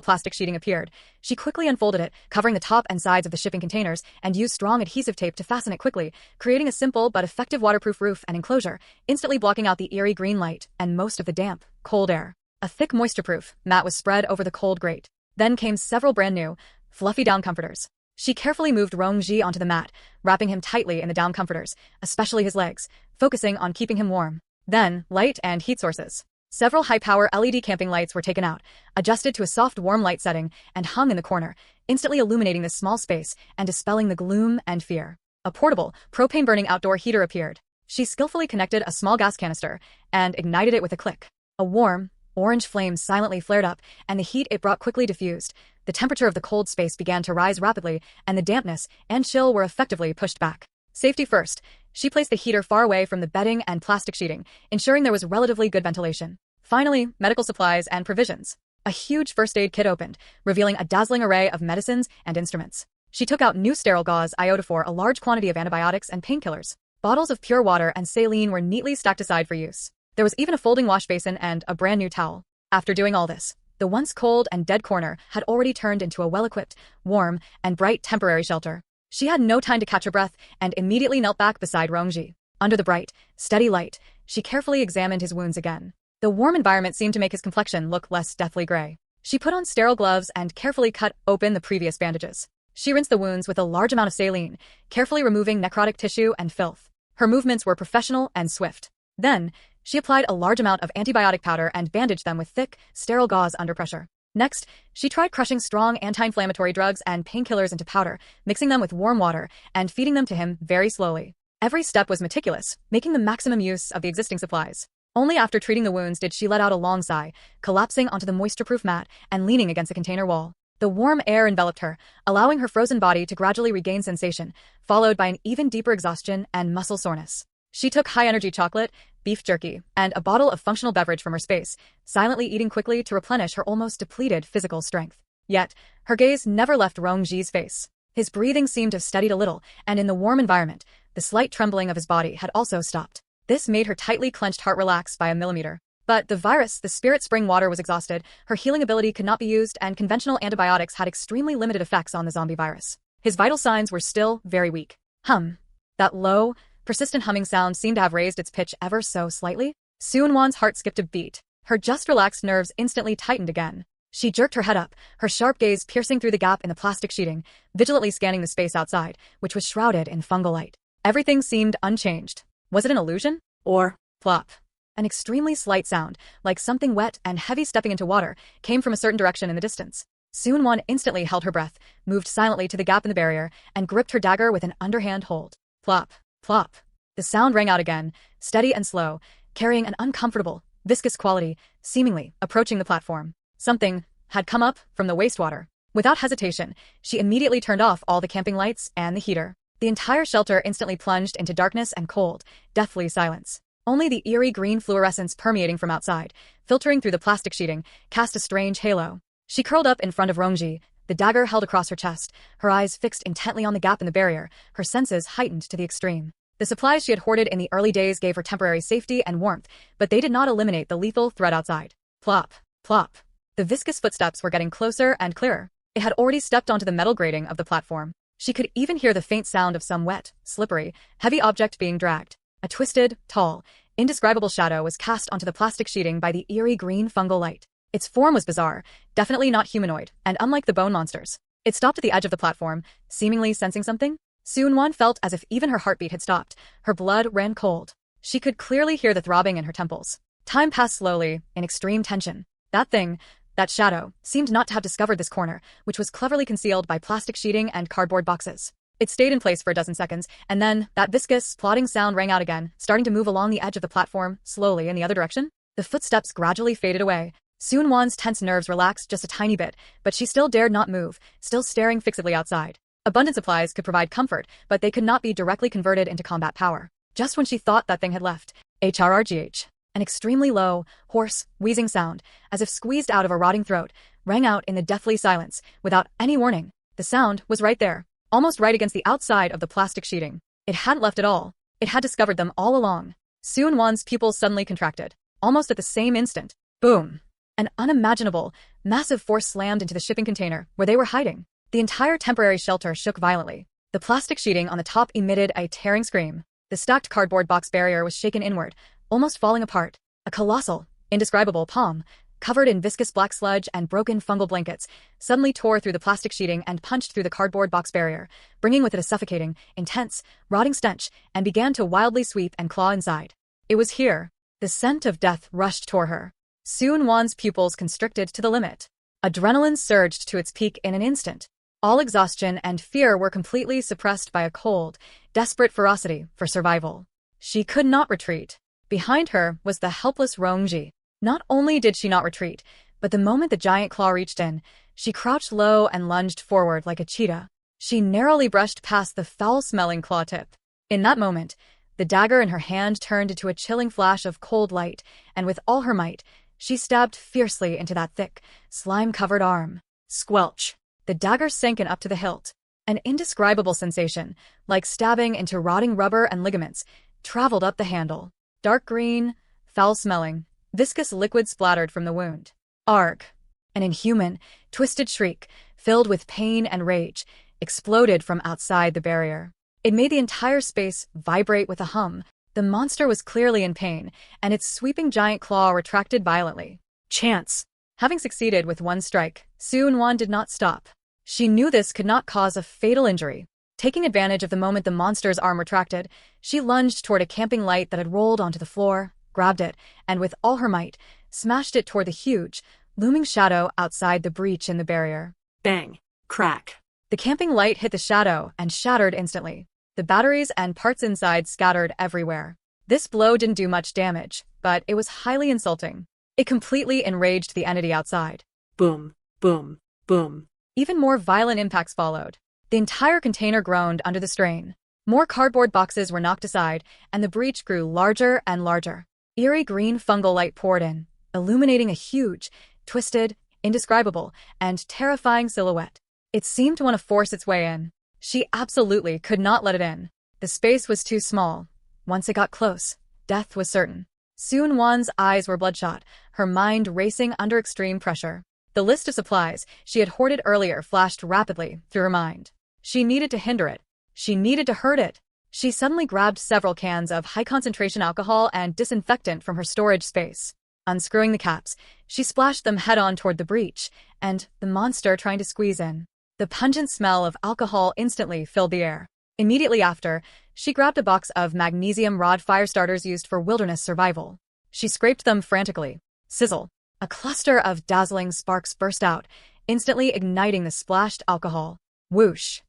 plastic sheeting appeared. She quickly unfolded it, covering the top and sides of the shipping containers, and used strong adhesive tape to fasten it quickly, creating a simple but effective waterproof roof and enclosure, instantly blocking out the eerie green light and most of the damp, cold air. A thick moisture-proof mat was spread over the cold grate. Then came several brand-new, fluffy down comforters. She carefully moved Rongji onto the mat, wrapping him tightly in the down comforters, especially his legs, focusing on keeping him warm. Then, light and heat sources. Several high-power LED camping lights were taken out, adjusted to a soft warm light setting, and hung in the corner, instantly illuminating this small space and dispelling the gloom and fear. A portable, propane-burning outdoor heater appeared. She skillfully connected a small gas canister and ignited it with a click. A warm, orange flame silently flared up, and the heat it brought quickly diffused. The temperature of the cold space began to rise rapidly, and the dampness and chill were effectively pushed back. Safety first. She placed the heater far away from the bedding and plastic sheeting, ensuring there was relatively good ventilation. Finally, medical supplies and provisions. A huge first aid kit opened, revealing a dazzling array of medicines and instruments. She took out new sterile gauze iodophor, a large quantity of antibiotics and painkillers. Bottles of pure water and saline were neatly stacked aside for use. There was even a folding wash basin and a brand new towel. After doing all this, the once cold and dead corner had already turned into a well-equipped, warm, and bright temporary shelter. She had no time to catch her breath and immediately knelt back beside Rongji. Under the bright, steady light, she carefully examined his wounds again. The warm environment seemed to make his complexion look less deathly gray. She put on sterile gloves and carefully cut open the previous bandages. She rinsed the wounds with a large amount of saline, carefully removing necrotic tissue and filth. Her movements were professional and swift. Then, she applied a large amount of antibiotic powder and bandaged them with thick, sterile gauze under pressure. Next, she tried crushing strong anti-inflammatory drugs and painkillers into powder, mixing them with warm water, and feeding them to him very slowly. Every step was meticulous, making the maximum use of the existing supplies. Only after treating the wounds did she let out a long sigh, collapsing onto the moisture-proof mat and leaning against the container wall. The warm air enveloped her, allowing her frozen body to gradually regain sensation, followed by an even deeper exhaustion and muscle soreness. She took high-energy chocolate, beef jerky, and a bottle of functional beverage from her space, silently eating quickly to replenish her almost depleted physical strength. Yet, her gaze never left Rongji's face. His breathing seemed to have steadied a little, and in the warm environment, the slight trembling of his body had also stopped. This made her tightly clenched heart relax by a millimeter. But the spirit spring water was exhausted, her healing ability could not be used, and conventional antibiotics had extremely limited effects on the zombie virus. His vital signs were still very weak. That low, persistent humming sound seemed to have raised its pitch ever so slightly. Suinwan's heart skipped a beat. Her just relaxed nerves instantly tightened again. She jerked her head up, her sharp gaze piercing through the gap in the plastic sheeting, vigilantly scanning the space outside, which was shrouded in fungal light. Everything seemed unchanged. Was it an illusion? Or, plop. An extremely slight sound, like something wet and heavy stepping into water, came from a certain direction in the distance. Suinwan instantly held her breath, moved silently to the gap in the barrier, and gripped her dagger with an underhand hold. Plop, plop. The sound rang out again, steady and slow, carrying an uncomfortable, viscous quality, seemingly approaching the platform. Something had come up from the wastewater. Without hesitation, she immediately turned off all the camping lights and the heater. The entire shelter instantly plunged into darkness and cold, deathly silence. Only the eerie green fluorescence permeating from outside, filtering through the plastic sheeting, cast a strange halo. She curled up in front of Rongji, the dagger held across her chest, her eyes fixed intently on the gap in the barrier, her senses heightened to the extreme. The supplies she had hoarded in the early days gave her temporary safety and warmth, but they did not eliminate the lethal threat outside. Plop, plop. The viscous footsteps were getting closer and clearer. It had already stepped onto the metal grating of the platform. She could even hear the faint sound of some wet, slippery, heavy object being dragged. A twisted, tall, indescribable shadow was cast onto the plastic sheeting by the eerie green fungal light. Its form was bizarre, definitely not humanoid, and unlike the bone monsters. It stopped at the edge of the platform, seemingly sensing something. Soon-Won felt as if even her heartbeat had stopped. Her blood ran cold. She could clearly hear the throbbing in her temples. Time passed slowly, in extreme tension. That thing, that shadow, seemed not to have discovered this corner, which was cleverly concealed by plastic sheeting and cardboard boxes. It stayed in place for a dozen seconds, and then that viscous, plodding sound rang out again, starting to move along the edge of the platform, slowly in the other direction. The footsteps gradually faded away. Soon-Won's tense nerves relaxed just a tiny bit, but she still dared not move, still staring fixedly outside. Abundant supplies could provide comfort, but they could not be directly converted into combat power. Just when she thought that thing had left, HRRGH, an extremely low, hoarse, wheezing sound, as if squeezed out of a rotting throat, rang out in the deathly silence, without any warning. The sound was right there, almost right against the outside of the plastic sheeting. It hadn't left at all. It had discovered them all along. Soon-Won's pupils suddenly contracted. Almost at the same instant. Boom! An unimaginable, massive force slammed into the shipping container, where they were hiding. The entire temporary shelter shook violently. The plastic sheeting on the top emitted a tearing scream. The stacked cardboard box barrier was shaken inward, almost falling apart. A colossal, indescribable palm, covered in viscous black sludge and broken fungal blankets, suddenly tore through the plastic sheeting and punched through the cardboard box barrier, bringing with it a suffocating, intense, rotting stench, and began to wildly sweep and claw inside. It was here. The scent of death rushed toward her. Soon-Won's pupils constricted to the limit. Adrenaline surged to its peak in an instant. All exhaustion and fear were completely suppressed by a cold, desperate ferocity for survival. She could not retreat. Behind her was the helpless Rongji. Not only did she not retreat, but the moment the giant claw reached in, she crouched low and lunged forward like a cheetah. She narrowly brushed past the foul-smelling claw tip. In that moment, the dagger in her hand turned into a chilling flash of cold light, and with all her might, she stabbed fiercely into that thick, slime-covered arm. Squelch! The dagger sank in up to the hilt. An indescribable sensation, like stabbing into rotting rubber and ligaments, traveled up the handle. Dark green, foul-smelling, viscous liquid splattered from the wound. Arg! An inhuman, twisted shriek, filled with pain and rage, exploded from outside the barrier. It made the entire space vibrate with a hum. The monster was clearly in pain, and its sweeping giant claw retracted violently. Chance! Having succeeded with one strike, Soon-Won did not stop. She knew this could not cause a fatal injury. Taking advantage of the moment the monster's arm retracted, she lunged toward a camping light that had rolled onto the floor, grabbed it, and with all her might, smashed it toward the huge, looming shadow outside the breach in the barrier. Bang. Crack. The camping light hit the shadow and shattered instantly. The batteries and parts inside scattered everywhere. This blow didn't do much damage, but it was highly insulting. It completely enraged the entity outside. Boom. Boom. Boom. Even more violent impacts followed. The entire container groaned under the strain. More cardboard boxes were knocked aside, and the breach grew larger and larger. Eerie green fungal light poured in, illuminating a huge, twisted, indescribable, and terrifying silhouette. It seemed to want to force its way in. She absolutely could not let it in. The space was too small. Once it got close, death was certain. Soon-Won's eyes were bloodshot, her mind racing under extreme pressure. The list of supplies she had hoarded earlier flashed rapidly through her mind. She needed to hinder it. She needed to hurt it. She suddenly grabbed several cans of high-concentration alcohol and disinfectant from her storage space. Unscrewing the caps, she splashed them head-on toward the breach, and the monster trying to squeeze in. The pungent smell of alcohol instantly filled the air. Immediately after, she grabbed a box of magnesium rod fire starters used for wilderness survival. She scraped them frantically. Sizzle! A cluster of dazzling sparks burst out, instantly igniting the splashed alcohol. Whoosh!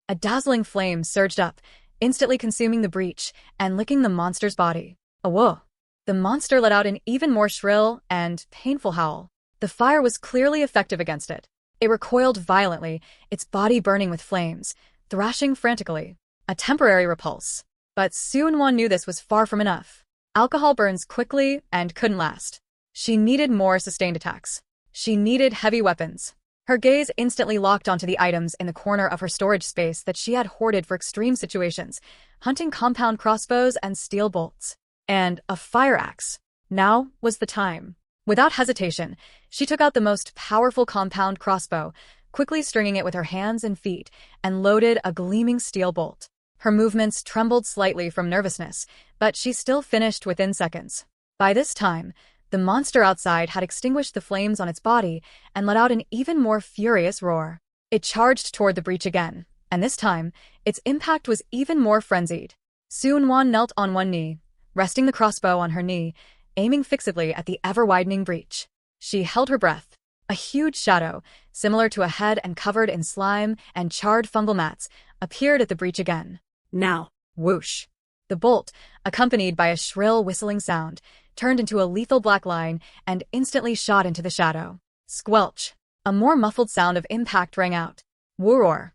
A dazzling flame surged up, instantly consuming the breach and licking the monster's body. Whoa! The monster let out an even more shrill and painful howl. The fire was clearly effective against it. It recoiled violently, its body burning with flames, thrashing frantically. A temporary repulse. But Soon-Won knew this was far from enough. Alcohol burns quickly and couldn't last. She needed more sustained attacks. She needed heavy weapons. Her gaze instantly locked onto the items in the corner of her storage space that she had hoarded for extreme situations, hunting compound crossbows and steel bolts. And a fire axe. Now was the time. Without hesitation, she took out the most powerful compound crossbow, quickly stringing it with her hands and feet, and loaded a gleaming steel bolt. Her movements trembled slightly from nervousness, but she still finished within seconds. By this time, the monster outside had extinguished the flames on its body and let out an even more furious roar. It charged toward the breach again, and this time, its impact was even more frenzied. Seung-won knelt on one knee, resting the crossbow on her knee, aiming fixedly at the ever-widening breach. She held her breath. A huge shadow, similar to a head and covered in slime and charred fungal mats, appeared at the breach again. Now. Whoosh! The bolt, accompanied by a shrill whistling sound, turned into a lethal black line and instantly shot into the shadow. Squelch! A more muffled sound of impact rang out. Whoor!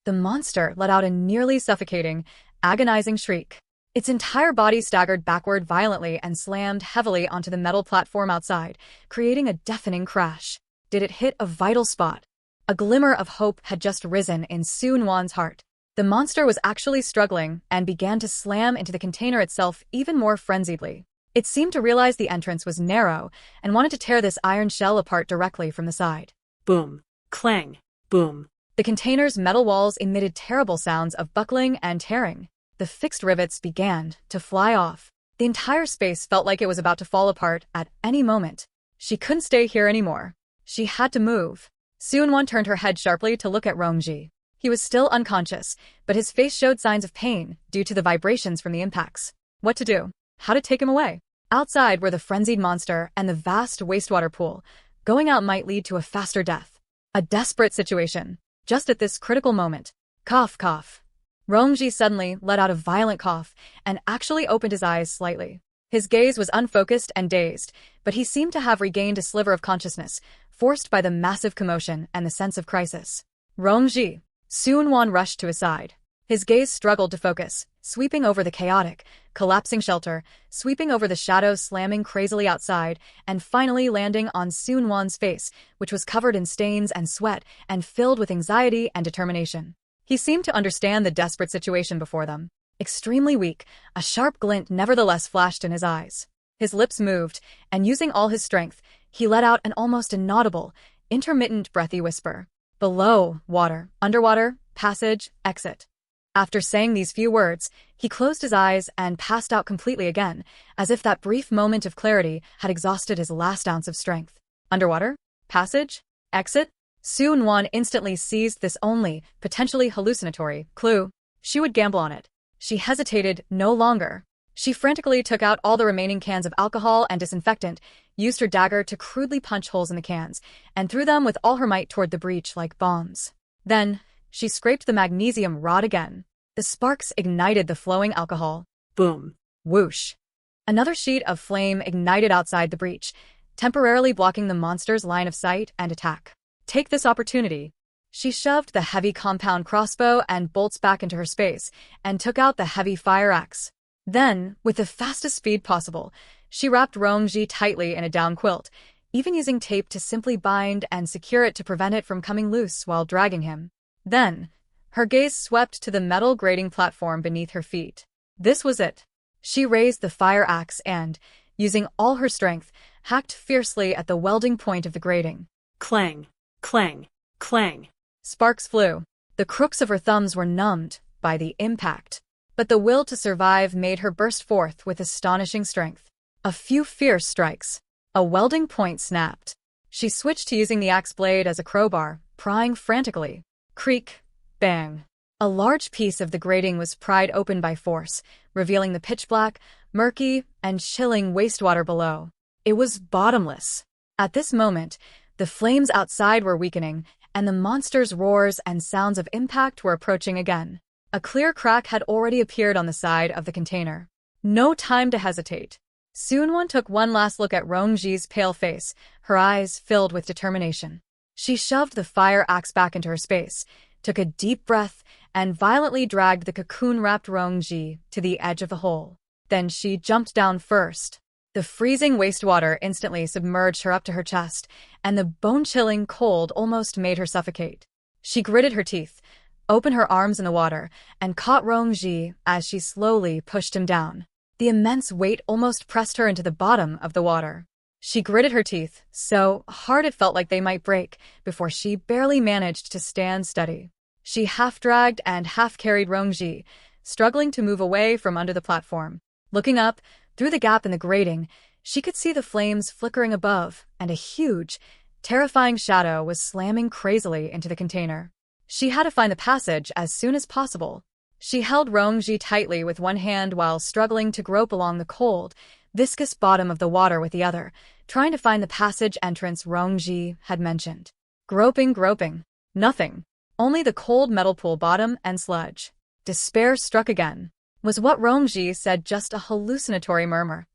The monster let out a nearly suffocating, agonizing shriek. Its entire body staggered backward violently and slammed heavily onto the metal platform outside, creating a deafening crash. Did it hit a vital spot? A glimmer of hope had just risen in Seung-won's heart. The monster was actually struggling and began to slam into the container itself even more frenziedly. It seemed to realize the entrance was narrow and wanted to tear this iron shell apart directly from the side. Boom. Clang. Boom. The container's metal walls emitted terrible sounds of buckling and tearing. The fixed rivets began to fly off. The entire space felt like it was about to fall apart at any moment. She couldn't stay here anymore. She had to move. Seung-won turned her head sharply to look at Rong-ji. He was still unconscious, but his face showed signs of pain due to the vibrations from the impacts. What to do? How to take him away? Outside were the frenzied monster and the vast wastewater pool. Going out might lead to a faster death. A desperate situation. Just at this critical moment. Cough, cough. Rong-ji suddenly let out a violent cough and actually opened his eyes slightly. His gaze was unfocused and dazed, but he seemed to have regained a sliver of consciousness, forced by the massive commotion and the sense of crisis. Rong-ji. Seung-won rushed to his side. His gaze struggled to focus, sweeping over the chaotic, collapsing shelter, sweeping over the shadows slamming crazily outside, and finally landing on Seung-won's face, which was covered in stains and sweat and filled with anxiety and determination. He seemed to understand the desperate situation before them. Extremely weak, a sharp glint nevertheless flashed in his eyes. His lips moved, and using all his strength, he let out an almost inaudible, intermittent breathy whisper. Below, water, underwater, passage, exit. After saying these few words, he closed his eyes and passed out completely again, as if that brief moment of clarity had exhausted his last ounce of strength. Underwater? Passage? Exit? Seung-won instantly seized this only, potentially hallucinatory, clue. She would gamble on it. She hesitated no longer. She frantically took out all the remaining cans of alcohol and disinfectant, used her dagger to crudely punch holes in the cans, and threw them with all her might toward the breach like bombs. Then, she scraped the magnesium rod again. The sparks ignited the flowing alcohol. Boom. Whoosh. Another sheet of flame ignited outside the breach, temporarily blocking the monster's line of sight and attack. Take this opportunity. She shoved the heavy compound crossbow and bolts back into her space, and took out the heavy fire axe. Then, with the fastest speed possible, she wrapped Rong-ji tightly in a down quilt, even using tape to simply bind and secure it to prevent it from coming loose while dragging him. Then, her gaze swept to the metal grating platform beneath her feet. This was it. She raised the fire axe and, using all her strength, hacked fiercely at the welding point of the grating. Clang. Clang. Clang. Sparks flew. The crooks of her thumbs were numbed by the impact. But the will to survive made her burst forth with astonishing strength. A few fierce strikes. A welding point snapped. She switched to using the axe blade as a crowbar, prying frantically. Creak. Bang. A large piece of the grating was pried open by force, revealing the pitch-black, murky, and chilling wastewater below. It was bottomless. At this moment, the flames outside were weakening, and the monster's roars and sounds of impact were approaching again. A clear crack had already appeared on the side of the container. No time to hesitate. Seung-won took one last look at Rong-ji's pale face, her eyes filled with determination. She shoved the fire axe back into her space, took a deep breath, and violently dragged the cocoon-wrapped Rong-ji to the edge of the hole. Then she jumped down first. The freezing wastewater instantly submerged her up to her chest, and the bone-chilling cold almost made her suffocate. She gritted her teeth, opened her arms in the water, and caught Rong-ji as she slowly pushed him down. The immense weight almost pressed her into the bottom of the water. She gritted her teeth, so hard it felt like they might break, before she barely managed to stand steady. She half-dragged and half-carried Rong-ji, struggling to move away from under the platform. Looking up, through the gap in the grating, she could see the flames flickering above, and a huge, terrifying shadow was slamming crazily into the container. She had to find the passage as soon as possible. She held Rongji tightly with one hand while struggling to grope along the cold, viscous bottom of the water with the other, trying to find the passage entrance Rongji had mentioned. Groping. Nothing. Only the cold metal pool bottom and sludge. Despair struck again. Was what Rongji said just a hallucinatory murmur?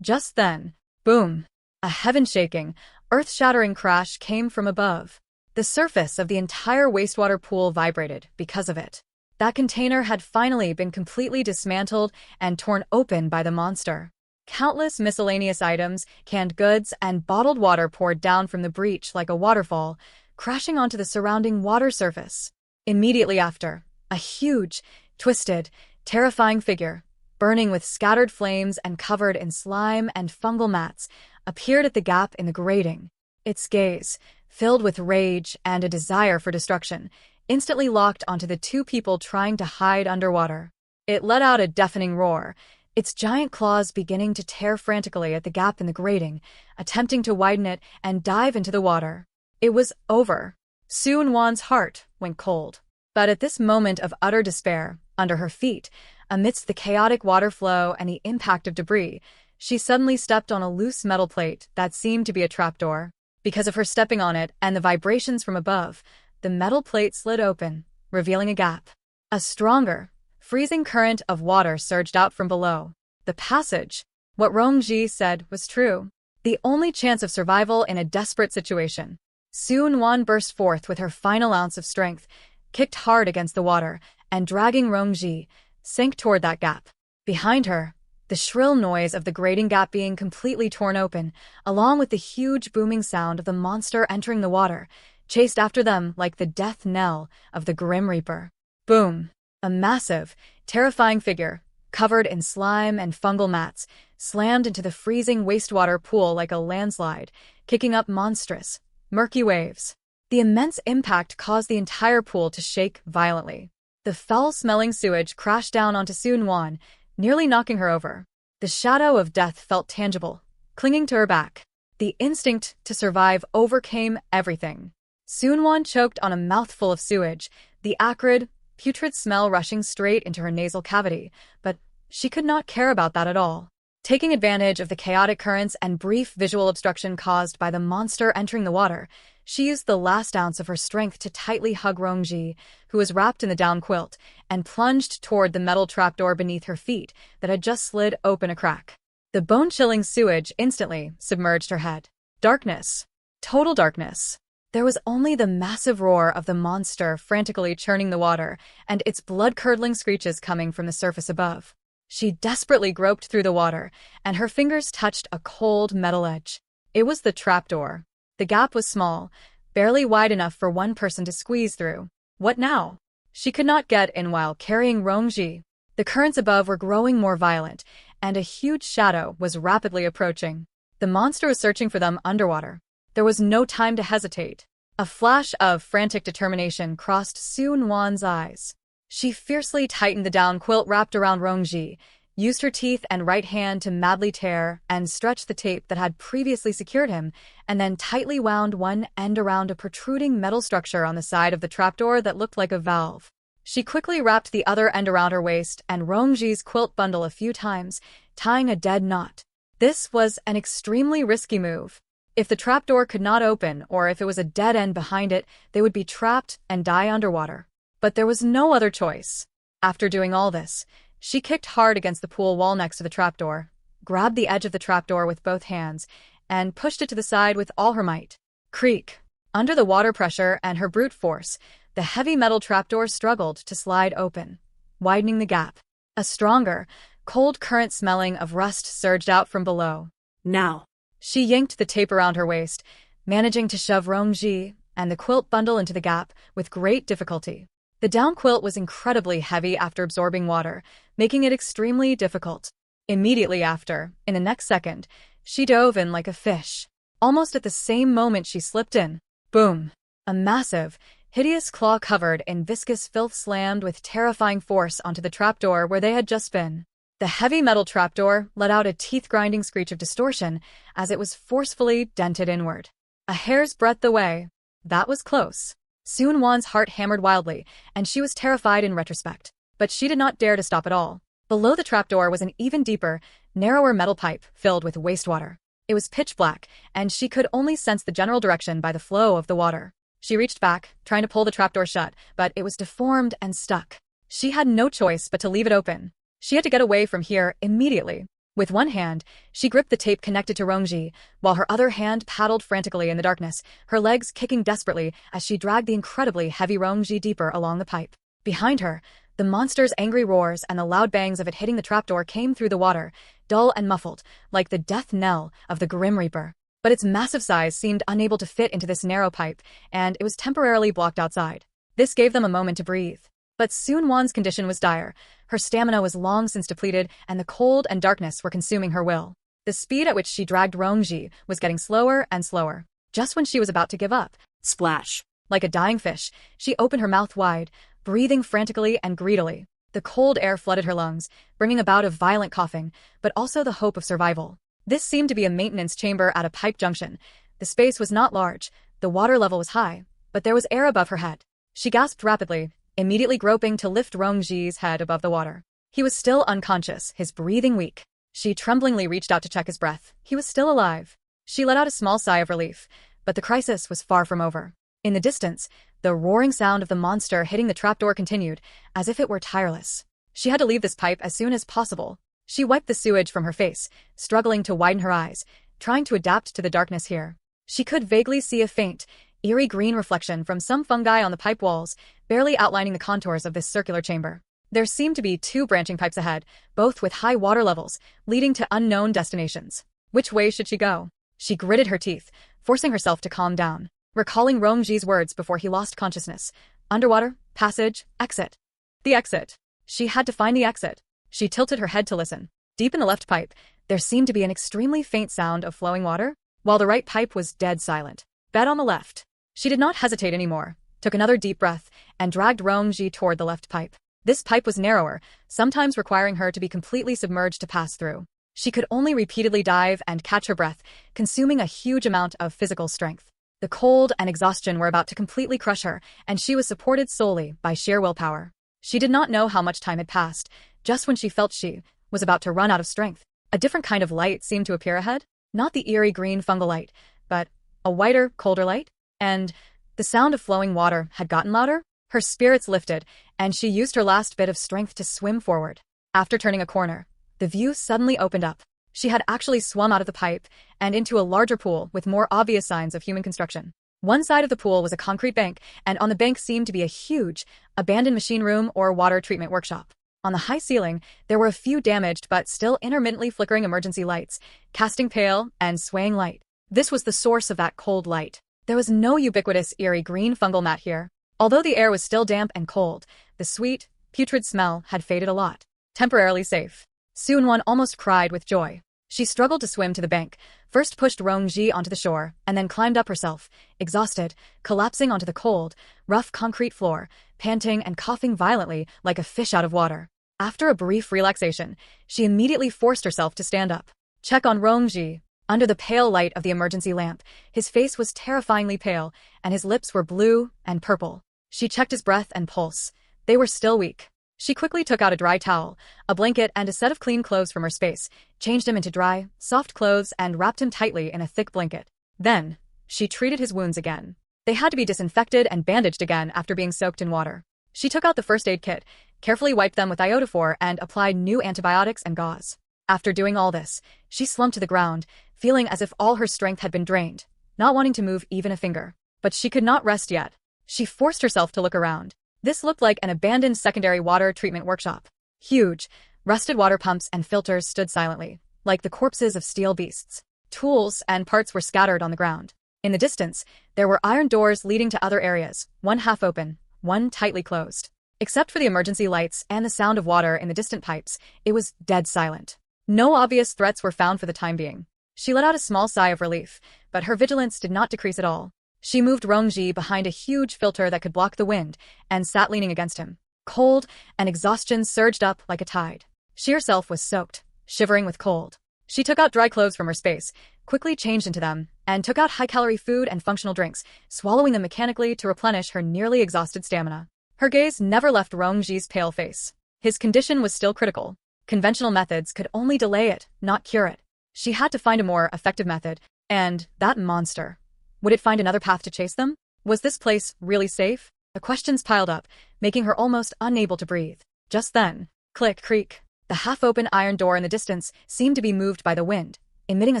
Just then, boom! A heaven-shaking, earth-shattering crash came from above. The surface of the entire wastewater pool vibrated because of it. That container had finally been completely dismantled and torn open by the monster. Countless miscellaneous items, canned goods, and bottled water poured down from the breach like a waterfall, crashing onto the surrounding water surface. Immediately after, a huge, twisted, terrifying figure, burning with scattered flames and covered in slime and fungal mats, appeared at the gap in the grating. Its gaze, filled with rage and a desire for destruction, instantly locked onto the two people trying to hide underwater. It let out a deafening roar, its giant claws beginning to tear frantically at the gap in the grating, attempting to widen it and dive into the water. It was over. Su Wan's heart went cold. But at this moment of utter despair, under her feet, amidst the chaotic water flow and the impact of debris, she suddenly stepped on a loose metal plate that seemed to be a trapdoor. Because of her stepping on it and the vibrations from above, the metal plate slid open, revealing a gap. A stronger, freezing current of water surged out from below. The passage. What Rongji said was true. The only chance of survival in a desperate situation. Su Wan burst forth with her final ounce of strength, kicked hard against the water, and dragging Rongji, sank toward that gap. Behind her, the shrill noise of the grating gap being completely torn open, along with the huge booming sound of the monster entering the water, chased after them like the death knell of the Grim Reaper. Boom! A massive, terrifying figure, covered in slime and fungal mats, slammed into the freezing wastewater pool like a landslide, kicking up monstrous, murky waves. The immense impact caused the entire pool to shake violently. The foul-smelling sewage crashed down onto Su Wan, nearly knocking her over. The shadow of death felt tangible, clinging to her back. The instinct to survive overcame everything. Su Wan choked on a mouthful of sewage, the acrid, putrid smell rushing straight into her nasal cavity, but she could not care about that at all. Taking advantage of the chaotic currents and brief visual obstruction caused by the monster entering the water, she used the last ounce of her strength to tightly hug Rongji, who was wrapped in the down quilt, and plunged toward the metal trapdoor beneath her feet that had just slid open a crack. The bone-chilling sewage instantly submerged her head. Darkness. Total darkness. There was only the massive roar of the monster frantically churning the water, and its blood-curdling screeches coming from the surface above. She desperately groped through the water, and her fingers touched a cold metal edge. It was the trapdoor. The gap was small, barely wide enough for one person to squeeze through. What now? She could not get in while carrying Rongji. The currents above were growing more violent, and a huge shadow was rapidly approaching. The monster was searching for them underwater. There was no time to hesitate. A flash of frantic determination crossed Su Wan's eyes. She fiercely tightened the down quilt wrapped around Rongji, used her teeth and right hand to madly tear and stretch the tape that had previously secured him, and then tightly wound one end around a protruding metal structure on the side of the trapdoor that looked like a valve. She quickly wrapped the other end around her waist and Rongji's quilt bundle a few times, tying a dead knot. This was an extremely risky move. If the trapdoor could not open, or if it was a dead end behind it, they would be trapped and die underwater. But there was no other choice. After doing all this, she kicked hard against the pool wall next to the trapdoor, grabbed the edge of the trapdoor with both hands, and pushed it to the side with all her might. Creak! Under the water pressure and her brute force, the heavy metal trapdoor struggled to slide open, widening the gap. A stronger, cold current smelling of rust surged out from below. Now! She yanked the tape around her waist, managing to shove Rongji and the quilt bundle into the gap with great difficulty. The down quilt was incredibly heavy after absorbing water, making it extremely difficult. Immediately after, in the next second, she dove in like a fish. Almost at the same moment she slipped in. Boom! A massive, hideous claw covered in viscous filth slammed with terrifying force onto the trapdoor where they had just been. The heavy metal trapdoor let out a teeth-grinding screech of distortion as it was forcefully dented inward. A hair's breadth away. That was close. Soon-won's heart hammered wildly, and she was terrified in retrospect. But she did not dare to stop at all. Below the trapdoor was an even deeper, narrower metal pipe filled with wastewater. It was pitch black, and she could only sense the general direction by the flow of the water. She reached back, trying to pull the trapdoor shut, but it was deformed and stuck. She had no choice but to leave it open. She had to get away from here immediately. With one hand, she gripped the tape connected to Rongji, while her other hand paddled frantically in the darkness, her legs kicking desperately as she dragged the incredibly heavy Rongji deeper along the pipe. Behind her, the monster's angry roars and the loud bangs of it hitting the trapdoor came through the water, dull and muffled, like the death knell of the Grim Reaper. But its massive size seemed unable to fit into this narrow pipe, and it was temporarily blocked outside. This gave them a moment to breathe. But Soon-won's condition was dire. Her stamina was long since depleted, and the cold and darkness were consuming her will. The speed at which she dragged Rongji was getting slower and slower. Just when she was about to give up, Splash. like a dying fish, she opened her mouth wide, breathing frantically and greedily. The cold air flooded her lungs, bringing a bout of violent coughing, but also the hope of survival. This seemed to be a maintenance chamber at a pipe junction. The space was not large, the water level was high, but there was air above her head. She gasped rapidly, immediately groping to lift Rongji's head above the water. He was still unconscious, his breathing weak. She tremblingly reached out to check his breath. He was still alive. She let out a small sigh of relief, but the crisis was far from over. In the distance, the roaring sound of the monster hitting the trapdoor continued, as if it were tireless. She had to leave this pipe as soon as possible. She wiped the sewage from her face, struggling to widen her eyes, trying to adapt to the darkness here. She could vaguely see a faint, eerie green reflection from some fungi on the pipe walls, barely outlining the contours of this circular chamber. There seemed to be two branching pipes ahead, both with high water levels, leading to unknown destinations. Which way should she go? She gritted her teeth, forcing herself to calm down, recalling Rongji's words before he lost consciousness. Underwater, passage, exit. The exit. She had to find the exit. She tilted her head to listen. Deep in the left pipe, there seemed to be an extremely faint sound of flowing water, while the right pipe was dead silent. Bet on the left. She did not hesitate anymore, took another deep breath, and dragged Rongji toward the left pipe. This pipe was narrower, sometimes requiring her to be completely submerged to pass through. She could only repeatedly dive and catch her breath, consuming a huge amount of physical strength. The cold and exhaustion were about to completely crush her, and she was supported solely by sheer willpower. She did not know how much time had passed, just when she felt she was about to run out of strength. A different kind of light seemed to appear ahead, not the eerie green fungal light, but a whiter, colder light. And the sound of flowing water had gotten louder. Her spirits lifted, and she used her last bit of strength to swim forward. After turning a corner, the view suddenly opened up. She had actually swum out of the pipe and into a larger pool with more obvious signs of human construction. One side of the pool was a concrete bank, and on the bank seemed to be a huge, abandoned machine room or water treatment workshop. On the high ceiling, there were a few damaged but still intermittently flickering emergency lights, casting pale and swaying light. This was the source of that cold light. There was no ubiquitous eerie green fungal mat here. Although the air was still damp and cold, the sweet, putrid smell had faded a lot. Temporarily safe. Soon-won almost cried with joy. She struggled to swim to the bank, first pushed Rongji onto the shore, and then climbed up herself, exhausted, collapsing onto the cold, rough concrete floor, panting and coughing violently like a fish out of water. After a brief relaxation, she immediately forced herself to stand up. Check on Rongji. Under the pale light of the emergency lamp, his face was terrifyingly pale, and his lips were blue and purple. She checked his breath and pulse. They were still weak. She quickly took out a dry towel, a blanket, and a set of clean clothes from her space, changed him into dry, soft clothes, and wrapped him tightly in a thick blanket. Then, she treated his wounds again. They had to be disinfected and bandaged again after being soaked in water. She took out the first aid kit, carefully wiped them with iodophor, and applied new antibiotics and gauze. After doing all this, she slumped to the ground, feeling as if all her strength had been drained, not wanting to move even a finger. But she could not rest yet. She forced herself to look around. This looked like an abandoned secondary water treatment workshop. Huge, rusted water pumps and filters stood silently, like the corpses of steel beasts. Tools and parts were scattered on the ground. In the distance, there were iron doors leading to other areas, one half open, one tightly closed. Except for the emergency lights and the sound of water in the distant pipes, it was dead silent. No obvious threats were found for the time being. She let out a small sigh of relief, but her vigilance did not decrease at all. She moved Rongji behind a huge filter that could block the wind and sat leaning against him. Cold and exhaustion surged up like a tide. She herself was soaked, shivering with cold. She took out dry clothes from her space, quickly changed into them, and took out high-calorie food and functional drinks, swallowing them mechanically to replenish her nearly exhausted stamina. Her gaze never left Rongji's pale face. His condition was still critical. Conventional methods could only delay it, not cure it. She had to find a more effective method, and that monster. Would it find another path to chase them? Was this place really safe? The questions piled up, making her almost unable to breathe. Just then, click, creak. The half-open iron door in the distance seemed to be moved by the wind, emitting a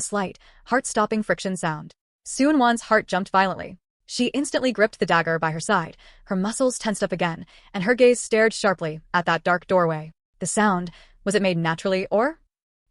slight, heart-stopping friction sound. Sun-Wan's heart jumped violently. She instantly gripped the dagger by her side, her muscles tensed up again, and her gaze stared sharply at that dark doorway. The sound, was it made naturally or?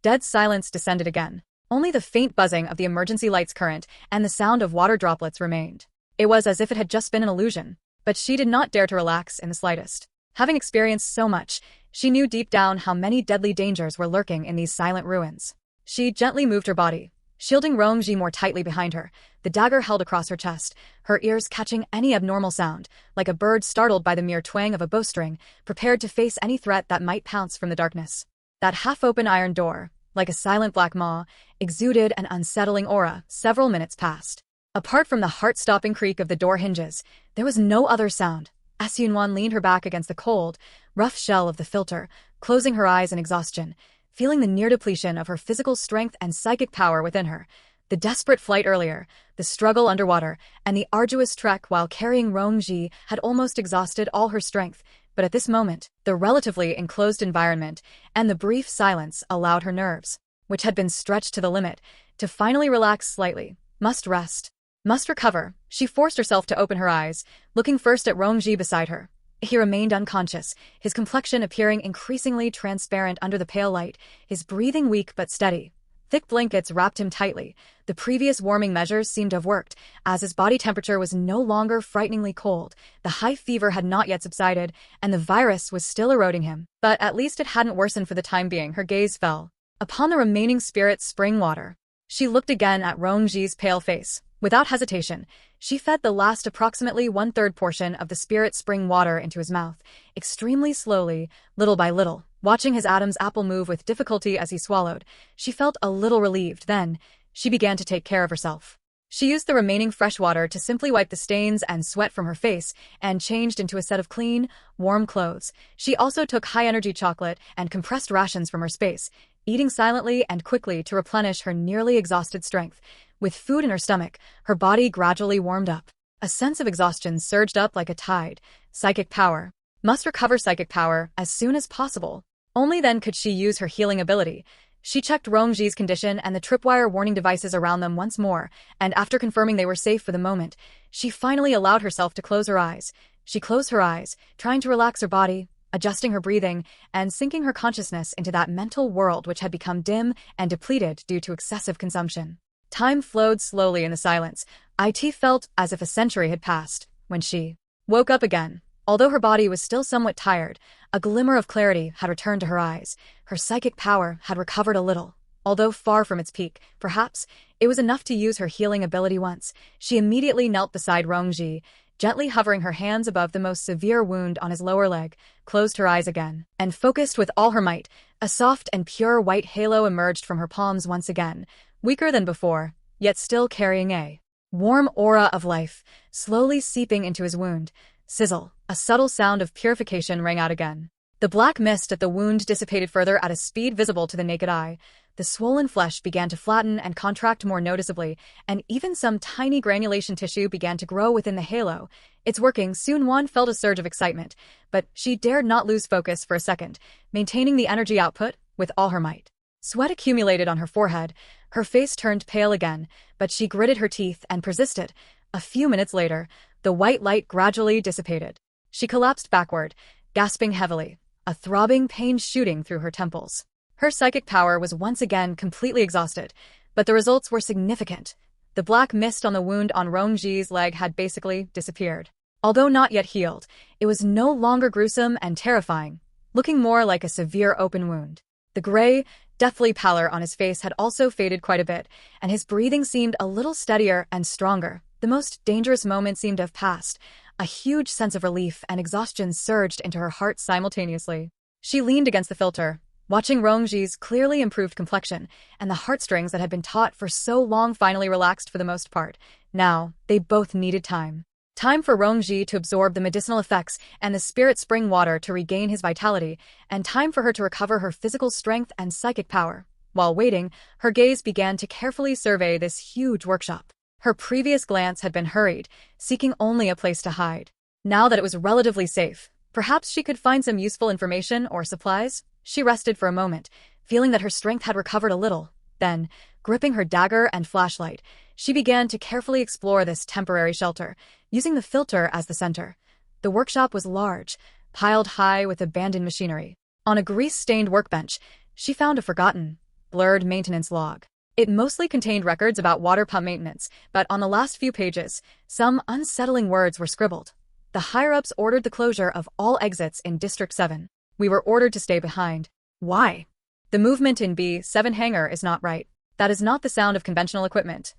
Dead silence descended again. Only the faint buzzing of the emergency lights current and the sound of water droplets remained. It was as if it had just been an illusion, but she did not dare to relax in the slightest. Having experienced so much, she knew deep down how many deadly dangers were lurking in these silent ruins. She gently moved her body, shielding Rongji more tightly behind her, the dagger held across her chest, her ears catching any abnormal sound, like a bird startled by the mere twang of a bowstring, prepared to face any threat that might pounce from the darkness. That half-open iron door, like a silent black maw, exuded an unsettling aura. Several minutes passed. Apart from the heart-stopping creak of the door hinges, there was no other sound. Sun-Wan leaned her back against the cold, rough shell of the filter, closing her eyes in exhaustion, feeling the near depletion of her physical strength and psychic power within her. The desperate flight earlier, the struggle underwater, and the arduous trek while carrying Rongji had almost exhausted all her strength, but at this moment, the relatively enclosed environment and the brief silence allowed her nerves, which had been stretched to the limit, to finally relax slightly. Must rest. Must recover. She forced herself to open her eyes, looking first at Rongji beside her. He remained unconscious, his complexion appearing increasingly transparent under the pale light, his breathing weak but steady. Thick blankets wrapped him tightly. The previous warming measures seemed to have worked, as his body temperature was no longer frighteningly cold. The high fever had not yet subsided, and the virus was still eroding him. But at least it hadn't worsened for the time being. Her gaze fell upon the remaining spirit spring water. She looked again at Rongji's pale face. Without hesitation, she fed the last approximately one-third portion of the spirit spring water into his mouth, extremely slowly, little by little. Watching his Adam's apple move with difficulty as he swallowed, she felt a little relieved. Then, she began to take care of herself. She used the remaining fresh water to simply wipe the stains and sweat from her face and changed into a set of clean, warm clothes. She also took high-energy chocolate and compressed rations from her space, eating silently and quickly to replenish her nearly exhausted strength. With food in her stomach, her body gradually warmed up. A sense of exhaustion surged up like a tide. Psychic power. Must recover psychic power as soon as possible. Only then could she use her healing ability. She checked Rongji's condition and the tripwire warning devices around them once more, and after confirming they were safe for the moment, she finally allowed herself to close her eyes. She closed her eyes, trying to relax her body, adjusting her breathing, and sinking her consciousness into that mental world which had become dim and depleted due to excessive consumption. Time flowed slowly in the silence. It felt as if a century had passed when she woke up again. Although her body was still somewhat tired, a glimmer of clarity had returned to her eyes. Her psychic power had recovered a little. Although far from its peak, perhaps, it was enough to use her healing ability once. She immediately knelt beside Rongji, gently hovering her hands above the most severe wound on his lower leg, closed her eyes again, and focused with all her might. A soft and pure white halo emerged from her palms once again, weaker than before, yet still carrying a warm aura of life, slowly seeping into his wound. Sizzle, a subtle sound of purification rang out again. The black mist at the wound dissipated further at a speed visible to the naked eye. The swollen flesh began to flatten and contract more noticeably, and even some tiny granulation tissue began to grow within the halo. It's working. Sun-Wan felt a surge of excitement, but she dared not lose focus for a second, maintaining the energy output with all her might. Sweat accumulated on her forehead. Her face turned pale again, but she gritted her teeth and persisted. A few minutes later, the white light gradually dissipated. She collapsed backward, gasping heavily, a throbbing pain shooting through her temples. Her psychic power was once again completely exhausted, but the results were significant. The black mist on the wound on Rongji's leg had basically disappeared. Although not yet healed, it was no longer gruesome and terrifying, looking more like a severe open wound. The gray, deathly pallor on his face had also faded quite a bit, and his breathing seemed a little steadier and stronger. The most dangerous moment seemed to have passed. A huge sense of relief and exhaustion surged into her heart simultaneously. She leaned against the filter, watching Rongji's clearly improved complexion and the heartstrings that had been taut for so long finally relaxed for the most part. Now, they both needed time. Time for Rongji to absorb the medicinal effects and the spirit spring water to regain his vitality, and time for her to recover her physical strength and psychic power. While waiting, her gaze began to carefully survey this huge workshop. Her previous glance had been hurried, seeking only a place to hide. Now that it was relatively safe, perhaps she could find some useful information or supplies. She rested for a moment, feeling that her strength had recovered a little. Then, gripping her dagger and flashlight, she began to carefully explore this temporary shelter, using the filter as the center. The workshop was large, piled high with abandoned machinery. On a grease-stained workbench, she found a forgotten, blurred maintenance log. It mostly contained records about water pump maintenance, but on the last few pages, some unsettling words were scribbled. The higher-ups ordered the closure of all exits in District 7. We were ordered to stay behind. Why? The movement in B7 hangar is not right. That is not the sound of conventional equipment.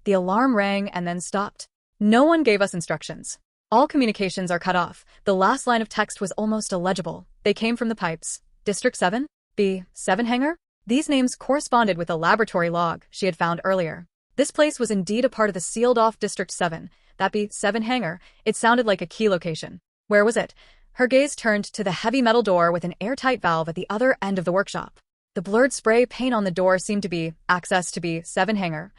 The alarm rang and then stopped. No one gave us instructions. All communications are cut off. The last line of text was almost illegible. They came from the pipes. District 7? B7 hangar? These names corresponded with a laboratory log she had found earlier. This place was indeed a part of the sealed-off District 7. That B7 hangar, it sounded like a key location. Where was it? Her gaze turned to the heavy metal door with an airtight valve at the other end of the workshop. The blurred spray paint on the door seemed to be access to B7 hangar.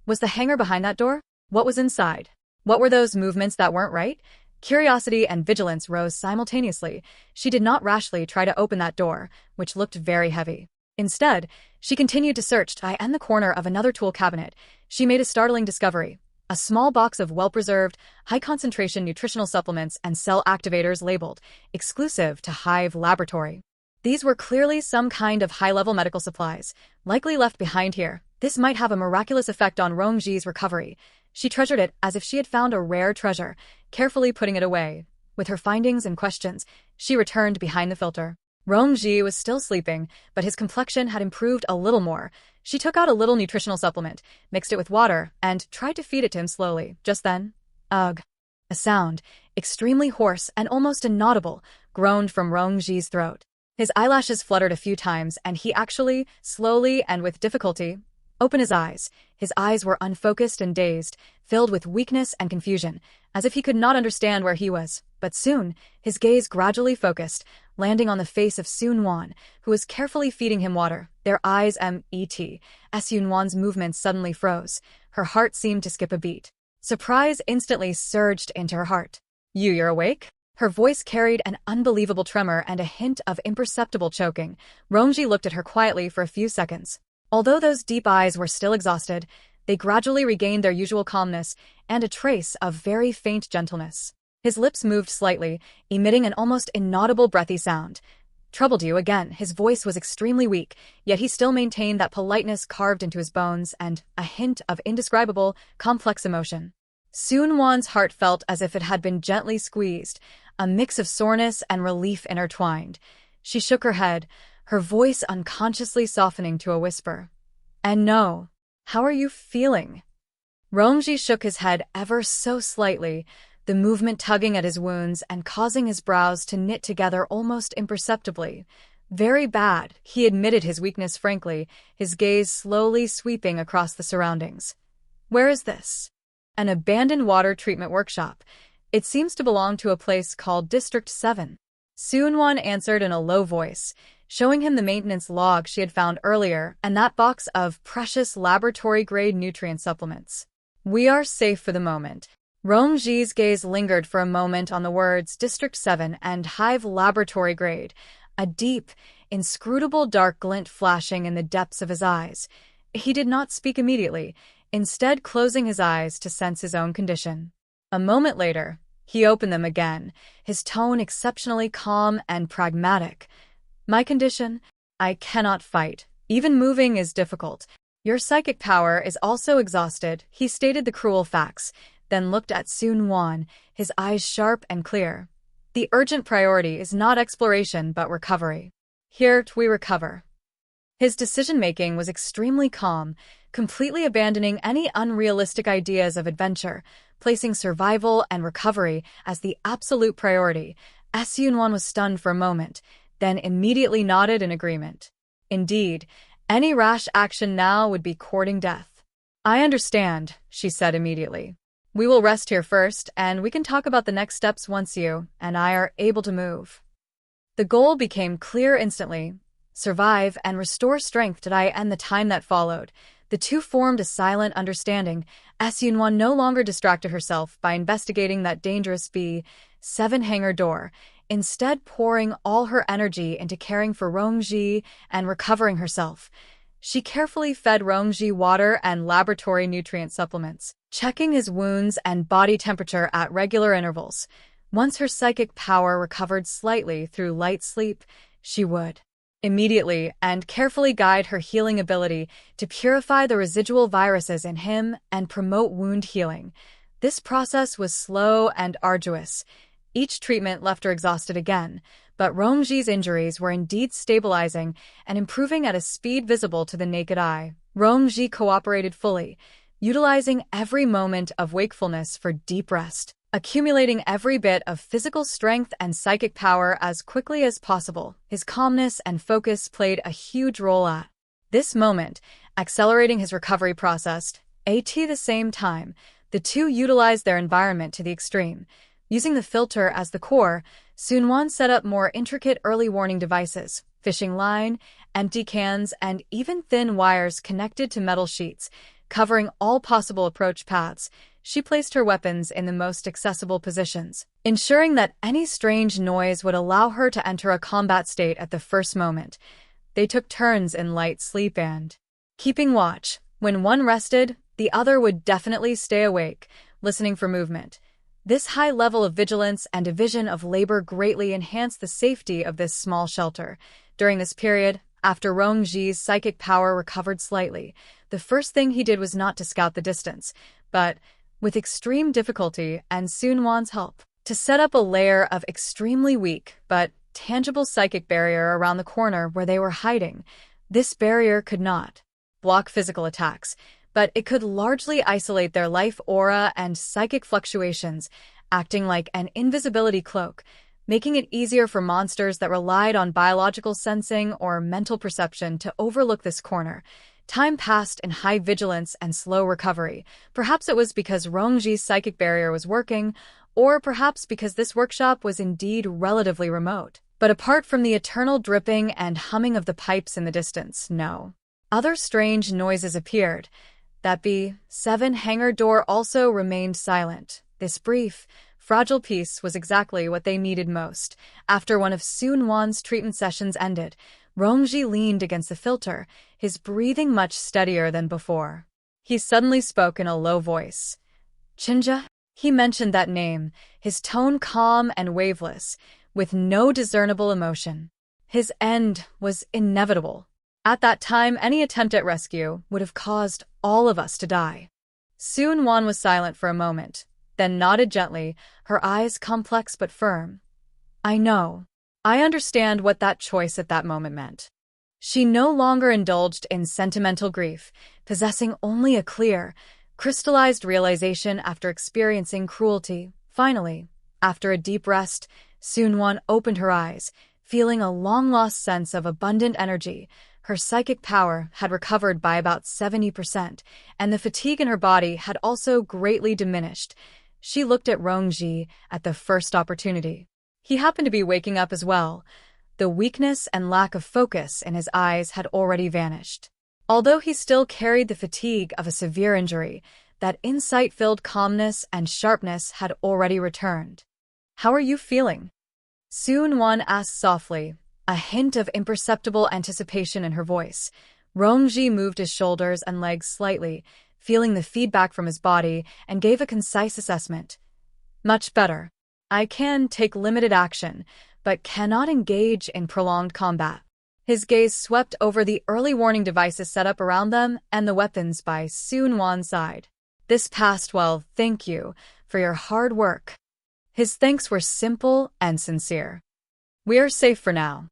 Was the hangar behind that door? What was inside? What were those movements that weren't right? Curiosity and vigilance rose simultaneously. She did not rashly try to open that door, which looked very heavy. Instead, she continued to search in the corner of another tool cabinet. She made a startling discovery. A small box of well-preserved, high-concentration nutritional supplements and cell activators labeled exclusive to Hive Laboratory. These were clearly some kind of high-level medical supplies, likely left behind here. This might have a miraculous effect on Rongji's recovery. She treasured it as if she had found a rare treasure, carefully putting it away. With her findings and questions, she returned behind the filter. Rongji was still sleeping, but his complexion had improved a little more. She took out a little nutritional supplement, mixed it with water, and tried to feed it to him slowly. Just then, ugh. A sound, extremely hoarse and almost inaudible, groaned from Rongji's throat. His eyelashes fluttered a few times, and he actually, slowly and with difficulty, opened his eyes. His eyes were unfocused and dazed, filled with weakness and confusion, as if he could not understand where he was. But soon, his gaze gradually focused, landing on the face of Sun-Wan, who was carefully feeding him water. Their eyes met. As Sun-Wan's movements suddenly froze, her heart seemed to skip a beat. Surprise instantly surged into her heart. You're awake? Her voice carried an unbelievable tremor and a hint of imperceptible choking. Rongji looked at her quietly for a few seconds. Although those deep eyes were still exhausted, they gradually regained their usual calmness and a trace of very faint gentleness. His lips moved slightly, emitting an almost inaudible breathy sound. Troubled you again. His voice was extremely weak, yet he still maintained that politeness carved into his bones and a hint of indescribable, complex emotion. Sun-Wan's heart felt as if it had been gently squeezed, a mix of soreness and relief intertwined. She shook her head, her voice unconsciously softening to a whisper. And no, how are you feeling? Rongji shook his head ever so slightly, the movement tugging at his wounds and causing his brows to knit together almost imperceptibly. Very bad, he admitted his weakness frankly, his gaze slowly sweeping across the surroundings. Where is this? An abandoned water treatment workshop. It seems to belong to a place called District 7. Sun-Wan answered in a low voice, showing him the maintenance log she had found earlier and that box of precious laboratory-grade nutrient supplements. We are safe for the moment. Rongji's gaze lingered for a moment on the words District 7 and Hive Laboratory Grade, a deep, inscrutable dark glint flashing in the depths of his eyes. He did not speak immediately, instead closing his eyes to sense his own condition. A moment later, he opened them again, his tone exceptionally calm and pragmatic. My condition? I cannot fight. Even moving is difficult. Your psychic power is also exhausted, he stated the cruel facts, then looked at Sun-Wan, his eyes sharp and clear. The urgent priority is not exploration but recovery. Here we recover. His decision-making was extremely calm, completely abandoning any unrealistic ideas of adventure, placing survival and recovery as the absolute priority. Sun-Wan was stunned for a moment, then immediately nodded in agreement. Indeed, any rash action now would be courting death. I understand, she said immediately. We will rest here first, and we can talk about the next steps once you and I are able to move. The goal became clear instantly. Survive and restore strength to I and the time that followed. The two formed a silent understanding as Yunwan no longer distracted herself by investigating that dangerous B7 hangar door, instead pouring all her energy into caring for Rongji and recovering herself. She carefully fed Rongji water and laboratory nutrient supplements, checking his wounds and body temperature at regular intervals. Once her psychic power recovered slightly through light sleep, she would immediately and carefully guide her healing ability to purify the residual viruses in him and promote wound healing. This process was slow and arduous. Each treatment left her exhausted again, but Rongji's injuries were indeed stabilizing and improving at a speed visible to the naked eye. Rongji cooperated fully, utilizing every moment of wakefulness for deep rest, accumulating every bit of physical strength and psychic power as quickly as possible. His calmness and focus played a huge role at this moment, accelerating his recovery process. At the same time, the two utilized their environment to the extreme. Using the filter as the core, Sunwon set up more intricate early warning devices, fishing line, empty cans, and even thin wires connected to metal sheets, covering all possible approach paths. She placed her weapons in the most accessible positions, ensuring that any strange noise would allow her to enter a combat state at the first moment. They took turns in light sleep and keeping watch. When one rested, the other would definitely stay awake, listening for movement. This high level of vigilance and division of labor greatly enhanced the safety of this small shelter. During this period, after Rongji's psychic power recovered slightly, the first thing he did was not to scout the distance, but, with extreme difficulty and Sunwon's help, to set up a layer of extremely weak but tangible psychic barrier around the corner where they were hiding. This barrier could not block physical attacks, but it could largely isolate their life aura and psychic fluctuations, acting like an invisibility cloak, making it easier for monsters that relied on biological sensing or mental perception to overlook this corner. Time passed in high vigilance and slow recovery. Perhaps it was because Rongji's psychic barrier was working, or perhaps because this workshop was indeed relatively remote. But apart from the eternal dripping and humming of the pipes in the distance, no other strange noises appeared. That B7 hangar door also remained silent. This brief, fragile peace was exactly what they needed most. After one of Sunwon's treatment sessions ended, Rongji leaned against the filter, his breathing much steadier than before. He suddenly spoke in a low voice. Chinja? He mentioned that name, his tone calm and waveless, with no discernible emotion. His end was inevitable. At that time, any attempt at rescue would have caused all of us to die. Sunwon was silent for a moment, then nodded gently, her eyes complex but firm. I know. I understand what that choice at that moment meant. She no longer indulged in sentimental grief, possessing only a clear, crystallized realization after experiencing cruelty. Finally, after a deep rest, Sunwon opened her eyes, feeling a long-lost sense of abundant energy. Her psychic power had recovered by about 70%, and the fatigue in her body had also greatly diminished. She looked at Rongji at the first opportunity. He happened to be waking up as well. The weakness and lack of focus in his eyes had already vanished. Although he still carried the fatigue of a severe injury, that insight-filled calmness and sharpness had already returned. How are you feeling? Sunwon asked softly, a hint of imperceptible anticipation in her voice. Rongji moved his shoulders and legs slightly, feeling the feedback from his body, and gave a concise assessment. Much better. I can take limited action, but cannot engage in prolonged combat. His gaze swept over the early warning devices set up around them and the weapons by Sunwon's side. This passed well, thank you for your hard work. His thanks were simple and sincere. We are safe for now.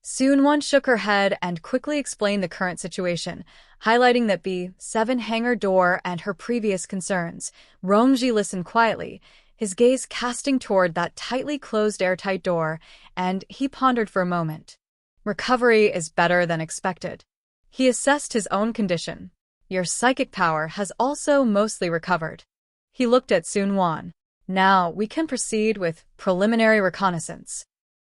Sunwon shook her head and quickly explained the current situation, highlighting that B7 hangar door and her previous concerns. Rongji listened quietly, his gaze casting toward that tightly closed airtight door, and he pondered for a moment. Recovery is better than expected. He assessed his own condition. Your psychic power has also mostly recovered. He looked at Sun Quan. Now, we can proceed with preliminary reconnaissance.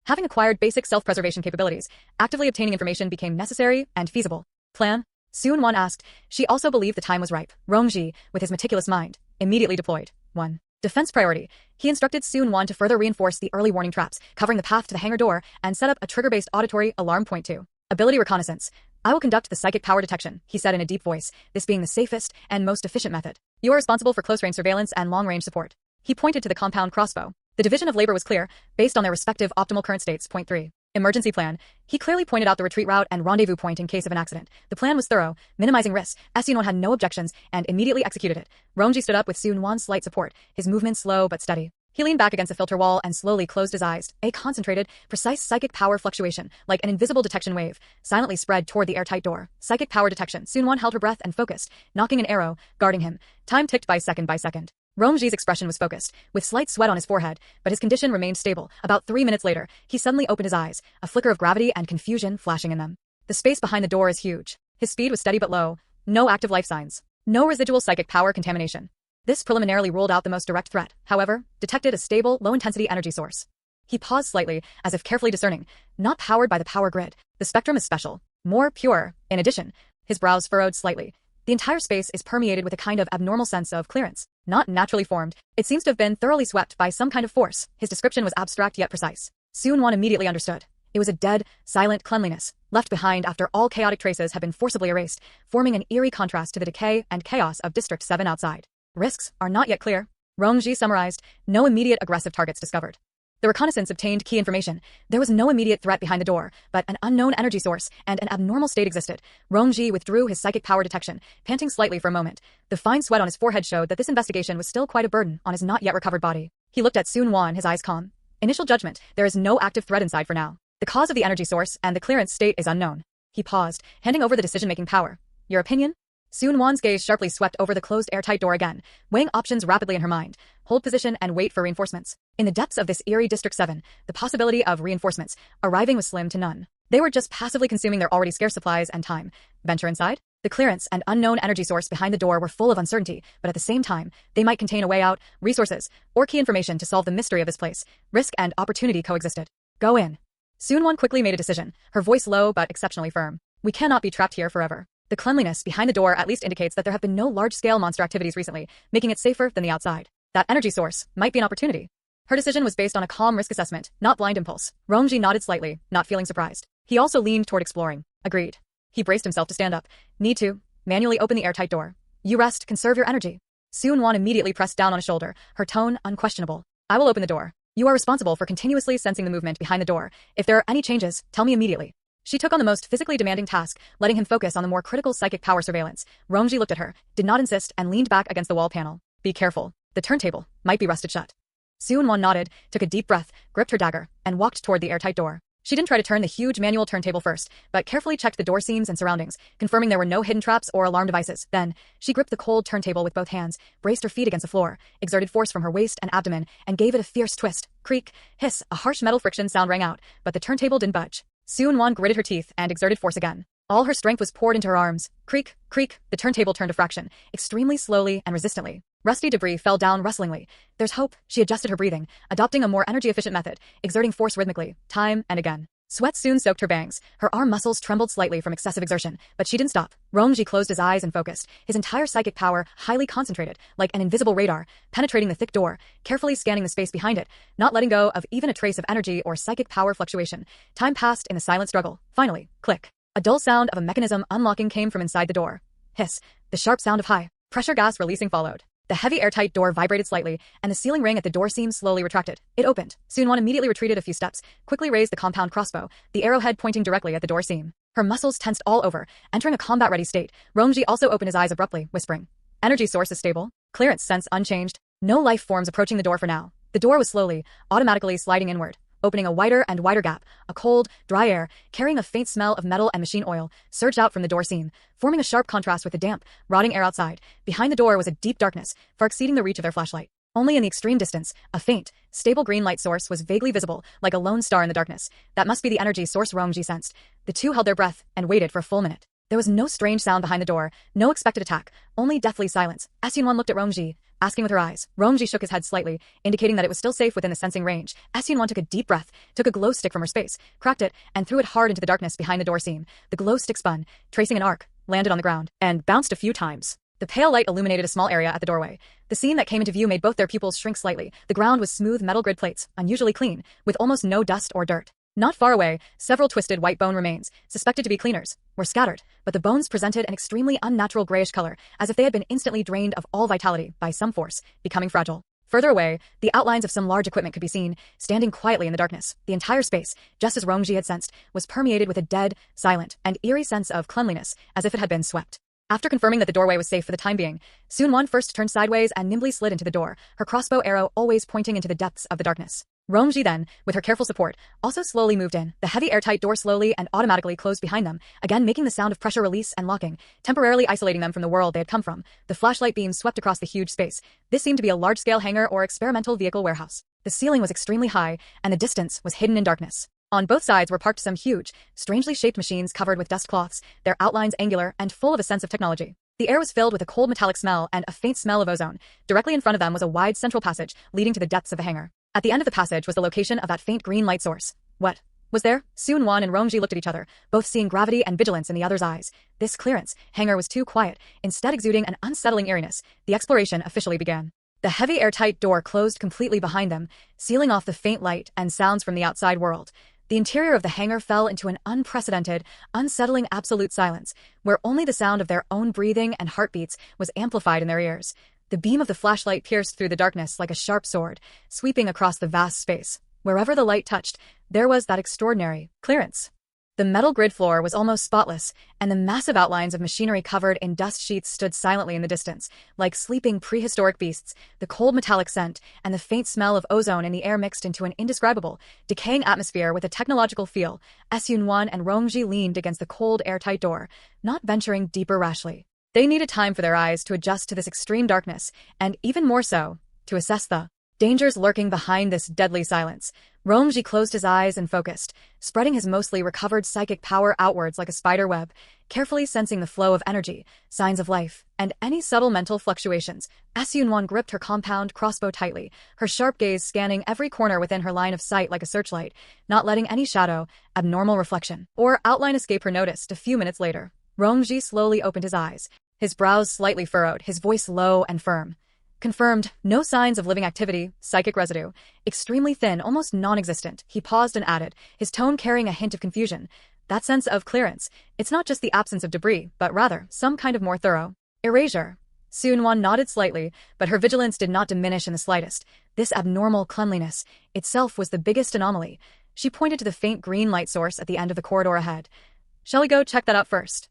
Having acquired basic self-preservation capabilities, actively obtaining information became necessary and feasible. Plan? Sun Quan asked. She also believed the time was ripe. Rongji, with his meticulous mind, immediately deployed. 1. Defense priority. He instructed Sun Quan to further reinforce the early warning traps, covering the path to the hangar door, and set up a trigger-based auditory alarm. Point 2. Ability reconnaissance. I will conduct the psychic power detection, he said in a deep voice, this being the safest and most efficient method. You are responsible for close-range surveillance and long-range support. He pointed to the compound crossbow. The division of labor was clear, based on their respective optimal current states. Point 3. Emergency plan. He clearly pointed out the retreat route and rendezvous point in case of an accident. The plan was thorough, minimizing risks. Sun Quan had no objections and immediately executed it. Rongji stood up with Sun Wan's slight support, his movement slow but steady. He leaned back against the filter wall and slowly closed his eyes. A concentrated, precise psychic power fluctuation, like an invisible detection wave, silently spread toward the airtight door. Psychic power detection. Sun Quan held her breath and focused, knocking an arrow, guarding him. Time ticked by second by second. Rongji's expression was focused, with slight sweat on his forehead, but his condition remained stable. About 3 minutes later, he suddenly opened his eyes, a flicker of gravity and confusion flashing in them. The space behind the door is huge. His speed was steady but low. No active life signs. No residual psychic power contamination. This preliminarily ruled out the most direct threat, however, detected a stable, low-intensity energy source. He paused slightly, as if carefully discerning. Not powered by the power grid. The spectrum is special. More pure. In addition, his brows furrowed slightly. The entire space is permeated with a kind of abnormal sense of clearance. Not naturally formed. It seems to have been thoroughly swept by some kind of force. His description was abstract yet precise. Sun Quan immediately understood. It was a dead, silent cleanliness, left behind after all chaotic traces had been forcibly erased, forming an eerie contrast to the decay and chaos of District 7 outside. Risks are not yet clear. Rongji summarized. No immediate aggressive targets discovered. The reconnaissance obtained key information. There was no immediate threat behind the door, but an unknown energy source and an abnormal state existed. Rongji withdrew his psychic power detection, panting slightly for a moment. The fine sweat on his forehead showed that this investigation was still quite a burden on his not yet recovered body. He looked at Sun Quan, his eyes calm. Initial judgment. There is no active threat inside for now. The cause of the energy source and the clearance state is unknown. He paused, handing over the decision-making power. Your opinion? Sun Wan's gaze sharply swept over the closed airtight door again, weighing options rapidly in her mind. Hold position and wait for reinforcements. In the depths of this eerie District 7, the possibility of reinforcements arriving was slim to none. They were just passively consuming their already scarce supplies and time. Venture inside? The clearance and unknown energy source behind the door were full of uncertainty, but at the same time, they might contain a way out, resources, or key information to solve the mystery of this place. Risk and opportunity coexisted. Go in. Sun Quan quickly made a decision, her voice low but exceptionally firm. We cannot be trapped here forever. The cleanliness behind the door at least indicates that there have been no large-scale monster activities recently, making it safer than the outside. That energy source might be an opportunity. Her decision was based on a calm risk assessment, not blind impulse. Rongji nodded slightly, not feeling surprised. He also leaned toward exploring. Agreed. He braced himself to stand up. Need to. Manually open the airtight door. You rest, conserve your energy. Sun Quan immediately pressed down on his shoulder, her tone unquestionable. I will open the door. You are responsible for continuously sensing the movement behind the door. If there are any changes, tell me immediately. She took on the most physically demanding task, letting him focus on the more critical psychic power surveillance. Rongji looked at her, did not insist, and leaned back against the wall panel. Be careful. The turntable might be rusted shut. Sun Quan nodded, took a deep breath, gripped her dagger, and walked toward the airtight door. She didn't try to turn the huge manual turntable first, but carefully checked the door seams and surroundings, confirming there were no hidden traps or alarm devices. Then, she gripped the cold turntable with both hands, braced her feet against the floor, exerted force from her waist and abdomen, and gave it a fierce twist. Creak, hiss, a harsh metal friction sound rang out, but the turntable didn't budge. Sun Quan gritted her teeth and exerted force again. All her strength was poured into her arms. Creak, creak, the turntable turned a fraction, extremely slowly and resistantly. Rusty debris fell down rustlingly. There's hope. She adjusted her breathing, adopting a more energy-efficient method, exerting force rhythmically, time and again. Sweat soon soaked her bangs. Her arm muscles trembled slightly from excessive exertion, but she didn't stop. Rongji closed his eyes and focused, his entire psychic power highly concentrated, like an invisible radar, penetrating the thick door, carefully scanning the space behind it, not letting go of even a trace of energy or psychic power fluctuation. Time passed in a silent struggle. Finally, click. A dull sound of a mechanism unlocking came from inside the door. Hiss. The sharp sound of high-pressure gas releasing followed. The heavy airtight door vibrated slightly, and the ceiling ring at the door seam slowly retracted. It opened. Sun Quan immediately retreated a few steps, quickly raised the compound crossbow, the arrowhead pointing directly at the door seam. Her muscles tensed all over, entering a combat-ready state. Rongji also opened his eyes abruptly, whispering, Energy source is stable. Clearance sense unchanged. No life forms approaching the door for now. The door was slowly, automatically sliding inward, opening a wider and wider gap. A cold, dry air, carrying a faint smell of metal and machine oil, surged out from the door seam, forming a sharp contrast with the damp, rotting air outside. Behind the door was a deep darkness, far exceeding the reach of their flashlight. Only in the extreme distance, a faint, stable green light source was vaguely visible, like a lone star in the darkness. That must be the energy source, Rongji sensed. The two held their breath and waited for a full minute. There was no strange sound behind the door, no expected attack, only deathly silence. Esyunwan looked at Rongji, asking with her eyes. Rongji shook his head slightly, indicating that it was still safe within the sensing range. Esyunwan took a deep breath, took a glow stick from her space, cracked it, and threw it hard into the darkness behind the door seam. The glow stick spun, tracing an arc, landed on the ground, and bounced a few times. The pale light illuminated a small area at the doorway. The scene that came into view made both their pupils shrink slightly. The ground was smooth metal grid plates, unusually clean, with almost no dust or dirt. Not far away, several twisted white bone remains, suspected to be cleaners, were scattered, but the bones presented an extremely unnatural grayish color, as if they had been instantly drained of all vitality by some force, becoming fragile. Further away, the outlines of some large equipment could be seen, standing quietly in the darkness. The entire space, just as Rongji had sensed, was permeated with a dead, silent, and eerie sense of cleanliness, as if it had been swept. After confirming that the doorway was safe for the time being, Soonwon first turned sideways and nimbly slid into the door, her crossbow arrow always pointing into the depths of the darkness. Rongji then, with her careful support, also slowly moved in. The heavy airtight door slowly and automatically closed behind them, again making the sound of pressure release and locking, temporarily isolating them from the world they had come from. The flashlight beam swept across the huge space. This seemed to be a large-scale hangar or experimental vehicle warehouse. The ceiling was extremely high, and the distance was hidden in darkness. On both sides were parked some huge, strangely shaped machines covered with dust cloths, their outlines angular and full of a sense of technology. The air was filled with a cold metallic smell and a faint smell of ozone. Directly in front of them was a wide central passage leading to the depths of the hangar. At the end of the passage was the location of that faint green light source. What was there? Soonwon and Rongji looked at each other, both seeing gravity and vigilance in the other's eyes. This clearance hangar was too quiet, instead exuding an unsettling eeriness. The exploration officially began. The heavy airtight door closed completely behind them, sealing off the faint light and sounds from the outside world. The interior of the hangar fell into an unprecedented, unsettling absolute silence, where only the sound of their own breathing and heartbeats was amplified in their ears. The beam of the flashlight pierced through the darkness like a sharp sword, sweeping across the vast space. Wherever the light touched, there was that extraordinary clearance. The metal grid floor was almost spotless, and the massive outlines of machinery covered in dust sheets stood silently in the distance, like sleeping prehistoric beasts. The cold metallic scent and the faint smell of ozone in the air mixed into an indescribable, decaying atmosphere with a technological feel. Esyunwan and Rongji leaned against the cold, airtight door, not venturing deeper rashly. They needed time for their eyes to adjust to this extreme darkness, and even more so, to assess the dangers lurking behind this deadly silence. Rongji closed his eyes and focused, spreading his mostly recovered psychic power outwards like a spider web, carefully sensing the flow of energy, signs of life, and any subtle mental fluctuations. Esyunwan gripped her compound crossbow tightly, her sharp gaze scanning every corner within her line of sight like a searchlight, not letting any shadow, abnormal reflection, or outline escape her notice. A few minutes later, Rongji slowly opened his eyes, his brows slightly furrowed, his voice low and firm. Confirmed, no signs of living activity, psychic residue, extremely thin, almost non-existent. He paused and added, his tone carrying a hint of confusion. That sense of clearance, it's not just the absence of debris, but rather, some kind of more thorough erasure. Soonwon nodded slightly, but her vigilance did not diminish in the slightest. This abnormal cleanliness itself was the biggest anomaly. She pointed to the faint green light source at the end of the corridor ahead. Shall we go check that out first?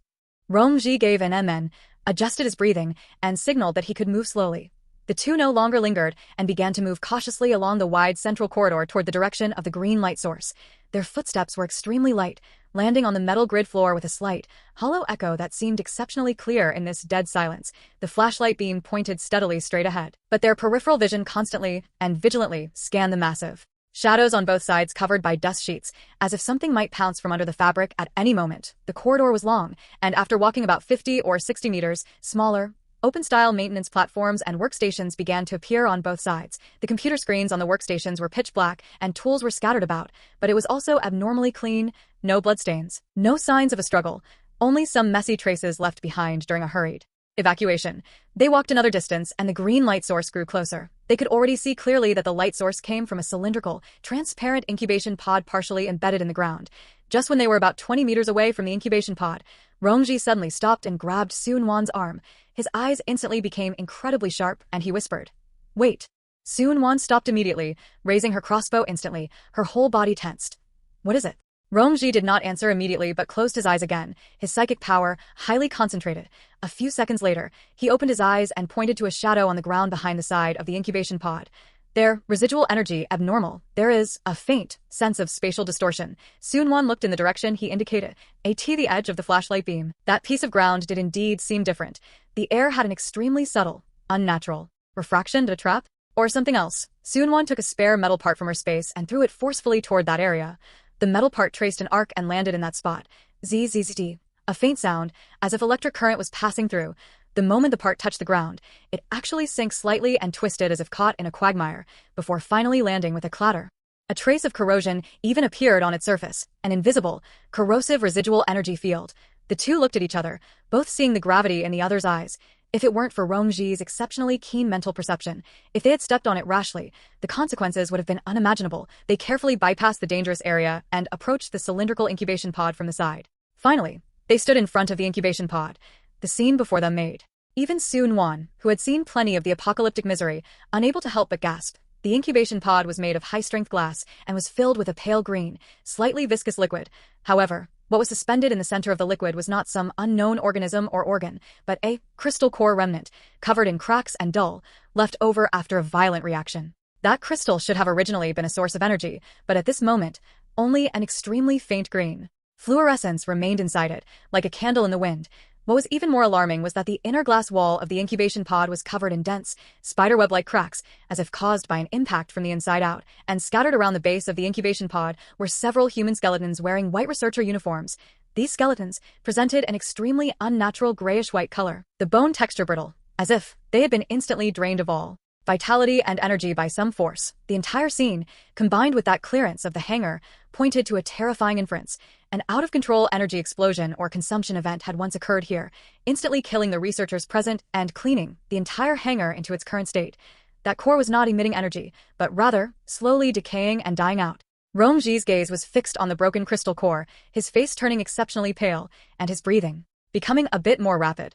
Rongji gave an amen, adjusted his breathing, and signaled that he could move slowly. The two no longer lingered and began to move cautiously along the wide central corridor toward the direction of the green light source. Their footsteps were extremely light, landing on the metal grid floor with a slight, hollow echo that seemed exceptionally clear in this dead silence. The flashlight beam pointed steadily straight ahead, but their peripheral vision constantly and vigilantly scanned the massive shadows on both sides covered by dust sheets, as if something might pounce from under the fabric at any moment. The corridor was long, and after walking about 50 or 60 meters, smaller, open-style maintenance platforms and workstations began to appear on both sides. The computer screens on the workstations were pitch black, and tools were scattered about, but it was also abnormally clean, no bloodstains, no signs of a struggle, only some messy traces left behind during a hurried evacuation. They walked another distance, and the green light source grew closer. They could already see clearly that the light source came from a cylindrical, transparent incubation pod partially embedded in the ground. Just when they were about 20 meters away from the incubation pod, Rongji suddenly stopped and grabbed Soonwon's arm. His eyes instantly became incredibly sharp, and he whispered, "Wait." Soonwon stopped immediately, raising her crossbow instantly, her whole body tensed. "What is it?" Rongji did not answer immediately but closed his eyes again, his psychic power highly concentrated. A few seconds later, he opened his eyes and pointed to a shadow on the ground behind the side of the incubation pod. There, residual energy abnormal. There is a faint sense of spatial distortion. Soonwon looked in the direction he indicated, the edge of the flashlight beam. That piece of ground did indeed seem different. The air had an extremely subtle, unnatural refraction to trap. Or something else. Soonwon took a spare metal part from her space and threw it forcefully toward that area. The metal part traced an arc and landed in that spot. Zzz. A faint sound, as if electric current was passing through. The moment the part touched the ground, it actually sank slightly and twisted as if caught in a quagmire, before finally landing with a clatter. A trace of corrosion even appeared on its surface, an invisible, corrosive residual energy field. The two looked at each other, both seeing the gravity in the other's eyes. If it weren't for Rongji's exceptionally keen mental perception, if they had stepped on it rashly, the consequences would have been unimaginable. They carefully bypassed the dangerous area and approached the cylindrical incubation pod from the side. Finally, they stood in front of the incubation pod. The scene before them made even Soonwon, who had seen plenty of the apocalyptic misery, unable to help but gasp. The incubation pod was made of high-strength glass and was filled with a pale green, slightly viscous liquid. However, what was suspended in the center of the liquid was not some unknown organism or organ, but a crystal core remnant, covered in cracks and dull, left over after a violent reaction. That crystal should have originally been a source of energy, but at this moment, only an extremely faint green fluorescence remained inside it, like a candle in the wind. What was even more alarming was that the inner glass wall of the incubation pod was covered in dense, spiderweb-like cracks, as if caused by an impact from the inside out, and scattered around the base of the incubation pod were several human skeletons wearing white researcher uniforms. These skeletons presented an extremely unnatural grayish-white color, the bone texture brittle, as if they had been instantly drained of all vitality and energy by some force. The entire scene, combined with that clearance of the hangar, pointed to a terrifying inference. An out-of-control energy explosion or consumption event had once occurred here, instantly killing the researchers present and cleaning the entire hangar into its current state. That core was not emitting energy, but rather, slowly decaying and dying out. Rongji's gaze was fixed on the broken crystal core, his face turning exceptionally pale, and his breathing becoming a bit more rapid.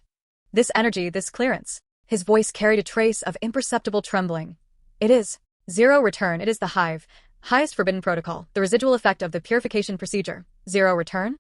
This energy, this clearance. His voice carried a trace of imperceptible trembling. It is zero return. It is the highest forbidden protocol, the residual effect of the purification procedure. Zero return?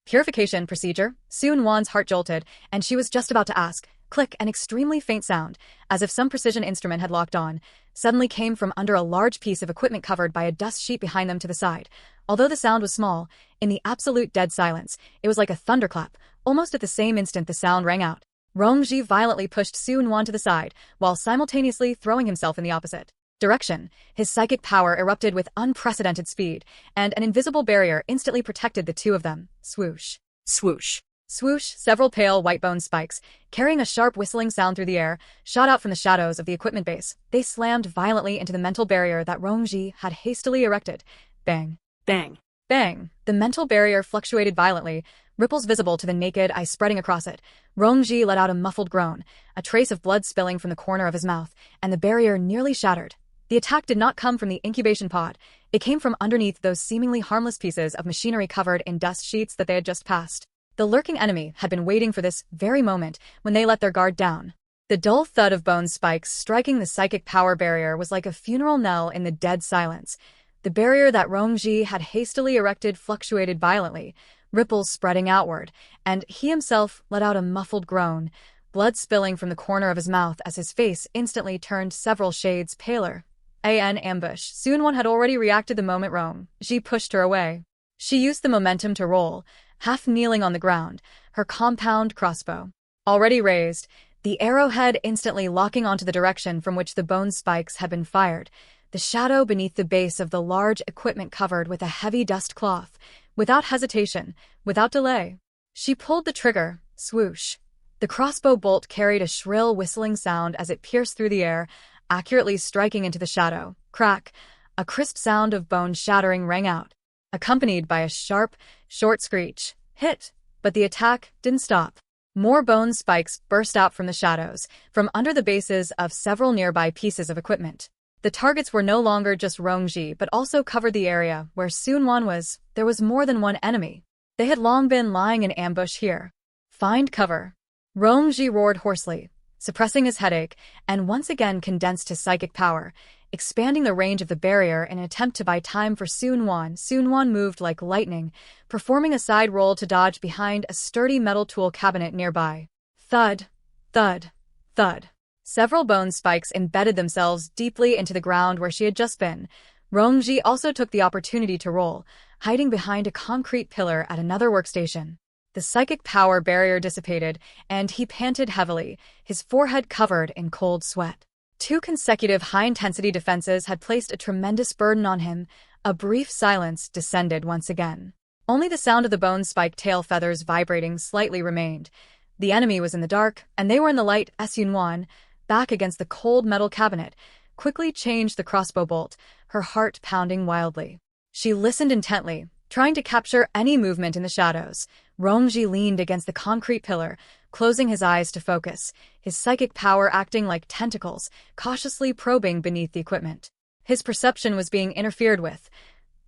Purification procedure? Soonwon's heart jolted, and she was just about to ask. Click, an extremely faint sound, as if some precision instrument had locked on, suddenly came from under a large piece of equipment covered by a dust sheet behind them to the side. Although the sound was small, in the absolute dead silence, it was like a thunderclap. Almost at the same instant the sound rang out. Rongji violently pushed Soonwon to the side, while simultaneously throwing himself in the opposite direction. His psychic power erupted with unprecedented speed, and an invisible barrier instantly protected the two of them. Swoosh. Swoosh. Swoosh, several pale white bone spikes, carrying a sharp whistling sound through the air, shot out from the shadows of the equipment base. They slammed violently into the mental barrier that Rongji had hastily erected. Bang. Bang. Bang. The mental barrier fluctuated violently, ripples visible to the naked eye spreading across it. Rongji let out a muffled groan, a trace of blood spilling from the corner of his mouth, and the barrier nearly shattered. The attack did not come from the incubation pod. It came from underneath those seemingly harmless pieces of machinery covered in dust sheets that they had just passed. The lurking enemy had been waiting for this very moment when they let their guard down. The dull thud of bone spikes striking the psychic power barrier was like a funeral knell in the dead silence. The barrier that Rongji had hastily erected fluctuated violently, ripples spreading outward, and he himself let out a muffled groan, blood spilling from the corner of his mouth as his face instantly turned several shades paler. An ambush. Soonwon had already reacted the moment Rongji pushed her away. She used the momentum to roll, half kneeling on the ground, her compound crossbow already raised, the arrowhead instantly locking onto the direction from which the bone spikes had been fired, the shadow beneath the base of the large equipment covered with a heavy dust cloth. Without hesitation, without delay, she pulled the trigger. Swoosh. The crossbow bolt carried a shrill whistling sound as it pierced through the air, accurately striking into the shadow. Crack. A crisp sound of bone shattering rang out, accompanied by a sharp, short screech. Hit. But the attack didn't stop. More bone spikes burst out from the shadows, from under the bases of several nearby pieces of equipment. The targets were no longer just Rongji but also covered the area where Soonwon was. There was more than one enemy. They had long been lying in ambush here. Find cover. Rongji roared hoarsely, suppressing his headache, and once again condensed his psychic power, expanding the range of the barrier in an attempt to buy time for Soonwon. Soonwon moved like lightning, performing a side roll to dodge behind a sturdy metal tool cabinet nearby. Thud. Thud. Thud. Several bone spikes embedded themselves deeply into the ground where she had just been. Rongji also took the opportunity to roll, hiding behind a concrete pillar at another workstation. The psychic power barrier dissipated, and he panted heavily, his forehead covered in cold sweat. 2 consecutive high-intensity defenses had placed a tremendous burden on him. A brief silence descended once again. Only the sound of the bone-spiked tail feathers vibrating slightly remained. The enemy was in the dark, and they were in the light. Yunwan, back against the cold metal cabinet, quickly changed the crossbow bolt, her heart pounding wildly. She listened intently, trying to capture any movement in the shadows. Rongji leaned against the concrete pillar, closing his eyes to focus, his psychic power acting like tentacles, cautiously probing beneath the equipment. His perception was being interfered with.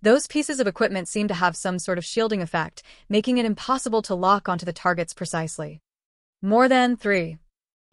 Those pieces of equipment seemed to have some sort of shielding effect, making it impossible to lock onto the targets precisely. More than 3.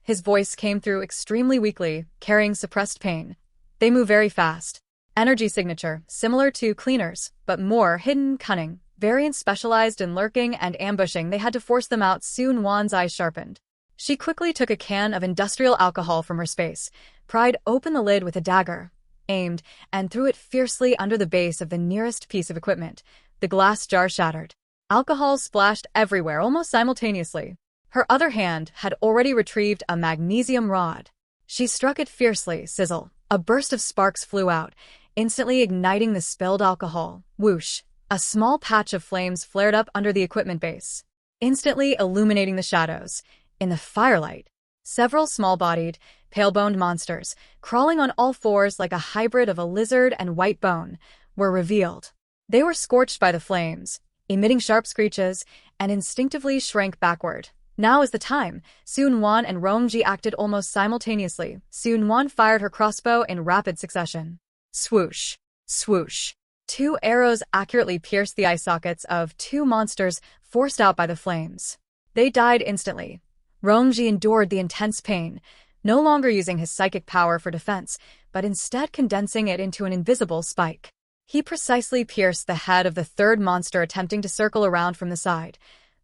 His voice came through extremely weakly, carrying suppressed pain. They move very fast. Energy signature, similar to cleaners, but more hidden, cunning. Variants specialized in lurking and ambushing. They had to force them out. Yunwan's eyes sharpened. She quickly took a can of industrial alcohol from her space, pried open the lid with a dagger, aimed, and threw it fiercely under the base of the nearest piece of equipment. The glass jar shattered. Alcohol splashed everywhere almost simultaneously. Her other hand had already retrieved a magnesium rod. She struck it fiercely. Sizzle. A burst of sparks flew out, instantly igniting the spilled alcohol. Whoosh. A small patch of flames flared up under the equipment base, instantly illuminating the shadows. In the firelight, several small-bodied, pale-boned monsters, crawling on all fours like a hybrid of a lizard and white bone, were revealed. They were scorched by the flames, emitting sharp screeches, and instinctively shrank backward. Now is the time. Yunwan and Rongji acted almost simultaneously. Yunwan fired her crossbow in rapid succession. Swoosh! Swoosh! 2 arrows accurately pierced the eye sockets of 2 monsters forced out by the flames. They died instantly. Rongji endured the intense pain, no longer using his psychic power for defense, but instead condensing it into an invisible spike. He precisely pierced the head of the 3rd monster attempting to circle around from the side.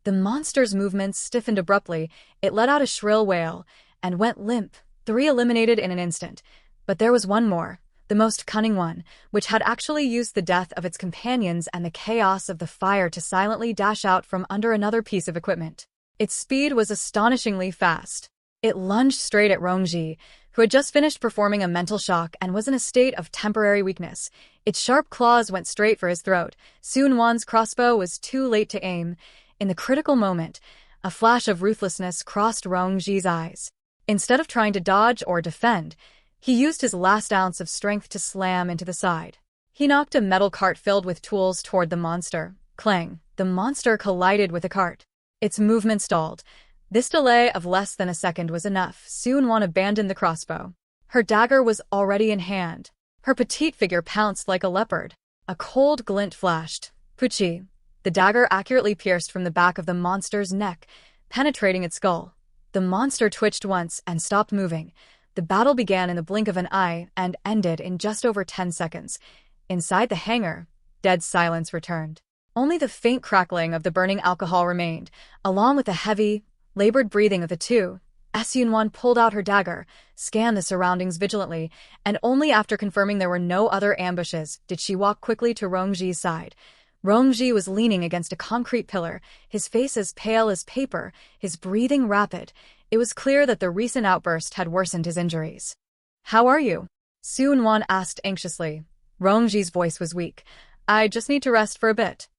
The monster's movements stiffened abruptly. It let out a shrill wail and went limp. 3 eliminated in an instant. But there was one more. The most cunning one, which had actually used the death of its companions and the chaos of the fire to silently dash out from under another piece of equipment. Its speed was astonishingly fast. It lunged straight at Rongji, who had just finished performing a mental shock and was in a state of temporary weakness. Its sharp claws went straight for his throat. Yunwan's crossbow was too late to aim. In the critical moment, a flash of ruthlessness crossed Rongji's eyes. Instead of trying to dodge or defend, he used his last ounce of strength to slam into the side. He knocked a metal cart filled with tools toward the monster. Clang! The monster collided with the cart. Its movement stalled. This delay of less than a second was enough. Yunwan abandoned the crossbow. Her dagger was already in hand. Her petite figure pounced like a leopard. A cold glint flashed. Puchi! The dagger accurately pierced from the back of the monster's neck, penetrating its skull. The monster twitched once and stopped moving. The battle began in the blink of an eye and ended in just over 10 seconds. Inside the hangar, dead silence returned. Only the faint crackling of the burning alcohol remained, along with the heavy, labored breathing of the 2. Yunwan pulled out her dagger, scanned the surroundings vigilantly, and only after confirming there were no other ambushes did she walk quickly to Rongji's side. Rongji was leaning against a concrete pillar, his face as pale as paper, his breathing rapid. It was clear that the recent outburst had worsened his injuries. "How are you?" Yunwan asked anxiously. Rongji's voice was weak. "I just need to rest for a bit."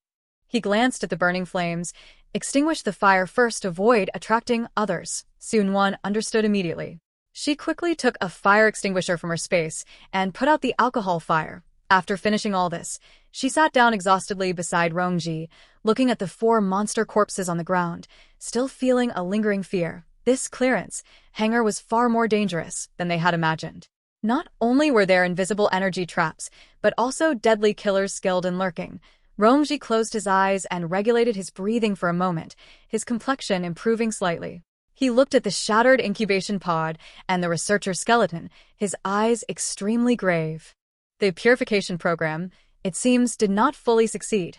He glanced at the burning flames, extinguished the fire first to avoid attracting others. Yunwan understood immediately. She quickly took a fire extinguisher from her space and put out the alcohol fire. After finishing all this, she sat down exhaustedly beside Rongji, looking at the 4 monster corpses on the ground, still feeling a lingering fear. This clearance hangar was far more dangerous than they had imagined. Not only were there invisible energy traps, but also deadly killers skilled in lurking. Rongji closed his eyes and regulated his breathing for a moment, his complexion improving slightly. He looked at the shattered incubation pod and the researcher skeleton, his eyes extremely grave. The purification program, it seems, did not fully succeed.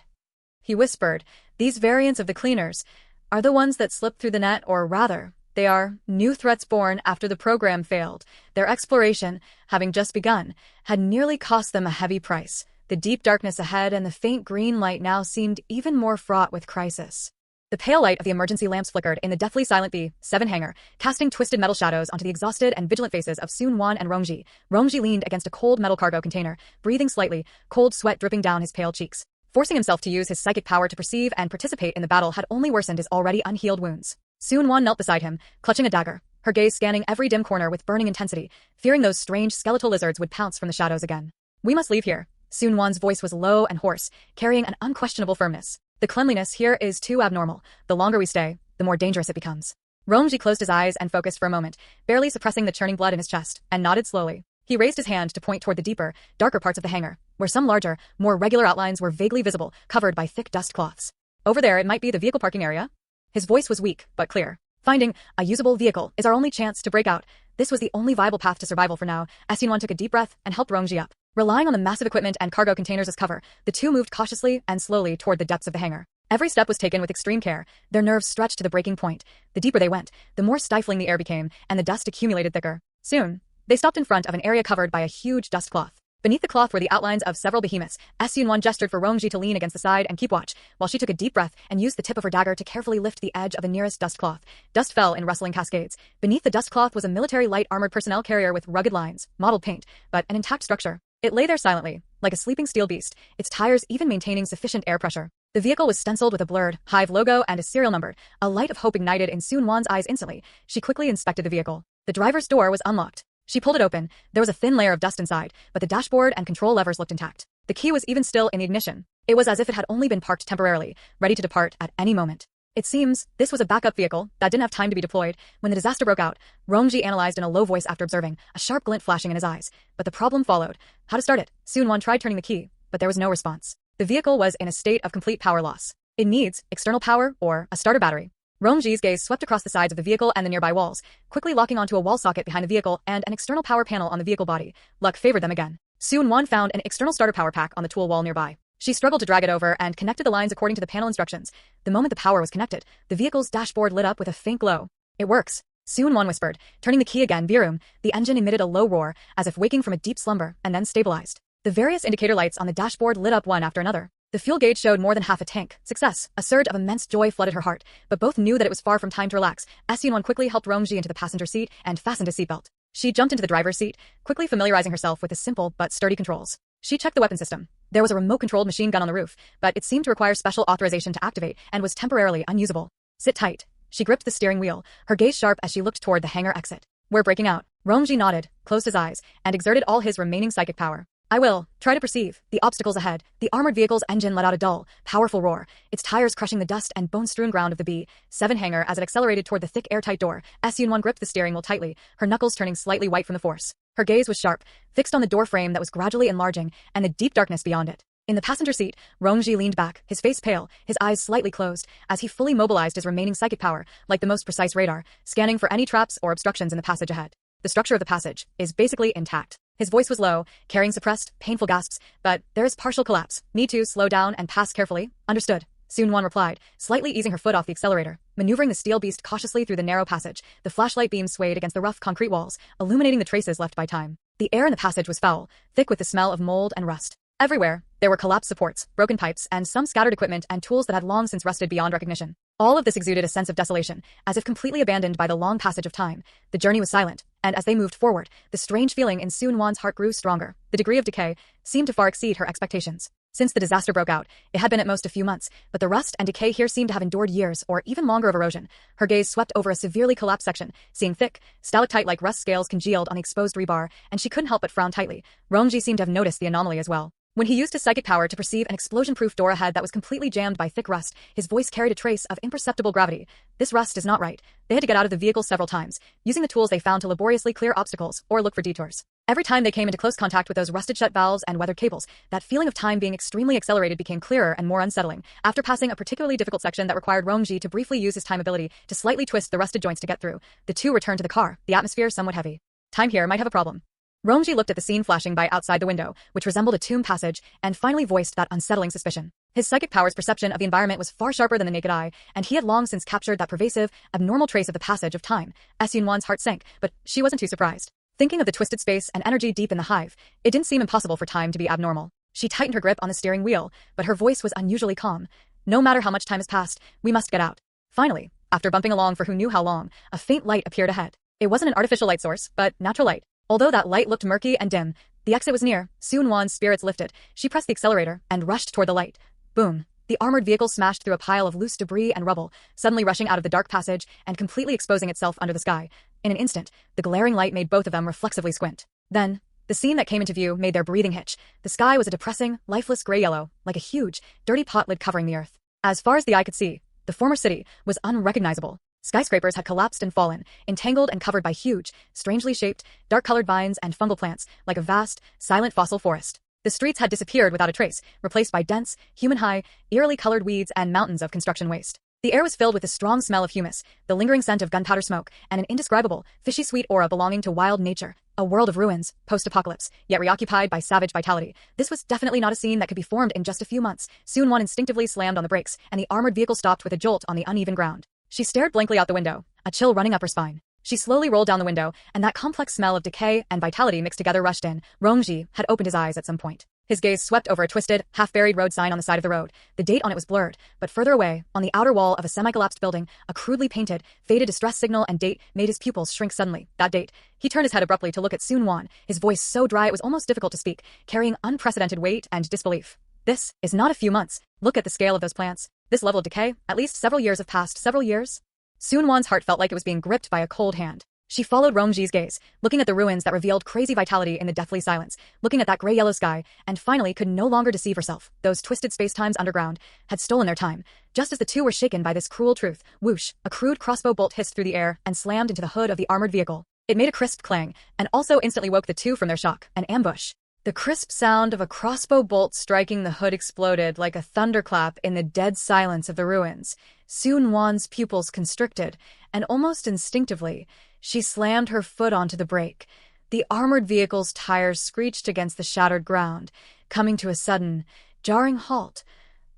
He whispered, "These variants of the cleaners are the ones that slipped through the net, or rather, they are new threats born after the program failed. Their exploration, having just begun, had nearly cost them a heavy price. The deep darkness ahead and the faint green light now seemed even more fraught with crisis." The pale light of the emergency lamps flickered in the deathly silent B7 hangar, casting twisted metal shadows onto the exhausted and vigilant faces of Sun-Wan and Rongji. Rongji leaned against a cold metal cargo container, breathing slightly, cold sweat dripping down his pale cheeks. Forcing himself to use his psychic power to perceive and participate in the battle had only worsened his already unhealed wounds. Sun-Wan knelt beside him, clutching a dagger, her gaze scanning every dim corner with burning intensity, fearing those strange skeletal lizards would pounce from the shadows again. "We must leave here." Sun-Wan's voice was low and hoarse, carrying an unquestionable firmness. "The cleanliness here is too abnormal. The longer we stay, the more dangerous it becomes." Rongji closed his eyes and focused for a moment, barely suppressing the churning blood in his chest, and nodded slowly. He raised his hand to point toward the deeper, darker parts of the hangar, where some larger, more regular outlines were vaguely visible, covered by thick dust cloths. "Over there, it might be the vehicle parking area." His voice was weak, but clear. "Finding a usable vehicle is our only chance to break out." This was the only viable path to survival for now, as Sun-Wan took a deep breath and helped Rongji up. Relying on the massive equipment and cargo containers as cover, the two moved cautiously and slowly toward the depths of the hangar. Every step was taken with extreme care, their nerves stretched to the breaking point. The deeper they went, the more stifling the air became, and the dust accumulated thicker. Soon, they stopped in front of an area covered by a huge dust cloth. Beneath the cloth were the outlines of several behemoths. Sun-Wan gestured for Rongji to lean against the side and keep watch, while she took a deep breath and used the tip of her dagger to carefully lift the edge of the nearest dust cloth. Dust fell in rustling cascades. Beneath the dust cloth was a military light armored personnel carrier with rugged lines, mottled paint, but an intact structure. It lay there silently, like a sleeping steel beast, its tires even maintaining sufficient air pressure. The vehicle was stenciled with a blurred Hive logo and a serial number. A light of hope ignited in Sun-Wan's eyes instantly. She quickly inspected the vehicle. The driver's door was unlocked. She pulled it open. There was a thin layer of dust inside, but the dashboard and control levers looked intact. The key was even still in the ignition. It was as if it had only been parked temporarily, ready to depart at any moment. It seems this was a backup vehicle that didn't have time to be deployed. When the disaster broke out, Rongji analyzed in a low voice after observing, a sharp glint flashing in his eyes. But the problem followed. How to start it? Sun-Wan tried turning the key, but there was no response. The vehicle was in a state of complete power loss. It needs external power or a starter battery. Rongji's gaze swept across the sides of the vehicle and the nearby walls, quickly locking onto a wall socket behind the vehicle and an external power panel on the vehicle body. Luck favored them again. Sun-Wan found an external starter power pack on the tool wall nearby. She struggled to drag it over and connected the lines according to the panel instructions. The moment the power was connected, the vehicle's dashboard lit up with a faint glow. "It works," Sun-Wan whispered, turning the key again. Virum, the engine emitted a low roar, as if waking from a deep slumber, and then stabilized. The various indicator lights on the dashboard lit up one after another. The fuel gauge showed more than half a tank. Success. A surge of immense joy flooded her heart, but both knew that it was far from time to relax. Sun-Wan quickly helped Rongji into the passenger seat and fastened a seatbelt. She jumped into the driver's seat, quickly familiarizing herself with the simple but sturdy controls. She checked the weapon system. There was a remote-controlled machine gun on the roof, but it seemed to require special authorization to activate and was temporarily unusable. "Sit tight." She gripped the steering wheel, her gaze sharp as she looked toward the hangar exit. "We're breaking out." Rongji nodded, closed his eyes, and exerted all his remaining psychic power. "I will. Try to perceive the obstacles ahead." The armored vehicle's engine let out a dull, powerful roar, its tires crushing the dust and bone-strewn ground of the B7 hangar as it accelerated toward the thick airtight door. Sun-Wan gripped the steering wheel tightly, her knuckles turning slightly white from the force. Her gaze was sharp, fixed on the door frame that was gradually enlarging, and the deep darkness beyond it. In the passenger seat, Rongji leaned back, his face pale, his eyes slightly closed, as he fully mobilized his remaining psychic power, like the most precise radar, scanning for any traps or obstructions in the passage ahead. "The structure of the passage is basically intact." His voice was low, carrying suppressed, painful gasps, "but there is partial collapse. Need to slow down and pass carefully." "Understood," Sun-Wan replied, slightly easing her foot off the accelerator. Maneuvering the steel beast cautiously through the narrow passage, the flashlight beam swayed against the rough concrete walls, illuminating the traces left by time. The air in the passage was foul, thick with the smell of mold and rust. Everywhere, there were collapsed supports, broken pipes, and some scattered equipment and tools that had long since rusted beyond recognition. All of this exuded a sense of desolation, as if completely abandoned by the long passage of time. The journey was silent, and as they moved forward, the strange feeling in Sun-Wan's heart grew stronger. The degree of decay seemed to far exceed her expectations. Since the disaster broke out, it had been at most a few months, but the rust and decay here seemed to have endured years or even longer of erosion. Her gaze swept over a severely collapsed section, seeing thick, stalactite-like rust scales congealed on the exposed rebar, and she couldn't help but frown tightly. Rongji seemed to have noticed the anomaly as well. When he used his psychic power to perceive an explosion-proof door ahead that was completely jammed by thick rust, his voice carried a trace of imperceptible gravity. "This rust is not right." They had to get out of the vehicle several times, using the tools they found to laboriously clear obstacles or look for detours. Every time they came into close contact with those rusted-shut valves and weathered cables, that feeling of time being extremely accelerated became clearer and more unsettling. After passing a particularly difficult section that required Rongji to briefly use his time ability to slightly twist the rusted joints to get through, the two returned to the car, the atmosphere somewhat heavy. "Time here might have a problem." Rongji looked at the scene flashing by outside the window, which resembled a tomb passage, and finally voiced that unsettling suspicion. His psychic power's perception of the environment was far sharper than the naked eye, and he had long since captured that pervasive, abnormal trace of the passage of time. Sun-Wan's heart sank, but she wasn't too surprised. Thinking of the twisted space and energy deep in the hive, it didn't seem impossible for time to be abnormal. She tightened her grip on the steering wheel, but her voice was unusually calm. No matter how much time has passed, we must get out. Finally, after bumping along for who knew how long, a faint light appeared ahead. It wasn't an artificial light source, but natural light. Although that light looked murky and dim, the exit was near. Soon-Won's spirits lifted. She pressed the accelerator and rushed toward the light. Boom. The armored vehicle smashed through a pile of loose debris and rubble, suddenly rushing out of the dark passage and completely exposing itself under the sky. In an instant, the glaring light made both of them reflexively squint. Then, the scene that came into view made their breathing hitch. The sky was a depressing, lifeless gray-yellow, like a huge, dirty pot lid covering the earth. As far as the eye could see, the former city was unrecognizable. Skyscrapers had collapsed and fallen, entangled and covered by huge, strangely shaped, dark-colored vines and fungal plants, like a vast, silent fossil forest. The streets had disappeared without a trace, replaced by dense, human-high, eerily colored weeds and mountains of construction waste. The air was filled with the strong smell of humus, the lingering scent of gunpowder smoke, and an indescribable, fishy-sweet aura belonging to wild nature. A world of ruins, post-apocalypse, yet reoccupied by savage vitality. This was definitely not a scene that could be formed in just a few months. Soon-Won instinctively slammed on the brakes, and the armored vehicle stopped with a jolt on the uneven ground. She stared blankly out the window, a chill running up her spine. She slowly rolled down the window, and that complex smell of decay and vitality mixed together rushed in. Rongji had opened his eyes at some point. His gaze swept over a twisted, half-buried road sign on the side of the road. The date on it was blurred, but further away, on the outer wall of a semi-collapsed building, a crudely painted, faded distress signal and date made his pupils shrink suddenly. That date. He turned his head abruptly to look at Soon-Won, his voice so dry it was almost difficult to speak, carrying unprecedented weight and disbelief. This is not a few months. Look at the scale of those plants. This level of decay, at least several years have passed. Several years? Soon-Won's heart felt like it was being gripped by a cold hand. She followed Rongji's gaze, looking at the ruins that revealed crazy vitality in the deathly silence, looking at that gray-yellow sky, and finally could no longer deceive herself. Those twisted spacetimes underground had stolen their time. Just as the two were shaken by this cruel truth, whoosh, a crude crossbow bolt hissed through the air and slammed into the hood of the armored vehicle. It made a crisp clang, and also instantly woke the two from their shock. An ambush. The crisp sound of a crossbow bolt striking the hood exploded like a thunderclap in the dead silence of the ruins. Soon-Won's pupils constricted, and almost instinctively, she slammed her foot onto the brake. The armored vehicle's tires screeched against the shattered ground, coming to a sudden, jarring halt.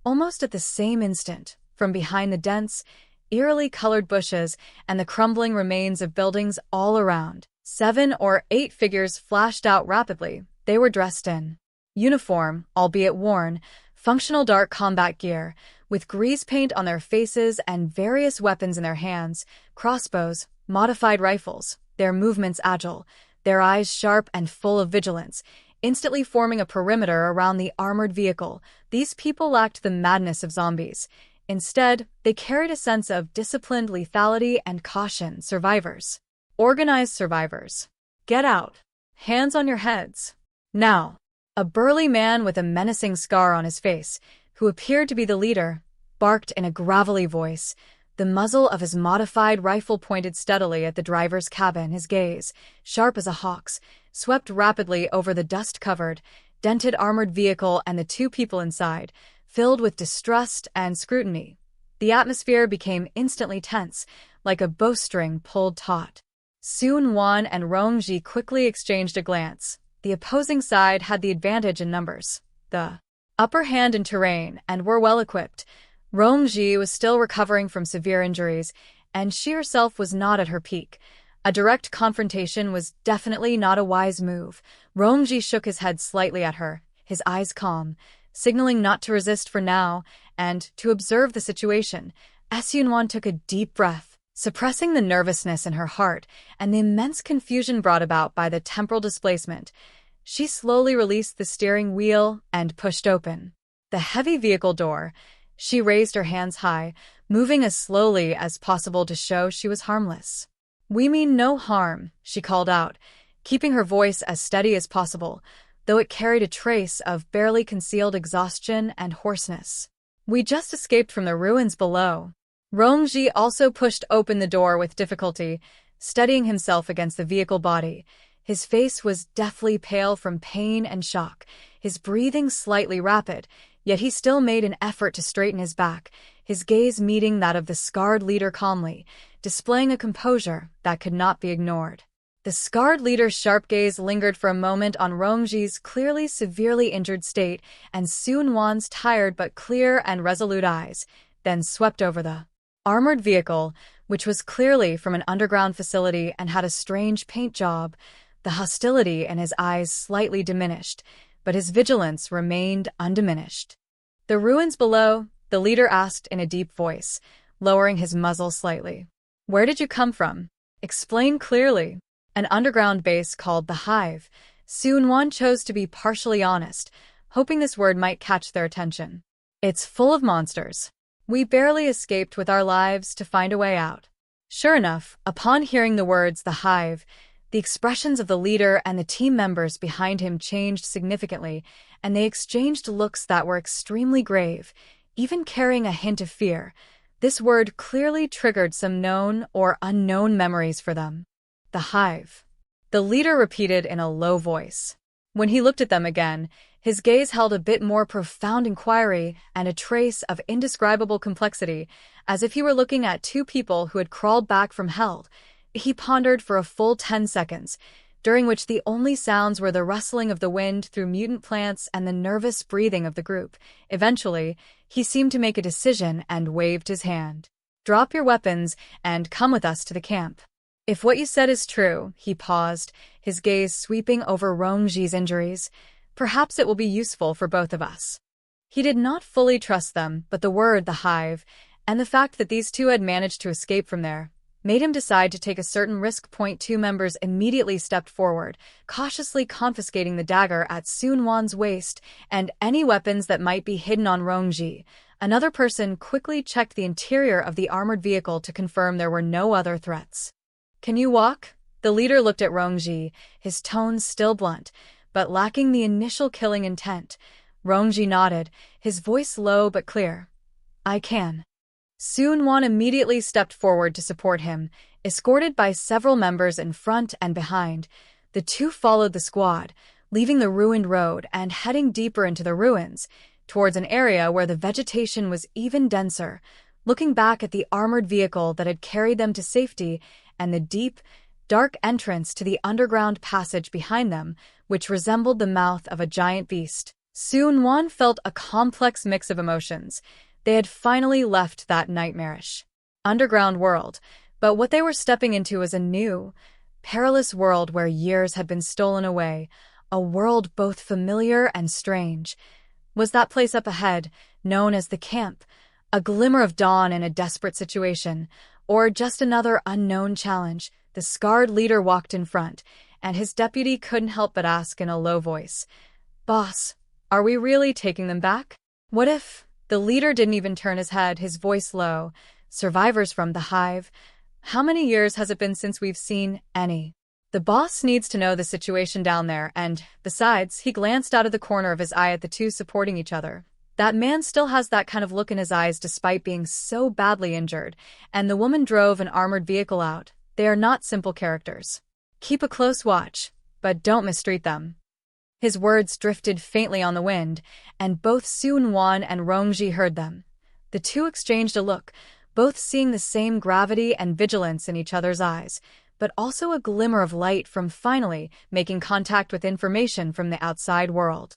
Almost at the same instant, from behind the dense, eerily colored bushes and the crumbling remains of buildings all around, 7 or 8 figures flashed out rapidly. They were dressed in uniform, albeit worn, functional dark combat gear, with grease paint on their faces and various weapons in their hands, crossbows, modified rifles, their movements agile, their eyes sharp and full of vigilance, instantly forming a perimeter around the armored vehicle. These people lacked the madness of zombies. Instead, they carried a sense of disciplined lethality and caution. Survivors. Organized survivors. Get out. Hands on your heads. Now. A burly man with a menacing scar on his face, who appeared to be the leader, barked in a gravelly voice. The muzzle of his modified rifle pointed steadily at the driver's cabin. His gaze, sharp as a hawk's, swept rapidly over the dust-covered, dented armored vehicle and the two people inside, filled with distrust and scrutiny. The atmosphere became instantly tense, like a bowstring pulled taut. Soon-Won and Rongji quickly exchanged a glance. The opposing side had the advantage in numbers, the upper hand in terrain, and were well-equipped. Rongji was still recovering from severe injuries, and she herself was not at her peak. A direct confrontation was definitely not a wise move. Rongji shook his head slightly at her, his eyes calm, signaling not to resist for now, and to observe the situation. Soon-Won took a deep breath, suppressing the nervousness in her heart and the immense confusion brought about by the temporal displacement. She slowly released the steering wheel and pushed open the heavy vehicle door. She raised her hands high, moving as slowly as possible to show she was harmless. "We mean no harm," she called out, keeping her voice as steady as possible, though it carried a trace of barely concealed exhaustion and hoarseness. "We just escaped from the ruins below." Rongji also pushed open the door with difficulty, steadying himself against the vehicle body. His face was deathly pale from pain and shock, his breathing slightly rapid, yet he still made an effort to straighten his back, his gaze meeting that of the scarred leader calmly, displaying a composure that could not be ignored. The scarred leader's sharp gaze lingered for a moment on Rongji's clearly severely injured state and Soon-Won's tired but clear and resolute eyes, then swept over the armored vehicle, which was clearly from an underground facility and had a strange paint job. The hostility in his eyes slightly diminished, but his vigilance remained undiminished. The ruins below, the leader asked in a deep voice, lowering his muzzle slightly. Where did you come from? Explain clearly. An underground base called the Hive. Seung-won chose to be partially honest, hoping this word might catch their attention. It's full of monsters. We barely escaped with our lives to find a way out. Sure enough, upon hearing the words the Hive, the expressions of the leader and the team members behind him changed significantly, and they exchanged looks that were extremely grave, even carrying a hint of fear. This word clearly triggered some known or unknown memories for them. The Hive. The leader repeated in a low voice. When he looked at them again, his gaze held a bit more profound inquiry and a trace of indescribable complexity, as if he were looking at two people who had crawled back from hell. He pondered for a full 10 seconds, during which the only sounds were the rustling of the wind through mutant plants and the nervous breathing of the group. Eventually, he seemed to make a decision and waved his hand. Drop your weapons and come with us to the camp. If what you said is true, he paused, his gaze sweeping over Rongji's injuries, perhaps it will be useful for both of us. He did not fully trust them, but the word the Hive, and the fact that these two had managed to escape from there, made him decide to take a certain risk. Two members immediately stepped forward, cautiously confiscating the dagger at Seung-won's waist and any weapons that might be hidden on Rongji. Another person quickly checked the interior of the armored vehicle to confirm there were no other threats. Can you walk? The leader looked at Rongji, his tone still blunt, but lacking the initial killing intent. Rongji nodded, his voice low but clear. I can. Seung-won immediately stepped forward to support him, escorted by several members in front and behind. The two followed the squad, leaving the ruined road and heading deeper into the ruins, towards an area where the vegetation was even denser, looking back at the armored vehicle that had carried them to safety and the deep, dark entrance to the underground passage behind them, which resembled the mouth of a giant beast. Seung-won felt a complex mix of emotions. They had finally left that nightmarish underground world, but what they were stepping into was a new, perilous world where years had been stolen away, a world both familiar and strange. Was that place up ahead, known as the camp, a glimmer of dawn in a desperate situation, or just another unknown challenge? The scarred leader walked in front, and his deputy couldn't help but ask in a low voice, Boss, are we really taking them back? What if? The leader didn't even turn his head, his voice low. Survivors from the Hive. How many years has it been since we've seen any? The boss needs to know the situation down there, and, besides, he glanced out of the corner of his eye at the two supporting each other. That man still has that kind of look in his eyes despite being so badly injured, and the woman drove an armored vehicle out. They are not simple characters. Keep a close watch, but don't mistreat them. His words drifted faintly on the wind, and both Seung-won and Rongji heard them. The two exchanged a look, both seeing the same gravity and vigilance in each other's eyes, but also a glimmer of light from finally making contact with information from the outside world.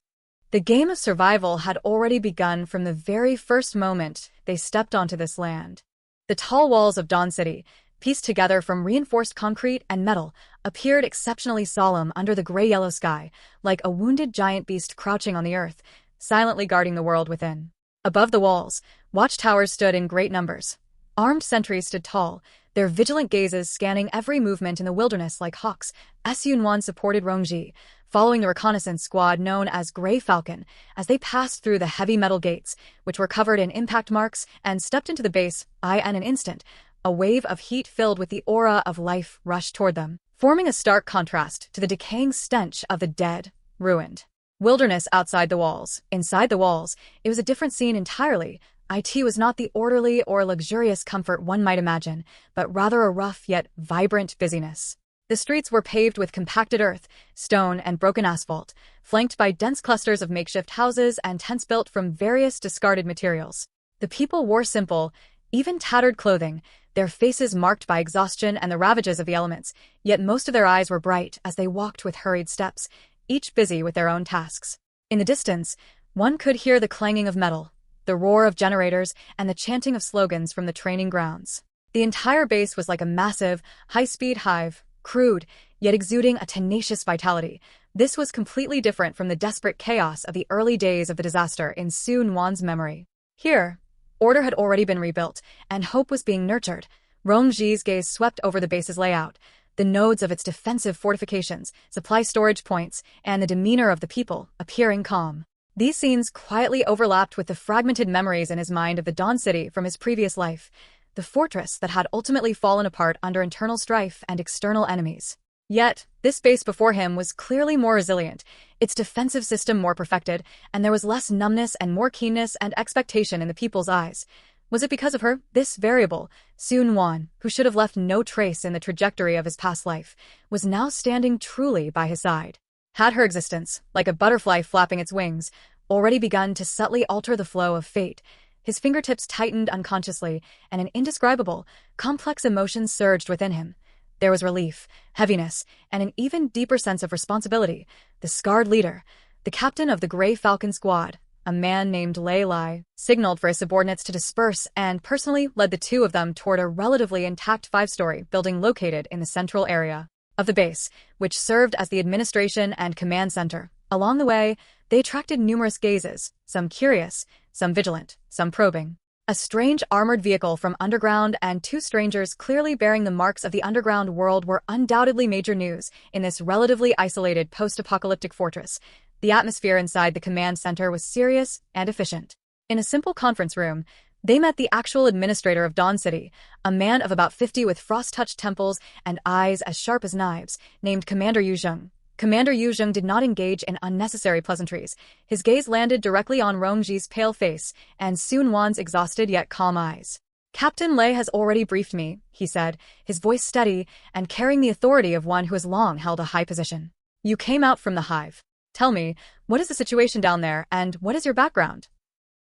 The game of survival had already begun from the very first moment they stepped onto this land. The tall walls of Dawn City, pieced together from reinforced concrete and metal, appeared exceptionally solemn under the gray-yellow sky, like a wounded giant beast crouching on the earth, silently guarding the world within. Above the walls, watchtowers stood in great numbers. Armed sentries stood tall, their vigilant gazes scanning every movement in the wilderness like hawks. Seung-won supported Rongji, following the reconnaissance squad known as Grey Falcon, as they passed through the heavy metal gates, which were covered in impact marks, and stepped into the base. In an instant, a wave of heat filled with the aura of life rushed toward them, forming a stark contrast to the decaying stench of the dead, ruined wilderness outside the walls. Inside the walls, it was a different scene entirely. It was not the orderly or luxurious comfort one might imagine, but rather a rough yet vibrant busyness. The streets were paved with compacted earth, stone, and broken asphalt, flanked by dense clusters of makeshift houses and tents built from various discarded materials. The people wore simple, even tattered clothing, their faces marked by exhaustion and the ravages of the elements, yet most of their eyes were bright as they walked with hurried steps, each busy with their own tasks. In the distance, one could hear the clanging of metal, the roar of generators, and the chanting of slogans from the training grounds. The entire base was like a massive, high-speed hive, crude, yet exuding a tenacious vitality. This was completely different from the desperate chaos of the early days of the disaster in Seung-won's memory. Here, Order had already been rebuilt, and hope was being nurtured. Rongji's gaze swept over the base's layout, the nodes of its defensive fortifications, supply storage points, and the demeanor of the people appearing calm. These scenes quietly overlapped with the fragmented memories in his mind of the Dawn City from his previous life, the fortress that had ultimately fallen apart under internal strife and external enemies. Yet, this base before him was clearly more resilient, its defensive system more perfected, and there was less numbness and more keenness and expectation in the people's eyes. Was it because of her, this variable, Sun Wan, who should have left no trace in the trajectory of his past life, was now standing truly by his side? Had her existence, like a butterfly flapping its wings, already begun to subtly alter the flow of fate? His fingertips tightened unconsciously, and an indescribable, complex emotion surged within him. There was relief, heaviness, and an even deeper sense of responsibility. The scarred leader, the captain of the Grey Falcon Squad, a man named Lei Lai, signaled for his subordinates to disperse and personally led the two of them toward a relatively intact five-story building located in the central area of the base, which served as the administration and command center. Along the way, they attracted numerous gazes, some curious, some vigilant, some probing. A strange armored vehicle from underground and two strangers clearly bearing the marks of the underground world were undoubtedly major news in this relatively isolated post-apocalyptic fortress. The atmosphere inside the command center was serious and efficient. In a simple conference room, they met the actual administrator of Dawn City, a man of about 50 with frost-touched temples and eyes as sharp as knives, named Commander Yu Zheng. Commander Yu Zheng did not engage in unnecessary pleasantries. His gaze landed directly on Rongji's pale face and Sun Wan's exhausted yet calm eyes. "Captain Lei has already briefed me," he said, his voice steady and carrying the authority of one who has long held a high position. "You came out from the hive. Tell me, what is the situation down there and what is your background?"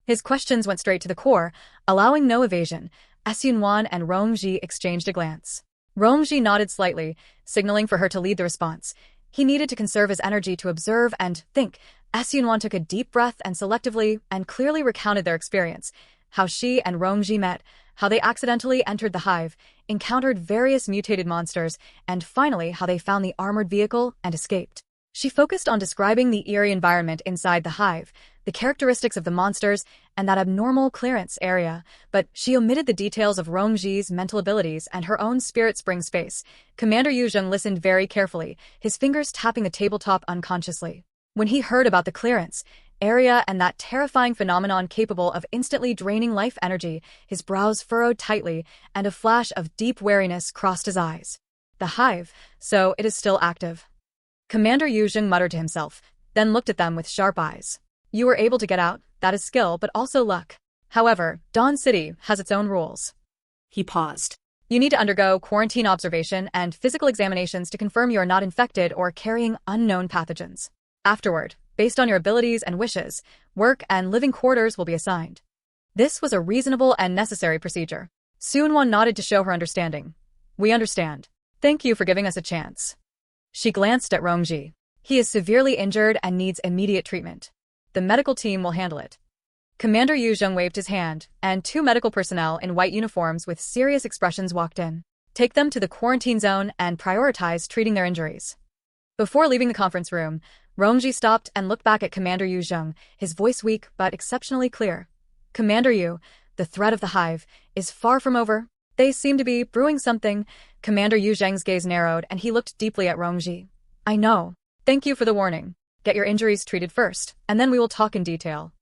His questions went straight to the core, allowing no evasion. Sun Wan and Rongji exchanged a glance. Rongji nodded slightly, signaling for her to lead the response. He needed to conserve his energy to observe and think. Sun Wan took a deep breath and selectively and clearly recounted their experience, how she and Rongji met, how they accidentally entered the hive, encountered various mutated monsters, and finally how they found the armored vehicle and escaped. She focused on describing the eerie environment inside the hive, the characteristics of the monsters, and that abnormal clearance area, but she omitted the details of Rongji's mental abilities and her own spirit spring space. Commander Yu Zheng listened very carefully, his fingers tapping the tabletop unconsciously. When he heard about the clearance area and that terrifying phenomenon capable of instantly draining life energy, his brows furrowed tightly, and a flash of deep wariness crossed his eyes. The hive, so it is still active. Commander Yu Zheng muttered to himself, then looked at them with sharp eyes. "You were able to get out, that is skill but also luck. However, Dawn City has its own rules." He paused. "You need to undergo quarantine observation and physical examinations to confirm you are not infected or carrying unknown pathogens. Afterward, based on your abilities and wishes, work and living quarters will be assigned." This was a reasonable and necessary procedure. Sun Wan nodded to show her understanding. "We understand. Thank you for giving us a chance." She glanced at Rongji. "He is severely injured and needs immediate treatment. The medical team will handle it." Commander Yu Zheng waved his hand, and two medical personnel in white uniforms with serious expressions walked in. "Take them to the quarantine zone and prioritize treating their injuries." Before leaving the conference room, Rongji stopped and looked back at Commander Yu Zheng, his voice weak but exceptionally clear. "Commander Yu, the threat of the hive is far from over. They seem to be brewing something." Commander Yu Zheng's gaze narrowed and he looked deeply at Rongji. "I know. Thank you for the warning. Get your injuries treated first, and then we will talk in detail."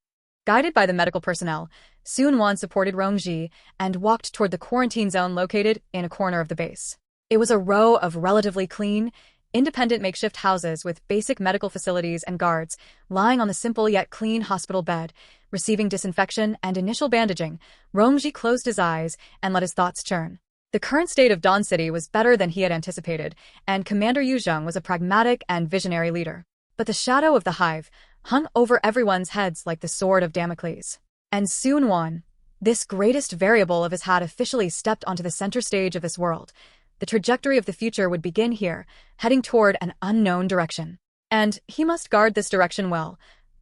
Guided by the medical personnel, Sun Wan supported Rongji and walked toward the quarantine zone located in a corner of the base. It was a row of relatively clean, independent makeshift houses with basic medical facilities and guards, lying on the simple yet clean hospital bed, receiving disinfection and initial bandaging. Rongji closed his eyes and let his thoughts churn. The current state of Dawn City was better than he had anticipated, and Commander Yu Zheng was a pragmatic and visionary leader. But the shadow of the hive hung over everyone's heads like the sword of Damocles. And Sun Wan, this greatest variable of his had officially stepped onto the center stage of this world. The trajectory of the future would begin here, heading toward an unknown direction. And he must guard this direction well.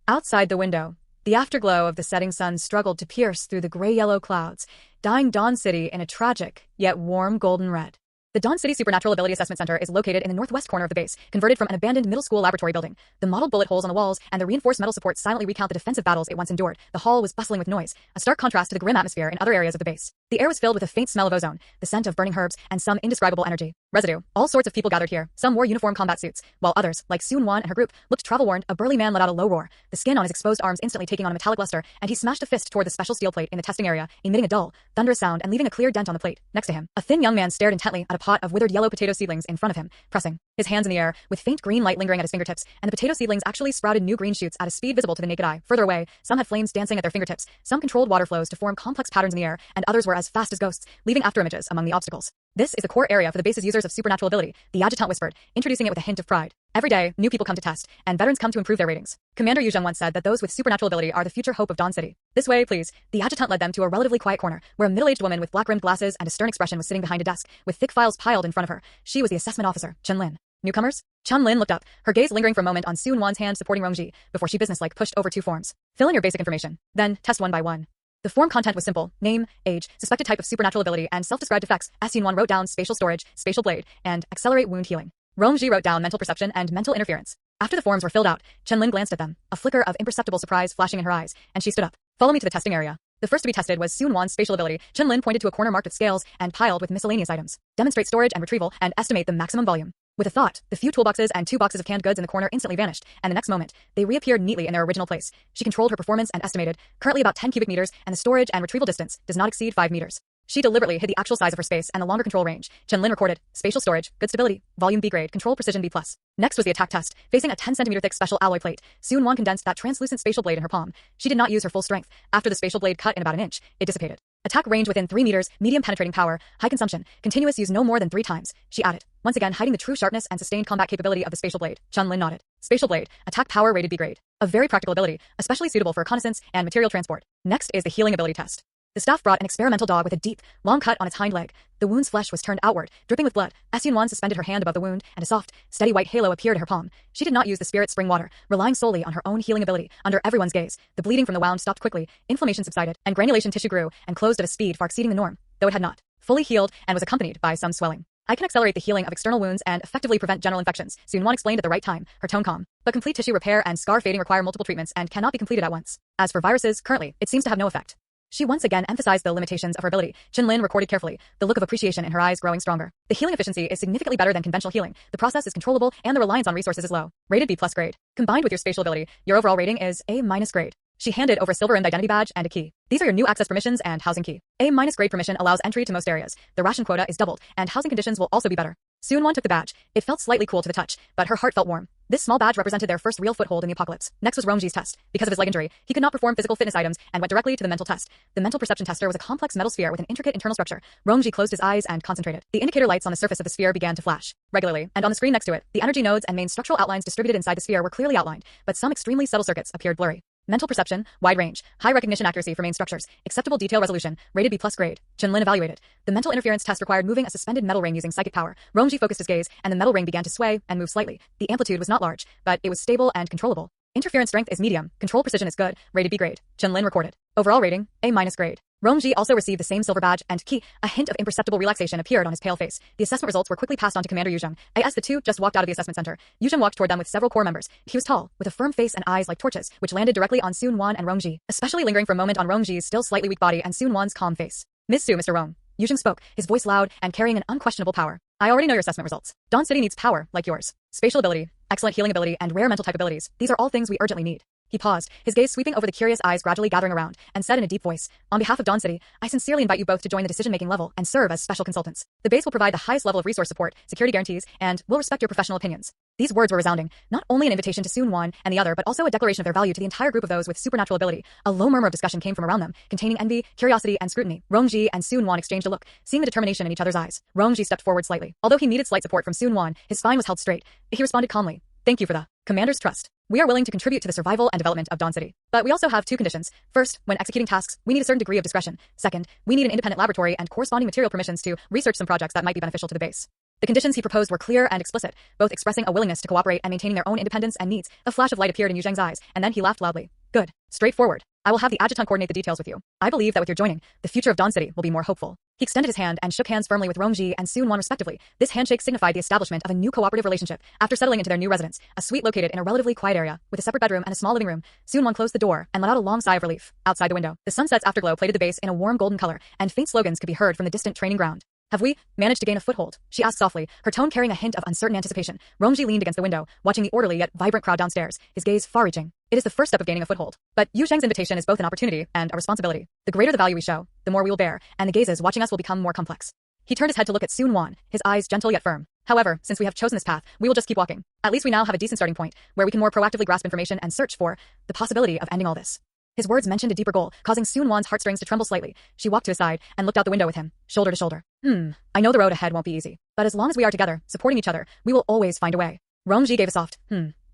Outside the window, the afterglow of the setting sun struggled to pierce through the gray-yellow clouds, dyeing Dawn City in a tragic, yet warm golden red. The Dawn City Supernatural Ability Assessment Center is located in the northwest corner of the base, converted from an abandoned middle school laboratory building. The mottled bullet holes on the walls and the reinforced metal supports silently recount the defensive battles it once endured. The hall was bustling with noise, a stark contrast to the grim atmosphere in other areas of the base. The air was filled with a faint smell of ozone, the scent of burning herbs, and some indescribable energy. Residue. All sorts of people gathered here. Some wore uniform combat suits, while others, like Soon-Won and her group, looked travel-worn. A burly man let out a low roar, the skin on his exposed arms instantly taking on a metallic luster, and he smashed a fist toward the special steel plate in the testing area, emitting a dull, thunderous sound and leaving a clear dent on the plate. Next to him, a thin young man stared intently at a pot of withered yellow potato seedlings in front of him, pressing his hands in the air, with faint green light lingering at his fingertips, and the potato seedlings actually sprouted new green shoots at a speed visible to the naked eye. Further away, some had flames dancing at their fingertips, some controlled water flows to form complex patterns in the air, and others were as fast as ghosts, leaving afterimages among the obstacles. This is the core area for the base's users of supernatural ability, the adjutant whispered, introducing it with a hint of pride. Every day, new people come to test, and veterans come to improve their ratings. Commander Yu Zheng once said that those with supernatural ability are the future hope of Dawn City. This way, please. The adjutant led them to a relatively quiet corner, where a middle-aged woman with black-rimmed glasses and a stern expression was sitting behind a desk, with thick files piled in front of her. She was the assessment officer, Chen Lin. Newcomers? Chen Lin looked up, her gaze lingering for a moment on Soon-Won's hand supporting Rongji, before she businesslike pushed over 2 forms. Fill in your basic information, then test one by one. The form content was simple: name, age, suspected type of supernatural ability, and self-described effects. Soon-Won wrote down spatial storage, spatial blade, and accelerate wound healing. Rongji wrote down mental perception and mental interference. After the forms were filled out, Chen Lin glanced at them, a flicker of imperceptible surprise flashing in her eyes, and she stood up. Follow me to the testing area. The first to be tested was Soon-Won's spatial ability. Chen Lin pointed to a corner marked with scales and piled with miscellaneous items. Demonstrate storage and retrieval, and estimate the maximum volume. With a thought, the few toolboxes and 2 boxes of canned goods in the corner instantly vanished, and the next moment, they reappeared neatly in their original place. She controlled her performance and estimated, currently about 10 cubic meters, and the storage and retrieval distance does not exceed 5 meters. She deliberately hid the actual size of her space and the longer control range. Chen Lin recorded, spatial storage, good stability, volume B grade, control precision B+. Next was the attack test, facing a 10-centimeter thick special alloy plate. Soon-Won condensed that translucent spatial blade in her palm. She did not use her full strength. After the spatial blade cut in about an inch, it dissipated. Attack range within 3 meters, medium penetrating power, high consumption, continuous use no more than 3 times, she added, once again hiding the true sharpness and sustained combat capability of the spatial blade. Chen Lin nodded. Spatial blade, attack power rated B grade. A very practical ability, especially suitable for reconnaissance and material transport. Next is the healing ability test. The staff brought an experimental dog with a deep, long cut on its hind leg. The wound's flesh was turned outward, dripping with blood. Soon-Won suspended her hand above the wound, and a soft, steady white halo appeared in her palm. She did not use the spirit spring water, relying solely on her own healing ability. Under everyone's gaze, the bleeding from the wound stopped quickly, inflammation subsided, and granulation tissue grew and closed at a speed far exceeding the norm, though it had not fully healed and was accompanied by some swelling. I can accelerate the healing of external wounds and effectively prevent general infections, Soon-Won explained at the right time, her tone calm. But complete tissue repair and scar fading require multiple treatments and cannot be completed at once. As for viruses, currently, it seems to have no effect. She once again emphasized the limitations of her ability. Chen Lin recorded carefully, the look of appreciation in her eyes growing stronger. The healing efficiency is significantly better than conventional healing. The process is controllable and the reliance on resources is low. Rated B+ grade. Combined with your spatial ability, your overall rating is A- grade. She handed over a silver-rimmed identity badge and a key. These are your new access permissions and housing key. A- grade permission allows entry to most areas. The ration quota is doubled, and housing conditions will also be better. Soon-Won took the badge. It felt slightly cool to the touch, but her heart felt warm. This small badge represented their first real foothold in the apocalypse. Next was Rongji's test. Because of his leg injury, he could not perform physical fitness items and went directly to the mental test. The mental perception tester was a complex metal sphere with an intricate internal structure. Rongji closed his eyes and concentrated. The indicator lights on the surface of the sphere began to flash regularly, and on the screen next to it, the energy nodes and main structural outlines distributed inside the sphere were clearly outlined, but some extremely subtle circuits appeared blurry. Mental perception, wide range, high recognition accuracy for main structures, acceptable detail resolution, rated B+ grade. Chen Lin evaluated. The mental interference test required moving a suspended metal ring using psychic power. Rongji focused his gaze, and the metal ring began to sway and move slightly. The amplitude was not large, but it was stable and controllable. Interference strength is medium, control precision is good, rated B grade. Chen Lin recorded. Overall rating, A- grade. Rongji also received the same silver badge and key. A hint of imperceptible relaxation appeared on his pale face. The assessment results were quickly passed on to Commander Yu Zheng. As the two just walked out of the assessment center, Yu Zheng walked toward them with several core members. He was tall, with a firm face and eyes like torches, which landed directly on Soon-Won and Rongji, especially lingering for a moment on Rongji's still slightly weak body and Soon-Won's calm face. Ms. Su, Mr. Rong. Yu Zheng spoke, his voice loud and carrying an unquestionable power. I already know your assessment results. Dawn City needs power, like yours. Spatial ability, excellent healing ability, and rare mental type abilities. These are all things we urgently need. He paused, his gaze sweeping over the curious eyes gradually gathering around, and said in a deep voice, on behalf of Dawn City, I sincerely invite you both to join the decision-making level and serve as special consultants. The base will provide the highest level of resource support, security guarantees, and will respect your professional opinions. These words were resounding, not only an invitation to Soon-Won and the other, but also a declaration of their value to the entire group of those with supernatural ability. A low murmur of discussion came from around them, containing envy, curiosity, and scrutiny. Rongji and Soon-Won exchanged a look, seeing the determination in each other's eyes. Rongji stepped forward slightly. Although he needed slight support from Soon-Won, his spine was held straight. He responded calmly. Thank you for the Commander's trust. We are willing to contribute to the survival and development of Dawn City. But we also have 2 conditions. First, when executing tasks, we need a certain degree of discretion. Second, we need an independent laboratory and corresponding material permissions to research some projects that might be beneficial to the base. The conditions he proposed were clear and explicit, both expressing a willingness to cooperate and maintaining their own independence and needs. A flash of light appeared in Yu Zheng's eyes, and then he laughed loudly. Good. Straightforward. I will have the adjutant coordinate the details with you. I believe that with your joining, the future of Dawn City will be more hopeful. He extended his hand and shook hands firmly with Rongji and Soon-won respectively. This handshake signified the establishment of a new cooperative relationship. After settling into their new residence, a suite located in a relatively quiet area, with a separate bedroom and a small living room, Soon-won closed the door and let out a long sigh of relief. Outside the window, the sunset's afterglow plated the base in a warm golden color, and faint slogans could be heard from the distant training ground. Have we managed to gain a foothold? She asked softly, her tone carrying a hint of uncertain anticipation. Rongji leaned against the window, watching the orderly yet vibrant crowd downstairs, his gaze far-reaching. It is the first step of gaining a foothold. But Yu Zheng's invitation is both an opportunity and a responsibility. The greater the value we show, the more we will bear, and the gazes watching us will become more complex. He turned his head to look at Soon-won, his eyes gentle yet firm. However, since we have chosen this path, we will just keep walking. At least we now have a decent starting point, where we can more proactively grasp information and search for the possibility of ending all this. His words mentioned a deeper goal, causing Soon-won's heartstrings to tremble slightly. She walked to his side and looked out the window with him, shoulder to shoulder. I know the road ahead won't be easy, but as long as we are together, supporting each other, we will always find a way. Rongji gave a soft,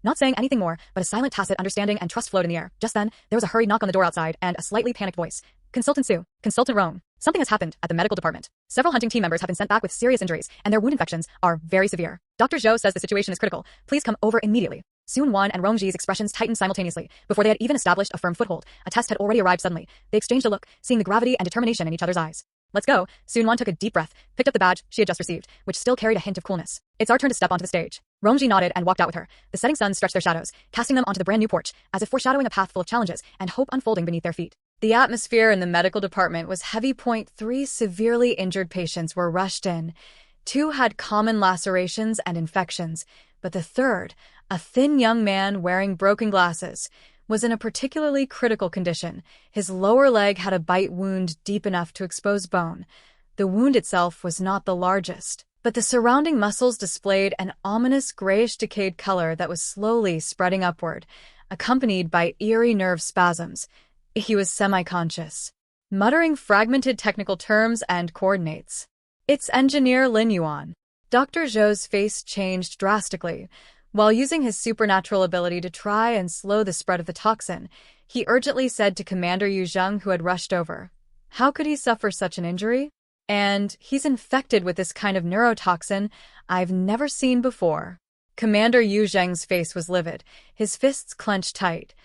not saying anything more, but a silent tacit understanding and trust flowed in the air. Just then, there was a hurried knock on the door outside and a slightly panicked voice. Consultant Su, Consultant Rong. Something has happened at the medical department. Several hunting team members have been sent back with serious injuries, and their wound infections are very severe. Dr. Zhou says the situation is critical. Please come over immediately. Soon-won and Rongji's expressions tightened simultaneously. Before they had even established a firm foothold, a test had already arrived suddenly. They exchanged a look, seeing the gravity and determination in each other's eyes. Let's go. Soon-won took a deep breath, picked up the badge she had just received, which still carried a hint of coolness. It's our turn to step onto the stage. Rongji nodded and walked out with her. The setting sun stretched their shadows, casting them onto the brand new porch, as if foreshadowing a path full of challenges and hope unfolding beneath their feet. The atmosphere in the medical department was heavy. 3 severely injured patients were rushed in. 2 had common lacerations and infections, but the third, a thin young man wearing broken glasses, was in a particularly critical condition. His lower leg had a bite wound deep enough to expose bone. The wound itself was not the largest, but the surrounding muscles displayed an ominous grayish decayed color that was slowly spreading upward, accompanied by eerie nerve spasms. He was semi-conscious, muttering fragmented technical terms and coordinates. It's Engineer Lin Yuan. Dr. Zhou's face changed drastically. While using his supernatural ability to try and slow the spread of the toxin, he urgently said to Commander Yu Zheng, who had rushed over. How could he suffer such an injury? And he's infected with this kind of neurotoxin I've never seen before. Commander Yu Zheng's face was livid, his fists clenched tight.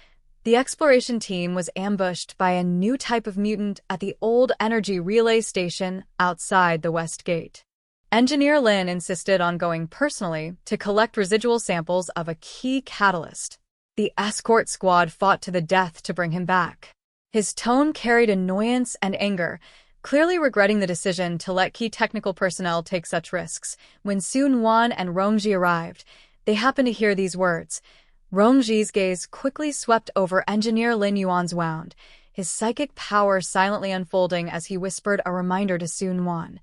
The exploration team was ambushed by a new type of mutant at the old energy relay station outside the West Gate. Engineer Lin insisted on going personally to collect residual samples of a key catalyst. The escort squad fought to the death to bring him back. His tone carried annoyance and anger, clearly regretting the decision to let key technical personnel take such risks. When Soon-won and Rongji arrived, they happened to hear these words. Rongji's gaze quickly swept over Engineer Lin Yuan's wound, his psychic power silently unfolding as he whispered a reminder to Soon-won.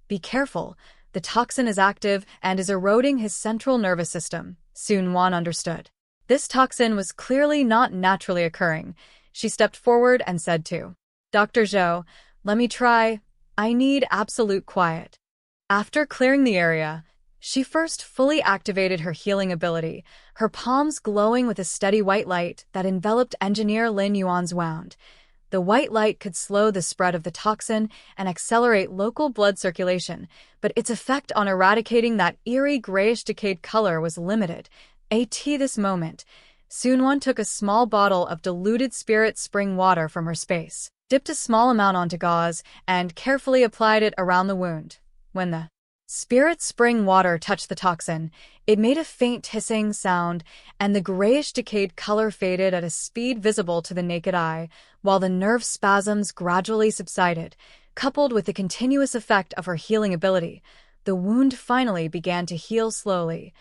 Be careful, the toxin is active and is eroding his central nervous system. Soon-won understood. This toxin was clearly not naturally occurring. She stepped forward and said to Dr. Zhou, let me try. I need absolute quiet. After clearing the area, she first fully activated her healing ability, her palms glowing with a steady white light that enveloped Engineer Lin Yuan's wound. The white light could slow the spread of the toxin and accelerate local blood circulation, but its effect on eradicating that eerie grayish decayed color was limited. This moment, Soon-won took a small bottle of diluted spirit spring water from her space, dipped a small amount onto gauze, and carefully applied it around the wound. When the spirit spring water touched the toxin, it made a faint hissing sound, and the grayish decayed color faded at a speed visible to the naked eye, while the nerve spasms gradually subsided. Coupled with the continuous effect of her healing ability, the wound finally began to heal slowly.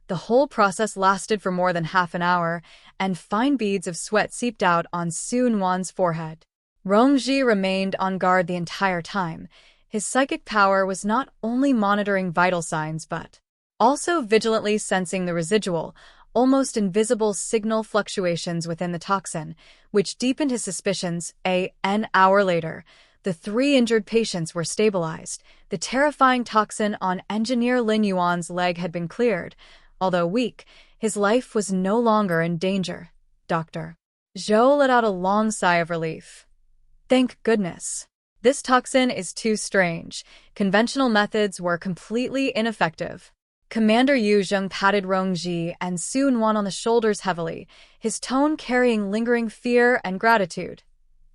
The whole process lasted for more than half an hour, and fine beads of sweat seeped out on Soon-won's forehead. Rongji remained on guard the entire time. His psychic power was not only monitoring vital signs but also vigilantly sensing the residual, almost invisible signal fluctuations within the toxin, which deepened his suspicions. An hour later, the 3 injured patients were stabilized. The terrifying toxin on Engineer Lin Yuan's leg had been cleared. Although weak, his life was no longer in danger. Dr. Zhou let out a long sigh of relief. Thank goodness. This toxin is too strange. Conventional methods were completely ineffective. Commander Yu Zheng patted Rongji and Soon-won on the shoulders heavily, his tone carrying lingering fear and gratitude.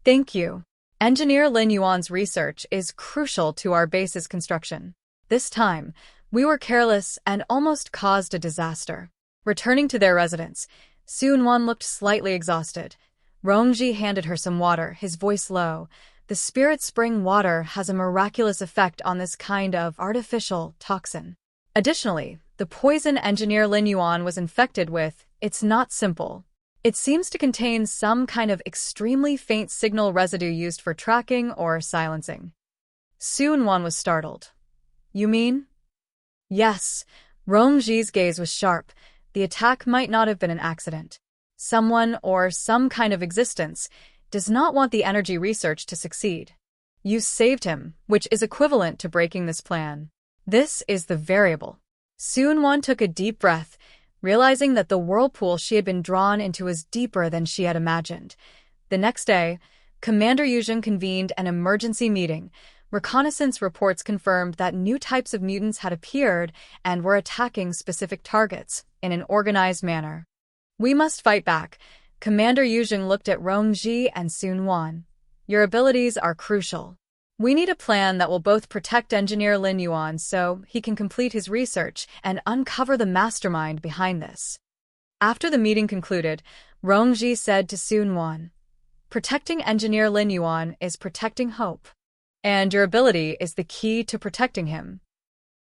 Thank you. Engineer Lin Yuan's research is crucial to our base's construction. This time, we were careless and almost caused a disaster. Returning to their residence, Su Wan looked slightly exhausted. Rongji handed her some water, his voice low. The spirit spring water has a miraculous effect on this kind of artificial toxin. Additionally, the poison Engineer Lin Yuan was infected with, it's not simple. It seems to contain some kind of extremely faint signal residue used for tracking or silencing. Su Wan was startled. You mean? Yes. Rongji's gaze was sharp. The attack might not have been an accident. Someone or some kind of existence does not want the energy research to succeed. You saved him, which is equivalent to breaking this plan. This is the variable. Su Wan took a deep breath, realizing that the whirlpool she had been drawn into was deeper than she had imagined. The next day, Commander Yuzheng convened an emergency meeting. Reconnaissance reports confirmed that new types of mutants had appeared and were attacking specific targets in an organized manner. We must fight back. Commander Yuzheng looked at Rongji and Su Wan. Your abilities are crucial. We need a plan that will both protect Engineer Lin Yuan so he can complete his research and uncover the mastermind behind this. After the meeting concluded, Rongji said to Su Wan, protecting Engineer Lin Yuan is protecting hope. And your ability is the key to protecting him.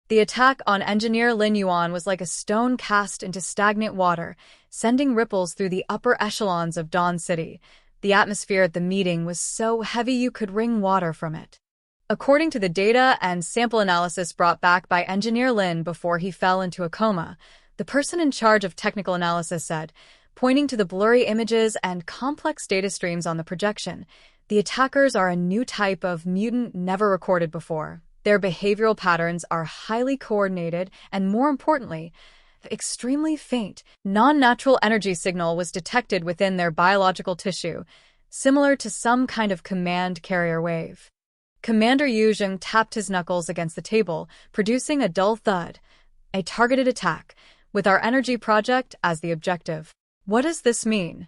The attack on Engineer Lin Yuan was like a stone cast into stagnant water, sending ripples through the upper echelons of Dawn City. The atmosphere at the meeting was so heavy you could wring water from it. According to the data and sample analysis brought back by Engineer Lin before he fell into a coma, the person in charge of technical analysis said, pointing to the blurry images and complex data streams on the projection, the attackers are a new type of mutant never recorded before. Their behavioral patterns are highly coordinated and, more importantly, extremely faint. Non-natural energy signal was detected within their biological tissue, similar to some kind of command carrier wave. Commander Yuzheng tapped his knuckles against the table, producing a dull thud. A targeted attack, with our energy project as the objective. What does this mean?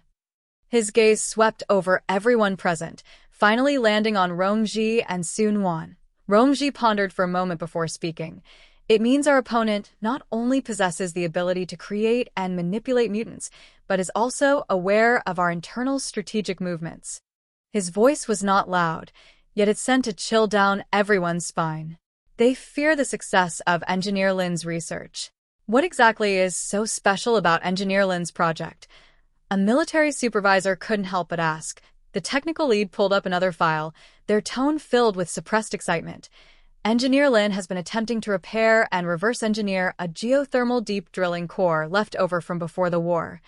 His gaze swept over everyone present, finally landing on Rongji and Su Wan. Rongji pondered for a moment before speaking. It means our opponent not only possesses the ability to create and manipulate mutants, but is also aware of our internal strategic movements. His voice was not loud, yet it sent a chill down everyone's spine. They fear the success of Engineer Lin's research. What exactly is so special about Engineer Lin's project? A military supervisor couldn't help but ask. The technical lead pulled up another file, their tone filled with suppressed excitement. Engineer Lin has been attempting to repair and reverse engineer a geothermal deep drilling core left over from before the war.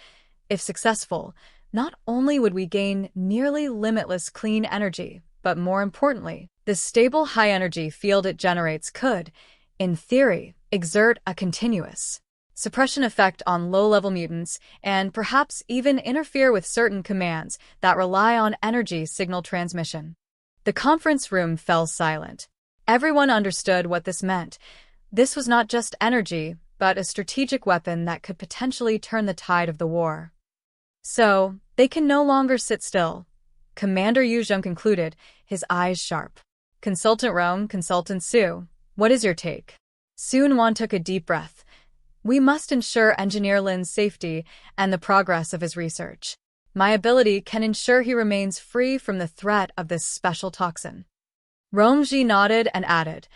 If successful, not only would we gain nearly limitless clean energy, but more importantly, the stable high-energy field it generates could, in theory, exert a continuous suppression effect on low-level mutants and perhaps even interfere with certain commands that rely on energy signal transmission. The conference room fell silent. Everyone understood what this meant. This was not just energy, but a strategic weapon that could potentially turn the tide of the war. So, they can no longer sit still. Commander Yuzheng concluded, his eyes sharp. Consultant Rome, Consultant Su, what is your take? Su Wan took a deep breath. We must ensure Engineer Lin's safety and the progress of his research. My ability can ensure he remains free from the threat of this special toxin. Rongji nodded and added,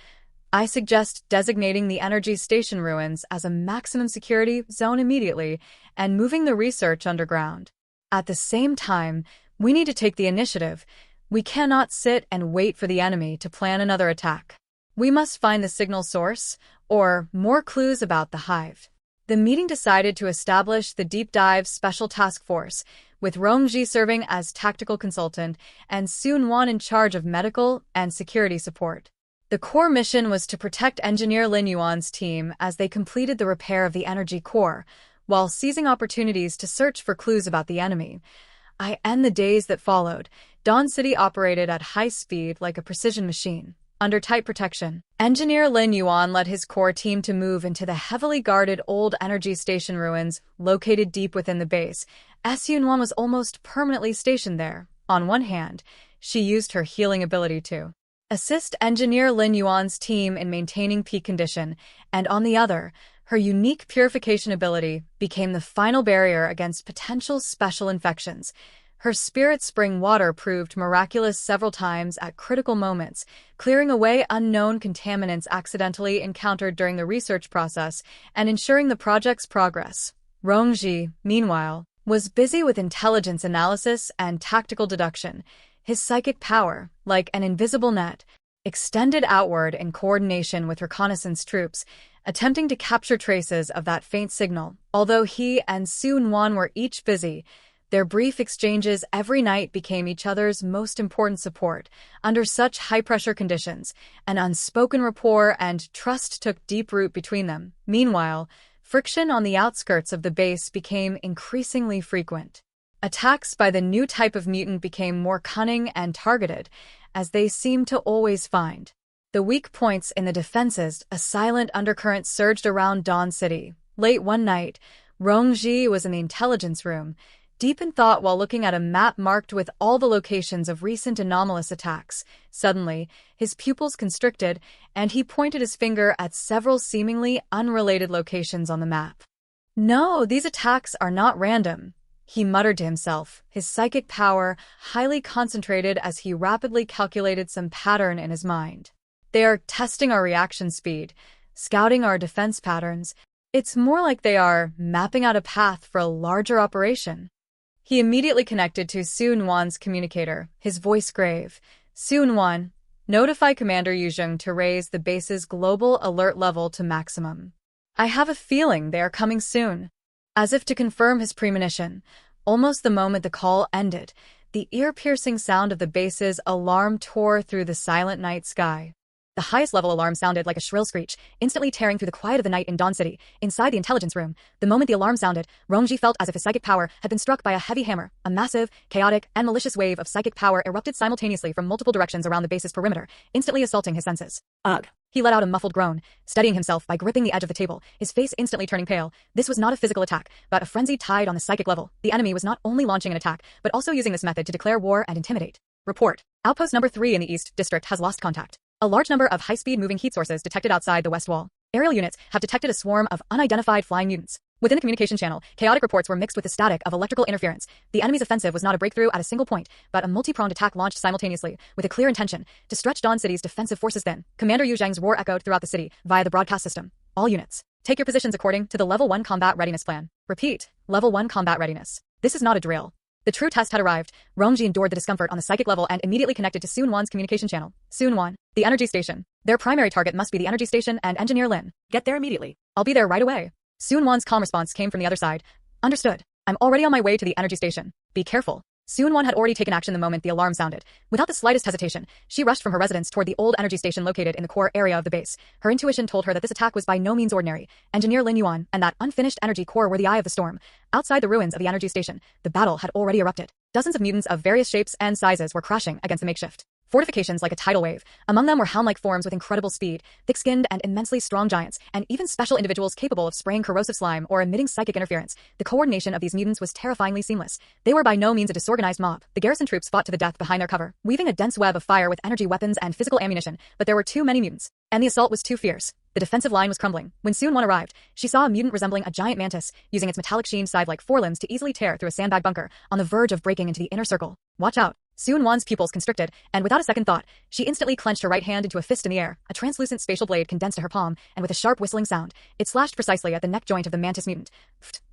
I suggest designating the energy station ruins as a maximum security zone immediately and moving the research underground. At the same time, we need to take the initiative. We cannot sit and wait for the enemy to plan another attack. We must find the signal source, or more clues about the hive. The meeting decided to establish the Deep Dive Special Task Force, with Rongji serving as tactical consultant and Su Wan in charge of medical and security support. The core mission was to protect Engineer Lin Yuan's team as they completed the repair of the energy core, while seizing opportunities to search for clues about the enemy. In the days that followed, Dawn City operated at high speed like a precision machine. Under tight protection, Engineer Lin Yuan led his core team to move into the heavily guarded old energy station ruins located deep within the base. Su Wan was almost permanently stationed there. On one hand, she used her healing ability to assist Engineer Lin Yuan's team in maintaining peak condition, and on the other, her unique purification ability became the final barrier against potential special infections. Her Spirit Spring water proved miraculous several times at critical moments, clearing away unknown contaminants accidentally encountered during the research process and ensuring the project's progress. Rongji, meanwhile, was busy with intelligence analysis and tactical deduction. His psychic power, like an invisible net, extended outward in coordination with reconnaissance troops, attempting to capture traces of that faint signal. Although he and Su Nuan were each busy, their brief exchanges every night became each other's most important support. Under such high-pressure conditions, an unspoken rapport and trust took deep root between them. Meanwhile, friction on the outskirts of the base became increasingly frequent. Attacks by the new type of mutant became more cunning and targeted, as they seemed to always find the weak points in the defenses. A silent undercurrent surged around Dawn City. Late one night, Rongji was in the intelligence room, deep in thought while looking at a map marked with all the locations of recent anomalous attacks. Suddenly, his pupils constricted, and he pointed his finger at several seemingly unrelated locations on the map. "No, these attacks are not random," he muttered to himself, his psychic power highly concentrated as he rapidly calculated some pattern in his mind. "They are testing our reaction speed, scouting our defense patterns. It's more like they are mapping out a path for a larger operation." He immediately connected to Su Nuan's communicator, his voice grave. "Su Nuan, notify Commander Yuzheng to raise the base's global alert level to maximum. I have a feeling they are coming soon." As if to confirm his premonition, almost the moment the call ended, the ear-piercing sound of the base's alarm tore through the silent night sky. The highest level alarm sounded like a shrill screech, instantly tearing through the quiet of the night in Dawn City. Inside the intelligence room, the moment the alarm sounded, Rongji felt as if his psychic power had been struck by a heavy hammer. A massive, chaotic, and malicious wave of psychic power erupted simultaneously from multiple directions around the base's perimeter, instantly assaulting his senses. Ugh! He let out a muffled groan, steadying himself by gripping the edge of the table, his face instantly turning pale. This was not a physical attack, but a frenzied tide on the psychic level. The enemy was not only launching an attack, but also using this method to declare war and intimidate. Report. Outpost number 3 in the East District has lost contact. A large number of high-speed moving heat sources detected outside the west wall. Aerial units have detected a swarm of unidentified flying mutants. Within the communication channel, chaotic reports were mixed with the static of electrical interference. The enemy's offensive was not a breakthrough at a single point, but a multi-pronged attack launched simultaneously, with a clear intention to stretch Dawn City's defensive forces thin. Commander Yu Zhang's roar echoed throughout the city via the broadcast system. All units, take your positions according to the Level 1 Combat Readiness Plan. Repeat, Level 1 Combat Readiness. This is not a drill. The true test had arrived. Rongji endured the discomfort on the psychic level and immediately connected to Su Nuan's communication channel. Su Nuan, the energy station. Their primary target must be the energy station and Engineer Lin. Get there immediately. I'll be there right away. Su Nuan's calm response came from the other side. Understood. I'm already on my way to the energy station. Be careful. Su Nuan had already taken action the moment the alarm sounded. Without the slightest hesitation, she rushed from her residence toward the old energy station located in the core area of the base. Her intuition told her that this attack was by no means ordinary. Engineer Lin Yuan and that unfinished energy core were the eye of the storm. Outside the ruins of the energy station, the battle had already erupted. Dozens of mutants of various shapes and sizes were crashing against the makeshift fortifications like a tidal wave. Among them were helm-like forms with incredible speed, thick-skinned and immensely strong giants, and even special individuals capable of spraying corrosive slime or emitting psychic interference. The coordination of these mutants was terrifyingly seamless. They were by no means a disorganized mob. The garrison troops fought to the death behind their cover, weaving a dense web of fire with energy weapons and physical ammunition, but there were too many mutants, and the assault was too fierce. The defensive line was crumbling. When Su Nuan arrived, she saw a mutant resembling a giant mantis, using its metallic sheen scythe-like forelimbs to easily tear through a sandbag bunker, on the verge of breaking into the inner circle. Watch out. Su Nuan's pupils constricted, and without a second thought, she instantly clenched her right hand into a fist in the air. A translucent spatial blade condensed to her palm, and with a sharp whistling sound, it slashed precisely at the neck joint of the mantis mutant.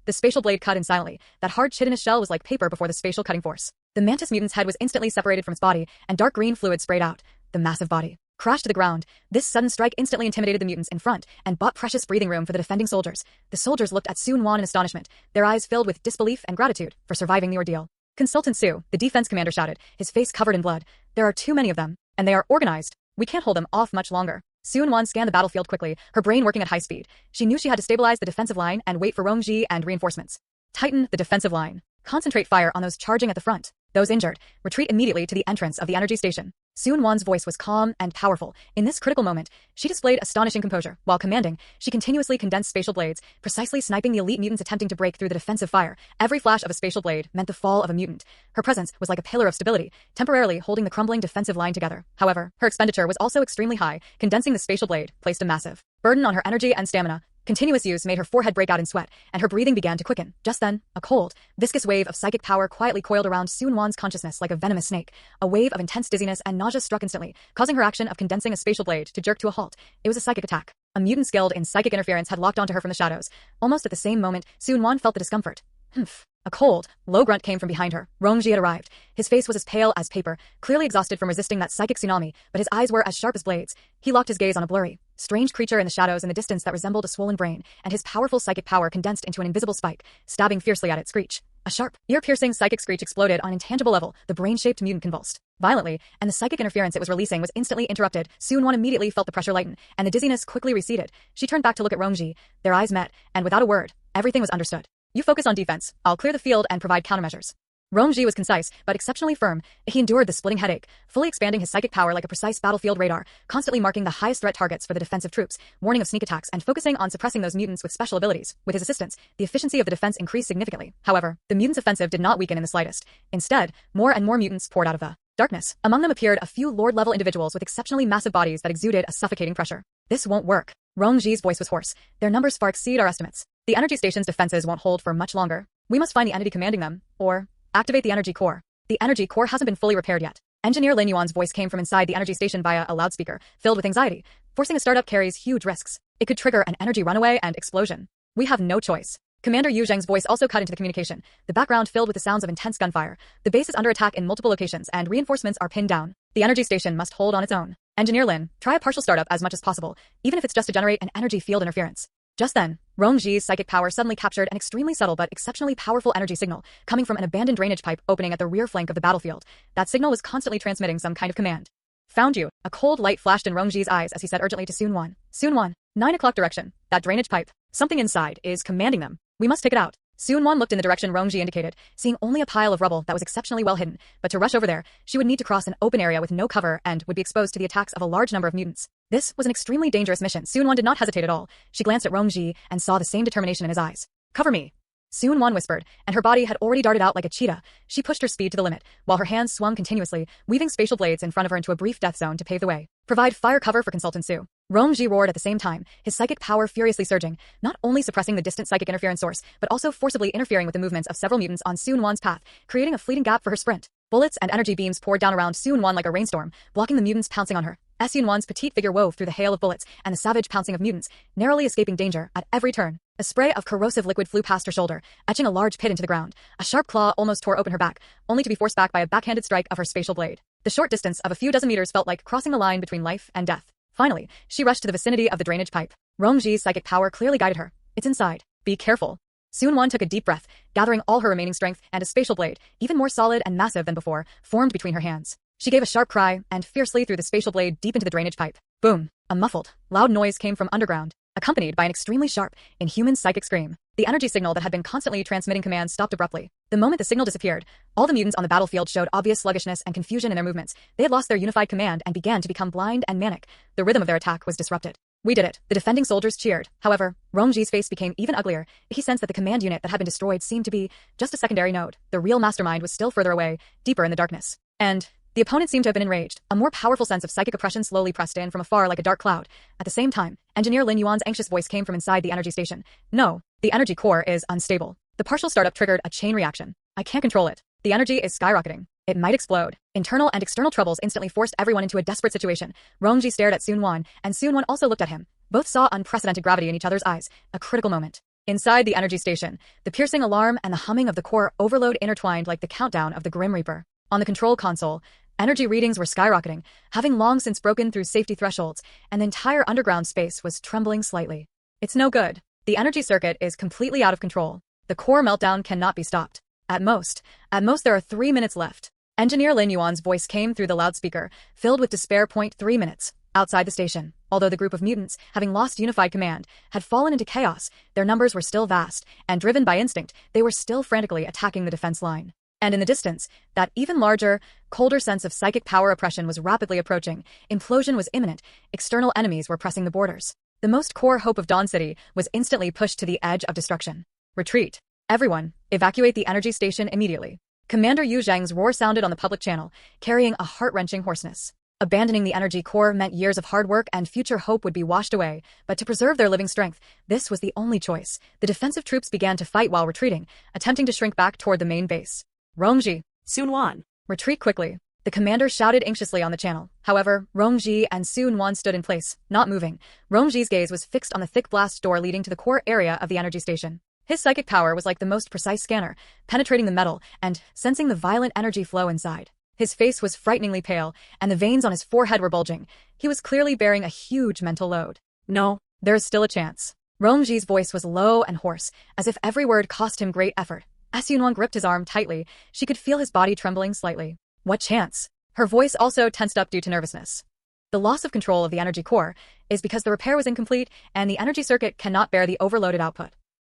The spatial blade cut in silently. That hard chitinous shell was like paper before the spatial cutting force. The mantis mutant's head was instantly separated from its body, and dark green fluid sprayed out. The massive body crashed to the ground. This sudden strike instantly intimidated the mutants in front and bought precious breathing room for the defending soldiers. The soldiers looked at Su Nuan in astonishment, their eyes filled with disbelief and gratitude for surviving the ordeal. Consultant Su, the defense commander shouted, his face covered in blood. There are too many of them, and they are organized. We can't hold them off much longer. Su Nuan scanned the battlefield quickly, her brain working at high speed. She knew she had to stabilize the defensive line and wait for Rongji and reinforcements. Tighten the defensive line. Concentrate fire on those charging at the front. Those injured, retreat immediately to the entrance of the energy station. Soon-Won's voice was calm and powerful. In this critical moment, she displayed astonishing composure. While commanding, she continuously condensed spatial blades, precisely sniping the elite mutants attempting to break through the defensive fire. Every flash of a spatial blade meant the fall of a mutant. Her presence was like a pillar of stability, temporarily holding the crumbling defensive line together. However, her expenditure was also extremely high. Condensing the spatial blade placed a massive burden on her energy and stamina. Continuous use made her forehead break out in sweat, and her breathing began to quicken. Just then, a cold, viscous wave of psychic power quietly coiled around Soon-Won's consciousness like a venomous snake. A wave of intense dizziness and nausea struck instantly, causing her action of condensing a spatial blade to jerk to a halt. It was a psychic attack. A mutant skilled in psychic interference had locked onto her from the shadows. Almost at the same moment, Soon-Won felt the discomfort. Humph. A cold, low grunt came from behind her. Rongji had arrived. His face was as pale as paper, clearly exhausted from resisting that psychic tsunami, but his eyes were as sharp as blades. He locked his gaze on a blurry, strange creature in the shadows in the distance that resembled a swollen brain, and his powerful psychic power condensed into an invisible spike, stabbing fiercely at its screech. A sharp, ear-piercing psychic screech exploded on an intangible level. The brain-shaped mutant convulsed violently, and the psychic interference it was releasing was instantly interrupted. Soon-Won immediately felt the pressure lighten, and the dizziness quickly receded. She turned back to look at Rongji. Their eyes met, and without a word, everything was understood. You focus on defense. I'll clear the field and provide countermeasures. Rongji was concise, but exceptionally firm. He endured the splitting headache, fully expanding his psychic power like a precise battlefield radar, constantly marking the highest threat targets for the defensive troops, warning of sneak attacks, and focusing on suppressing those mutants with special abilities. With his assistance, the efficiency of the defense increased significantly. However, the mutants' offensive did not weaken in the slightest. Instead, more and more mutants poured out of the darkness. Among them appeared a few Lord-level individuals with exceptionally massive bodies that exuded a suffocating pressure. This won't work. Rongji's voice was hoarse. Their numbers far exceed our estimates. The energy station's defenses won't hold for much longer. We must find the entity commanding them, or activate the energy core. The energy core hasn't been fully repaired yet. Engineer Lin Yuan's voice came from inside the energy station via a loudspeaker, filled with anxiety. Forcing a startup carries huge risks. It could trigger an energy runaway and explosion. We have no choice. Commander Yu Zheng's voice also cut into the communication, the background filled with the sounds of intense gunfire. The base is under attack in multiple locations, and reinforcements are pinned down. The energy station must hold on its own. Engineer Lin, try a partial startup as much as possible, even if it's just to generate an energy field interference. Just then, Rongji's psychic power suddenly captured an extremely subtle but exceptionally powerful energy signal coming from an abandoned drainage pipe opening at the rear flank of the battlefield. That signal was constantly transmitting some kind of command. Found you. A cold light flashed in Rongji's eyes as he said urgently to Soon-Won. Soon-Won, 9 o'clock direction. That drainage pipe. Something inside is commanding them. We must take it out. Soon-Won looked in the direction Rongji indicated, seeing only a pile of rubble that was exceptionally well hidden, but to rush over there, she would need to cross an open area with no cover and would be exposed to the attacks of a large number of mutants. This was an extremely dangerous mission. Soon-Won did not hesitate at all. She glanced at Rongji and saw the same determination in his eyes. Cover me. Soon-Won whispered, and her body had already darted out like a cheetah. She pushed her speed to the limit, while her hands swung continuously, weaving spatial blades in front of her into a brief death zone to pave the way. Provide fire cover for Consultant Su. Rongji roared at the same time, his psychic power furiously surging, not only suppressing the distant psychic interference source, but also forcibly interfering with the movements of several mutants on Soon-Won's path, creating a fleeting gap for her sprint. Bullets and energy beams poured down around Soon-Won like a rainstorm, blocking the mutants pouncing on her. Soon-Won's petite figure wove through the hail of bullets and the savage pouncing of mutants, narrowly escaping danger at every turn. A spray of corrosive liquid flew past her shoulder, etching a large pit into the ground. A sharp claw almost tore open her back, only to be forced back by a backhanded strike of her spatial blade. The short distance of a few dozen meters felt like crossing the line between life and death. Finally, she rushed to the vicinity of the drainage pipe. Rongji's psychic power clearly guided her. It's inside. Be careful. Soon-Won took a deep breath, gathering all her remaining strength, and a spatial blade, even more solid and massive than before, formed between her hands. She gave a sharp cry and fiercely threw the spatial blade deep into the drainage pipe. Boom! A muffled, loud noise came from underground, accompanied by an extremely sharp, inhuman psychic scream. The energy signal that had been constantly transmitting commands stopped abruptly. The moment the signal disappeared, all the mutants on the battlefield showed obvious sluggishness and confusion in their movements. They had lost their unified command and began to become blind and manic. The rhythm of their attack was disrupted. We did it. The defending soldiers cheered. However, Rongji's face became even uglier. He sensed that the command unit that had been destroyed seemed to be just a secondary node. The real mastermind was still further away, deeper in the darkness. And the opponent seemed to have been enraged. A more powerful sense of psychic oppression slowly pressed in from afar like a dark cloud. At the same time, Engineer Lin Yuan's anxious voice came from inside the energy station. No, the energy core is unstable. The partial startup triggered a chain reaction. I can't control it. The energy is skyrocketing. It might explode. Internal and external troubles instantly forced everyone into a desperate situation. Rongji stared at Soon-Won, and Soon-Won also looked at him. Both saw unprecedented gravity in each other's eyes. A critical moment. Inside the energy station, the piercing alarm and the humming of the core overload intertwined like the countdown of the Grim Reaper. On the control console, energy readings were skyrocketing, having long since broken through safety thresholds, and the entire underground space was trembling slightly. It's no good. The energy circuit is completely out of control. The core meltdown cannot be stopped. At most there are 3 minutes left. Engineer Lin Yuan's voice came through the loudspeaker, filled with despair. 3 minutes. Outside the station, although the group of mutants, having lost unified command, had fallen into chaos, their numbers were still vast, and driven by instinct, they were still frantically attacking the defense line. And in the distance, that even larger, colder sense of psychic power oppression was rapidly approaching. Implosion was imminent. External enemies were pressing the borders. The most core hope of Dawn City was instantly pushed to the edge of destruction. Retreat. Everyone, evacuate the energy station immediately. Commander Yu Zheng's roar sounded on the public channel, carrying a heart-wrenching hoarseness. Abandoning the energy core meant years of hard work and future hope would be washed away, but to preserve their living strength, this was the only choice. The defensive troops began to fight while retreating, attempting to shrink back toward the main base. Rongji, Sun-Wan. retreat quickly. The commander shouted anxiously on the channel. However, Rongji and Sun-Wan stood in place, not moving. Rongji's gaze was fixed on the thick blast door leading to the core area of the energy station. His psychic power was like the most precise scanner, penetrating the metal and sensing the violent energy flow inside. His face was frighteningly pale, and the veins on his forehead were bulging. He was clearly bearing a huge mental load. No. There is still a chance. Rongji's voice was low and hoarse, as if every word cost him great effort. As Sun-Wan gripped his arm tightly, she could feel his body trembling slightly. What chance? Her voice also tensed up due to nervousness. The loss of control of the energy core is because the repair was incomplete and the energy circuit cannot bear the overloaded output.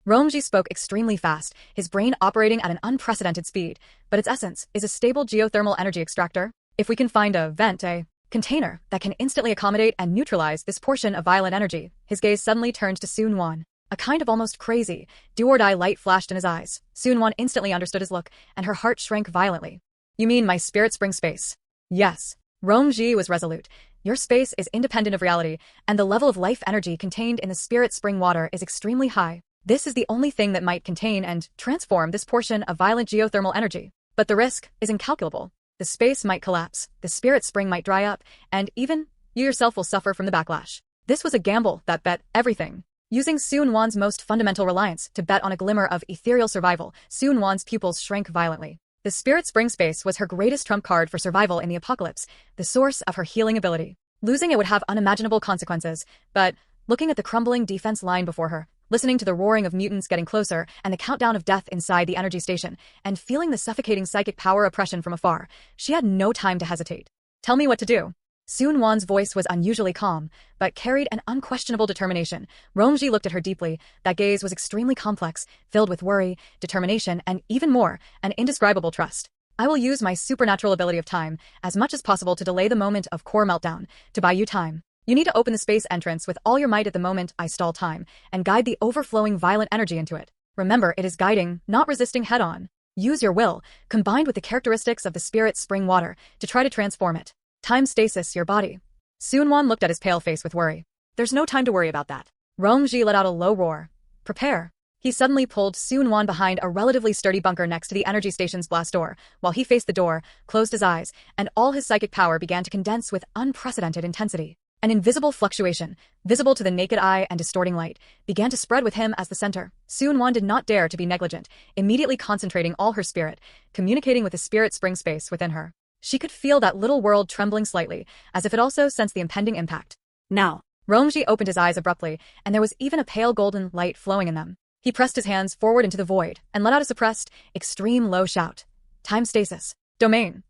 Rongji spoke extremely fast, his brain operating at an unprecedented speed, but its essence is a stable geothermal energy extractor. If we can find a container that can instantly accommodate and neutralize this portion of violent energy. His gaze suddenly turned to Sun-Wan. A kind of almost crazy, do-or-die light flashed in his eyes. Sun-Wan instantly understood his look, and her heart shrank violently. You mean my spirit spring space? Yes. Rongji was resolute. Your space is independent of reality, and the level of life energy contained in the spirit spring water is extremely high. This is the only thing that might contain and transform this portion of violent geothermal energy. But the risk is incalculable. The space might collapse, the spirit spring might dry up, and even you yourself will suffer from the backlash. This was a gamble that bet everything. Using Sun-Wan's most fundamental reliance to bet on a glimmer of ethereal survival, Sun-Wan's pupils shrank violently. The spirit spring space was her greatest trump card for survival in the apocalypse, the source of her healing ability. Losing it would have unimaginable consequences, but looking at the crumbling defense line before her, listening to the roaring of mutants getting closer and the countdown of death inside the energy station, and feeling the suffocating psychic power oppression from afar, she had no time to hesitate. Tell me what to do. Sun-Wan's voice was unusually calm, but carried an unquestionable determination. Rongji looked at her deeply. That gaze was extremely complex, filled with worry, determination, and even more, an indescribable trust. I will use my supernatural ability of time as much as possible to delay the moment of core meltdown, to buy you time. You need to open the space entrance with all your might at the moment I stall time, and guide the overflowing violent energy into it. Remember, it is guiding, not resisting head-on. Use your will, combined with the characteristics of the spirit spring water, to try to transform it. Time stasis your body. Sun-Wan looked at his pale face with worry. There's no time to worry about that. Rongji let out a low roar. Prepare. He suddenly pulled Sun-Wan behind a relatively sturdy bunker next to the energy station's blast door, while he faced the door, closed his eyes, and all his psychic power began to condense with unprecedented intensity. An invisible fluctuation, visible to the naked eye and distorting light, began to spread with him as the center. Sun-Wan did not dare to be negligent, immediately concentrating all her spirit, communicating with the spirit spring space within her. She could feel that little world trembling slightly, as if it also sensed the impending impact. Now. Rongji opened his eyes abruptly, and there was even a pale golden light flowing in them. He pressed his hands forward into the void, and let out a suppressed, extreme low shout. Time stasis. Domain.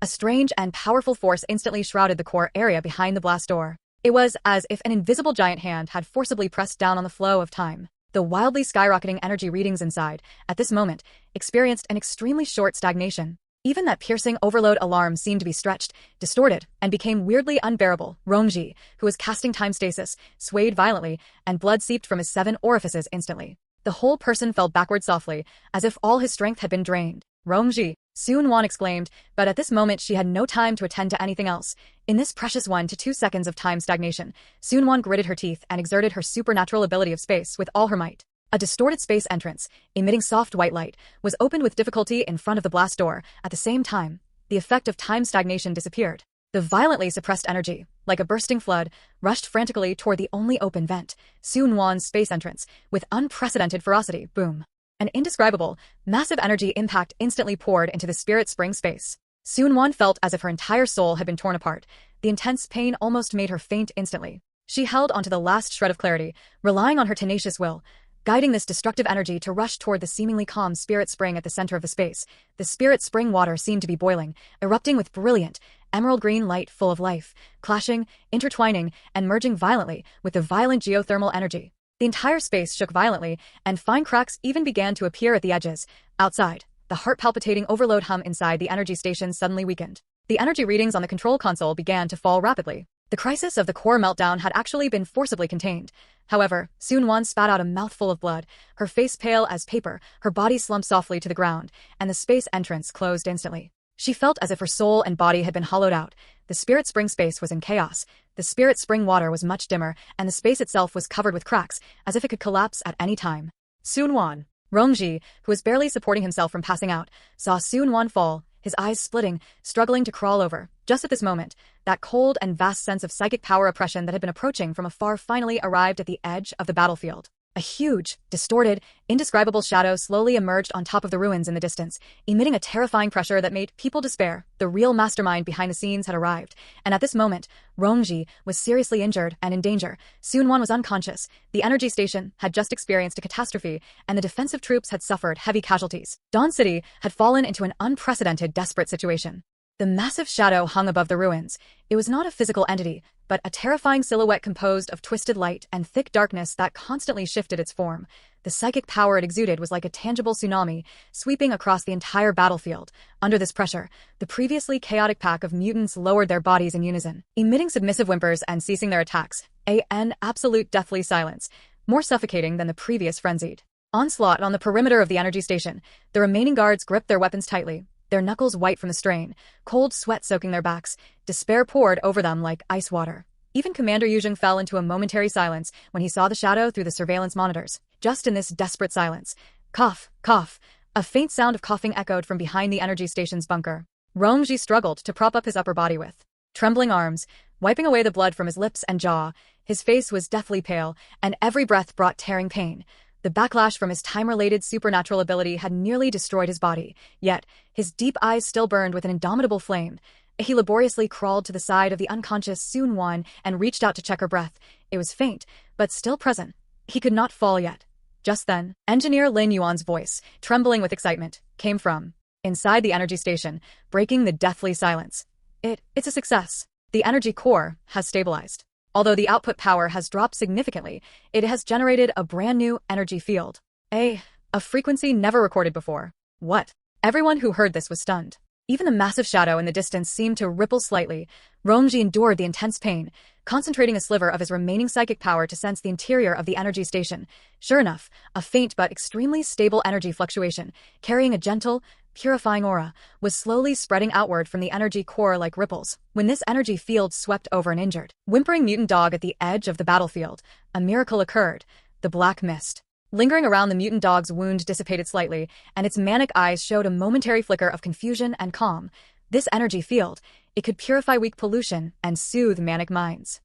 A strange and powerful force instantly shrouded the core area behind the blast door. It was as if an invisible giant hand had forcibly pressed down on the flow of time. The wildly skyrocketing energy readings inside, at this moment, experienced an extremely short stagnation. Even that piercing overload alarm seemed to be stretched, distorted, and became weirdly unbearable. Rongji, who was casting time stasis, swayed violently, and blood seeped from his 7 orifices instantly. The whole person fell backward softly, as if all his strength had been drained. Rongji, Sun-Wan exclaimed, but at this moment she had no time to attend to anything else. In this precious 1 to 2 seconds of time stagnation, Sun-Wan gritted her teeth and exerted her supernatural ability of space with all her might. A distorted space entrance, emitting soft white light, was opened with difficulty in front of the blast door. At the same time, the effect of time stagnation disappeared. The violently suppressed energy, like a bursting flood, rushed frantically toward the only open vent, Sun-Wan's space entrance, with unprecedented ferocity. Boom. An indescribable, massive energy impact instantly poured into the spirit spring space. Sun-Wan felt as if her entire soul had been torn apart. The intense pain almost made her faint instantly. She held onto the last shred of clarity, relying on her tenacious will, guiding this destructive energy to rush toward the seemingly calm spirit spring at the center of the space. The spirit spring water seemed to be boiling, erupting with brilliant, emerald green light full of life, clashing, intertwining, and merging violently with the violent geothermal energy. The entire space shook violently, and fine cracks even began to appear at the edges. Outside, The heart-palpitating overload hum inside the energy station suddenly weakened. The energy readings on the control console began to fall rapidly. The crisis of the core meltdown had actually been forcibly contained. However, Soon-Won spat out a mouthful of blood, her face pale as paper, her body slumped softly to the ground, and the space entrance closed instantly. She felt as if her soul and body had been hollowed out. The spirit spring space was in chaos. The spirit spring water was much dimmer, and the space itself was covered with cracks, as if it could collapse at any time. Soon-Won. Rongji, who was barely supporting himself from passing out, saw Soon-Won fall, his eyes splitting, struggling to crawl over. Just at this moment, that cold and vast sense of psychic power oppression that had been approaching from afar finally arrived at the edge of the battlefield. A huge, distorted, indescribable shadow slowly emerged on top of the ruins in the distance, emitting a terrifying pressure that made people despair. The real mastermind behind the scenes had arrived, and at this moment, Rongji was seriously injured and in danger. Soon-Won was unconscious. The energy station had just experienced a catastrophe, and the defensive troops had suffered heavy casualties. Dawn City had fallen into an unprecedented, desperate situation. The massive shadow hung above the ruins. It was not a physical entity, but a terrifying silhouette composed of twisted light and thick darkness that constantly shifted its form. The psychic power it exuded was like a tangible tsunami, sweeping across the entire battlefield. Under this pressure, the previously chaotic pack of mutants lowered their bodies in unison, emitting submissive whimpers and ceasing their attacks. An absolute deathly silence, more suffocating than the previous frenzied onslaught on the perimeter of the energy station. The remaining guards gripped their weapons tightly, their knuckles white from the strain, cold sweat soaking their backs. Despair poured over them like ice water. Even Commander Yuzheng fell into a momentary silence when he saw the shadow through the surveillance monitors. Just in this desperate silence, cough, cough, a faint sound of coughing echoed from behind the energy station's bunker. Rongji struggled to prop up his upper body with trembling arms, wiping away the blood from his lips and jaw. His face was deathly pale, and every breath brought tearing pain. The backlash from his time-related supernatural ability had nearly destroyed his body, yet his deep eyes still burned with an indomitable flame. He laboriously crawled to the side of the unconscious Soon-Won and reached out to check her breath. It was faint, but still present. He could not fall yet. Just then, Engineer Lin Yuan's voice, trembling with excitement, came from inside the energy station, breaking the deathly silence. It's a success. The energy core has stabilized. Although the output power has dropped significantly, it has generated a brand new energy field. A frequency never recorded before. What? Everyone who heard this was stunned. Even the massive shadow in the distance seemed to ripple slightly. Rongji endured the intense pain, concentrating a sliver of his remaining psychic power to sense the interior of the energy station. Sure enough, a faint but extremely stable energy fluctuation, carrying a gentle, purifying aura, was slowly spreading outward from the energy core like ripples. When this energy field swept over an injured, whimpering mutant dog at the edge of the battlefield, a miracle occurred. The black mist lingering around the mutant dog's wound dissipated slightly, and its manic eyes showed a momentary flicker of confusion and calm. This energy field, it could purify weak pollution and soothe manic minds.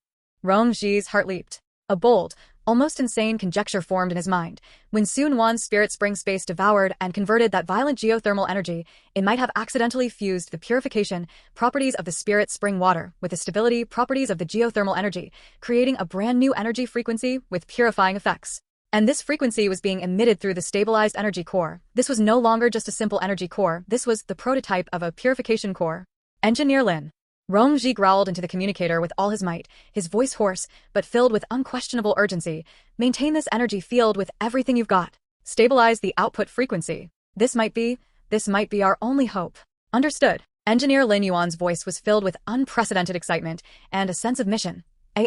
Rongji's heart leaped. A bold, almost insane conjecture formed in his mind. When Soon-Won's spirit spring space devoured and converted that violent geothermal energy, it might have accidentally fused the purification properties of the spirit spring water with the stability properties of the geothermal energy, creating a brand new energy frequency with purifying effects. And this frequency was being emitted through the stabilized energy core. This was no longer just a simple energy core, this was the prototype of a purification core. Engineer Lin. Rongji growled into the communicator with all his might, his voice hoarse, but filled with unquestionable urgency. Maintain this energy field with everything you've got. Stabilize the output frequency. This might be our only hope. Understood. Engineer Lin Yuan's voice was filled with unprecedented excitement and a sense of mission.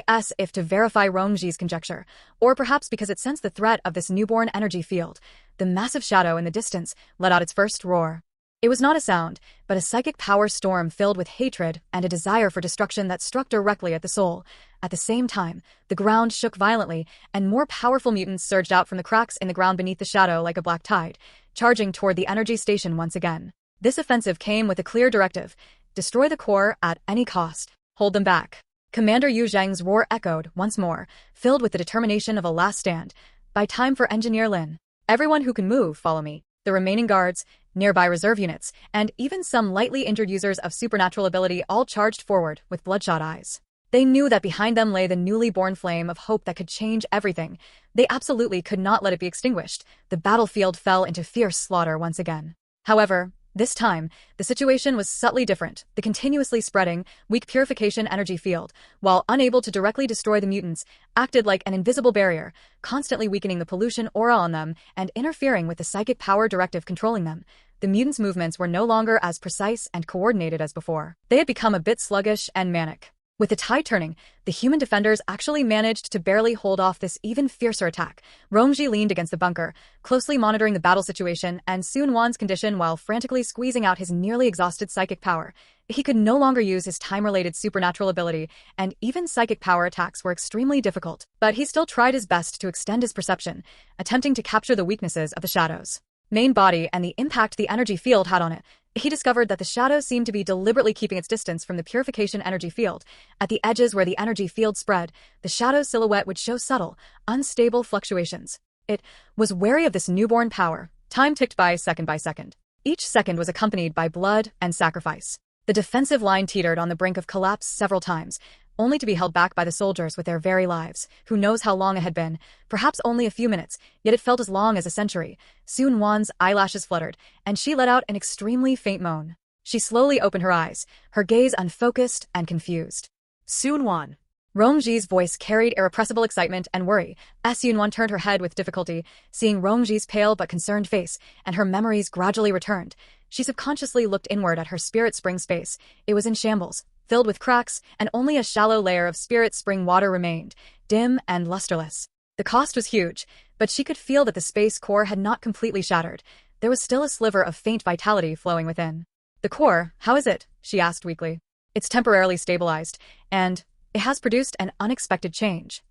As if to verify Rongji's conjecture, or perhaps because it sensed the threat of this newborn energy field, the massive shadow in the distance let out its first roar. It was not a sound, but a psychic power storm filled with hatred and a desire for destruction that struck directly at the soul. At the same time, the ground shook violently, and more powerful mutants surged out from the cracks in the ground beneath the shadow like a black tide, charging toward the energy station once again. This offensive came with a clear directive: destroy the core at any cost. Hold them back. Commander Yu Zheng's roar echoed once more, filled with the determination of a last stand. By time for Engineer Lin. Everyone who can move, follow me. The remaining guards, nearby reserve units, and even some lightly injured users of supernatural ability all charged forward with bloodshot eyes. They knew that behind them lay the newly born flame of hope that could change everything. They absolutely could not let it be extinguished. The battlefield fell into fierce slaughter once again. However, this time, the situation was subtly different. The continuously spreading, weak purification energy field, while unable to directly destroy the mutants, acted like an invisible barrier, constantly weakening the pollution aura on them and interfering with the psychic power directive controlling them. the mutants' movements were no longer as precise and coordinated as before. They had become a bit sluggish and manic. With the tide turning, the human defenders actually managed to barely hold off this even fiercer attack. Rongji leaned against the bunker, closely monitoring the battle situation and Sun Wan's condition while frantically squeezing out his nearly exhausted psychic power. He could no longer use his time-related supernatural ability, and even psychic power attacks were extremely difficult. But he still tried his best to extend his perception, attempting to capture the weaknesses of the shadows' main body and the impact the energy field had on it. He discovered that the shadows seemed to be deliberately keeping its distance from the purification energy field. At the edges where the energy field spread, the shadow's silhouette would show subtle, unstable fluctuations. It was wary of this newborn power. Time ticked by second. Each second was accompanied by blood and sacrifice. The defensive line teetered on the brink of collapse several times, only to be held back by the soldiers with their very lives. Who knows how long it had been? Perhaps only a few minutes, yet it felt as long as a century. Sun Wan's eyelashes fluttered, and she let out an extremely faint moan. She slowly opened her eyes, her gaze unfocused and confused. Sun Wan. Rongji's voice carried irrepressible excitement and worry. As Sun Wan turned her head with difficulty, seeing Rongji's pale but concerned face, and her memories gradually returned. She subconsciously looked inward at her spirit spring space. It was in shambles, filled with cracks, and only a shallow layer of spirit spring water remained, dim and lusterless. The cost was huge, but she could feel that the space core had not completely shattered. There was still a sliver of faint vitality flowing within. The core, how is it? She asked weakly. It's temporarily stabilized, and it has produced an unexpected change.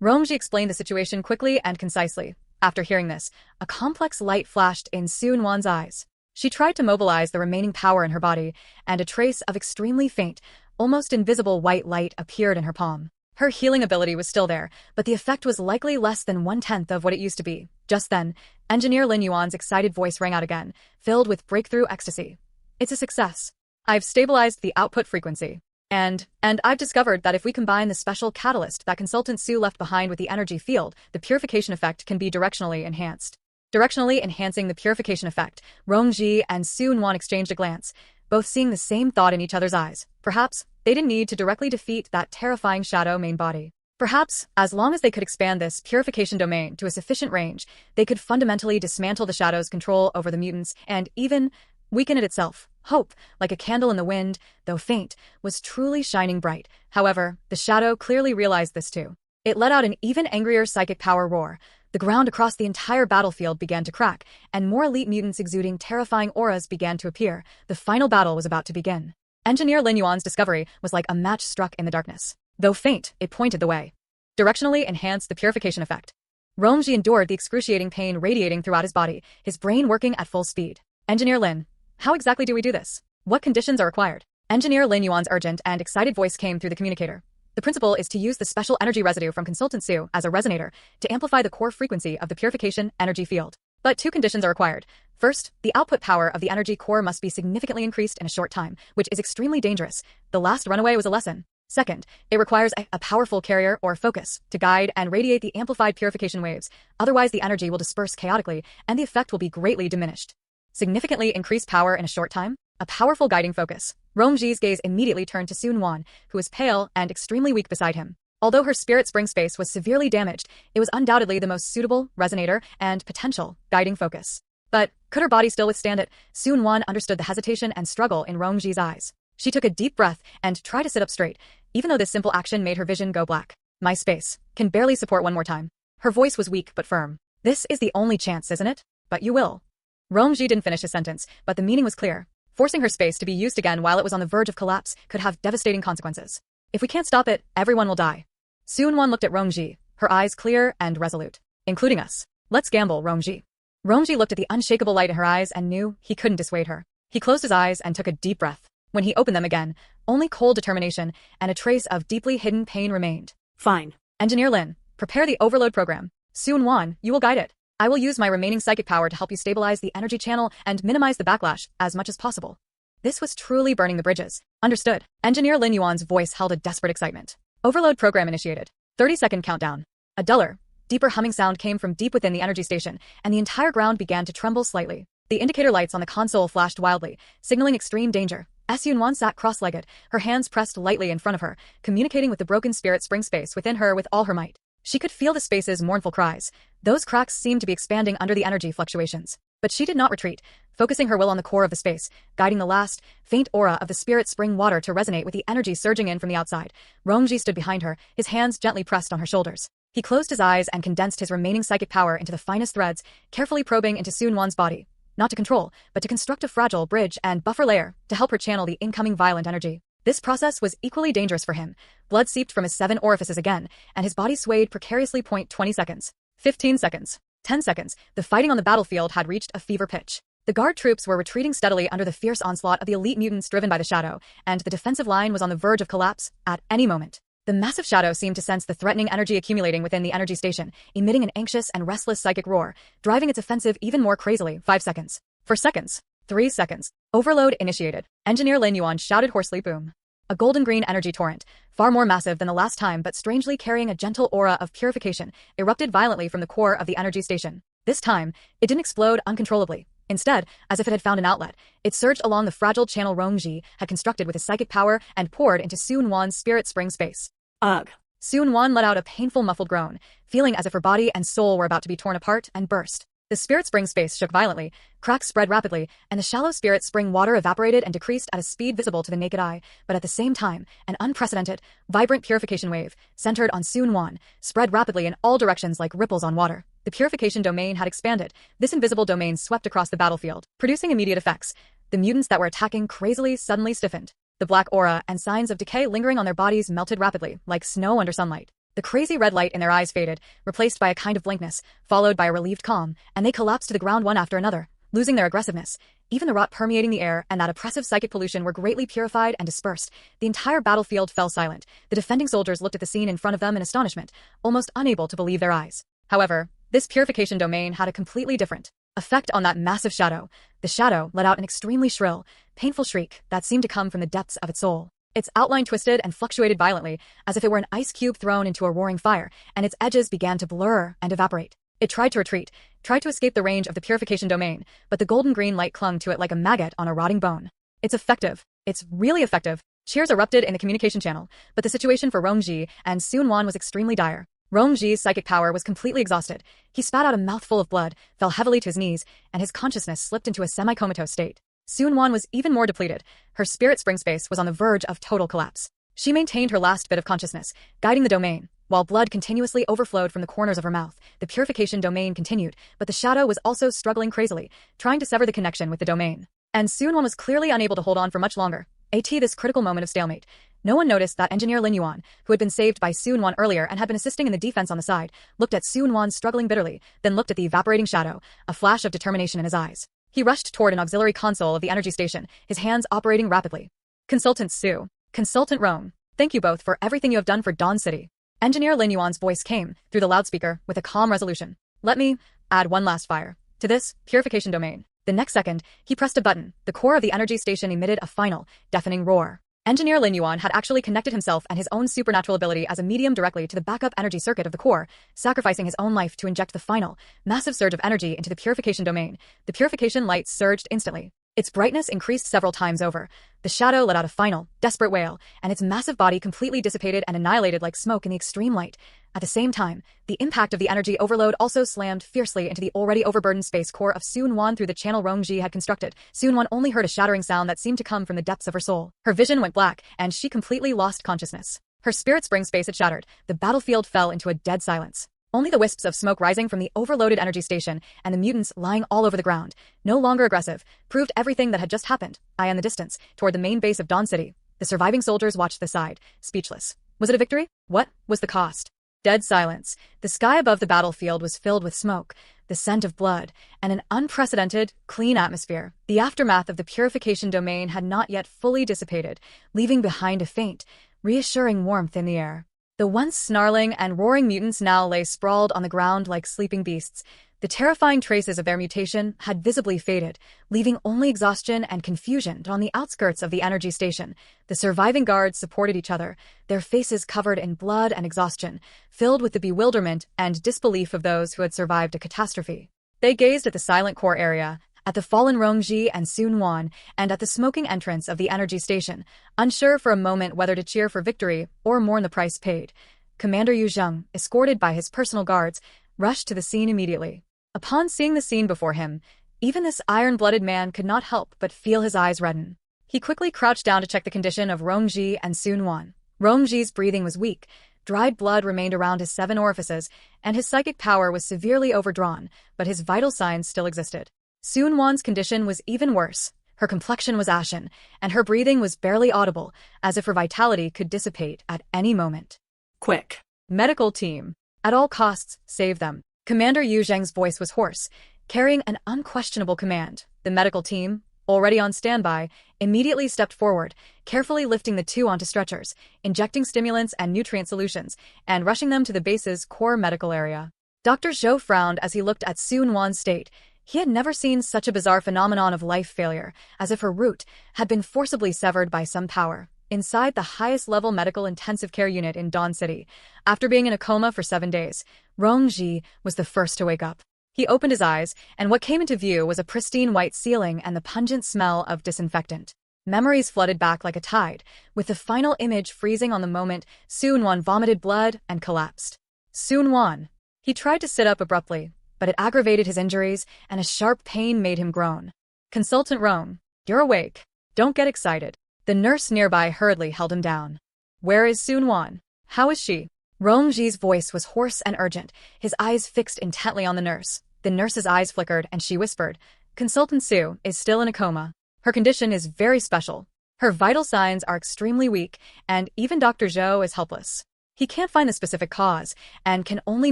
Rongji explained the situation quickly and concisely. After hearing this, a complex light flashed in Sun Wan's eyes. She tried to mobilize the remaining power in her body, and a trace of extremely faint, almost invisible white light appeared in her palm. Her healing ability was still there, but the effect was likely less than 1/10 of what it used to be. Just then, Engineer Lin Yuan's excited voice rang out again, filled with breakthrough ecstasy. It's a success. I've stabilized the output frequency. And I've discovered that if we combine the special catalyst that Consultant Su left behind with the energy field, the purification effect can be directionally enhanced. Directionally enhancing the purification effect, Rongji and Sun Wan exchanged a glance, both seeing the same thought in each other's eyes. Perhaps they didn't need to directly defeat that terrifying shadow main body. Perhaps, as long as they could expand this purification domain to a sufficient range, they could fundamentally dismantle the shadow's control over the mutants and even weaken it itself. Hope, like a candle in the wind, though faint, was truly shining bright. However, the shadow clearly realized this too. It let out an even angrier psychic power roar. The ground across the entire battlefield began to crack, and more elite mutants exuding terrifying auras began to appear. The final battle was about to begin. Engineer Lin Yuan's discovery was like a match struck in the darkness. Though faint, it pointed the way. Directionally enhanced the purification effect. Rongji endured the excruciating pain radiating throughout his body, his brain working at full speed. Engineer Lin, how exactly do we do this? What conditions are required? Engineer Lin Yuan's urgent and excited voice came through the communicator. The principle is to use the special energy residue from Consultant Su as a resonator to amplify the core frequency of the purification energy field. But 2 conditions are required. First, the output power of the energy core must be significantly increased in a short time, which is extremely dangerous. The last runaway was a lesson. Second, it requires a powerful carrier or focus to guide and radiate the amplified purification waves. Otherwise, the energy will disperse chaotically, and the effect will be greatly diminished. Significantly increased power in a short time? A powerful guiding focus. Rongji's gaze immediately turned to Sun Wan, who was pale and extremely weak beside him. Although her spirit spring space was severely damaged, it was undoubtedly the most suitable resonator and potential guiding focus. But could her body still withstand it? Sun Wan understood the hesitation and struggle in Rongji's eyes. She took a deep breath and tried to sit up straight, even though this simple action made her vision go black. My space can barely support one more time. Her voice was weak but firm. This is the only chance, isn't it? But you will. Rongji didn't finish his sentence, but the meaning was clear. Forcing her space to be used again while it was on the verge of collapse could have devastating consequences. If we can't stop it, everyone will die. Sun Wan looked at Rongji, her eyes clear and resolute. Including us. Let's gamble, Rongji. Rongji looked at the unshakable light in her eyes and knew he couldn't dissuade her. He closed his eyes and took a deep breath. When he opened them again, only cold determination and a trace of deeply hidden pain remained. Fine. Engineer Lin, prepare the overload program. Sun Wan, you will guide it. I will use my remaining psychic power to help you stabilize the energy channel and minimize the backlash as much as possible. This was truly burning the bridges. Understood. Engineer Lin Yuan's voice held a desperate excitement. Overload program initiated. 30-second countdown. A duller, deeper humming sound came from deep within the energy station, and the entire ground began to tremble slightly. The indicator lights on the console flashed wildly, signaling extreme danger. Sun Wan sat cross-legged, her hands pressed lightly in front of her, communicating with the broken spirit spring space within her with all her might. She could feel the space's mournful cries. Those cracks seemed to be expanding under the energy fluctuations. But she did not retreat, focusing her will on the core of the space, guiding the last, faint aura of the spirit spring water to resonate with the energy surging in from the outside. Rongji stood behind her, his hands gently pressed on her shoulders. He closed his eyes and condensed his remaining psychic power into the finest threads, carefully probing into Sun Wan's body. Not to control, but to construct a fragile bridge and buffer layer to help her channel the incoming violent energy. This process was equally dangerous for him. Blood seeped from his 7 orifices again, and his body swayed precariously. 20 seconds. 15 seconds. 10 seconds. The fighting on the battlefield had reached a fever pitch. The guard troops were retreating steadily under the fierce onslaught of the elite mutants driven by the shadow, and the defensive line was on the verge of collapse at any moment. The massive shadow seemed to sense the threatening energy accumulating within the energy station, emitting an anxious and restless psychic roar, driving its offensive even more crazily. 5 seconds. 4 seconds. 3 seconds. Overload initiated. Engineer Lin Yuan shouted hoarsely. Boom. A golden-green energy torrent, far more massive than the last time but strangely carrying a gentle aura of purification, erupted violently from the core of the energy station. This time, it didn't explode uncontrollably. Instead, as if it had found an outlet, it surged along the fragile channel Rongji had constructed with his psychic power and poured into Sun Wan's spirit spring space. Ugh. Sun Wan let out a painful muffled groan, feeling as if her body and soul were about to be torn apart and burst. The spirit spring space shook violently, cracks spread rapidly, and the shallow spirit spring water evaporated and decreased at a speed visible to the naked eye, but at the same time, an unprecedented, vibrant purification wave, centered on Sun Wan, spread rapidly in all directions like ripples on water. The purification domain had expanded. This invisible domain swept across the battlefield, producing immediate effects. The mutants that were attacking crazily suddenly stiffened. The black aura and signs of decay lingering on their bodies melted rapidly, like snow under sunlight. The crazy red light in their eyes faded, replaced by a kind of blankness, followed by a relieved calm, and they collapsed to the ground one after another, losing their aggressiveness. Even the rot permeating the air and that oppressive psychic pollution were greatly purified and dispersed. The entire battlefield fell silent. The defending soldiers looked at the scene in front of them in astonishment, almost unable to believe their eyes. However, this purification domain had a completely different effect on that massive shadow. The shadow let out an extremely shrill, painful shriek that seemed to come from the depths of its soul. Its outline twisted and fluctuated violently, as if it were an ice cube thrown into a roaring fire, and its edges began to blur and evaporate. It tried to retreat, tried to escape the range of the purification domain, but the golden-green light clung to it like a maggot on a rotting bone. It's effective. It's really effective. Cheers erupted in the communication channel, but the situation for Rongji and Sun Wan was extremely dire. Rongji's psychic power was completely exhausted. He spat out a mouthful of blood, fell heavily to his knees, and his consciousness slipped into a semi-comatose state. Sun Wan was even more depleted. Her spirit spring space was on the verge of total collapse. She maintained her last bit of consciousness, guiding the domain. While blood continuously overflowed from the corners of her mouth, the purification domain continued, but the shadow was also struggling crazily, trying to sever the connection with the domain. And Sun Wan was clearly unable to hold on for much longer. This critical moment of stalemate. No one noticed that Engineer Lin Yuan, who had been saved by Sun Wan earlier and had been assisting in the defense on the side, looked at Sun Wan struggling bitterly, then looked at the evaporating shadow, a flash of determination in his eyes. He rushed toward an auxiliary console of the energy station, his hands operating rapidly. Consultant Su. Consultant Rome. Thank you both for everything you have done for Dawn City. Engineer Lin Yuan's voice came through the loudspeaker with a calm resolution. Let me add one last fire to this purification domain. The next second, he pressed a button. The core of the energy station emitted a final, deafening roar. Engineer Lin Yuan had actually connected himself and his own supernatural ability as a medium directly to the backup energy circuit of the core, sacrificing his own life to inject the final, massive surge of energy into the purification domain. The purification light surged instantly. Its brightness increased several times over. The shadow let out a final, desperate wail, and its massive body completely dissipated and annihilated like smoke in the extreme light. At the same time, the impact of the energy overload also slammed fiercely into the already overburdened space core of Sun Wan through the channel Rongji had constructed. Sun Wan only heard a shattering sound that seemed to come from the depths of her soul. Her vision went black, and she completely lost consciousness. Her spirit spring space had shattered. The battlefield fell into a dead silence. Only the wisps of smoke rising from the overloaded energy station and the mutants lying all over the ground, no longer aggressive, proved everything that had just happened. In the distance, toward the main base of Dawn City, the surviving soldiers watched the side, speechless. Was it a victory? What was the cost? Dead silence. The sky above the battlefield was filled with smoke, the scent of blood, and an unprecedented, clean atmosphere. The aftermath of the purification domain had not yet fully dissipated, leaving behind a faint, reassuring warmth in the air. The once snarling and roaring mutants now lay sprawled on the ground like sleeping beasts. The terrifying traces of their mutation had visibly faded, leaving only exhaustion and confusion on the outskirts of the energy station. The surviving guards supported each other, their faces covered in blood and exhaustion, filled with the bewilderment and disbelief of those who had survived a catastrophe. They gazed at the silent core area, at the fallen Rongji and Sun Wan, and at the smoking entrance of the energy station, unsure for a moment whether to cheer for victory or mourn the price paid. Commander Yu Zheng, escorted by his personal guards, rushed to the scene immediately. Upon seeing the scene before him, Even this iron-blooded man could not help but feel his eyes redden. He quickly crouched down to check the condition of Rongji and Sun-Wan. Rongji's breathing was weak, dried blood remained around his 7 orifices, and his psychic power was severely overdrawn, but his vital signs still existed. Sun-Wan's condition was even worse. Her complexion was ashen, and her breathing was barely audible, as if her vitality could dissipate at any moment. Quick. Medical team. At all costs, save them. Commander Yu Zheng's voice was hoarse, carrying an unquestionable command. The medical team, already on standby, immediately stepped forward, carefully lifting the 2 onto stretchers, injecting stimulants and nutrient solutions, and rushing them to the base's core medical area. Dr. Zhou frowned as he looked at Sun-Wan's state. He had never seen such a bizarre phenomenon of life failure, as if her root had been forcibly severed by some power. Inside the highest-level medical intensive care unit in Dawn City, after being in a coma for 7 days, Rongji was the first to wake up. He opened his eyes, and what came into view was a pristine white ceiling and the pungent smell of disinfectant. Memories flooded back like a tide, with the final image freezing on the moment Sun-Wan vomited blood and collapsed. Sun-Wan. He tried to sit up abruptly, but it aggravated his injuries, and a sharp pain made him groan. Consultant Rong, you're awake. Don't get excited. The nurse nearby hurriedly held him down. Where is Sun-Wan? How is she? Rongji's voice was hoarse and urgent, his eyes fixed intently on the nurse. The nurse's eyes flickered, and she whispered, Consultant Su is still in a coma. Her condition is very special. Her vital signs are extremely weak, and even Dr. Zhou is helpless. He can't find the specific cause, and can only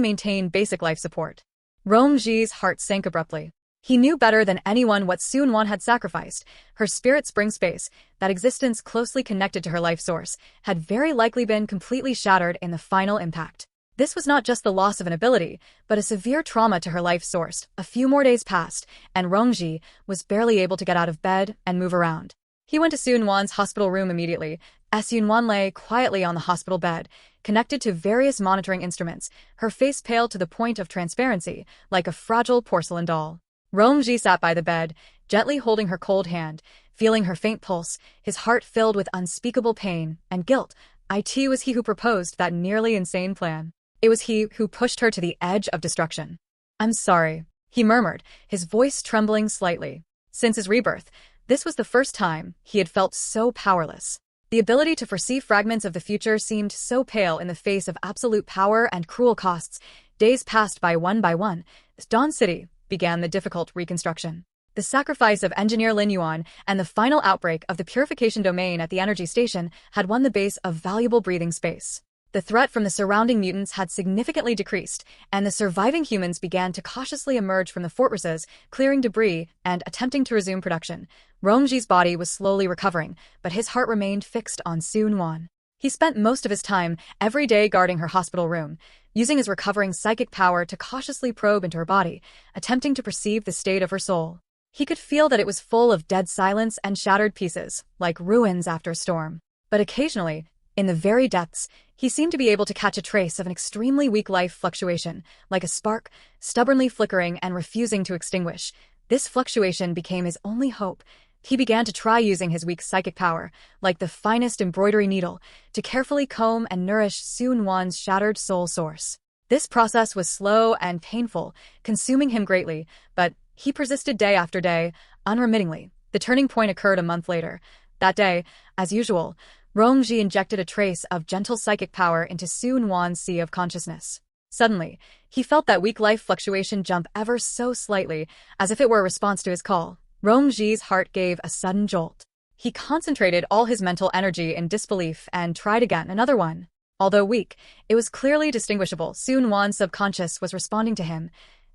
maintain basic life support. Rongji's heart sank abruptly. He knew better than anyone what Sun-Wan had sacrificed. Her spirit spring space, that existence closely connected to her life source, had very likely been completely shattered in the final impact. This was not just the loss of an ability, but a severe trauma to her life source. A few more days passed, and Rongji was barely able to get out of bed and move around. He went to Sun-Wan's hospital room immediately. As Sun-Wan lay quietly on the hospital bed, connected to various monitoring instruments, her face pale to the point of transparency, like a fragile porcelain doll. Rongji sat by the bed, gently holding her cold hand, feeling her faint pulse, his heart filled with unspeakable pain and guilt. It was he who proposed that nearly insane plan. It was he who pushed her to the edge of destruction. I'm sorry, he murmured, his voice trembling slightly. Since his rebirth, this was the first time he had felt so powerless. The ability to foresee fragments of the future seemed so pale in the face of absolute power and cruel costs. Days passed by one. Dawn City began the difficult reconstruction. The sacrifice of Engineer Lin Yuan and the final outbreak of the purification domain at the energy station had won the base of valuable breathing space. The threat from the surrounding mutants had significantly decreased, and the surviving humans began to cautiously emerge from the fortresses, clearing debris and attempting to resume production. Rongji's body was slowly recovering, but his heart remained fixed on Sun-Wan. He spent most of his time every day guarding her hospital room, using his recovering psychic power to cautiously probe into her body, attempting to perceive the state of her soul. He could feel that it was full of dead silence and shattered pieces, like ruins after a storm. But occasionally, in the very depths, he seemed to be able to catch a trace of an extremely weak life fluctuation, like a spark, stubbornly flickering and refusing to extinguish. This fluctuation became his only hope. He began to try using his weak psychic power, like the finest embroidery needle, to carefully comb and nourish Sun-Wan's shattered soul source. This process was slow and painful, consuming him greatly, but he persisted day after day, unremittingly. The turning point occurred a month later. That day, as usual, Rongji injected a trace of gentle psychic power into Sun-Wan's sea of consciousness. Suddenly, he felt that weak life fluctuation jump ever so slightly, as if it were a response to his call. Rongji's heart gave a sudden jolt. He concentrated all his mental energy in disbelief and tried again, another one. Although weak, it was clearly distinguishable. Sun-Wan's subconscious was responding to him.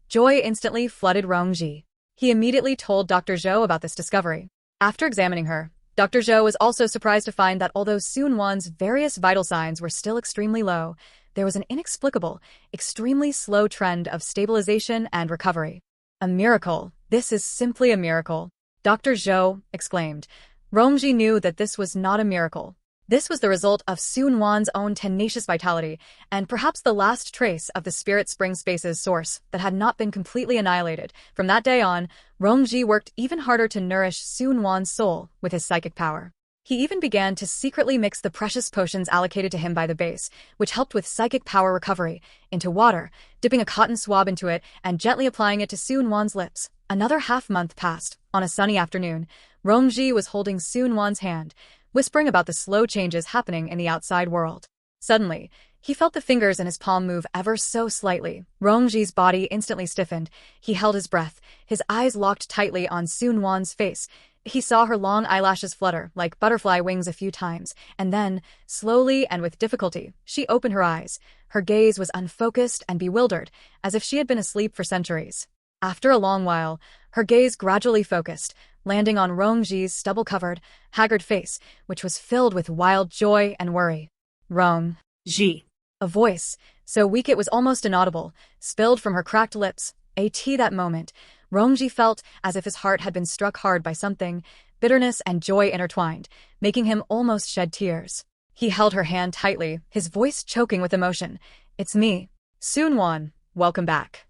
Joy instantly flooded Rongji. He immediately told Dr. Zhou about this discovery. After examining her, Dr. Zhou was also surprised to find that although Sun-Wan's various vital signs were still extremely low, there was an inexplicable, extremely slow trend of stabilization and recovery. A miracle. This is simply a miracle, Dr. Zhou exclaimed. Rongji knew that this was not a miracle. This was the result of Sun-Wan's own tenacious vitality, and perhaps the last trace of the spirit spring space's source that had not been completely annihilated. From that day on, Rongji worked even harder to nourish Sun-Wan's soul with his psychic power. He even began to secretly mix the precious potions allocated to him by the base, which helped with psychic power recovery, into water, dipping a cotton swab into it and gently applying it to Sun-Wan's lips. Another half-month passed. On a sunny afternoon, Rongji was holding Soon-won's hand, whispering about the slow changes happening in the outside world. Suddenly, he felt the fingers in his palm move ever so slightly. Rongji's body instantly stiffened. He held his breath, his eyes locked tightly on Soon-won's face. He saw her long eyelashes flutter like butterfly wings a few times, and then, slowly and with difficulty, she opened her eyes. Her gaze was unfocused and bewildered, as if she had been asleep for centuries. After a long while, her gaze gradually focused, landing on Rongji's stubble-covered, haggard face, which was filled with wild joy and worry. Rong. Ji. A voice, so weak it was almost inaudible, spilled from her cracked lips. That moment, Rongji felt as if his heart had been struck hard by something, bitterness and joy intertwined, making him almost shed tears. He held her hand tightly, his voice choking with emotion. "It's me. Soon-won, welcome back."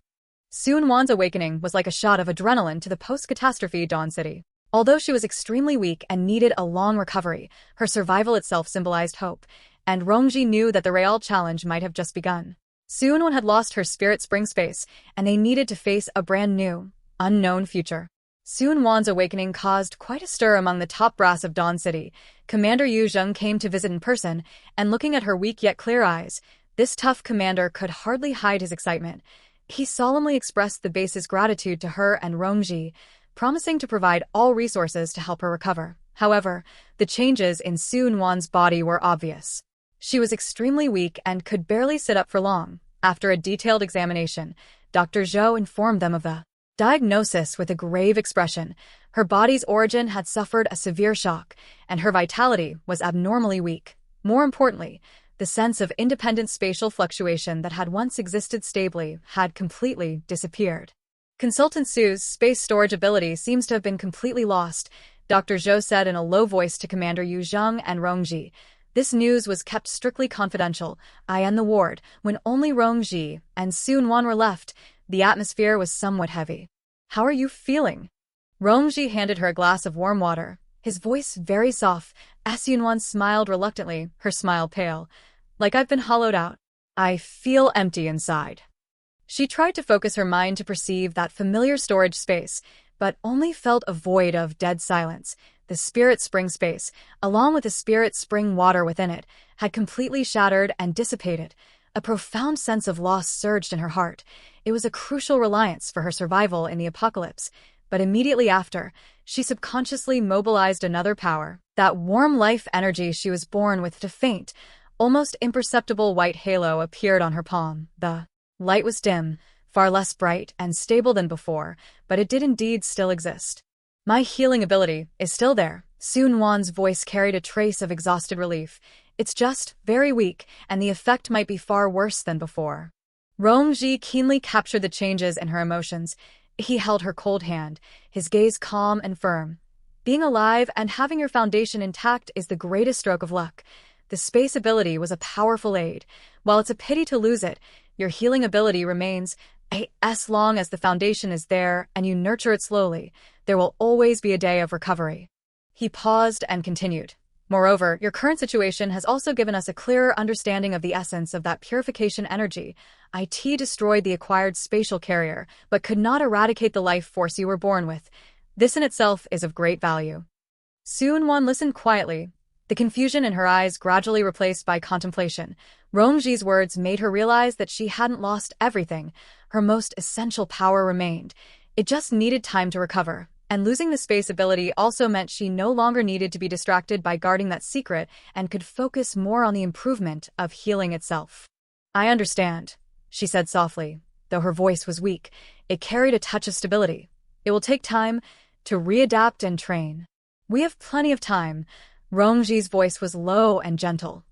Soon-won's awakening was like a shot of adrenaline to the post-catastrophe Dawn City. Although she was extremely weak and needed a long recovery, her survival itself symbolized hope, and Rongji knew that the Real challenge might have just begun. Soon-won had lost her spirit spring space, and they needed to face a brand new, unknown future. Soon-won's awakening caused quite a stir among the top brass of Dawn City. Commander Yu Zheng came to visit in person, and looking at her weak yet clear eyes, this tough commander could hardly hide his excitement. He solemnly expressed the base's gratitude to her and Rongji, promising to provide all resources to help her recover. However, the changes in Soon-won's body were obvious. She was extremely weak and could barely sit up for long. After a detailed examination, Dr. Zhou informed them of the diagnosis with a grave expression. Her body's origin had suffered a severe shock, and her vitality was abnormally weak. More importantly, the sense of independent spatial fluctuation that had once existed stably had completely disappeared. Consultant Su's space storage ability seems to have been completely lost, Dr. Zhou said in a low voice to Commander Yu Zheng and Rongji. This news was kept strictly confidential. In the ward, when only Rongji and Soon-won were left, the atmosphere was somewhat heavy. "How are you feeling?" Rongji handed her a glass of warm water, his voice very soft. Soon-won smiled reluctantly, her smile pale. "Like I've been hollowed out. I feel empty inside." She tried to focus her mind to perceive that familiar storage space, but only felt a void of dead silence. The spirit spring space, along with the spirit spring water within it, had completely shattered and dissipated. A profound sense of loss surged in her heart. It was a crucial reliance for her survival in the apocalypse, but immediately after, she subconsciously mobilized another power, that warm life energy she was born with. To faint, almost imperceptible white halo appeared on her palm. The light was dim, far less bright and stable than before, but it did indeed still exist. "My healing ability is still there." Soon-won's voice carried a trace of exhausted relief. "It's just very weak, and the effect might be far worse than before." Rongji keenly captured the changes in her emotions. He held her cold hand, his gaze calm and firm. "Being alive and having your foundation intact is the greatest stroke of luck. The space ability was a powerful aid. While it's a pity to lose it, your healing ability remains. As long as the foundation is there and you nurture it slowly, there will always be a day of recovery." He paused and continued. "Moreover, your current situation has also given us a clearer understanding of the essence of that purification energy. It destroyed the acquired spatial carrier, but could not eradicate the life force you were born with. This in itself is of great value." Soon-won listened quietly, the confusion in her eyes gradually replaced by contemplation. Rongji's words made her realize that she hadn't lost everything. Her most essential power remained. It just needed time to recover, and losing the space ability also meant she no longer needed to be distracted by guarding that secret and could focus more on the improvement of healing itself. "I understand," she said softly. Though her voice was weak, it carried a touch of stability. "It will take time to readapt and train. We have plenty of time." Rongji's voice was low and gentle.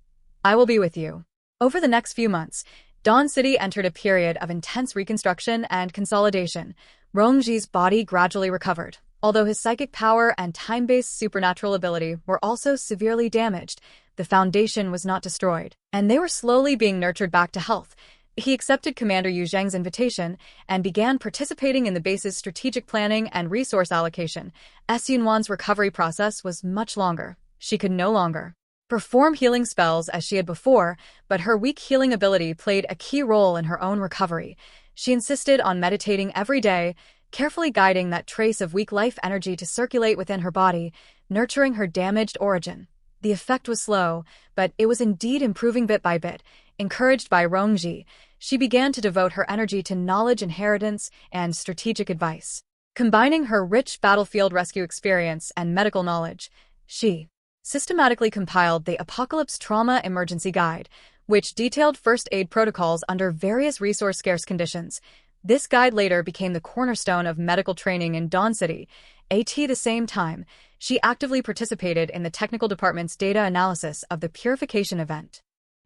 "I will be with you." Over the next few months, Dawn City entered a period of intense reconstruction and consolidation. Rongji's body gradually recovered, although his psychic power and time-based supernatural ability were also severely damaged. The foundation was not destroyed, and they were slowly being nurtured back to health. He accepted Commander Yu Zheng's invitation and began participating in the base's strategic planning and resource allocation. Soon-won's recovery process was much longer. She could no longer perform healing spells as she had before, but her weak healing ability played a key role in her own recovery. She insisted on meditating every day, carefully guiding that trace of weak life energy to circulate within her body, nurturing her damaged origin. The effect was slow, but it was indeed improving bit by bit. Encouraged by Rongji, she began to devote her energy to knowledge inheritance and strategic advice. Combining her rich battlefield rescue experience and medical knowledge, she systematically compiled the Apocalypse Trauma Emergency Guide, which detailed first aid protocols under various resource-scarce conditions. This guide later became the cornerstone of medical training in Dawn City. At the same time, she actively participated in the technical department's data analysis of the purification event.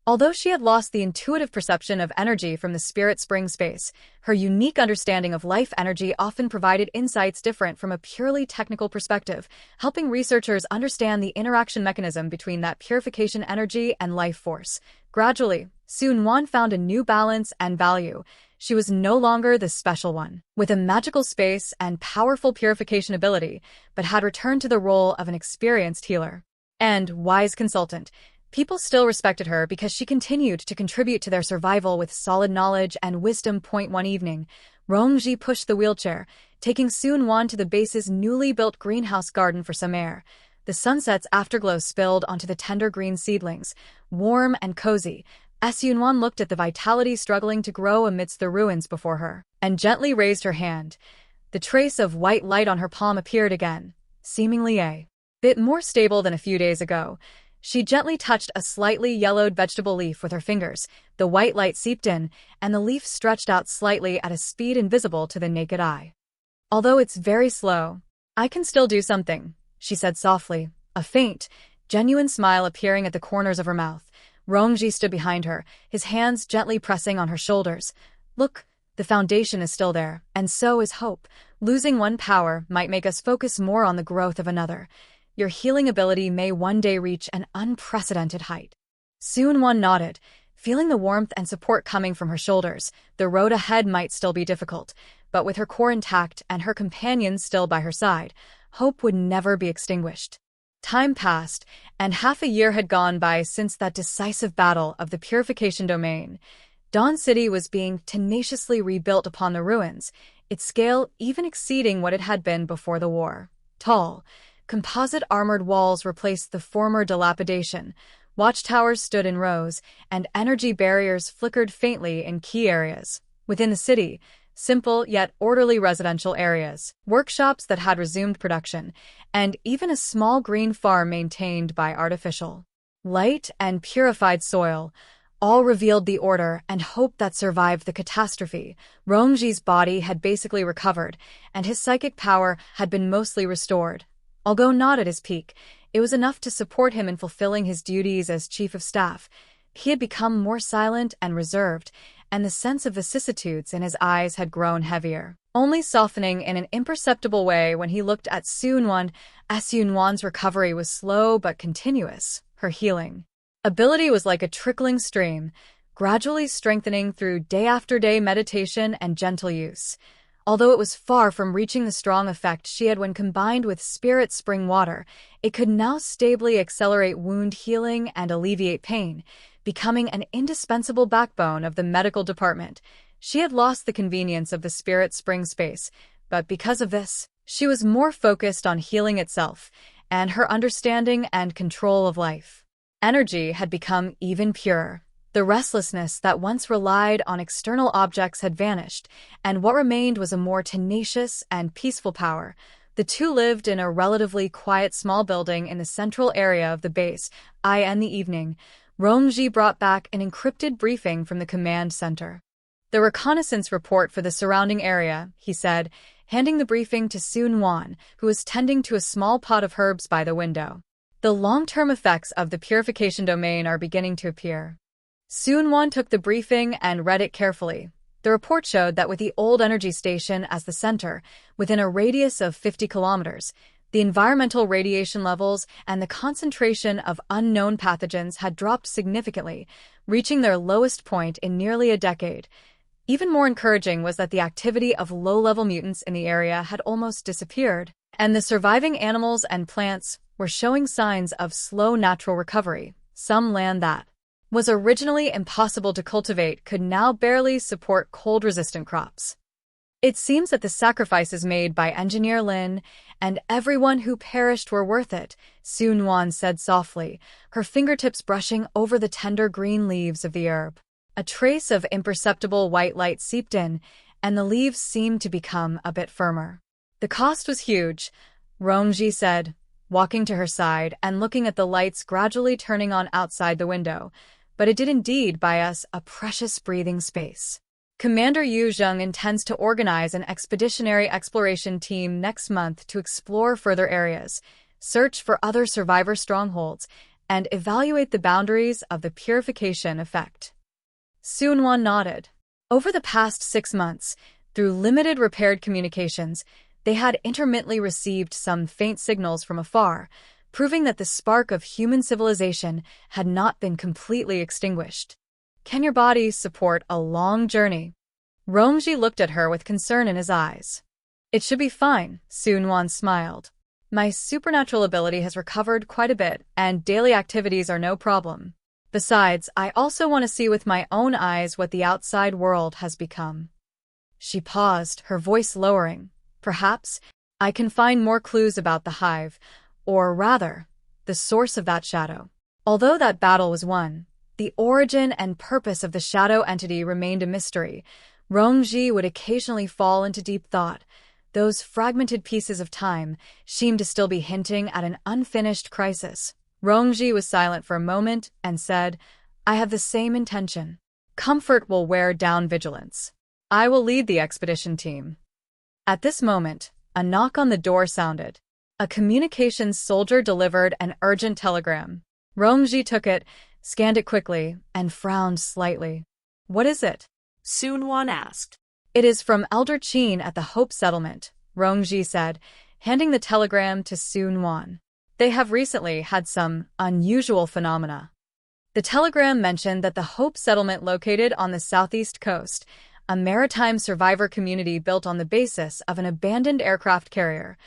Although she had lost the intuitive perception of energy from the spirit spring space, her unique understanding of life energy often provided insights different from a purely technical perspective, helping researchers understand the interaction mechanism between that purification energy and life force. Gradually, Sun-Wan found a new balance and value. She was no longer the special one, with a magical space and powerful purification ability, but had returned to the role of an experienced healer and wise consultant. People still respected her because she continued to contribute to their survival with solid knowledge and wisdom. One evening, Rongji pushed the wheelchair, taking Sun-Wan to the base's newly built greenhouse garden for some air. The sunset's afterglow spilled onto the tender green seedlings, warm and cozy. As Sun-Wan looked at the vitality struggling to grow amidst the ruins before her, and gently raised her hand, the trace of white light on her palm appeared again, seemingly a bit more stable than a few days ago. She gently touched a slightly yellowed vegetable leaf with her fingers. The white light seeped in, and the leaf stretched out slightly at a speed invisible to the naked eye. Although it's very slow, I can still do something, she said softly, a faint, genuine smile appearing at the corners of her mouth. Rongji stood behind her, his hands gently pressing on her shoulders. Look, the foundation is still there, and so is hope. Losing one power might make us focus more on the growth of another. Your healing ability may one day reach an unprecedented height. Sun-Wan nodded, feeling the warmth and support coming from her shoulders. The road ahead might still be difficult, but with her core intact and her companions still by her side, hope would never be extinguished. Time passed, and half a year had gone by since that decisive battle of the purification domain. Dawn City was being tenaciously rebuilt upon the ruins, its scale even exceeding what it had been before the war. Tall, composite armored walls replaced the former dilapidation, watchtowers stood in rows, and energy barriers flickered faintly in key areas. Within the city, simple yet orderly residential areas, workshops that had resumed production, and even a small green farm maintained by artificial light and purified soil, all revealed the order and hope that survived the catastrophe. Rongji's body had basically recovered, and his psychic power had been mostly restored. Although not at his peak, it was enough to support him in fulfilling his duties as chief of staff. He had become more silent and reserved, and the sense of vicissitudes in his eyes had grown heavier, only softening in an imperceptible way when he looked at Sun-Wan. As Sun-Wan's recovery was slow but continuous, her healing ability was like a trickling stream, gradually strengthening through day-after-day meditation and gentle use. Although it was far from reaching the strong effect she had when combined with spirit spring water, it could now stably accelerate wound healing and alleviate pain, becoming an indispensable backbone of the medical department. She had lost the convenience of the spirit spring space, but because of this, she was more focused on healing itself and her understanding and control of life. Energy had become even purer. The restlessness that once relied on external objects had vanished, and what remained was a more tenacious and peaceful power. The two lived in a relatively quiet small building in the central area of the base. In the evening, Rongji brought back an encrypted briefing from the command center. The reconnaissance report for the surrounding area, he said, handing the briefing to Sun-Wan, who was tending to a small pot of herbs by the window. The long-term effects of the purification domain are beginning to appear. Sun-Wan took the briefing and read it carefully. The report showed that with the old energy station as the center, within a radius of 50 kilometers, the environmental radiation levels and the concentration of unknown pathogens had dropped significantly, reaching their lowest point in nearly a decade. Even more encouraging was that the activity of low-level mutants in the area had almost disappeared, and the surviving animals and plants were showing signs of slow natural recovery. Some land that was originally impossible to cultivate could now barely support cold-resistant crops. It seems that the sacrifices made by Engineer Lin and everyone who perished were worth it, Su Nuan said softly, her fingertips brushing over the tender green leaves of the herb. A trace of imperceptible white light seeped in, and the leaves seemed to become a bit firmer. The cost was huge, Rongji said, walking to her side and looking at the lights gradually turning on outside the window, but it did indeed buy us a precious breathing space. Commander Yu Zheng intends to organize an expeditionary exploration team next month to explore further areas, search for other survivor strongholds, and evaluate the boundaries of the purification effect. Su Nuan nodded. Over the past 6 months, through limited repaired communications, they had intermittently received some faint signals from afar, proving that the spark of human civilization had not been completely extinguished. Can your body support a long journey? Rongji looked at her with concern in his eyes. It should be fine, Su Nuan smiled. My supernatural ability has recovered quite a bit, and daily activities are no problem. Besides, I also want to see with my own eyes what the outside world has become. She paused, her voice lowering. Perhaps I can find more clues about the hive, or rather, the source of that shadow. Although that battle was won, the origin and purpose of the shadow entity remained a mystery. Rongji would occasionally fall into deep thought. Those fragmented pieces of time seemed to still be hinting at an unfinished crisis. Rongji was silent for a moment and said, I have the same intention. Comfort will wear down vigilance. I will lead the expedition team. At this moment, a knock on the door sounded. A communications soldier delivered an urgent telegram. Rongji took it, scanned it quickly, and frowned slightly. What is it? Su Nuan asked. It is from Elder Qin at the Hope Settlement, Rongji said, handing the telegram to Su Nuan. They have recently had some unusual phenomena. The telegram mentioned that the Hope Settlement located on the southeast coast, a maritime survivor community built on the basis of an abandoned aircraft carrier,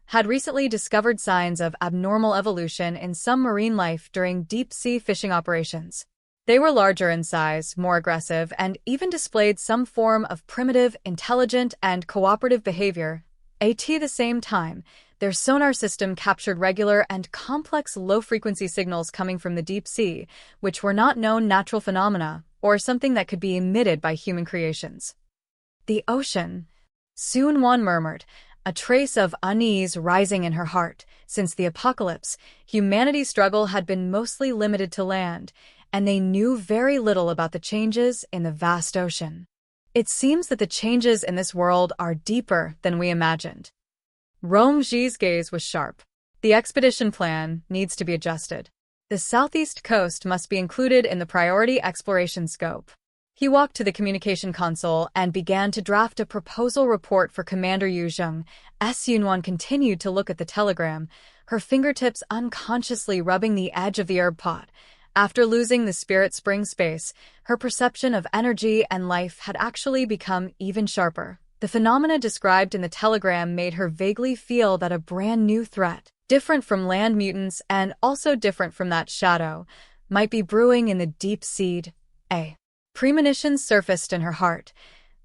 had recently discovered signs of abnormal evolution in some marine life during deep-sea fishing operations. They were larger in size, more aggressive, and even displayed some form of primitive, intelligent, and cooperative behavior. At the same time, their sonar system captured regular and complex low-frequency signals coming from the deep sea, which were not known natural phenomena or something that could be emitted by human creations. The ocean, Su Nuan murmured, a trace of unease rising in her heart. Since the apocalypse, humanity's struggle had been mostly limited to land, and they knew very little about the changes in the vast ocean. It seems that the changes in this world are deeper than we imagined. Rongji's gaze was sharp. The expedition plan needs to be adjusted. The southeast coast must be included in the priority exploration scope. He walked to the communication console and began to draft a proposal report for Commander Yu Zheng. Su Nuan continued to look at the telegram, her fingertips unconsciously rubbing the edge of the herb pot. After losing the spirit spring space, her perception of energy and life had actually become even sharper. The phenomena described in the telegram made her vaguely feel that a brand new threat, different from land mutants and also different from that shadow, might be brewing in the deep seed. Premonitions surfaced in her heart.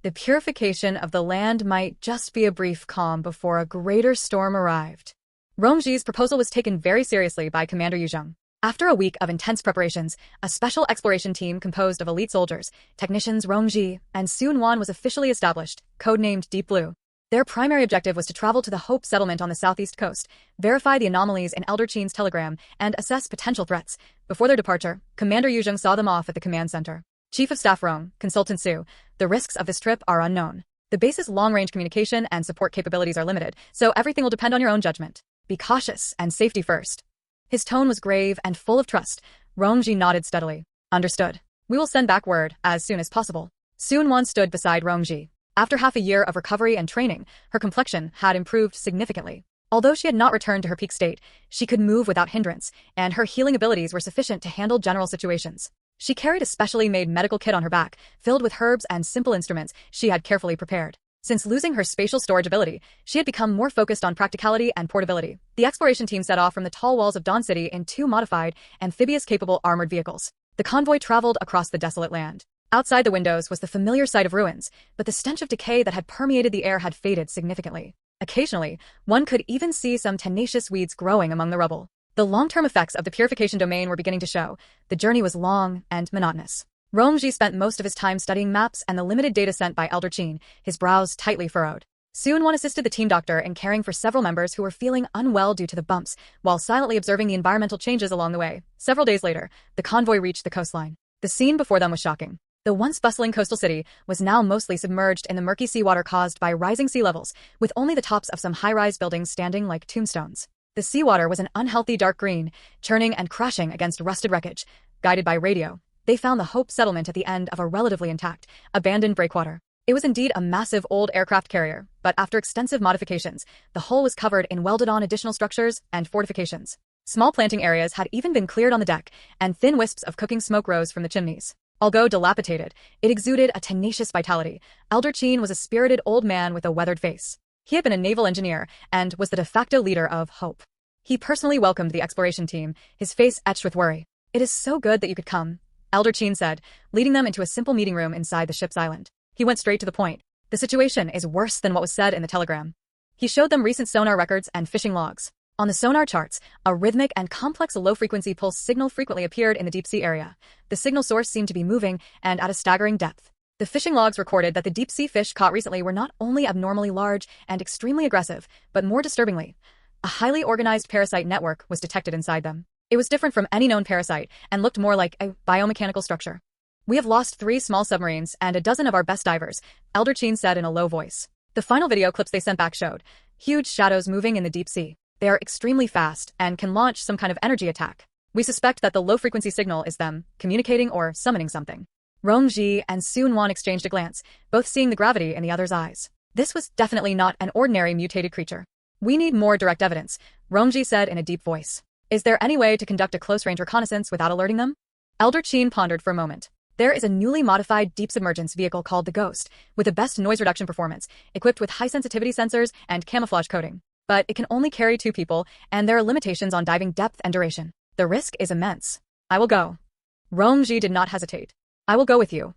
The purification of the land might just be a brief calm before a greater storm arrived. Rongji's proposal was taken very seriously by Commander Yu Zheng. After a week of intense preparations, a special exploration team composed of elite soldiers, technicians Rongji, and Su Nuan was officially established, codenamed Deep Blue. Their primary objective was to travel to the Hope Settlement on the southeast coast, verify the anomalies in Elder Qin's telegram, and assess potential threats. Before their departure, Commander Yu Zheng saw them off at the command center. Chief of Staff Rong, Consultant Su, the risks of this trip are unknown. The base's long-range communication and support capabilities are limited, so everything will depend on your own judgment. Be cautious and safety first. His tone was grave and full of trust. Rongji nodded steadily. Understood. We will send back word as soon as possible. Su Nuan stood beside Rongji. After half a year of recovery and training, her complexion had improved significantly. Although she had not returned to her peak state, she could move without hindrance, and her healing abilities were sufficient to handle general situations. She carried a specially made medical kit on her back, filled with herbs and simple instruments she had carefully prepared. Since losing her spatial storage ability, she had become more focused on practicality and portability. The exploration team set off from the tall walls of Dawn City in 2 modified, amphibious-capable armored vehicles. The convoy traveled across the desolate land. Outside the windows was the familiar sight of ruins, but the stench of decay that had permeated the air had faded significantly. Occasionally, one could even see some tenacious weeds growing among the rubble. The long-term effects of the purification domain were beginning to show. The journey was long and monotonous. Romji spent most of his time studying maps and the limited data sent by Elder Qin, his brows tightly furrowed. Suwon assisted the team doctor in caring for several members who were feeling unwell due to the bumps, while silently observing the environmental changes along the way. Several days later, the convoy reached the coastline. The scene before them was shocking. The once bustling coastal city was now mostly submerged in the murky seawater caused by rising sea levels, with only the tops of some high-rise buildings standing like tombstones. The seawater was an unhealthy dark green, churning and crashing against rusted wreckage. Guided by radio, they found the Hope settlement at the end of a relatively intact, abandoned breakwater. It was indeed a massive old aircraft carrier, but after extensive modifications, the hull was covered in welded-on additional structures and fortifications. Small planting areas had even been cleared on the deck, and thin wisps of cooking smoke rose from the chimneys. Although dilapidated, it exuded a tenacious vitality. Elder Qin was a spirited old man with a weathered face. He had been a naval engineer and was the de facto leader of Hope. He personally welcomed the exploration team, his face etched with worry. "It is so good that you could come," Elder Qin said, leading them into a simple meeting room inside the ship's island. He went straight to the point. "The situation is worse than what was said in the telegram." He showed them recent sonar records and fishing logs. On the sonar charts, a rhythmic and complex low-frequency pulse signal frequently appeared in the deep-sea area. The signal source seemed to be moving, and at a staggering depth. The fishing logs recorded that the deep-sea fish caught recently were not only abnormally large and extremely aggressive, but more disturbingly, a highly organized parasite network was detected inside them. It was different from any known parasite and looked more like a biomechanical structure. "We have lost 3 small submarines and a dozen of our best divers," Elder Qin said in a low voice. The final video clips they sent back showed huge shadows moving in the deep sea. They are extremely fast and can launch some kind of energy attack. "We suspect that the low-frequency signal is them communicating or summoning something." Romji and Suwon exchanged a glance, both seeing the gravity in the other's eyes. This was definitely not an ordinary mutated creature. "We need more direct evidence," Romji said in a deep voice. "Is there any way to conduct a close-range reconnaissance without alerting them?" Elder Qin pondered for a moment. There is a newly modified deep submergence vehicle called the Ghost, with the best noise reduction performance, equipped with high-sensitivity sensors and camouflage coating. But it can only carry 2 people, and there are limitations on diving depth and duration. The risk is immense. "I will go." Romji did not hesitate. "I will go with you."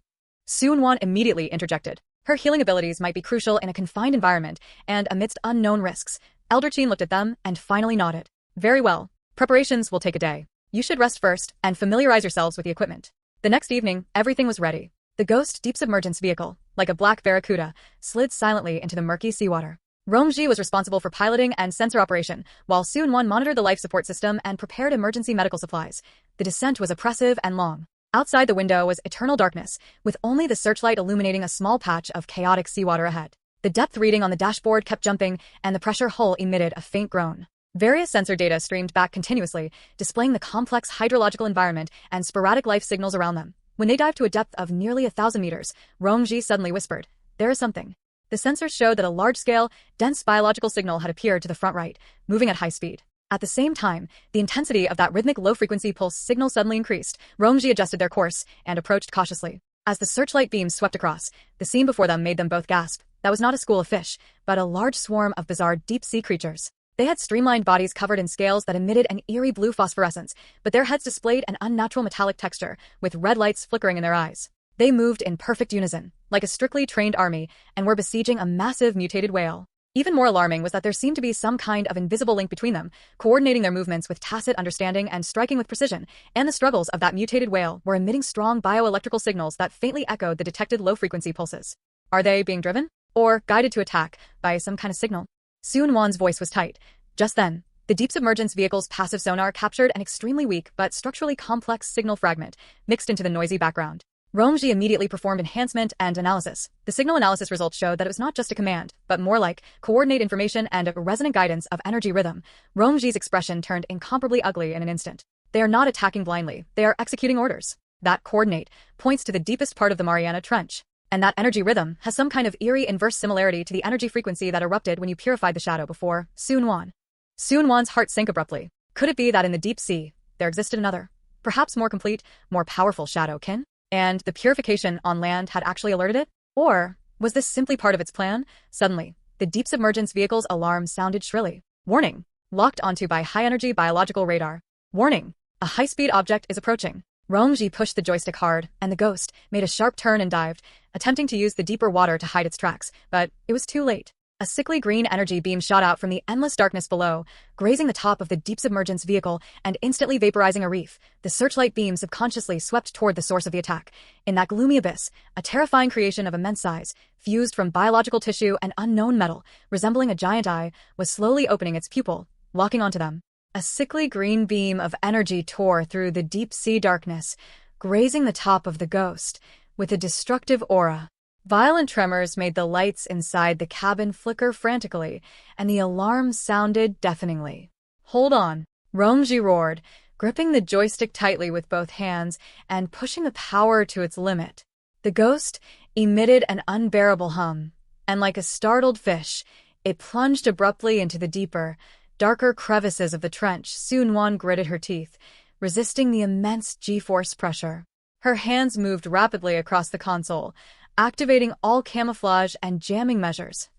Suwon immediately interjected. Her healing abilities might be crucial in a confined environment and amidst unknown risks. Elder Qin looked at them and finally nodded. "Very well. Preparations will take a day. You should rest first and familiarize yourselves with the equipment." The next evening, everything was ready. The Ghost deep submergence vehicle, like a black barracuda, slid silently into the murky seawater. Romji was responsible for piloting and sensor operation, while Suwon monitored the life support system and prepared emergency medical supplies. The descent was oppressive and long. Outside the window was eternal darkness, with only the searchlight illuminating a small patch of chaotic seawater ahead. The depth reading on the dashboard kept jumping, and the pressure hull emitted a faint groan. Various sensor data streamed back continuously, displaying the complex hydrological environment and sporadic life signals around them. When they dived to a depth of nearly 1,000 meters, Romji suddenly whispered, "There is something." The sensors showed that a large-scale, dense biological signal had appeared to the front right, moving at high speed. At the same time, the intensity of that rhythmic low-frequency pulse signal suddenly increased. Romji adjusted their course and approached cautiously. As the searchlight beams swept across, the scene before them made them both gasp. That was not a school of fish, but a large swarm of bizarre deep-sea creatures. They had streamlined bodies covered in scales that emitted an eerie blue phosphorescence, but their heads displayed an unnatural metallic texture, with red lights flickering in their eyes. They moved in perfect unison, like a strictly trained army, and were besieging a massive mutated whale. Even more alarming was that there seemed to be some kind of invisible link between them, coordinating their movements with tacit understanding and striking with precision, and the struggles of that mutated whale were emitting strong bioelectrical signals that faintly echoed the detected low-frequency pulses. Are they being driven? Or guided to attack by some kind of signal? Suwon's voice was tight. Just then, the deep submergence vehicle's passive sonar captured an extremely weak but structurally complex signal fragment, mixed into the noisy background. Romji immediately performed enhancement and analysis. The signal analysis results showed that it was not just a command, but more like coordinate information and a resonant guidance of energy rhythm. Romji's expression turned incomparably ugly in an instant. They are not attacking blindly, they are executing orders. That coordinate points to the deepest part of the Mariana Trench. And that energy rhythm has some kind of eerie inverse similarity to the energy frequency that erupted when you purified the shadow before. Suwon's heart sank abruptly. Could it be that in the deep sea, there existed another, perhaps more complete, more powerful shadow kin? And the purification on land had actually alerted it? Or was this simply part of its plan? Suddenly, the deep submergence vehicle's alarm sounded shrilly. "Warning! Locked onto by high-energy biological radar. Warning! A high-speed object is approaching." Rongji pushed the joystick hard, and the ghost made a sharp turn and dived, attempting to use the deeper water to hide its tracks, but it was too late. A sickly green energy beam shot out from the endless darkness below, grazing the top of the deep submergence vehicle and instantly vaporizing a reef. The searchlight beam subconsciously swept toward the source of the attack. In that gloomy abyss, a terrifying creation of immense size, fused from biological tissue and unknown metal, resembling a giant eye, was slowly opening its pupil, locking onto them. A sickly green beam of energy tore through the deep-sea darkness, grazing the top of the ghost, with a destructive aura. Violent tremors made the lights inside the cabin flicker frantically, and the alarm sounded deafeningly. "Hold on," Rongji roared, gripping the joystick tightly with both hands and pushing the power to its limit. The ghost emitted an unbearable hum, and like a startled fish, it plunged abruptly into the deeper, darker crevices of the trench. Sunwon gritted her teeth, resisting the immense G-force pressure. Her hands moved rapidly across the console, activating all camouflage and jamming measures.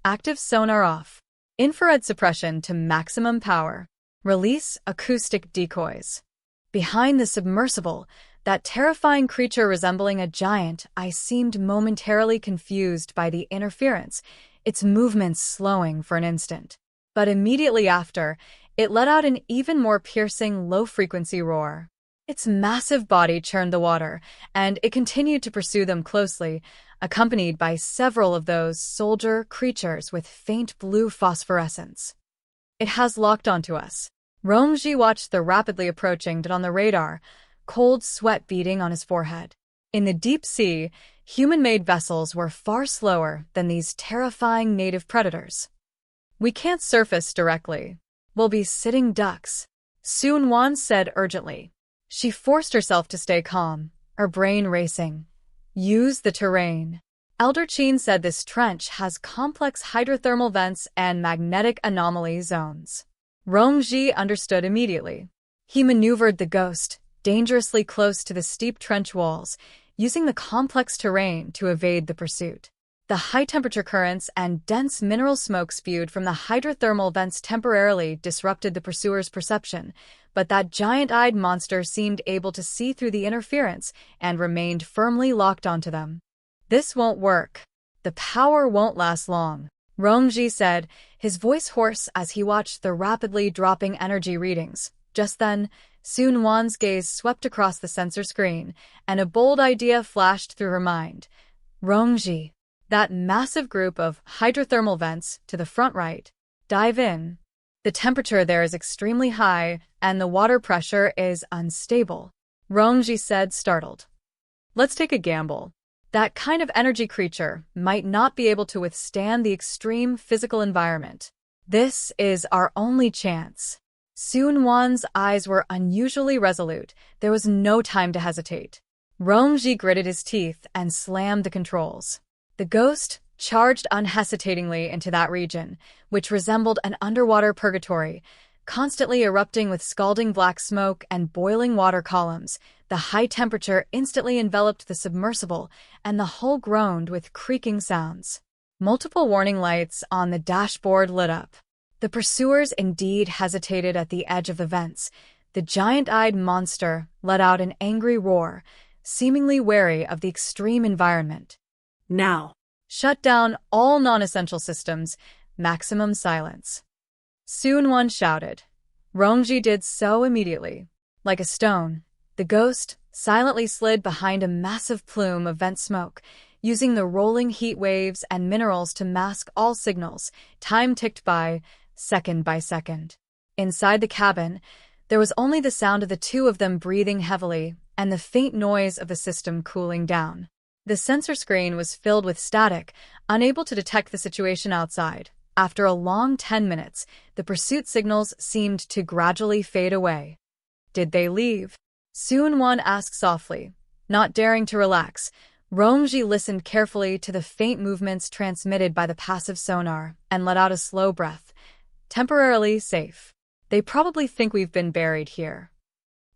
Active sonar off. Infrared suppression to maximum power. Release acoustic decoys. Behind the submersible, that terrifying creature resembling a giant eye seemed momentarily confused by the interference, its movements slowing for an instant. But immediately after, it let out an even more piercing low-frequency roar. Its massive body churned the water, and it continued to pursue them closely, accompanied by several of those soldier creatures with faint blue phosphorescence. "It has locked onto us." Rongji watched the rapidly approaching dot on the radar, cold sweat beading on his forehead. In the deep sea, human-made vessels were far slower than these terrifying native predators. "We can't surface directly. We'll be sitting ducks," Sunwon said urgently. She forced herself to stay calm, her brain racing. "Use the terrain." Elder Qin said this trench has complex hydrothermal vents and magnetic anomaly zones. Rongji understood immediately. He maneuvered the ghost dangerously close to the steep trench walls, using the complex terrain to evade the pursuit. The high-temperature currents and dense mineral smoke spewed from the hydrothermal vents temporarily disrupted the pursuer's perception, but that giant-eyed monster seemed able to see through the interference and remained firmly locked onto them. "This won't work. The power won't last long," Rongji said, his voice hoarse as he watched the rapidly dropping energy readings. Just then, Sunwon's gaze swept across the sensor screen, and a bold idea flashed through her mind. "Rongji, that massive group of hydrothermal vents to the front right. Dive in. The temperature there is extremely high, and the water pressure is unstable," Rongji said, startled. "Let's take a gamble. That kind of energy creature might not be able to withstand the extreme physical environment. This is our only chance." Sunwon's eyes were unusually resolute. There was no time to hesitate. Rongji gritted his teeth and slammed the controls. The ghost charged unhesitatingly into that region, which resembled an underwater purgatory, constantly erupting with scalding black smoke and boiling water columns. The high temperature instantly enveloped the submersible, and the hull groaned with creaking sounds. Multiple warning lights on the dashboard lit up. The pursuers indeed hesitated at the edge of the vents. The giant-eyed monster let out an angry roar, seemingly wary of the extreme environment. "Now." "Shut down all non-essential systems. Maximum silence." Sunwon shouted. Rongji did so immediately. Like a stone, the ghost silently slid behind a massive plume of vent smoke, using the rolling heat waves and minerals to mask all signals. Time ticked by second. Inside the cabin, there was only the sound of the two of them breathing heavily and the faint noise of the system cooling down. The sensor screen was filled with static, unable to detect the situation outside. After a long 10 minutes, the pursuit signals seemed to gradually fade away. "Did they leave?" Sunwon asked softly. Not daring to relax, Rongji listened carefully to the faint movements transmitted by the passive sonar and let out a slow breath. "Temporarily safe. They probably think we've been buried here."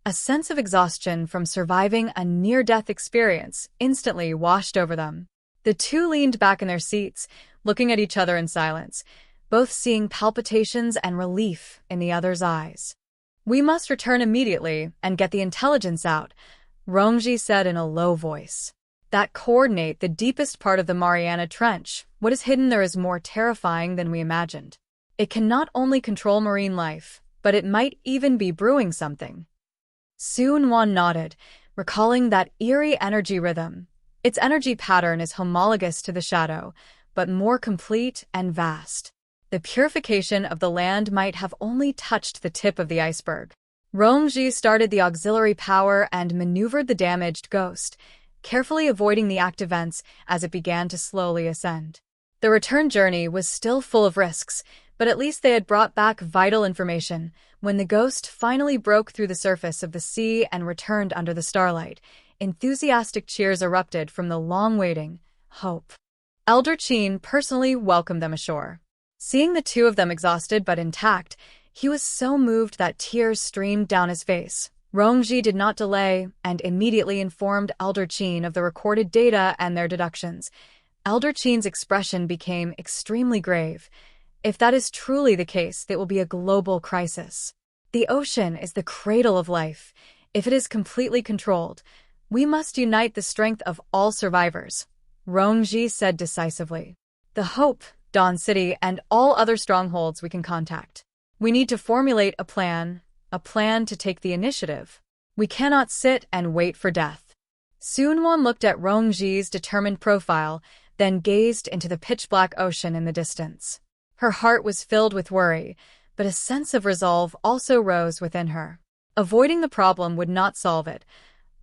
A sense of exhaustion from surviving a near-death experience instantly washed over them. The two leaned back in their seats, looking at each other in silence, both seeing palpitations and relief in the other's eyes. "We must return immediately and get the intelligence out," Rongji said in a low voice. That coordinate the deepest part of the Mariana Trench. What is hidden there is more terrifying than we imagined. It can not only control marine life, but it might even be brewing something. Sun-Wan nodded, recalling that eerie energy rhythm. Its energy pattern is homologous to the shadow, but more complete and vast. The purification of the land might have only touched the tip of the iceberg. Rongji started the auxiliary power and maneuvered the damaged ghost, carefully avoiding the active vents as it began to slowly ascend. The return journey was still full of risks, but at least they had brought back vital information. When the ghost finally broke through the surface of the sea and returned under the starlight, enthusiastic cheers erupted from the long-waiting Hope. Elder Qin personally welcomed them ashore. Seeing the two of them exhausted but intact, he was so moved that tears streamed down his face. Rongji did not delay and immediately informed Elder Qin of the recorded data and their deductions. Elder Qin's expression became extremely grave. If that is truly the case, it will be a global crisis. The ocean is the cradle of life. If it is completely controlled, we must unite the strength of all survivors, Rongji said decisively. The Hope, Dawn City, and all other strongholds we can contact. We need to formulate a plan to take the initiative. We cannot sit and wait for death. Sun-Wan looked at Rongji's determined profile, then gazed into the pitch-black ocean in the distance. Her heart was filled with worry, but a sense of resolve also rose within her. Avoiding the problem would not solve it.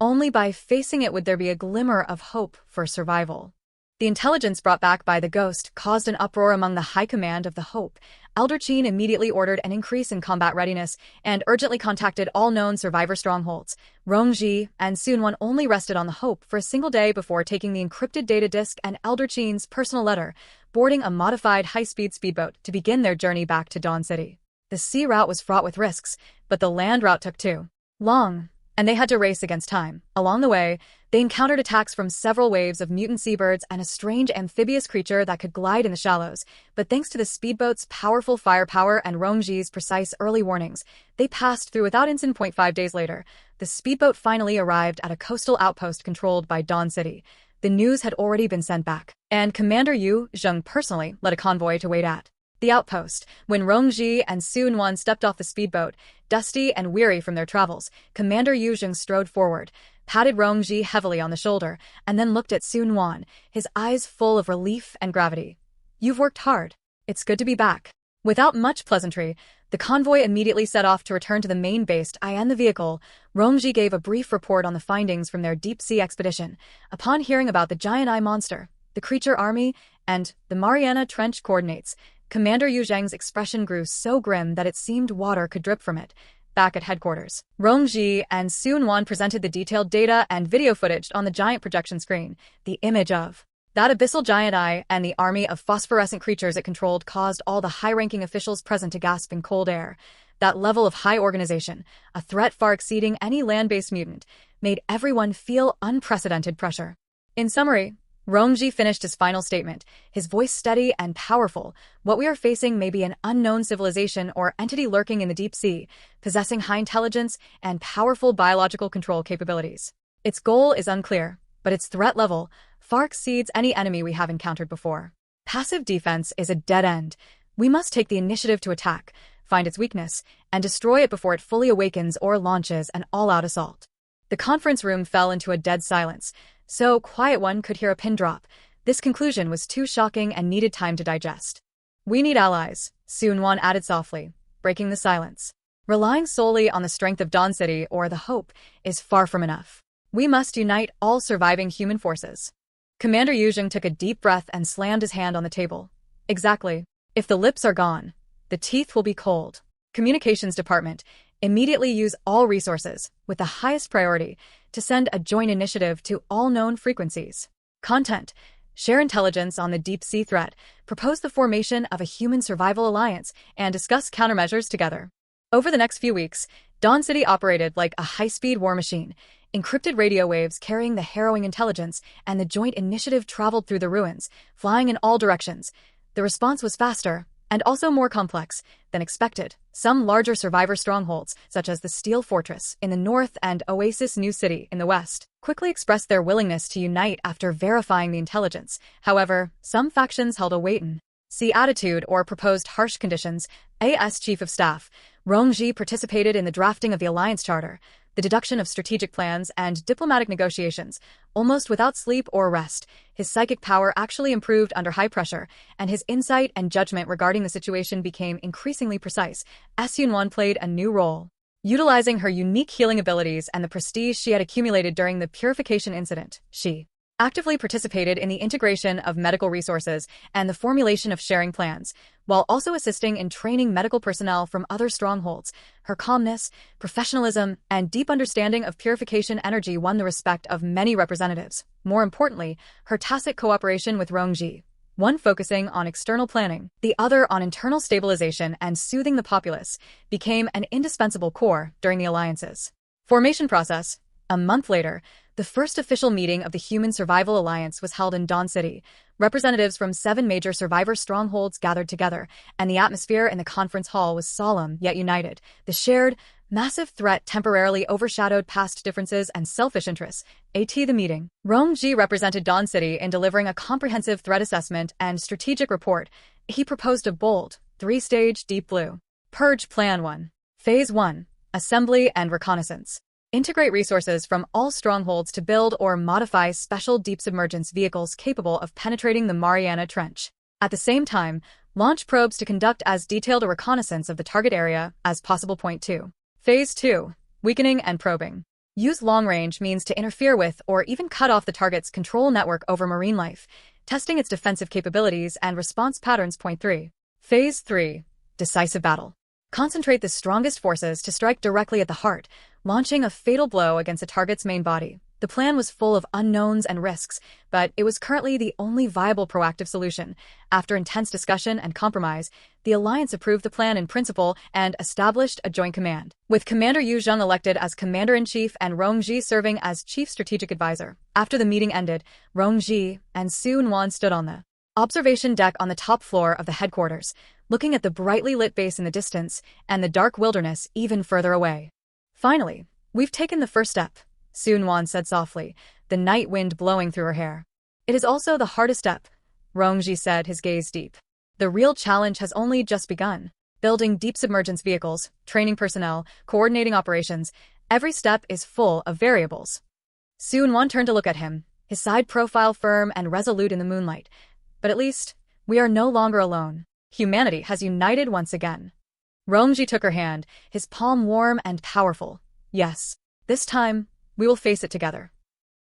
Only by facing it would there be a glimmer of hope for survival. The intelligence brought back by the ghost caused an uproar among the high command of the Hope. Elder Qin immediately ordered an increase in combat readiness and urgently contacted all known survivor strongholds. Rongji and Sun-Wan only rested on the Hope for a single day before taking the encrypted data disk and Elder Qin's personal letter, boarding a modified high-speed speedboat to begin their journey back to Dawn City. The sea route was fraught with risks, but the land route took too long, and they had to race against time. Along the way, they encountered attacks from several waves of mutant seabirds and a strange amphibious creature that could glide in the shallows, but thanks to the speedboat's powerful firepower and Rongji's precise early warnings, they passed through without incident. 5 days later, the speedboat finally arrived at a coastal outpost controlled by Dawn City. The news had already been sent back, and Commander Yu Zheng personally led a convoy to wait at the outpost. When Rongji and Sun-Wan stepped off the speedboat, dusty and weary from their travels, Commander Yu Zheng strode forward, patted Rongji heavily on the shoulder, and then looked at Sun-Wan, his eyes full of relief and gravity. You've worked hard. It's good to be back. Without much pleasantry, the convoy immediately set off to return to the main base. And the vehicle. Rongji gave a brief report on the findings from their deep-sea expedition. Upon hearing about the giant eye monster, the creature army, and the Mariana Trench coordinates, Commander Yu Zheng's expression grew so grim that it seemed water could drip from it. Back at headquarters, Rongji and Sun-Wan presented the detailed data and video footage on the giant projection screen. The image of that abyssal giant eye and the army of phosphorescent creatures it controlled caused all the high-ranking officials present to gasp in cold air. That level of high organization, a threat far exceeding any land-based mutant, made everyone feel unprecedented pressure. In summary, Rongji finished his final statement, his voice steady and powerful. What we are facing may be an unknown civilization or entity lurking in the deep sea, possessing high intelligence and powerful biological control capabilities. Its goal is unclear, but its threat level far exceeds any enemy we have encountered before. Passive defense is a dead end. We must take the initiative to attack, find its weakness, and destroy it before it fully awakens or launches an all-out assault. The conference room fell into a dead silence, so quiet one could hear a pin drop. This conclusion was too shocking and needed time to digest. We need allies, Sun-Wan added softly, breaking the silence. Relying solely on the strength of Dawn City or the Hope is far from enough. We must unite all surviving human forces. Commander Yu Zheng took a deep breath and slammed his hand on the table. Exactly. If the lips are gone, the teeth will be cold. Communications Department, immediately use all resources, with the highest priority, to send a joint initiative to all known frequencies. Content, share intelligence on the deep-sea threat, propose the formation of a human survival alliance, and discuss countermeasures together. Over the next few weeks, Dawn City operated like a high-speed war machine. Encrypted radio waves carrying the harrowing intelligence, and the joint initiative traveled through the ruins, flying in all directions. The response was faster, and also more complex than expected. Some larger survivor strongholds, such as the Steel Fortress in the north and Oasis New City in the west, quickly expressed their willingness to unite after verifying the intelligence. However, some factions held a wait-and-see attitude or proposed harsh conditions. As Chief of Staff, Rongji participated in the drafting of the Alliance Charter, the deduction of strategic plans, and diplomatic negotiations. Almost without sleep or rest, his psychic power actually improved under high pressure, and his insight and judgment regarding the situation became increasingly precise. Yunwan played a new role. Utilizing her unique healing abilities and the prestige she had accumulated during the purification incident, she actively participated in the integration of medical resources and the formulation of sharing plans, while also assisting in training medical personnel from other strongholds. Her calmness, professionalism, and deep understanding of purification energy won the respect of many representatives. More importantly, her tacit cooperation with Rongji, one focusing on external planning, the other on internal stabilization and soothing the populace, became an indispensable core during the alliance's formation process. A month later, the first official meeting of the Human Survival Alliance was held in Dawn City. Representatives from 7 major survivor strongholds gathered together, and the atmosphere in the conference hall was solemn yet united. The shared, massive threat temporarily overshadowed past differences and selfish interests. The meeting. Rongji represented Dawn City in delivering a comprehensive threat assessment and strategic report. He proposed a bold, 3-stage Deep Blue Purge Plan 1. Phase 1. Assembly and Reconnaissance. Integrate resources from all strongholds to build or modify special deep submergence vehicles capable of penetrating the Mariana Trench. At the same time, launch probes to conduct as detailed a reconnaissance of the target area as possible. Point 2. Phase 2. Weakening and probing. Use long-range means to interfere with or even cut off the target's control network over marine life, testing its defensive capabilities and response patterns. Point 3. Phase 3. Decisive battle. Concentrate the strongest forces to strike directly at the heart, launching a fatal blow against a target's main body. The plan was full of unknowns and risks, but it was currently the only viable proactive solution. After intense discussion and compromise, the Alliance approved the plan in principle and established a joint command, with Commander Yu Zheng elected as Commander-in-Chief and Rongji serving as Chief Strategic Advisor. After the meeting ended, Rongji and Su Nuan stood on the observation deck on the top floor of the headquarters, looking at the brightly lit base in the distance and the dark wilderness even further away. Finally, we've taken the first step, Su Nuan said softly, the night wind blowing through her hair. It is also the hardest step, Rongji said, his gaze deep. The real challenge has only just begun. Building deep submergence vehicles, training personnel, coordinating operations, every step is full of variables. Su Nuan turned to look at him, his side profile firm and resolute in the moonlight. But at least, we are no longer alone. Humanity has united once again. Rongji took her hand, his palm warm and powerful. Yes, this time, we will face it together.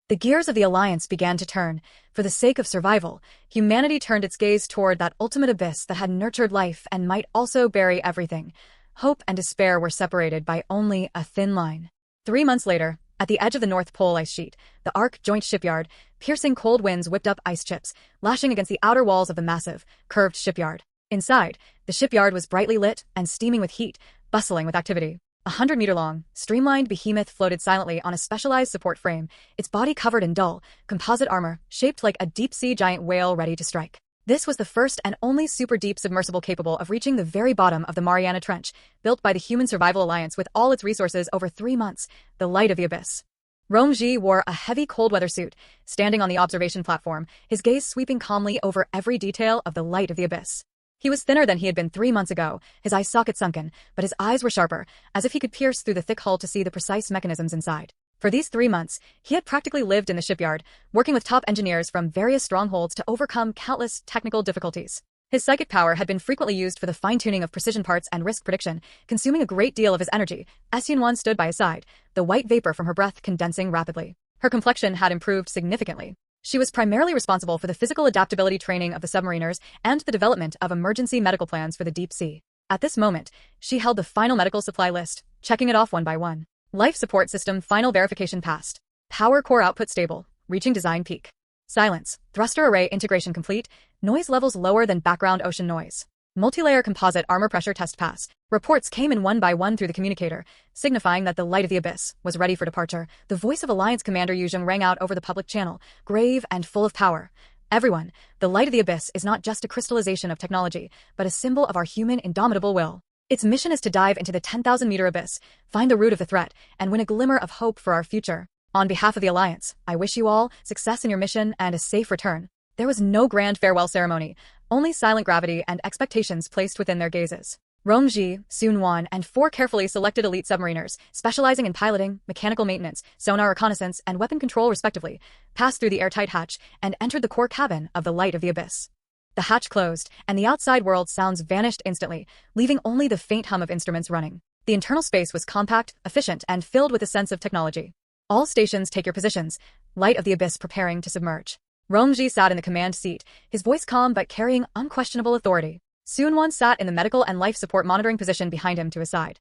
The gears of the Alliance began to turn. For the sake of survival, humanity turned its gaze toward that ultimate abyss that had nurtured life and might also bury everything. Hope and despair were separated by only a thin line. 3 months later, at the edge of the North Pole ice sheet, the Ark Joint Shipyard, piercing cold winds whipped up ice chips, lashing against the outer walls of the massive, curved shipyard. Inside, the shipyard was brightly lit and steaming with heat, bustling with activity. 100-meter-long, streamlined behemoth floated silently on a specialized support frame, its body covered in dull, composite armor, shaped like a deep-sea giant whale ready to strike. This was the first and only super-deep submersible capable of reaching the very bottom of the Mariana Trench, built by the Human Survival Alliance with all its resources over 3 months, the Light of the Abyss. Rongji wore a heavy cold-weather suit, standing on the observation platform, his gaze sweeping calmly over every detail of the Light of the Abyss. He was thinner than he had been 3 months ago, his eye socket sunken, but his eyes were sharper, as if he could pierce through the thick hull to see the precise mechanisms inside. For these 3 months, he had practically lived in the shipyard, working with top engineers from various strongholds to overcome countless technical difficulties. His psychic power had been frequently used for the fine-tuning of precision parts and risk prediction, consuming a great deal of his energy. Yunwan stood by his side, the white vapor from her breath condensing rapidly. Her complexion had improved significantly. She was primarily responsible for the physical adaptability training of the submariners and the development of emergency medical plans for the deep sea. At this moment, she held the final medical supply list, checking it off one by one. Life support system final verification passed. Power core output stable, reaching design peak. Silence, thruster array integration complete, noise levels lower than background ocean noise. Multilayer composite armor pressure test passed. Reports came in one by one through the communicator, signifying that the Light of the Abyss was ready for departure. The voice of Alliance Commander Yu Zheng rang out over the public channel, grave and full of power. Everyone, the light of the abyss is not just a crystallization of technology, but a symbol of our human indomitable will. Its mission is to dive into the 10,000-meter abyss, find the root of the threat, and win a glimmer of hope for our future. On behalf of the Alliance, I wish you all success in your mission and a safe return. There was no grand farewell ceremony, only silent gravity and expectations placed within their gazes. Rongji, Sun-Wan, and 4 carefully selected elite submariners, specializing in piloting, mechanical maintenance, sonar reconnaissance, and weapon control respectively, passed through the airtight hatch and entered the core cabin of the Light of the Abyss. The hatch closed, and the outside world sounds vanished instantly, leaving only the faint hum of instruments running. The internal space was compact, efficient, and filled with a sense of technology. All stations take your positions, Light of the Abyss preparing to submerge. Rongji sat in the command seat, his voice calm but carrying unquestionable authority. Sun-Wan sat in the medical and life support monitoring position behind him to his side.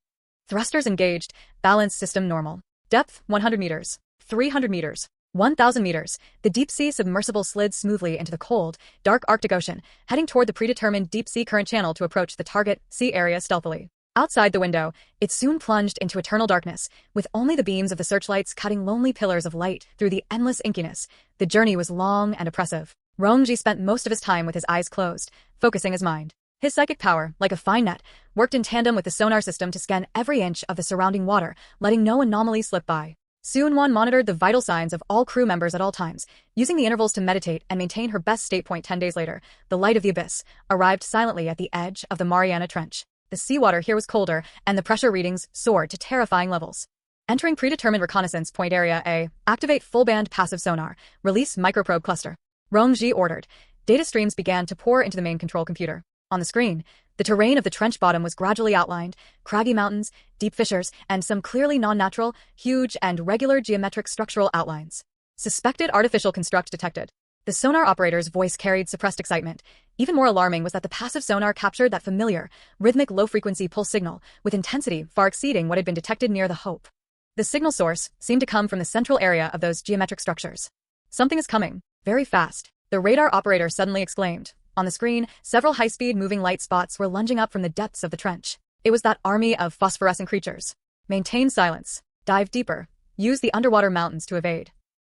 Thrusters engaged, balance system normal. Depth 100 meters, 300 meters, 1,000 meters. The deep-sea submersible slid smoothly into the cold, dark Arctic Ocean, heading toward the predetermined deep-sea current channel to approach the target sea area stealthily. Outside the window, it soon plunged into eternal darkness, with only the beams of the searchlights cutting lonely pillars of light through the endless inkiness. The journey was long and oppressive. Rongji spent most of his time with his eyes closed, focusing his mind. His psychic power, like a fine net, worked in tandem with the sonar system to scan every inch of the surrounding water, letting no anomaly slip by. Sun-Wan monitored the vital signs of all crew members at all times, using the intervals to meditate and maintain her best state point. 10 days later, the Light of the Abyss arrived silently at the edge of the Mariana Trench. The seawater here was colder, and the pressure readings soared to terrifying levels. Entering predetermined reconnaissance point area A, activate full-band passive sonar, release microprobe cluster. Rongji ordered. Data streams began to pour into the main control computer. On the screen, the terrain of the trench bottom was gradually outlined, craggy mountains, deep fissures, and some clearly non-natural, huge, and regular geometric structural outlines. Suspected artificial construct detected. The sonar operator's voice carried suppressed excitement. Even more alarming was that the passive sonar captured that familiar, rhythmic low-frequency pulse signal, with intensity far exceeding what had been detected near the Hope. The signal source seemed to come from the central area of those geometric structures. Something is coming, very fast, the radar operator suddenly exclaimed. On the screen, several high-speed moving light spots were lunging up from the depths of the trench. It was that army of phosphorescent creatures. Maintain silence. Dive deeper. Use the underwater mountains to evade.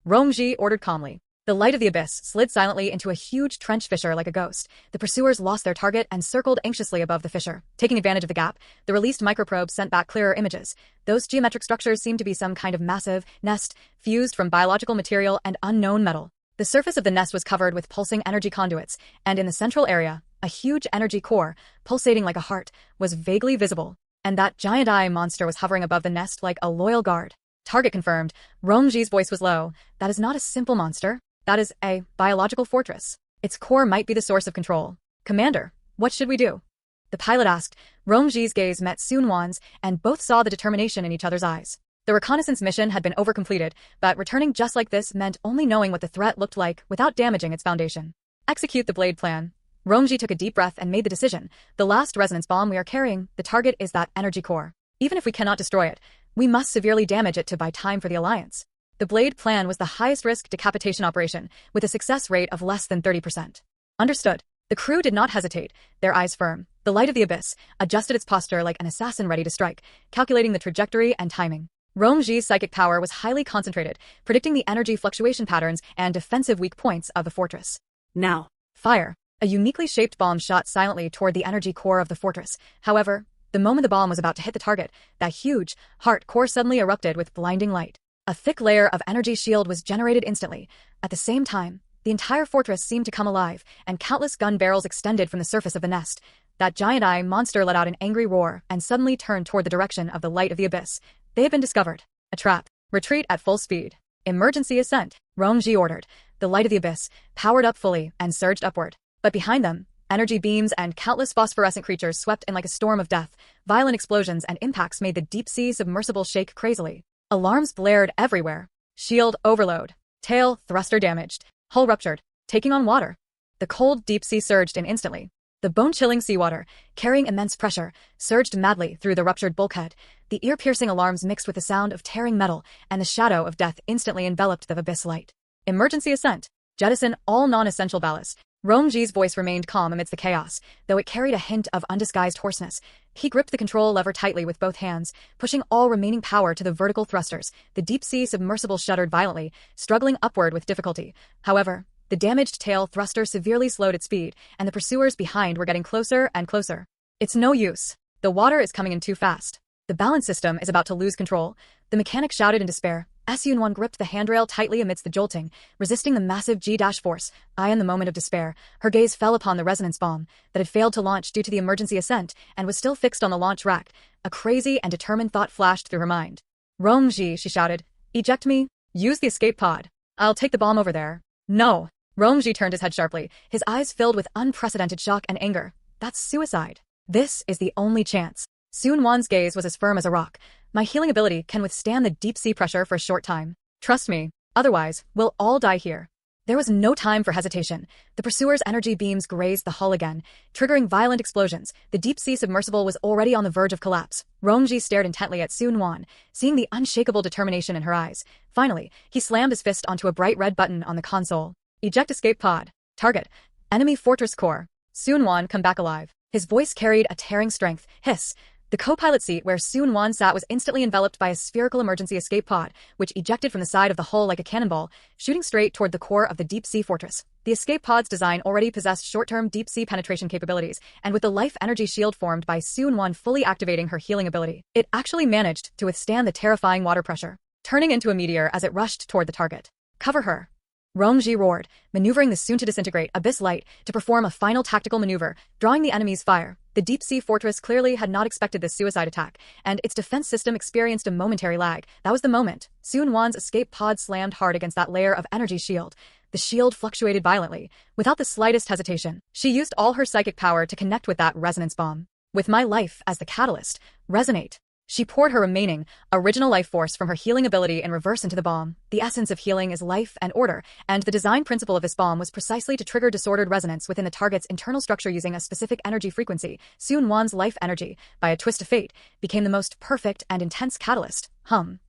Rongji ordered calmly. The Light of the Abyss slid silently into a huge trench fissure like a ghost. The pursuers lost their target and circled anxiously above the fissure. Taking advantage of the gap, the released microprobe sent back clearer images. Those geometric structures seemed to be some kind of massive nest, fused from biological material and unknown metal. The surface of the nest was covered with pulsing energy conduits, and in the central area, a huge energy core, pulsating like a heart, was vaguely visible. And that giant eye monster was hovering above the nest like a loyal guard. Target confirmed. Rongji's voice was low. That is not a simple monster. That is a biological fortress. Its core might be the source of control. Commander, what should we do? The pilot asked. Rongji's gaze met Sun-Wan's, and both saw the determination in each other's eyes. The reconnaissance mission had been overcompleted, but returning just like this meant only knowing what the threat looked like without damaging its foundation. Execute the blade plan. Rongji took a deep breath and made the decision. The last resonance bomb we are carrying, the target is that energy core. Even if we cannot destroy it, we must severely damage it to buy time for the Alliance. The blade plan was the highest-risk decapitation operation, with a success rate of less than 30%. Understood. The crew did not hesitate, their eyes firm. The Light of the Abyss adjusted its posture like an assassin ready to strike, calculating the trajectory and timing. Rongji's psychic power was highly concentrated, predicting the energy fluctuation patterns and defensive weak points of the fortress. Now. Fire. A uniquely shaped bomb shot silently toward the energy core of the fortress. However, the moment the bomb was about to hit the target, that huge, heart core suddenly erupted with blinding light. A thick layer of energy shield was generated instantly. At the same time, the entire fortress seemed to come alive, and countless gun barrels extended from the surface of the nest. That giant eye monster let out an angry roar and suddenly turned toward the direction of the Light of the Abyss. They had been discovered. A trap. Retreat at full speed. Emergency ascent. Rongji ordered. The Light of the Abyss powered up fully and surged upward. But behind them, energy beams and countless phosphorescent creatures swept in like a storm of death. Violent explosions and impacts made the deep-sea submersible shake crazily. Alarms blared everywhere. Shield overload. Tail thruster damaged. Hull ruptured. Taking on water. The cold deep sea surged in instantly. The bone-chilling seawater, carrying immense pressure, surged madly through the ruptured bulkhead. The ear-piercing alarms mixed with the sound of tearing metal, and the shadow of death instantly enveloped the abyss light. Emergency ascent. Jettison all non-essential ballast. Rongji's voice remained calm amidst the chaos, though it carried a hint of undisguised hoarseness. He gripped the control lever tightly with both hands, pushing all remaining power to the vertical thrusters. The deep-sea submersible shuddered violently, struggling upward with difficulty. However, The damaged tail thruster severely slowed its speed, and the pursuers behind were getting closer and closer. It's no use. The water is coming in too fast. The balance system is about to lose control. The mechanic shouted in despair. Seung-won gripped the handrail tightly amidst the jolting, resisting the massive G-force. In the moment of despair, her gaze fell upon the resonance bomb that had failed to launch due to the emergency ascent and was still fixed on the launch rack. A crazy and determined thought flashed through her mind. Rong-ji, she shouted. Eject me? Use the escape pod. I'll take the bomb over there. No. Rong-ji turned his head sharply, his eyes filled with unprecedented shock and anger. That's suicide. This is the only chance. Seung-won's gaze was as firm as a rock. My healing ability can withstand the deep-sea pressure for a short time. Trust me. Otherwise, we'll all die here. There was no time for hesitation. The pursuer's energy beams grazed the hull again, triggering violent explosions. The deep-sea submersible was already on the verge of collapse. Rong-ji stared intently at Seung-won, seeing the unshakable determination in her eyes. Finally, he slammed his fist onto a bright red button on the console. Eject escape pod. Target. Enemy fortress core. Seung-won, come back alive. His voice carried a tearing strength. Hiss. The co-pilot seat where Seung-won sat was instantly enveloped by a spherical emergency escape pod, which ejected from the side of the hull like a cannonball, shooting straight toward the core of the deep-sea fortress. The escape pod's design already possessed short-term deep-sea penetration capabilities, and with the life energy shield formed by Seung-won fully activating her healing ability, it actually managed to withstand the terrifying water pressure, turning into a meteor as it rushed toward the target. Cover her. Rong-ji roared, maneuvering the soon-to-disintegrate Abyss Light to perform a final tactical maneuver, drawing the enemy's fire. The deep-sea fortress clearly had not expected this suicide attack, and its defense system experienced a momentary lag. That was the moment. Seung-won's escape pod slammed hard against that layer of energy shield. The shield fluctuated violently. Without the slightest hesitation, she used all her psychic power to connect with that resonance bomb. With my life as the catalyst, resonate. She poured her remaining, original life force from her healing ability in reverse into the bomb. The essence of healing is life and order, and the design principle of this bomb was precisely to trigger disordered resonance within the target's internal structure using a specific energy frequency. Seung-won's life energy, by a twist of fate, became the most perfect and intense catalyst. An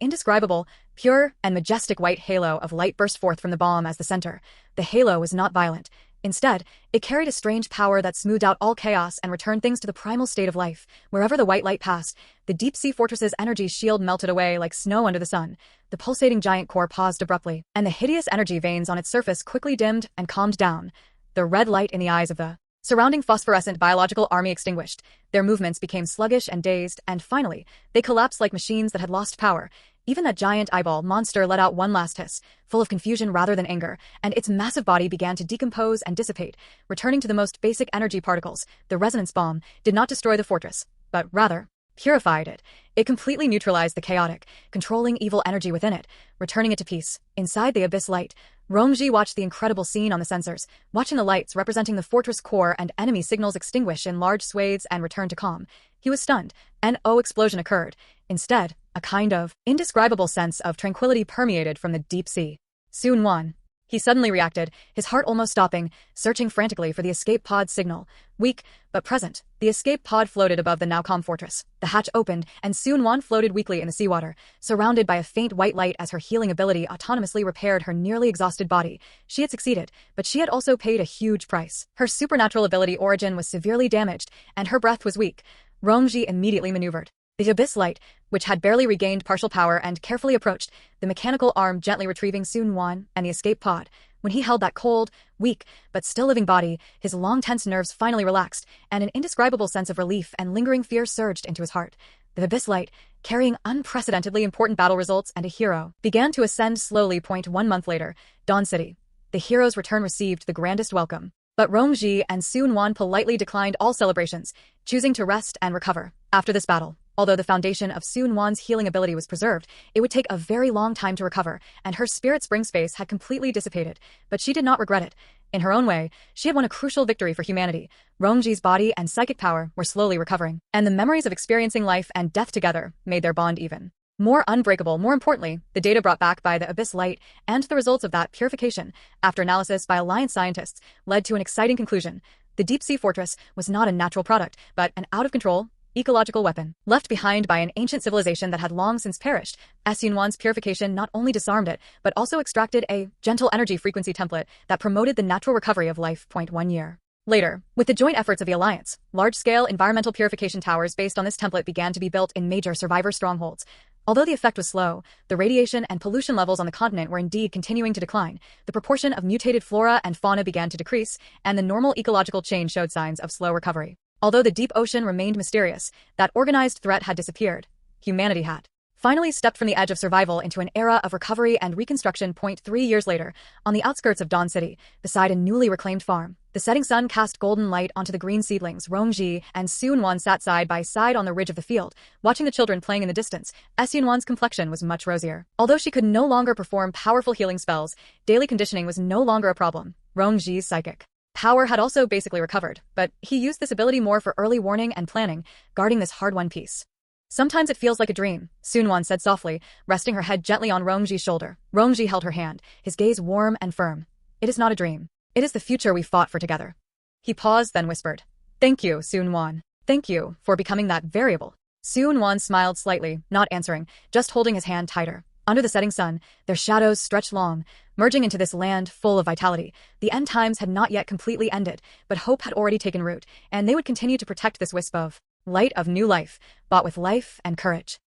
indescribable, pure, and majestic white halo of light burst forth from the bomb as the center. The halo was not violent. Instead, it carried a strange power that smoothed out all chaos and returned things to the primal state of life. Wherever the white light passed, the deep-sea fortress's energy shield melted away like snow under the sun. The pulsating giant core paused abruptly, and the hideous energy veins on its surface quickly dimmed and calmed down. The red light in the eyes of the surrounding phosphorescent biological army extinguished. Their movements became sluggish and dazed, and finally, they collapsed like machines that had lost power. Even that giant eyeball monster let out one last hiss, full of confusion rather than anger, and its massive body began to decompose and dissipate, returning to the most basic energy particles. The resonance bomb did not destroy the fortress, but rather purified it. It completely neutralized the chaotic, controlling evil energy within it, returning it to peace. Inside the Abyss Light, Rong-ji watched the incredible scene on the sensors, watching the lights representing the fortress core and enemy signals extinguish in large swathes and return to calm. He was stunned. An explosion occurred. Instead, a kind of indescribable sense of tranquility permeated from the deep sea. Seung-won. He suddenly reacted, his heart almost stopping, searching frantically for the escape pod signal. Weak, but present, the escape pod floated above the now calm fortress. The hatch opened, and Seung-won floated weakly in the seawater, surrounded by a faint white light as her healing ability autonomously repaired her nearly exhausted body. She had succeeded, but she had also paid a huge price. Her supernatural ability origin was severely damaged, and her breath was weak. Rong-ji immediately maneuvered. The Abyss Light, which had barely regained partial power and carefully approached, the mechanical arm gently retrieving Seung-won and the escape pod. When he held that cold, weak, but still living body, his long tense nerves finally relaxed, and an indescribable sense of relief and lingering fear surged into his heart. The Abyss Light, carrying unprecedentedly important battle results and a hero, began to ascend slowly. 1 month later, Dawn City. The hero's return received the grandest welcome. But Rong-ji and Seung-won politely declined all celebrations, choosing to rest and recover. After this battle, although the foundation of Seung-won's healing ability was preserved, it would take a very long time to recover, and her spirit spring space had completely dissipated. But she did not regret it. In her own way, she had won a crucial victory for humanity. Rong-ji's body and psychic power were slowly recovering, and the memories of experiencing life and death together made their bond even more unbreakable. More importantly, the data brought back by the Abyss Light and the results of that purification, after analysis by Alliance scientists, led to an exciting conclusion. The deep-sea fortress was not a natural product, but an out-of-control, ecological weapon, left behind by an ancient civilization that had long since perished. Seung-won's purification not only disarmed it, but also extracted a gentle energy frequency template that promoted the natural recovery of life. 1 year later, with the joint efforts of the Alliance, large-scale environmental purification towers based on this template began to be built in major survivor strongholds. Although the effect was slow, the radiation and pollution levels on the continent were indeed continuing to decline, the proportion of mutated flora and fauna began to decrease, and the normal ecological chain showed signs of slow recovery. Although the deep ocean remained mysterious, that organized threat had disappeared. Humanity had finally stepped from the edge of survival into an era of recovery and reconstruction. 3 years later, on the outskirts of Dawn City, beside a newly reclaimed farm, the setting sun cast golden light onto the green seedlings. Rongji and Sunwan sat side by side on the ridge of the field, watching the children playing in the distance. Sunwan's complexion was much rosier. Although she could no longer perform powerful healing spells, daily conditioning was no longer a problem. Rongji's psychic power had also basically recovered, but he used this ability more for early warning and planning, guarding this hard-won peace. Sometimes it feels like a dream, Sunwan said softly, resting her head gently on Rongji's shoulder. Rongji held her hand, his gaze warm and firm. It is not a dream. It is the future we fought for together. He paused, then whispered, "Thank you, Sunwan. Thank you for becoming that variable." Sunwan smiled slightly, not answering, just holding his hand tighter. Under the setting sun, their shadows stretched long, merging into this land full of vitality. The end times had not yet completely ended, but hope had already taken root, and they would continue to protect this wisp of light of new life, bought with life and courage.